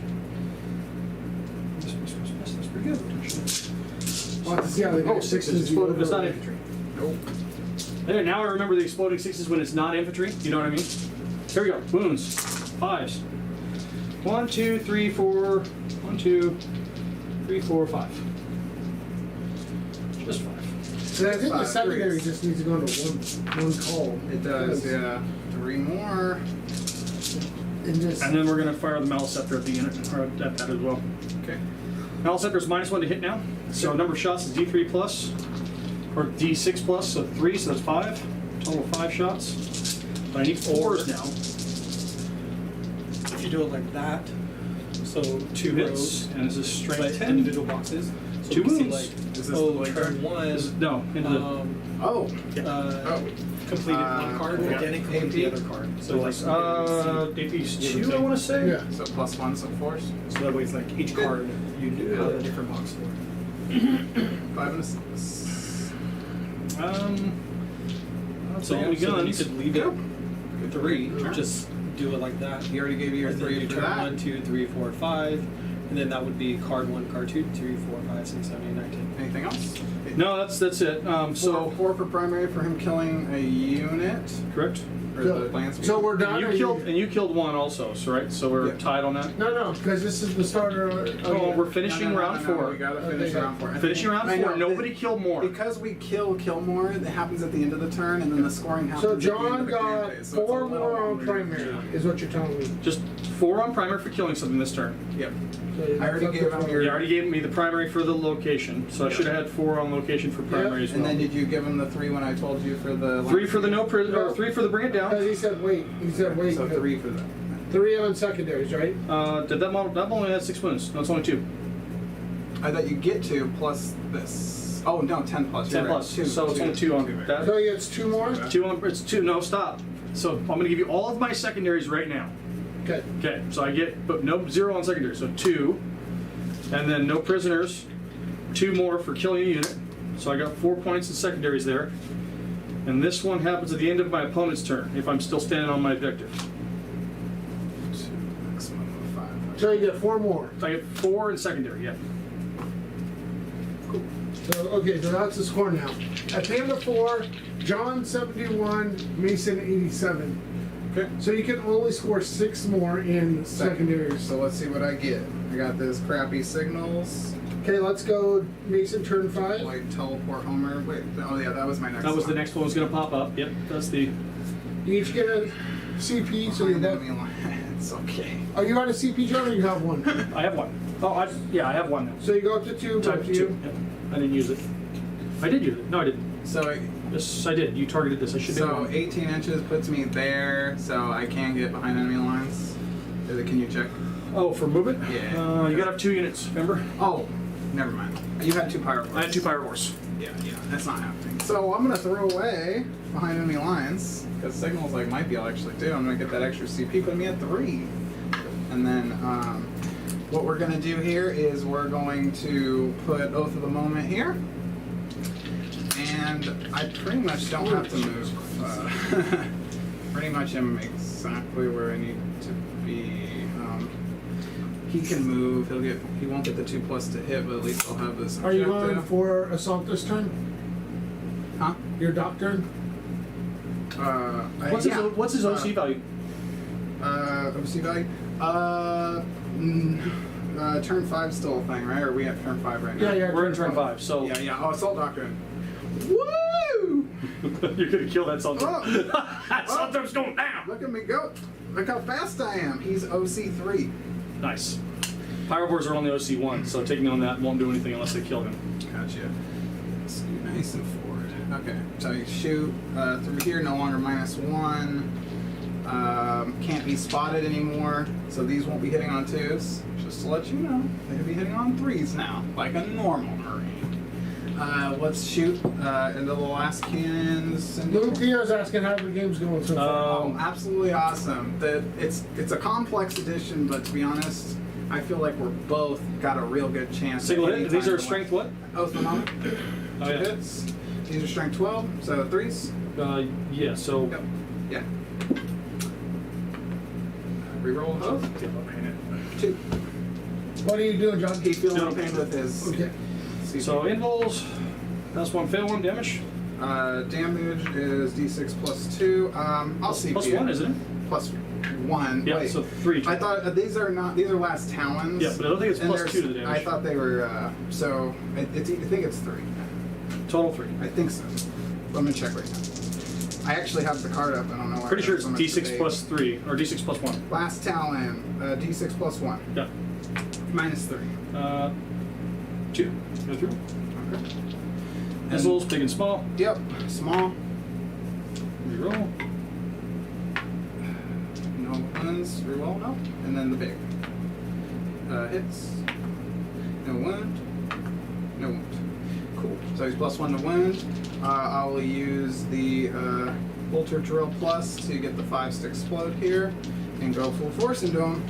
That's pretty good, actually. We'll have to see how they Oh, do 6s exploded, but it's not infantry. infantry. Nope. There, now I remember the exploding 6s when it's not infantry. You know what I mean? Here we go. Wounds. 5s. 1, 2, 3, 4. 1, 2, 3, 4, 5. Just 5. So I think the 5 secondary threes. just needs to go into one column. It does, yeah. 3 more. And just And then we're gonna fire the Maliceptor at the unit, or at that as well. Okay. Maliceptor's -1 to hit now. So number of shots is D3 plus, or D6 plus, so 3, so that's 5. Total 5 shots. But I need 4s now. If you do it like that, so 2 hits, and this is but strength 10. individual boxes. So 2 we can see wounds. like, Is this oh, the blinker? turn 1, This is- no, into the. Oh. completed one card, yeah. but then it completed the AP? other card. So like, AP's 2, I want to say. yeah. So +1, so 4s. so that way it's like each card you do have a different box for. 5 and a 6. That's So all yeah, we so then you guns. could leave it 3, just do it like that. He already gave you your And then 3 you for turn that. 1, 2, 3, 4, 5, and then that would be card 1, card 2, 3, 4, 5, 6, 7, 8, 9, 10. Anything else? No, that's it. So So 4 for primary for him killing a unit. correct. Or So- the lance. So we're done. And or you killed 1 also, so right? So we're Yeah. tied on that. No, because this is the starter. Oh, we're No, finishing no, no, round no, 4. We gotta finish Okay. round 4. Finishing round I 4. know, Nobody killed more. Because we kill more, it happens at the end of the turn, and then the scoring happens So at the end John of the got campaign. So it's a 4 little more on longer. primary, is what you're telling me. Just 4 on primer for killing something this turn. Yep. So I already that's gave up to him your- You already gave me the primary for the location, so I should have had 4 on location for primary as And well. then did you give him the 3 when I told you for the 3 for the no prison, or 3 for the bring it Because down. he said wait. So 3 for that. 3 on secondaries, right? Did that model only had 6 wounds? No, it's only 2. I thought you get 2 plus this. Oh no, 10 plus. 10 You're plus. Right. So it's only 2 on that. So he gets 2 more? 2 on, it's 2, no, stop. So I'm gonna give you all of my secondaries right now. Okay. Okay, so I get, but no 0 on secondary, so 2. And then no prisoners, 2 more for killing a unit. So I got 4 points in secondaries there. And this one happens at the end of my opponent's turn, if I'm still standing on my objective. Maximum of 5. So you get 4 more. So I get 4 in secondary, yeah. So okay, so that's the score now. At the end of 4, John 71, Mason 87. Okay. So you can only score 6 more in secondaries. So let's see what I get. I got this crappy signals. Okay, let's go Mason turn 5. Like teleport Homer. Wait, oh yeah, that was my next That was the one. next one was going to pop up. Yep, that's the. You each get a CP, so you're Behind both. enemy line. It's okay. Are you on a CP, John, or you have one? I have one. Oh, I have one now. So you go up to 2, Type both of 2. you. Yep. I didn't use it. I did use it. No, I didn't. So Yes, I did. You targeted this. I should be. so 18 inches puts me there, so I can get behind enemy lines. Can you check? Oh, for movement? Yeah. You got to have 2 units, remember? Oh, never mind. You had 2 pyro. I had 2 Pyrowars. Yeah, that's not happening. So I'm gonna throw away behind enemy lines because signals like might be I'll actually do. I'm gonna get that extra CP, put me at 3, and then what we're gonna do here is we're going to put Oath of the Moment here, and I pretty much don't have to move. Pretty much am exactly where I need to be. He can move. He won't get the 2+ to hit, but at least I'll have this. Are you going objective. for assault this turn? Huh? Your doc turn? What's his OC value? OC value? Turn 5 still a thing, right? Or are we at turn 5 right now? Yeah. We're in turn 5, so Yeah. Oh, Assault Doctrine. Woo! you're gonna kill that Sultan. Oh. That Sultan's going down. Look at me go. Look how fast I am. He's OC 3. Nice. Pyrowars are only OC 1, so taking on that won't do anything unless they kill him. Gotcha. Scoot nice and forward. Okay. So you shoot through here, no longer -1. Can't be spotted anymore, so these won't be hitting on 2s. Just to let you know, they could be hitting on 3s now, like a normal Marine. Let's shoot into the last cannons. Luke Theo's asking how the game's going so far. Oh, absolutely awesome. It's a complex edition, but to be honest, I feel like we're both got a real good chance. Single at hit? any These time are to strength win. what? Oath of the Moment. Oh, 2 yeah. hits. These are strength 12, so 3s. Yeah, so. Yep. Yeah. Reroll Oath. 2. What are you doing, John? He feels no pain with his. Okay. CP. So invulns, that's 1 fail 1 damage. Damage is D6 +2. I'll CP Plus it. 1, isn't it? +1. Yeah, Wait. so 3. I thought these are not. These are last talons. Yeah, but I don't think it's and plus there's- 2 to the damage. I thought they were. So I think it's 3. Total 3. I think so. Let me check right now. I actually have the card up. I don't know why. Pretty sure there's it's so much D6 debate. plus 3, or D6 plus 1. Last talon. D6 +1. Yeah. -3. 2. Go through. Okay. Missiles, big and small. Yep. Small. Reroll. No wounds. Reroll. No. And then the big. Hits. No wound. No wound. Cool. So he's +1 to wound. I will use the Bolter Drill Plus to get the 5 to explode here and go full force into him.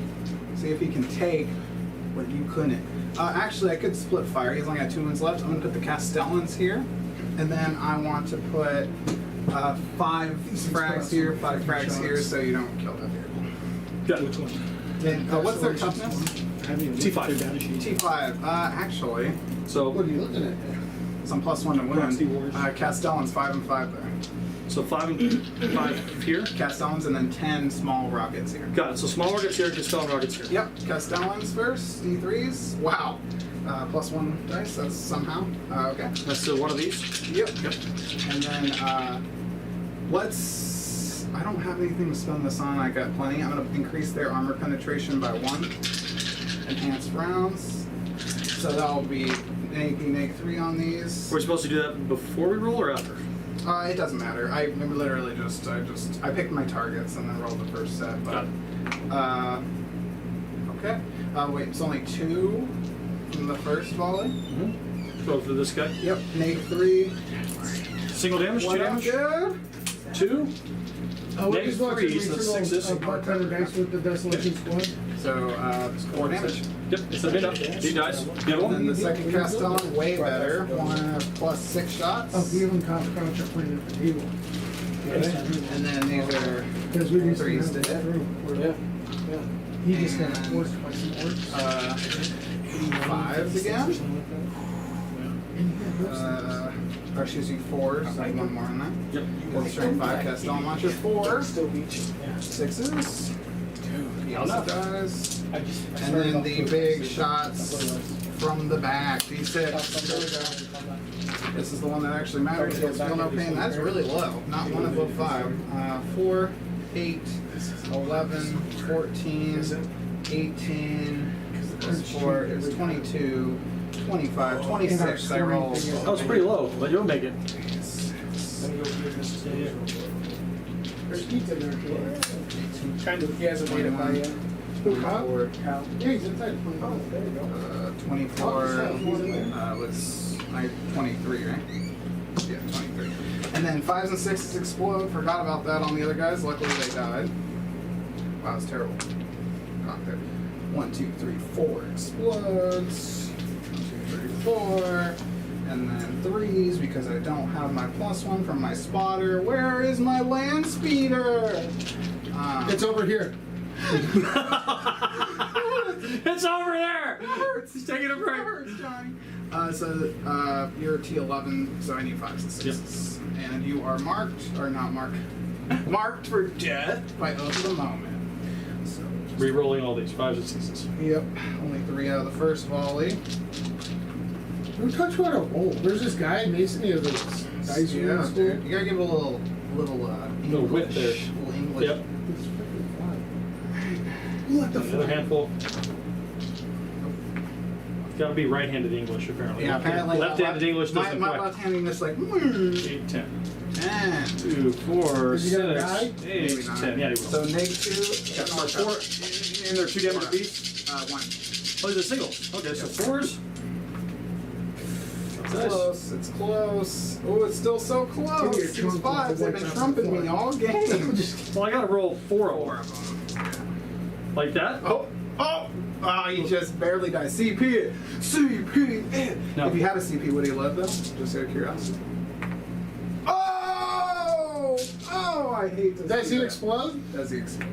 See if he can take what you couldn't. Actually, I could split fire. He's only got 2 wounds left. I'm going to put the Castellans here. And then I want to put 5 frags here, 5 frags here, so you don't kill that vehicle. Got it. Which one? And what's their toughness? T5. T5. Actually, So, What are you looking at? some +1 to Proxy wound. wars. Castellans 5 and 5 there. so 5 and 5 here. Castellans and then 10 small rockets here. Got it. So small rockets here, Castellan rockets here. Yep, Castellans first, D3s. Wow. +1 dice, that's somehow. Okay. That's one of these. Yep. And then let's. I don't have anything to spend this on. I got plenty. I'm going to increase their armor penetration by 1. Enhanced rounds. So that'll be -3 on these. We're supposed to do that before we roll or after? It doesn't matter. I literally I picked my targets and then rolled the first set. But okay. Wait, it's only 2 from the first volley. Roll for this guy. Yep. -3. Single damage, 2 What up, damage. dude? 2. We're Negative just watching 3, so that's 6 regional part-time dice with the Desolation Squad. So 4 damage. Yep, it's a bit up. 8 dice. The other And then one? the second Castellan, way better. 1 +6 shots. Oh, you and Crouch are playing at the table. And then these are Because we just 3s have to hit. Yeah. He just got forced by some orcs. 5s again. Or excuse me, 4s. So 1 more in that. Yep. Then strength 5 Castellan launcher 4. Still reaching. 6s. He Not also enough. does. I And then the big shots from the back. D6. There we go. This is the one that actually matters. It's feel no pain. That's really low. Not one above 5. 4, 8, 11, 14, 18. It's 4. It's 22, 25, 26. I rolled. That was pretty low, but you'll make it. There's pizza in there too. Kind of. He hasn't made it by yet. Who, Kyle? 24, Yeah, he's inside. Oh, there you go. 24 was 23, right? Yeah, 23. And then 5s and 6s explode. Forgot about that on the other guys. Luckily they died. Wow, it's terrible. Got there. 1, 2, 3, 4 explodes. 1, 2, 3, 4. And then 3s because I don't have my +1 from my spotter. Where is my land speeder? It's over here. It's over there! He's taking a break. Johnny. So you're T11, so I need 5s and 6s. And you are marked, or not marked, marked for death by oath of the moment. So Re-rolling all these 5s and 6s. yep, only 3 out of the first volley. Who touched what a roll? There's this guy, Mason, he has those dice in Yeah, school. dude. You gotta give it a little Little whip there. Little English. Yep. It's freaking fun. What the Another fuck? handful. It's gotta be right-handed English, apparently. Yeah, apparently. Left-handed English doesn't my quite. left-handed English like. 8, 10. 10. 2, 4, Does he got a 6, guy? 8, Maybe not. 10. Yeah, he will. So -2. Got no, 4. And there are 2 damage beats. 1. Oh, these are singles. Okay, so 4s. It's close. It's close. Oh, it's still so close. Give me a These trump 5s, they've been to trumping me all game. Well, I gotta roll 4 of 4 them. of them. Like that? Oh, he just barely died. CP, CP. No. If you had a CP, would he live though? Just out of curiosity. Oh, I hate to Does see he that. explode? Does he explode?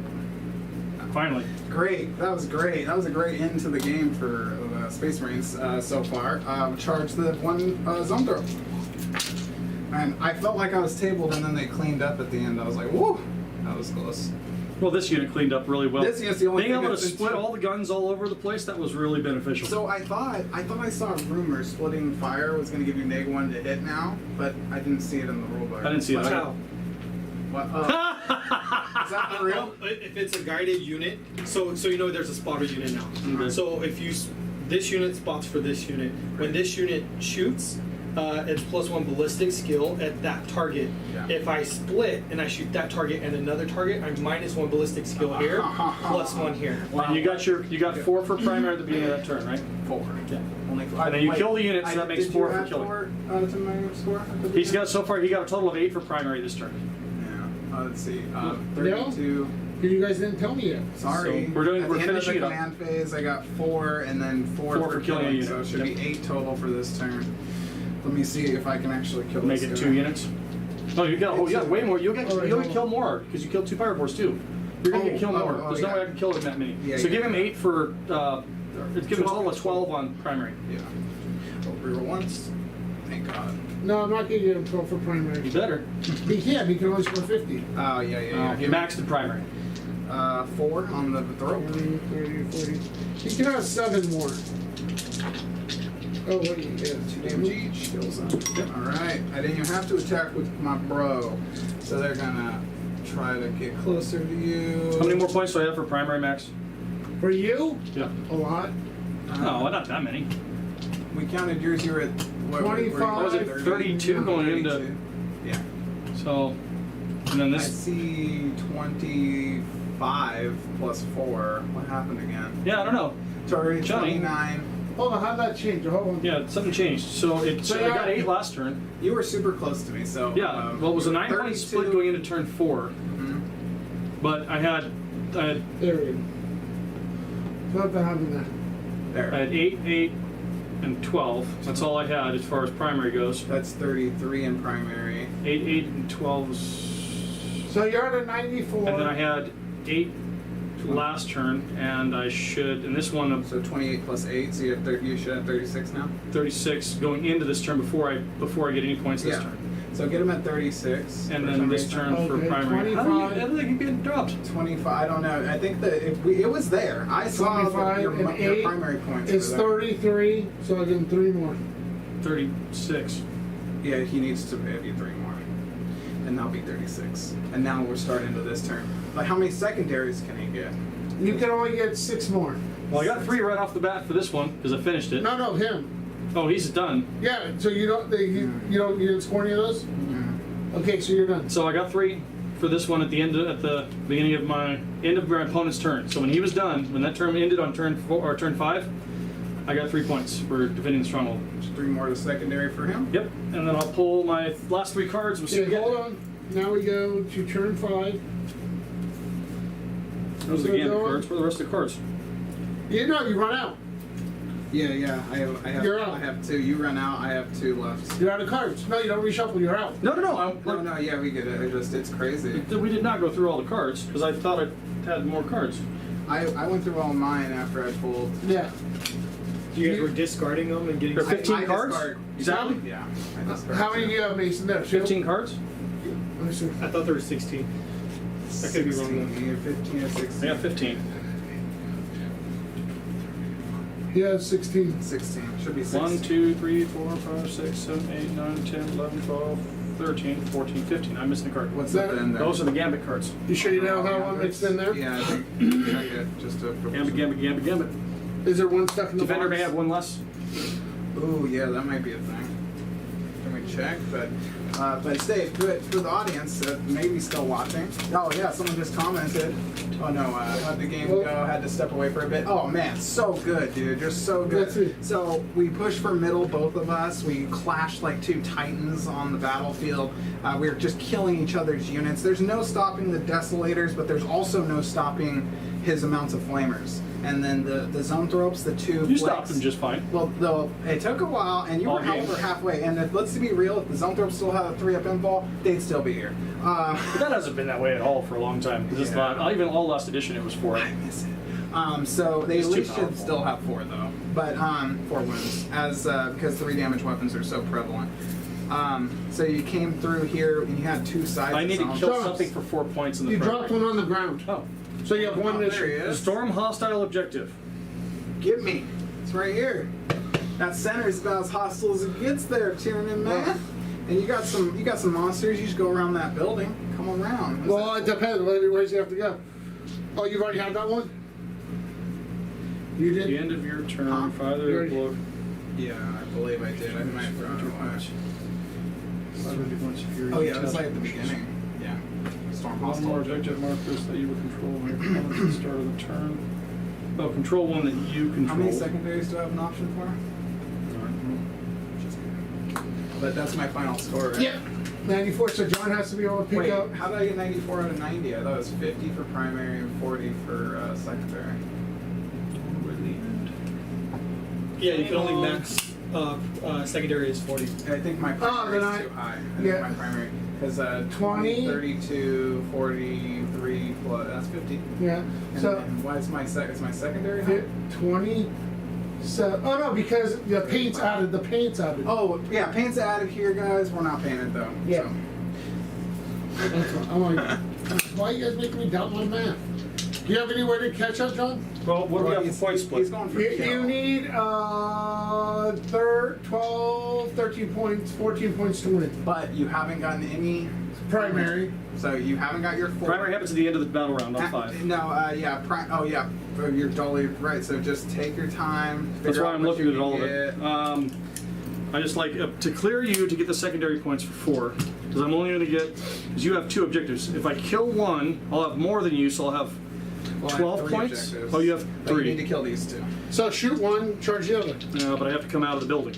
Finally. Great. That was great. That was a great end to the game for Space Marines so far. Charged the 1 zone throw. And I felt like I was tabled, and then they cleaned up at the end. I was like, whoa, that was close. Well, this unit cleaned up really well. This unit's the only Being thing able to that's split in- all the guns all over the place, that was really beneficial. So I thought I saw a rumor splitting fire was going to give you -1 to hit now, but I didn't see it in the rulebook. I didn't see it. But How? What? Is that for real? If it's a guided unit, so you know there's a spotter unit now. Okay. So if you this unit spots for this unit, when this unit shoots, it's +1 ballistic skill at that target. Yeah. If I split and I shoot that target and another target, I'm -1 ballistic skill here, +1 here. And you got 4 for primary at the beginning of that turn, right? 4. Yeah. Only 4. And then you kill the unit, so that makes 4 for killing. Did you add 4 to my score? He's got so far. He got a total of 8 for primary this turn. Yeah. Let's see. 32. You guys didn't tell me yet. Sorry. So we're At the end finishing of it the up. command phase, I got 4, and then 4 for killing a killing. unit. So it should Yep. be 8 total for this turn. Let me see if I can actually kill Make this it guy. 2 units. No, you got way more. You'll kill more because you killed 2 Pyrophores too. You're gonna kill more. There's no way I can kill him that many. Yeah, so yeah. give him 8 for. Give him a total of 12 on primary. Yeah. I'll reroll once. Thank God. No, I'm not gonna get him 12 for You primary. better. He can't. He can only score 50. Oh yeah. You maxed the primary. 4 on the throw. 20, 30, 40. He can have 7 more. Oh, what do you get? 2 damage each. Kills them. All right. I didn't even have to attack with my bro, so they're gonna try to get closer to you. How many more points do I have for primary max? For you? Yeah. A lot. No, not that many. We counted yours. You were at what? 25. Was it 32 going into? 32. Yeah. So, and then I this. see 25 plus 4. What happened again? Yeah, I don't know. Sorry, Johnny. 29. Hold on, how'd that change? Hold on. Yeah, something changed. So I got 8 last turn. You were super close to me, so. Yeah. Well, it was a 9-point split 32. going into turn 4, Mhm. but I had There we go. What happened there? There. 8, 8, and 12. That's all I had as far as primary goes. That's 33 in primary. 8, 8, and 12. So you're at a 94. And then I had 8 last turn, and I should, and this one, So 28 plus 8, so you should have 36 now? 36 going into this turn before I get any points this turn. So get him at 36. And for then some this reason. turn for Okay, primary. How 25. did you get dropped? 25. I don't know. I think that it was there. I saw 25 your and 8 primary points. It's were there. 33, so I give him 3 more. 36. Yeah, he needs to pay you 3 more, and that'll be 36. And now we're starting to this turn. Like, how many secondaries can he get? You can only get 6 more. Well, I got 3 right off the bat for this one because I finished it. No, him. Oh, he's done. Yeah, so you didn't score any of those? Okay, so you're done. So I got 3 for this one at the beginning of my opponent's turn. So when he was done, when that turn ended on turn 4 or turn 5, I got 3 points for defending the stronghold. Just 3 more to secondary for him. Yep, and then I'll pull my last 3 cards. We'll see Okay, what hold on. Now we go to turn 5. Those are the gambit cards. Where are the rest of the cards? You run out. Yeah. You're out. I have 2. You run out. I have 2 left. You're out of cards. No, you don't reshuffle. You're out. No. No. Yeah, we get it. It's crazy. We did not go through all the cards because I thought I had more cards. I went through all mine after I pulled. Yeah. You guys were discarding them and getting. There are 15 I cards? discard. Exactly? Yeah. I discard. How many do you have, Mason? There. 15 cards? Let me see. I thought there were 16. I could be wrong. 16, 15 or I 16. got 15. He has 16. 16. Should be 16. 1, 2, 3, 4, 5, 6, 7, 8, 9, 10, 11, 12, 13, 14, 15. I'm missing a card. What's That- up in there? Those are the gambit cards. You sure you don't have one mixed in there? Yeah, I think. Check it. Just to. Gambit. Is there one stuck in the Defender box? may have 1 less. Ooh, yeah, that might be a thing. Can we check? But Dave, for the audience that may be still watching. Oh yeah, someone just commented. Oh no, how'd the game go? Had to step away for a bit. Oh man, so good, dude. Just so Let's see. good. So we pushed for middle, both of us. We clashed like 2 titans on the battlefield. We were just killing each other's units. There's no stopping the desolators, but there's also no stopping his amounts of flamers. And then the zoanthropes, the 2 You flakes. stopped them just fine. Well, though it took a while, and you All were game. over halfway. And let's be real, if the Zoanthropes still had a 3-up infall, they'd still be here. But that hasn't been that way at all for a long time. It's Yeah. not, even all last edition it was 4. I miss it. So they It's at too least should powerful. still have 4 though, but 4 wounds, because 3 damage weapons are so prevalent. So you came through here, and you had 2 sides. I of need to zones. kill Shots. something for 4 points in the You primary. dropped one on the ground. Oh. So you have one Oh, there he mission. is. Storm hostile objective. Get me. It's right here. That center is about as hostile as it gets there, Tyranid man. And you got some monsters. You just go around that building. Come around. What's Well, that? it depends. Where do you have to go? Oh, you've already had that one? You At did? the end of your turn, Huh? father You're- blow. Yeah, I believe I did. I might have thrown it away. Oh Oh yeah, it was like at the beginning. Yeah. Storm One more hostile. objective markers that you will control when your opponent at the start of the turn. Oh, control one that you control. How many secondaries do I have an option for? But that's my final score, right? Yeah. 94, so John has to be able to pick Wait, up. how did I get 94 out of 90? I thought it was 50 for primary and 40 for secondary. Yeah, you can only max secondary is 40. I think my primary then is I- too high. I yeah. think my primary, because 20, 32, 43 plus, that's 50. Yeah. And So then why is my secondary high? 20. So, oh no, because the paint's added. The paint's added. Oh, yeah, paint's added here, guys. We're not painted, though. Yeah. So. That's fine. I'm like, why you guys making me doubt my math? Do you have any way to catch up, John? Well, what do we have he's, for point he's split? going for You kill. need 12, 13 points, 14 points to win. But you haven't gotten any Primary. So you haven't got your 4. Primary happens at the end of the battle round on 5. No, yeah, oh yeah, you're totally right. So just take your time. That's figure why out I'm what looking you at all of can it. get. I just like to clear you to get the secondary points for 4, because I'm only going to get, because you have 2 objectives. If I kill one, I'll have more than you, so I'll have Well, I have 12 3 points. objectives. Oh, you have But you need 3. to kill these 2. So shoot one, charge the other. But I have to come out of the building.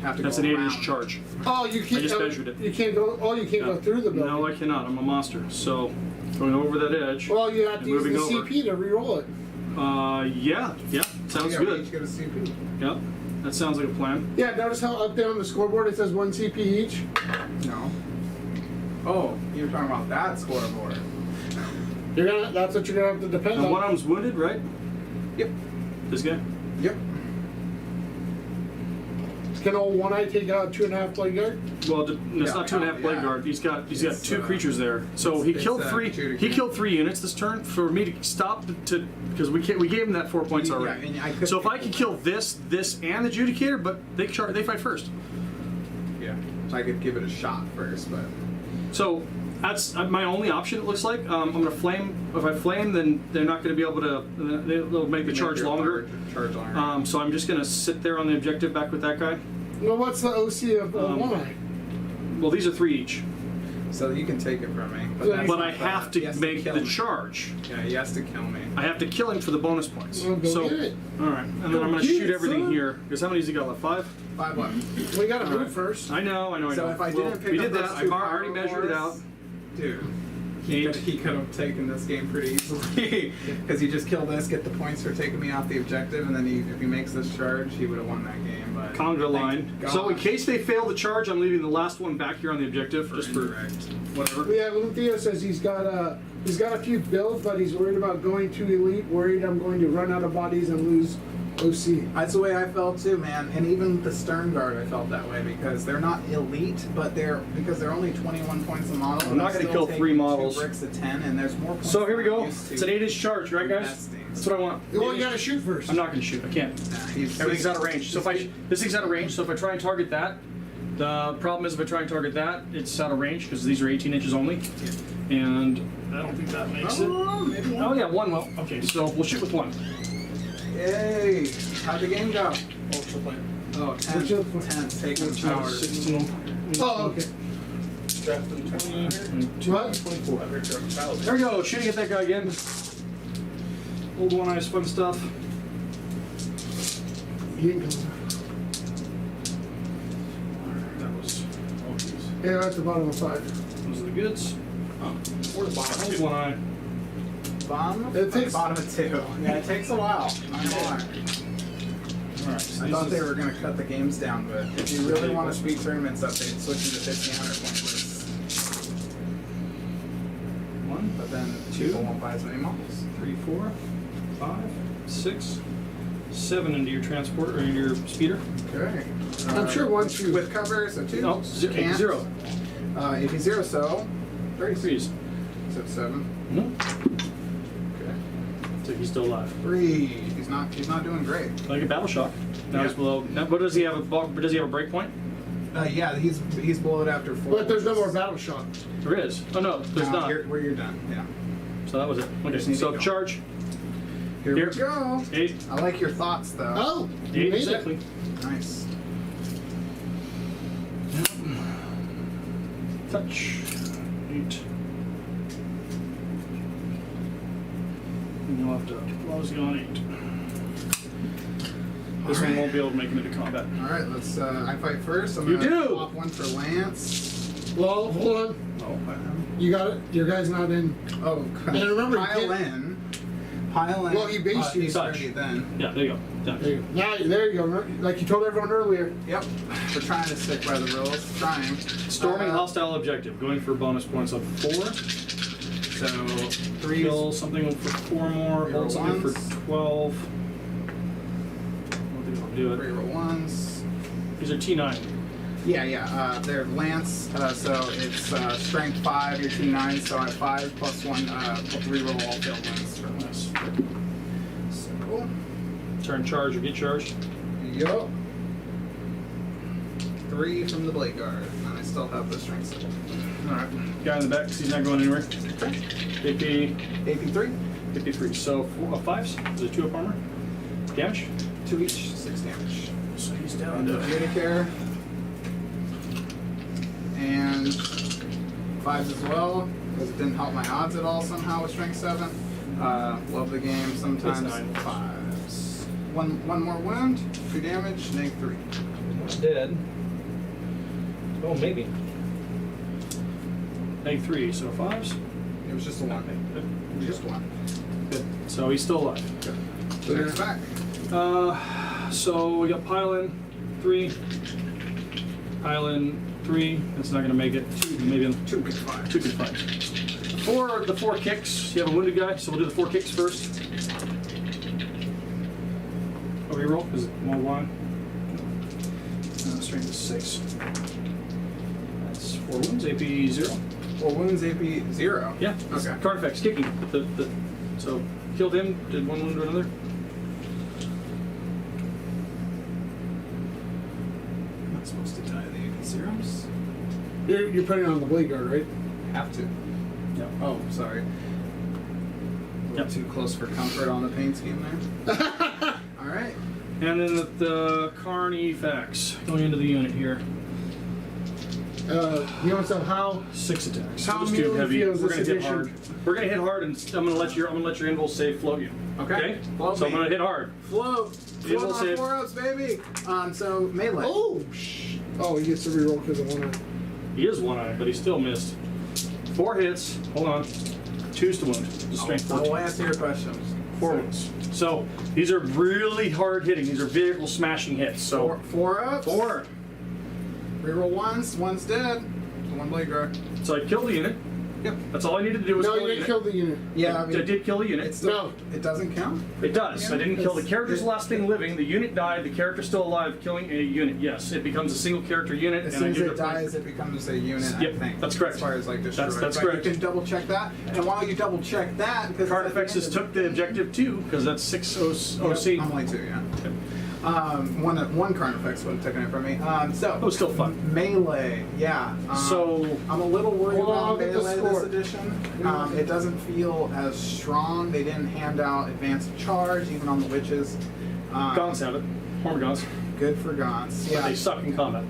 Have to That's go an 8-inch around. charge. Oh, you can't. I just measured it. You can't go. Oh, you can't go through the building. No, I cannot. I'm a monster. So going over that edge. Well, you have to use the Moving over. CP to re-roll it. Yeah, sounds Yeah, we good. each get a CP. Yep, that sounds like a plan. Yeah, notice how up there on the scoreboard it says 1 CP each. No. Oh, you're talking about that scoreboard. That's what you're gonna have to depend And on. one of them's wounded, right? Yep. This guy. Yep. Can all one eye take out 2.5 blade guard? Well, it's not 2.5 blade yeah. guard. He's got It's, two creatures there. So he it's, killed uh, three. Judicature. He killed 3 units this turn for me to stop to because we gave him that 4 points Yeah, already. and I could So if I take could kill this, and the Judicator, but they fight first. Yeah. So I could give it a shot first, but So that's my only option. It looks like I'm gonna flame. If I flame, then they're not gonna be able to. They'll make the charge your longer. Charge longer. So I'm just gonna sit there on the objective back with that guy. Well, what's the OC of one eye? Well, these are 3 each, So you can take it from me. Yeah. but that's I not have bad. to He has make kill the me. charge. Yeah, he has to kill me. I have to kill him for the bonus points. Well, go So, get it. all right, and then Go I'm gonna get shoot it, everything son. here. Because how many has he got left? 5. 5 left. We gotta All move right. first. I know. So if I Well, didn't pick we up did that. those I 2 already power measured it out. wars, dude. 8. He could have taken this game pretty easily because he just killed this, get the points for taking me off the objective, and then if he makes this charge, he would have won that game. But Conga thank line. So in God. case they fail the charge, I'm leaving the last one back here on the objective, just for indirect. whatever. Yeah, Little Theo says he's got a few builds, but he's worried about going too elite. Worried I'm going to run out of bodies and lose OC. That's the way I felt too, man. And even the Stern Guard, I felt that way because they're not elite, but they're only 21 points a model. I'm not going gonna to kill 3 models. 2 bricks of 10, and there's more points. So here we than I'm go. used to It's an 8-inch charge, right, guys? investing. That's what I want. Well, you gotta shoot first. I'm not gonna shoot. I can't. He's Everything's out of range. So this thing's out of range. So if I try and target that, the problem is if I try and target that, it's out of range because these are 18 inches only, and I don't think that makes it. maybe Oh yeah, 1 will. Okay, so we'll shoot with 1. Yay! How'd the game go? Ultra plan. Oh, 10. Which other one? 10. Taking the towers. 16. Oh, okay. Drafting 20. What? 24. There we go. Shooting at that guy again. Old one eyes fun stuff. He ain't coming. That was. Oh, geez. Yeah, at the bottom of 5. Those are the goods. Or the bottom. Old one eye. Bottom? It takes- bottom of 2. Yeah, it takes a while. Not gonna lie. All right. So I this thought is- they were going to cut the games down, but if you really want to speed tournaments up, they'd switch into 1,500 point lists. 1, But then people won't buy as many models. 3, 4, 5, 6, 7 into your transport or into your speeder. Okay. I'm sure once you- with cover, so 2. No, Can't. 0. If he's 0, so 33s. So 7. Okay. So he's still alive. 3. He's not doing great. Like a battle shock. Now he's Yeah. below. Now, what does he have? Does he have a break point? Yeah, he's below it after 4. But there's no more battle shock. There is. Oh no, there's not. Where you're done. Yeah. So that was it. Okay. Just need to So go. charge. Here Here. we go. 8. I like your thoughts though. Oh, you 8 made exactly. it. Nice. Touch. 8. And you'll have to close you on 8. This one won't be able to make it into combat. All right, let's. I fight first. I'm You gonna do! Pop 1 for Lance. Well, hold on. Oh, You got it. Your guy's not in. oh. And remember, you pile can't- in. Pile in. Well, he based you he's touch. ready then. Yeah, there you go. Done. There you go. Now, there you go. Like you told everyone earlier. Yep. We're trying to stick by the rules. Trying. Storming Uh, hostile objective. Going for bonus points of 4. So 3. Kill something for 4 more. Hold something for ones. 12. I don't think I'll do it. 3 roll 1s. These are T9. Yeah. They're Lance. So it's strength 5. You're T9. So I have 5 plus 1. 3 roll all failed ones for Lance. So cool. Turn charge or get charged. Yup. 3 from the blade guard, and I still have the strength 7. Alright. Guy in the back, 'cause he's not going anywhere. AP AP3. 53. So 4 5s. Is it 2 up armor? Damage? 2 each, 6 damage. So he's down And to Medicare. And 5s as well, because it didn't help my odds at all somehow with strength 7. Love the game. Sometimes It's 9. 5s. One more wound, 2 damage, -3. dead. Oh, maybe. -3. So 5s. It was just a 1. It was just 1. Good. So he's still alive. So next back. So we got pile in 3. Pile in 3. That's not gonna make it. 2, maybe 2 good 5. 2 good fight. For the 4 kicks, you have a wounded guy, so we'll do the 4 kicks first. Oh, reroll? Is it more one? strength is 6. That's 4 wounds, AP 0. 4 wounds, AP 0. Yeah, Okay. card effects, kicking. So, killed him, did 1 wound to another. Not supposed to die the AP zeros. You're putting on the blade guard, right? Have to. Yep. Oh, sorry. A little too close for comfort on the paint scheme there. All right. And then the Carnifex going into the unit here. You want some how? 6 attacks. How We'll just do melee heavy. feels We're this gonna hit edition? hard. We're gonna hit hard, and I'm gonna let your invul save float you. Okay. Float So I'm me. gonna hit hard. Float. Invul Float on save. 4-ups, baby. So melee. Oh, oh, he gets to reroll because of one eye. He is 1-eyed, but he still missed. 4 hits. Hold on. 2's to wound. Just strength I'll 14. answer your questions. 4 wounds. So these are really hard hitting. These are vehicle smashing hits. So 4-ups. 4. Reroll once. One's dead. One blade guard. So I killed the unit. Yep. That's all I needed to do was No, kill you the didn't unit. kill the unit. Yeah, I did kill the unit. It's still, No. It doesn't count. It does. I didn't kill the character's It- last thing living. The unit died. The character's still alive. Killing a unit. Yes, it becomes a single character unit. As and soon I as give it a point. dies, it becomes a unit. Yep, I think that's correct. As far as like destroyed. That's But correct. You can double check that, and while you double check that, because Carnifexes took the objective too, because that's 6 OC. I'm only 2, yeah. One Carnifex would have taken it from me. So It was still fun. melee, yeah. So I'm a little worried Hold on, about I'll get the melee score. this edition. It doesn't feel as strong. They didn't hand out advanced charge even on the witches. Gaunts have it. Hormagaunts. Good for Gaunts. But Yeah. they suck in combat.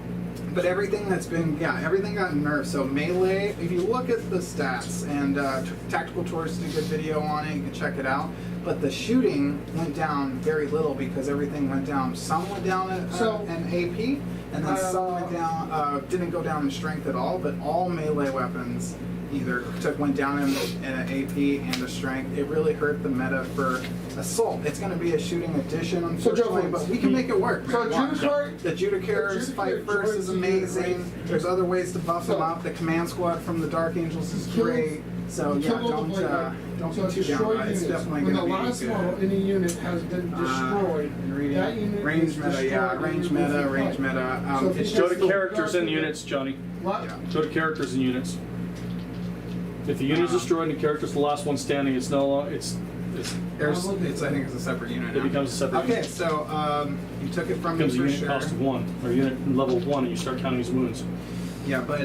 But everything that's been, everything got nerfed. So melee, if you look at the stats, and Tactical Tours did a good video on it, you can check it out. But the shooting went down very little because everything went down. Some went down at an AP, and then some went down, didn't go down in strength at all. But all melee weapons either went down in an AP and a strength. It really hurt the meta for assault. It's going to be a shooting addition, unfortunately, Joe, but we can make it work. So man. Watch. Judicar- The Judicares fight first is amazing. There's other ways to buff them up. The command squad from the Dark Angels is great. So yeah, don't be too down. It's definitely when going the to be last good. model any unit has been destroyed, that unit Range is meta, destroyed yeah, and range you lose meta, the range fight. meta. So if It's you Go guys to characters and units, Johnny. What? Yeah. Go to characters and units. If the unit is destroyed and the character's the last one standing, it's no longer. It's I think it's a separate unit it now. becomes a separate. Okay, unit. so you took it from me Becomes a for unit sure. cost of 1 or unit level 1, and you start counting his wounds. Yeah, but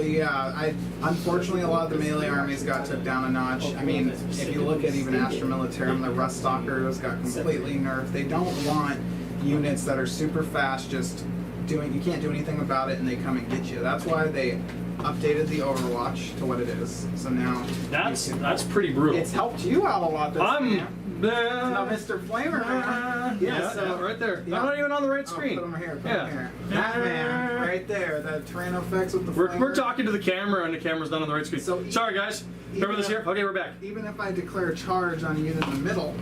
yeah, unfortunately a lot of the melee armies got took down a notch. I mean, if you look at even Astra Militarum, the Rust Stalkers got completely nerfed. They don't want units that are super fast, just doing. You can't do anything about it, and they come and get you. That's why they updated the Overwatch to what it is. So now That's pretty brutal. it's helped you out a lot. This game. Now, I'm Mr. Flamer, man. yeah, right there. Yeah. I'm not even on the right Oh, screen. put him here. Put Yeah. him here. That man, right there. The Tyranofex with the. We're flamer. talking to the camera, and the camera's not on the right screen. So Sorry, guys. Remember this here? Okay, we're back. Even if I declare charge on a unit in the middle,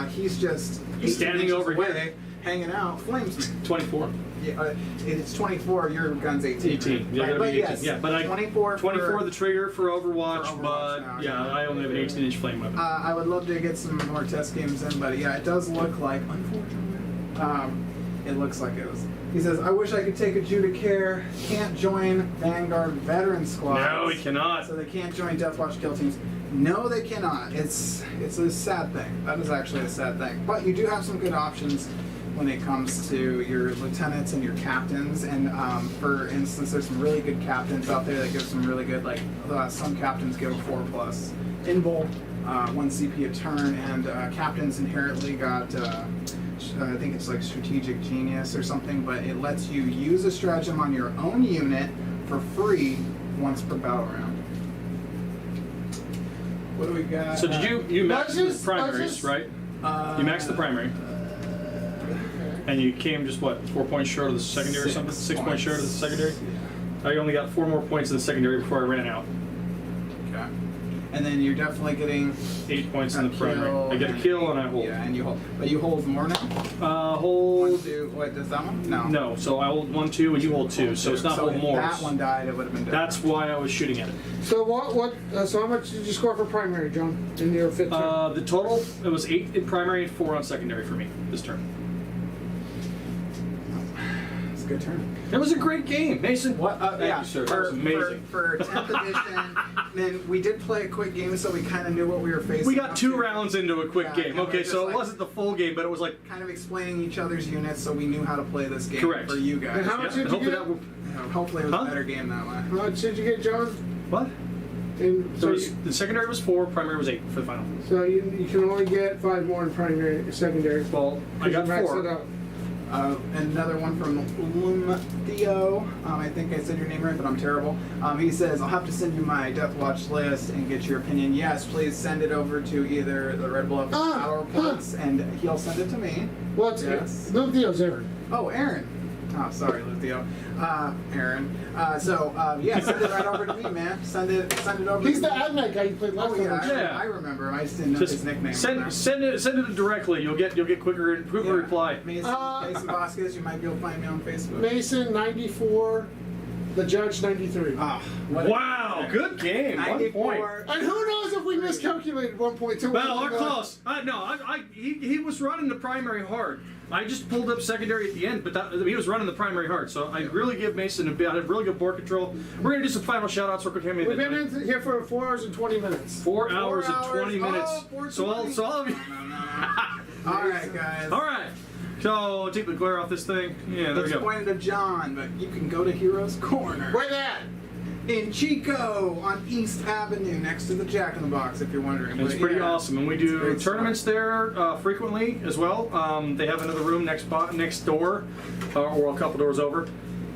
he's just 18 standing inches over away, here. hanging out, flames me. 24. Yeah, it's 24. Your gun's 18. 18. Yeah, Right? gotta But be 18. yes, Yeah, but 24. 24 the trigger for Overwatch, For Overwatch but now, yeah, yeah. I only have an 18-inch flame weapon. I would love to get some more test games in, but yeah, it does look like, unfortunately, it looks like it was. He says, I wish I could take a Judicare. Can't join Vanguard veteran squads. No, we cannot. So they can't join Deathwatch kill teams. No, they cannot. It's a sad thing. That is actually a sad thing. But you do have some good options when it comes to your lieutenants and your captains. And for instance, there's some really good captains out there that give some really good, like some captains give a 4+ invul, 1 CP a turn, and captains inherently got. I think it's like Strategic Genius or something, but it lets you use a stratagem on your own unit for free once per battle round. What do we got? So did you maxed Let's the primaries, just- right? You maxed the primary. And you came just what, 4 points short of the secondary or something? 6 points short of the secondary? I only got 4 more points in the secondary before I ran out. Okay. And then you're definitely getting 8 points in a the primary. kill I get a kill and I hold. Yeah, and you hold. But you hold more now? 1, Hold. 2, wait, does that one? No. No, so I hold 1, 2, and you hold 2. So it's not so hold if more. that one died, it would have been different. That's why I was shooting at it. So so how much did you score for primary, John, in your fifth turn? The total, it was 8 in primary and 4 on secondary for me this turn. It's good good tournament. It was a great game, Mason. What? Thank Yeah, you, sir. That was amazing. For 10th edition, then we did play a quick game, so we kind of knew what we were facing. We got up 2 to. rounds into a quick Yeah, game. and we're Okay, just so it like- wasn't the full game, but it was like Kind of explaining each other's units, so we knew how to play this game correct for you guys. And how much Yeah, did you hopefully get? that will- Hopefully it was Huh? a better game that way. How much did you get, John? what? And So so, the secondary was 4, primary was 8 for the final. you can only get 5 more in primary, secondary. Well, I got You max it 4. out. Another one from Theo. I think I said your name right, but I'm terrible. He says, I'll have to send you my Death Watch list and get your opinion. Yes, please send it over to either the Red Bluff Battle Reports, and he'll send it to me. Well, it's Yes. Little Theo's Aaron. Oh, Aaron. Oh, sorry, Luthio. Aaron. Yeah, send it right over to me, man. Send it over He's to the me. Adnight guy you played last Oh, time. yeah, Yeah. I remember him. I just didn't know Just his nickname. send it directly. You'll get quicker reply. Mason Vasquez, you might be able to find me on Facebook. Mason 94, the Judge 93. Ah, what a- Wow, good game. 1 point. 94. And who knows if we miscalculated 1.2? Well, we're close. No, he was running the primary hard. I just pulled up secondary at the end, but he was running the primary hard. So I really give Mason a bit. I have really good board control. We're gonna do some final shout outs. We've been in here for 4 hours and 20 minutes. 4 hours and 4 20 hours. minutes. Oh, 4:20. So all of you. All right, guys. All right. So take the glare off this thing. Yeah, there we go. Disappointed of John, but you can go to Heroes Corner Where that? in Chico on East Avenue, next to the Jack in the Box. If you're wondering, It's But pretty yeah, awesome, and we it's do great tournaments stuff. there frequently as well. They have another room next door, or a couple doors over.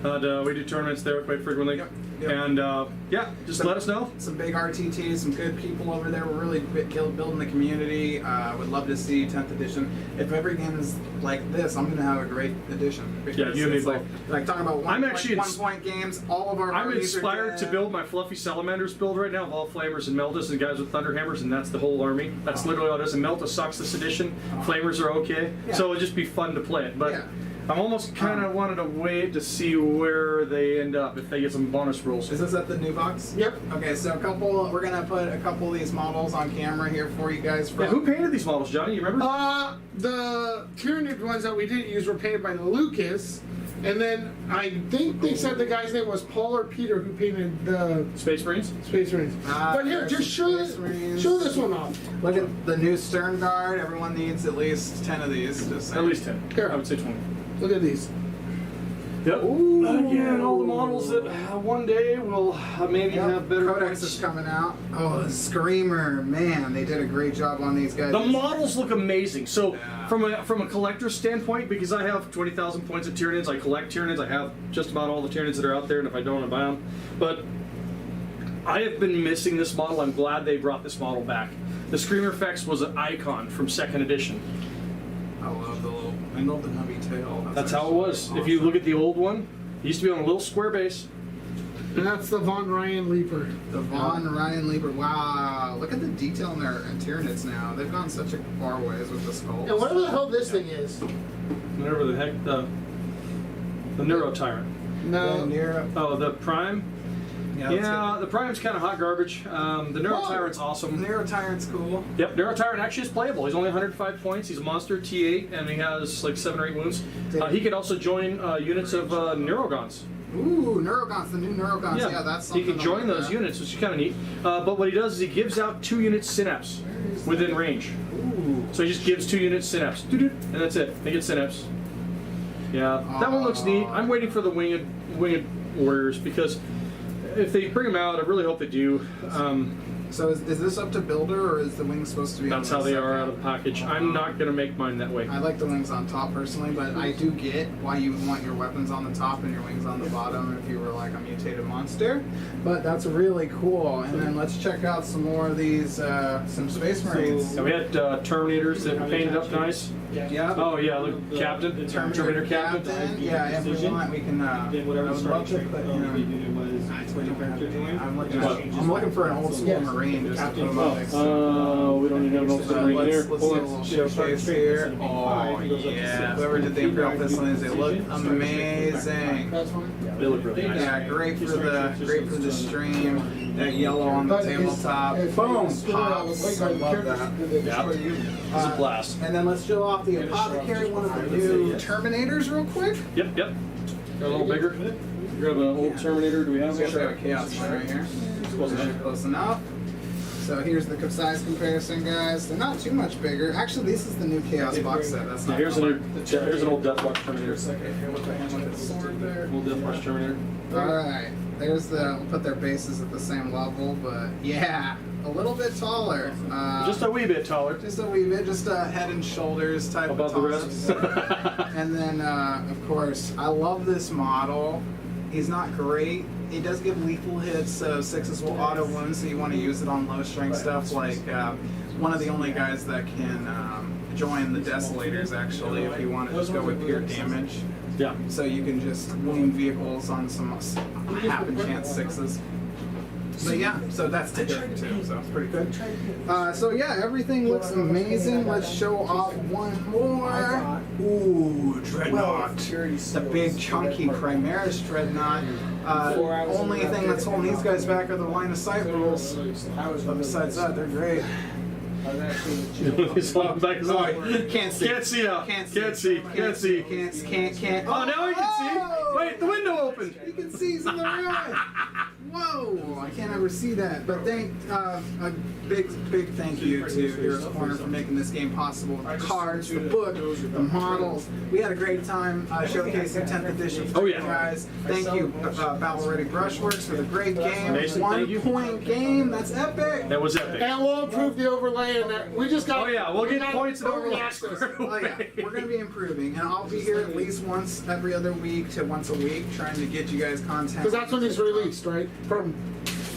We do tournaments there quite frequently, Yep. and just let us know. Some big RTTs, some good people over there. We're really building the community. Would love to see 10th edition. If every game is like this, I'm going to have a great edition. Yeah, you and me it's both. like talking about I'm actually 1 point games. All of our I'm armies are inspired to dead. build my fluffy salamanders build right now of all flamers and Meltas and guys with thunderhammers, and that's the whole army. That's literally all it is. And Melta sucks this edition. Flamers are okay, Yeah. so it'll just be fun to play it. But Yeah. I'm almost kind of wanted to wait to see where they end up if they get some bonus rules. Is this at the new box? Yep. Okay, so we're gonna put a couple of these models on camera here for you guys. Yeah, who painted these models, Johnny? You remember? The Tyranid ones that we didn't use were painted by Lucas. And then I think they said the guy's name was Paul or Peter who painted the Space Marines? Space Marines. But here, there's just the Space Marines. show this one off. Look at the new Stern Guard. Everyone needs at least 10 of these. Just At least 10. Here. I would say 20. Look at these. Yep. Again, all the models that one day will maybe have better Codex is coming out. Oh, the Screamer, man, they did a great job on these guys. The models look amazing. So Yeah. from a collector's standpoint, because I have 20,000 points of Tyranids, I collect Tyranids. I have just about all the Tyranids that are out there, and if I don't, I buy them. But I have been missing this model. I'm glad they brought this model back. The Screamer Effects was an icon from 2nd edition. I love the nubby tail. That's how it was. If you look at the old one, it used to be on a little square base. And that's the Von Ryan Leaper. The Von Ryan Lieber. Wow, look at the detail in their Tyranids now. They've gone such a far ways with the skulls. And whatever the hell this thing is. Whatever the heck, the Neuro Tyrant. No. Oh, the Prime? Yeah, the Prime's kind of hot garbage. The Neuro Tyrant's awesome. Nero Tyrant's cool. Yep, Neuro Tyrant actually is playable. He's only 105 points. He's a monster, T8, and he has like 7 or 8 wounds. He could also join units of Neurogons. Ooh, Neurogons, the new Neurogons. Yeah, that's something. He can join those units, which is kind of neat. But what he does is he gives out 2 units Synapse within range. Ooh. So he just gives 2 units Synapse. Doo-doo, and that's it. They get Synapse. Yeah, that one looks neat. I'm waiting for the winged warriors because if they bring them out, I really hope they do. So is this up to builder, or is the wings supposed to be? That's on how the they are second? out of the package. I'm not going to make mine that way. I like the wings on top personally, but I do get why you want your weapons on the top and your wings on the bottom if you were like a mutated monster. But that's really cool. And then let's check out some more of these, some Space Marines. And we had Terminators that painted up nice. Yeah. Oh yeah, look, Captain, Terminator Captain. Yeah, if we want, we can. Then whatever I would love to starting put, trait you know, we did was I'm looking for an old school Marine just to put them up next to We don't even have an old So Marine here. let's do a little showcase here. Oh yeah, whoever did the Imperial Pistons, they look amazing. That's fine. They look really nice. Yeah, great for the stream. That yellow on the But it's- tabletop. it's Boom, like pops. I love that. Yeah. It's a blast. And then let's show off the Apothecary, one of the new Terminators, real quick. Yep, yep. Got a little bigger. Grab an old Terminator. Do we have So one? we have a Chaos one right here. Close enough. So here's the size comparison, guys. They're not too much bigger. Actually, this is the new Chaos box set. That's Yeah, not here's color. an old Deathwatch Terminator. With the hand with the sword there. Old Deathwatch Terminator. Alright, there's we'll put their bases at the same level, but yeah, a little bit taller. Just a wee bit taller. Just a wee bit, just a head and shoulders type Above of the toss. rest. And then, of course, I love this model. He's not great. He does give lethal hits, so 6s will auto wound, so you want to use it on low strength stuff, like one of the only guys that can join the Desolators, actually, if you want to just go with pure damage. Yeah. So you can just wound vehicles on some happen chance 6s. But yeah, so that's the hit too, so it's pretty good. So yeah, everything looks amazing. Let's show off one more. Ooh, Dreadnought. The big chunky Primaris Dreadnought. Only thing that's holding these guys back are the line of sight rules. But besides that, they're great. He's falling back. Can't see. Can't see out. Can't Can't see. Can't see. Can't. Oh, now I can see. Wait, the window opened. You can see he's in the room. Whoa! I can't ever see that. But a big thank you to Heroes Corner for making this game possible. The cards, the book, the models. We had a great time showcasing 10th edition for you guys. Thank you, Battle Ready Brushworks, for the great game. Mason, 1 point game. That's epic. That was epic. And we'll improve the overlay, and that we just got. Oh yeah, we'll get points and overlay overlay. access. Oh yeah, we're gonna be improving, and I'll be here at least once every other week to once a week, trying to get you guys content. Because that's when it's released, right? From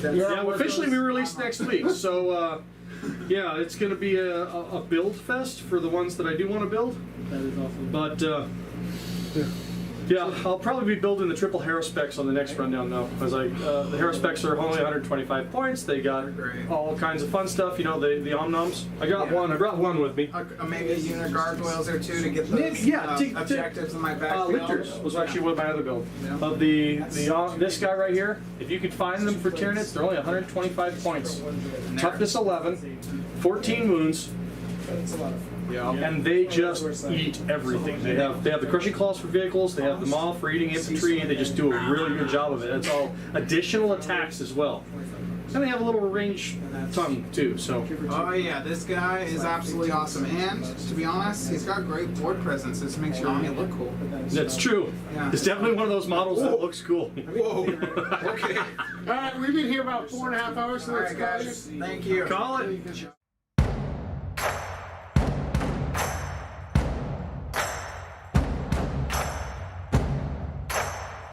Yeah, officially we release next week. So yeah, it's going to be a build fest for the ones that I do want to build. That is awesome. But yeah, I'll probably be building the triple hero specs on the next rundown though, because the hero specs are only 125 points. They got all kinds of fun stuff. You know, the omnoms. I got one. I brought one with me. Maybe a unit gargoyles or two to get those objectives in my backfield. Lictors was actually one of my other build. Yeah. Of this guy right here, if you could find them for Tyranids, they're only 125 points. Toughness 11, 14 wounds. Yeah. And they just eat everything. They have the crushing claws for vehicles. They have them all for eating infantry. They just do a really good job of it. It's all additional attacks as well. And they have a little range tongue too. So. Oh yeah, this guy is absolutely awesome. And to be honest, he's got great board presence. This makes your army look cool. That's true. Yeah. It's definitely one of those models that looks cool. Whoa. Okay. All right, we've been here about 4.5 hours. So All let's right, go. guys. Thank you. Call it.